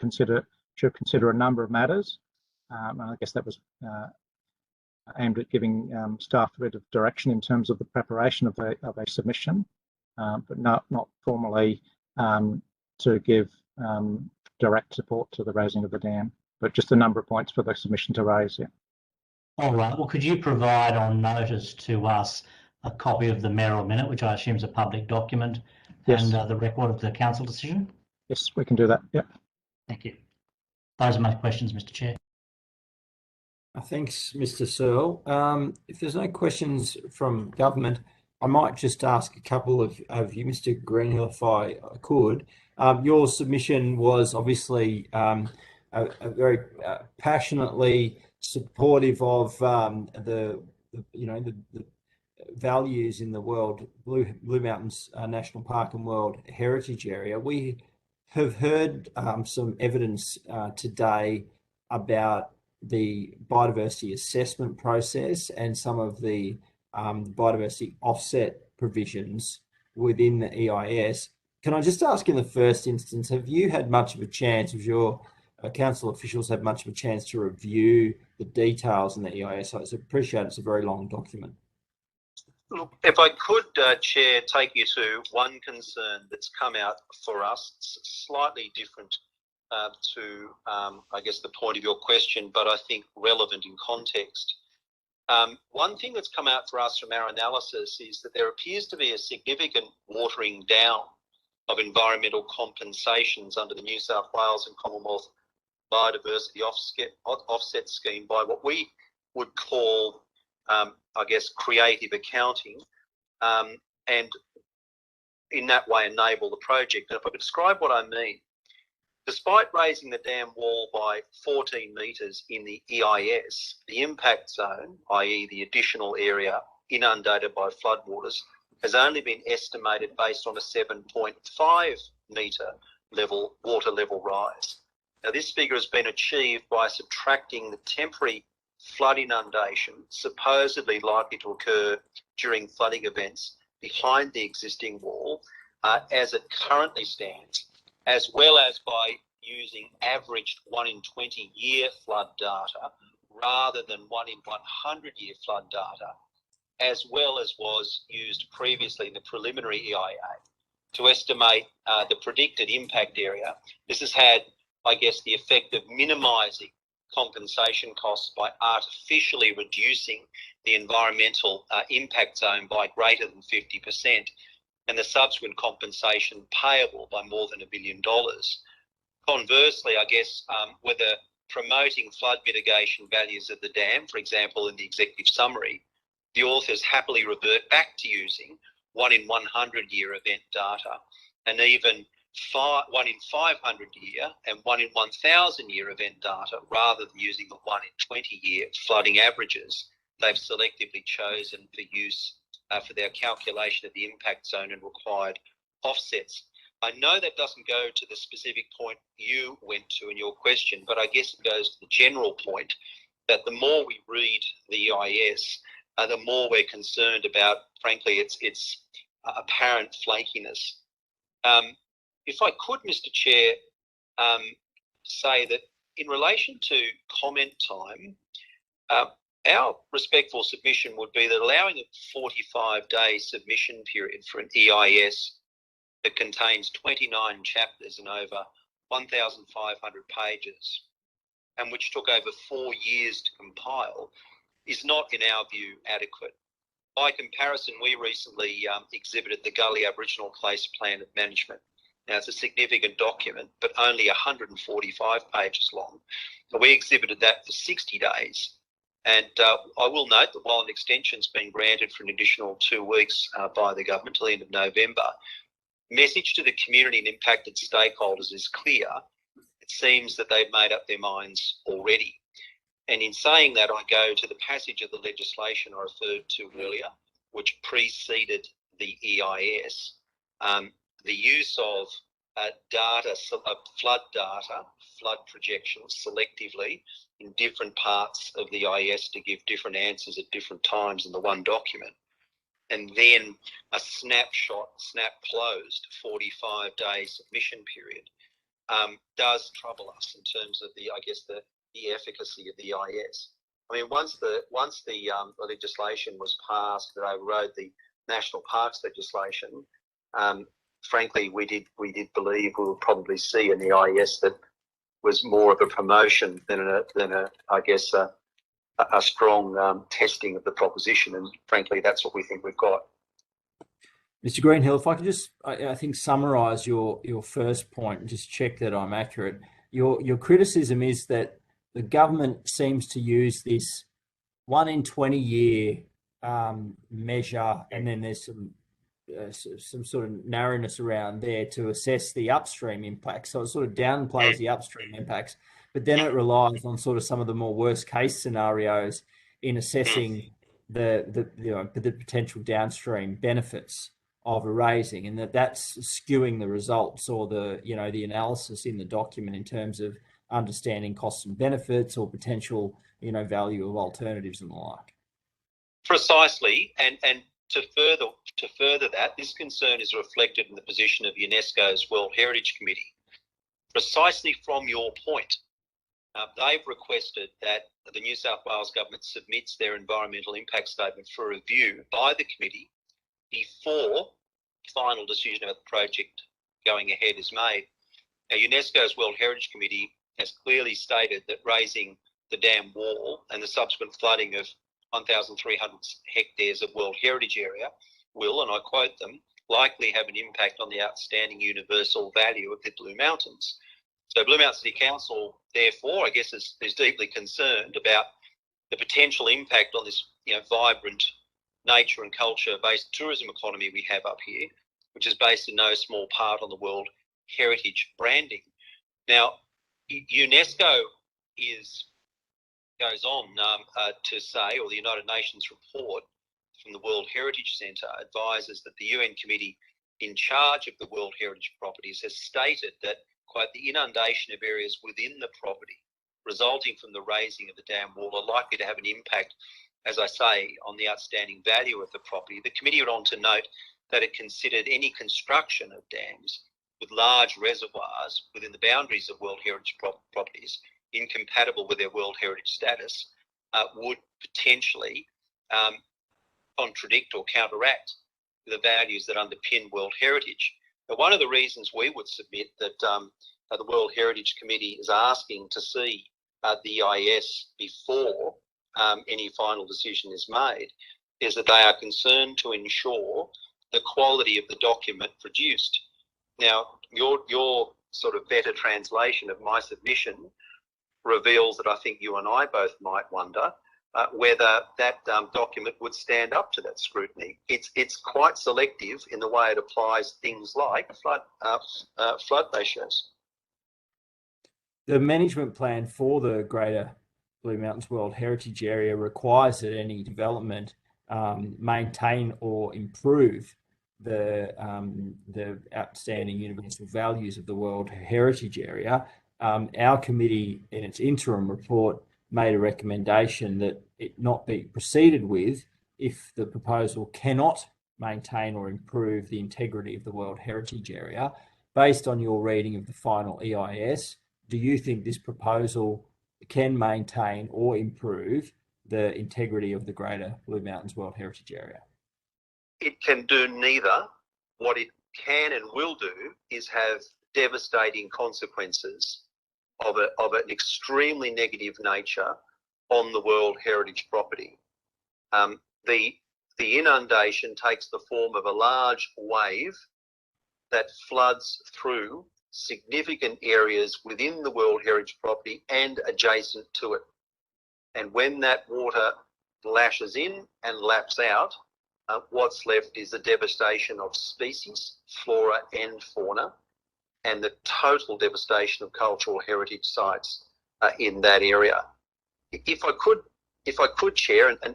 should consider a number of matters. And I guess that was aimed at giving staff a bit of direction in terms of the preparation of a submission, but not formally to give direct support to the raising of the dam, but just a number of points for the submission to raise. Yeah. All right. Well, could you provide on notice to us a copy of the mayoral minute, which I assume is a public document, yes, and the record of the council decision? Yes, we can do that. Yeah. Thank you. Those are my questions, Mr. Chair. Thanks, Mr. Searle. If there's no questions from government, I might just ask a couple of you, Mr. Greenhill, if I could. Your submission was obviously a very passionately supportive of the values in the world, Blue Mountains National Park and World Heritage Area. We have heard some evidence today about the biodiversity assessment process and some of the biodiversity offset provisions within the EIS. Can I just ask in the first instance, have you had much of a chance, have your council officials had much of a chance to review the details in the EIS? I appreciate it's a very long document. Look, if I could, Chair, take you to one concern that's come out for us. It's slightly different to, I guess, the point of your question, but I think relevant in context. One thing that's come out for us from our analysis is that there appears to be a significant watering down of environmental compensations under the New South Wales and Commonwealth biodiversity offset scheme by what we would call, I guess, creative accounting, and in that way enable the project. And if I could describe what I mean, despite raising the dam wall by 14 metres in the EIS, the impact zone, i.e. the additional area inundated by floodwaters, has only been estimated based on a 7.5 metre water level rise. Now, this figure has been achieved by subtracting the temporary flood inundation supposedly likely to occur during flooding events behind the existing wall as it currently stands, as well as by using averaged 1 in 20 year flood data rather than 1 in 100 year flood data, as well as was used previously in the preliminary EIA to estimate the predicted impact area. This has had, I guess, the effect of minimising compensation costs by artificially reducing the environmental impact zone by greater than 50%, and the subsequent compensation payable by more than $1 billion. Conversely, I guess, whether promoting flood mitigation values of the dam, for example, in the executive summary, the authors happily revert back to using 1 in 100 year event data, and even 1 in 500 year and 1 in 1,000 year event data, rather than using the 1 in 20 year flooding averages they've selectively chosen for use for their calculation of the impact zone and required offsets. I know that doesn't go to the specific point you went to in your question, but I guess it goes to the general point that the more we read the EIS, the more we're concerned about, frankly, its apparent flakiness. If I could, Mr. Chair, say that in relation to comment time, our respectful submission would be that allowing a 45-day submission period for an EIS that contains 29 chapters and over 1,500 pages, and which took over 4 years to compile, is not, in our view, adequate. By comparison, we recently exhibited the Gully Aboriginal Place Plan of Management. Now, it's a significant document, but only 145 pages long. So we exhibited that for 60 days. And I will note that while an extension's been granted for an additional 2 weeks by the government till the end of November, message to the community and impacted stakeholders is clear. It seems that they've made up their minds already. And in saying that, I go to the passage of the legislation I referred to earlier, which preceded the EIS. The use of flood projections selectively in different parts of the EIS to give different answers at different times in the one document, and then a snap closed 45-day submission period does trouble us in terms of the efficacy of the EIS. I mean, once the legislation was passed that overrode the National Parks legislation, frankly, we did believe we would probably see an EIS that was more of a promotion than a strong testing of the proposition, and frankly, that's what we think we've got. Mr. Greenhill, if I could just, I think, summarise your first point and just check that I'm accurate. Your criticism is that the government seems to use this 1 in 20 year measure, and then there's some sort of narrowness around there to assess the upstream impacts. So it sort of downplays the upstream impacts, but then it relies on sort of some of the more worst case scenarios in assessing the potential downstream benefits of erasing, and that's skewing the results or the analysis in the document in terms of understanding costs and benefits or potential value of alternatives and the like. Precisely, and to further that, this concern is reflected in the position of UNESCO's World Heritage Committee. Precisely from your point, they've requested that the New South Wales government submits their environmental impact statement for review by the committee before final decision about the project going ahead is made. Now, UNESCO's World Heritage Committee has clearly stated that raising the dam wall and the subsequent flooding of 1,300 hectares of World Heritage Area will, and I quote them, likely have an impact on the outstanding universal value of the Blue Mountains. So Blue Mountain City Council, therefore, I guess is deeply concerned about the potential impact on this, vibrant nature and culture-based tourism economy we have up here, which is based in no small part on the World Heritage branding. Now, UNESCO goes on to say, or the United Nations report from the World Heritage Centre advises that the UN committee in charge of the World Heritage properties has stated that, quote, the inundation of areas within the property resulting from the raising of the dam wall are likely to have an impact, as I say, on the outstanding value of the property. The committee went on to note that it considered any construction of dams with large reservoirs within the boundaries of World Heritage properties incompatible with their World Heritage status would potentially contradict or counteract the values that underpin World Heritage. But one of the reasons we would submit that the World Heritage Committee is asking to see the EIS before any final decision is made is that they are concerned to ensure the quality of the document produced. Now, your sort of better translation of my submission reveals that I think you and I both might wonder whether that document would stand up to that scrutiny. It's quite selective in the way it applies things like flood ratios. The management plan for the Greater Blue Mountains World Heritage Area requires that any development maintain or improve the outstanding universal values of the World Heritage Area. Our committee, in its interim report, made a recommendation that it not be proceeded with if the proposal cannot maintain or improve the integrity of the World Heritage Area. Based on your reading of the final EIS, do you think this proposal can maintain or improve the integrity of the Greater Blue Mountains World Heritage Area? It can do neither. What it can and will do is have devastating consequences of an extremely negative nature on the World Heritage property. The inundation takes the form of a large wave that floods through significant areas within the World Heritage property and adjacent to it. And when that water lashes in and laps out, what's left is the devastation of species, flora and fauna, and the total devastation of cultural heritage sites in that area. If I could, Chair, and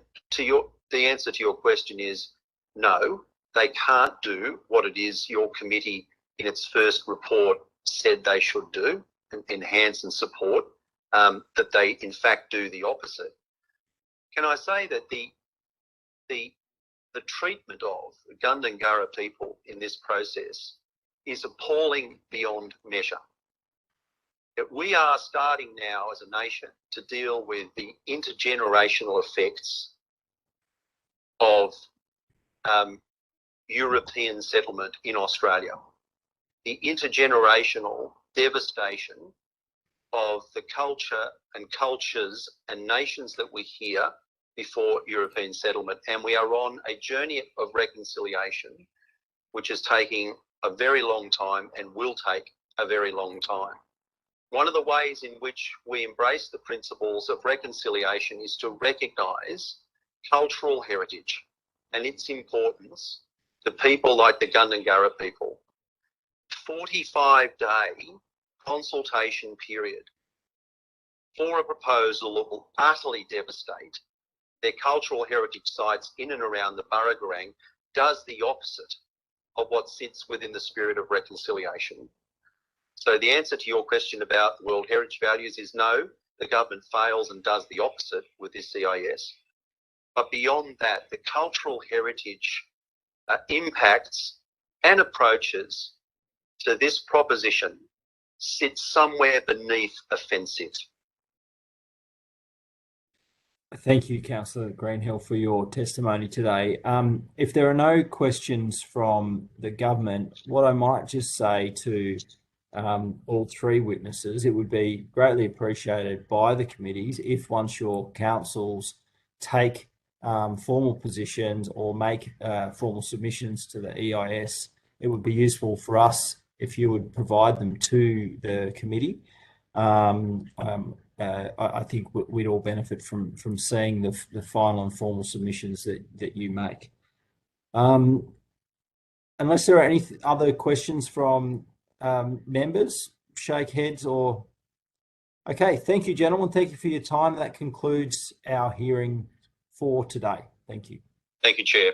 the answer to your question is no, they can't do what it is your committee in its first report said they should do, and enhance and support, that they in fact do the opposite. Can I say that the treatment of the Gundungurra people in this process is appalling beyond measure. That we are starting now as a nation to deal with the intergenerational effects of European settlement in Australia. The intergenerational devastation of the culture and cultures and nations that were here before European settlement. And we are on a journey of reconciliation, which is taking a very long time and will take a very long time. One of the ways in which we embrace the principles of reconciliation is to recognise cultural heritage and its importance to people like the Gundungurra people. 45-day consultation period for a proposal that will utterly devastate their cultural heritage sites in and around the Burragarang does the opposite of what sits within the spirit of reconciliation. So the answer to your question about World Heritage values is no, the government fails and does the opposite with this CIS. But beyond that, the cultural heritage impacts and approaches to this proposition sit somewhere beneath offensive. Thank you, Councillor Greenhill, for your testimony today. If there are no questions from the government, what I might just say to all three witnesses, it would be greatly appreciated by the committees if once your councils take formal positions or make formal submissions to the EIS, it would be useful for us if you would provide them to the committee. I think we'd all benefit from seeing the final and formal submissions that you make. Unless there are any other questions from members, shake heads or... Okay, thank you, gentlemen. Thank you for your time. That concludes our hearing for today. Thank you. Thank you, Chair.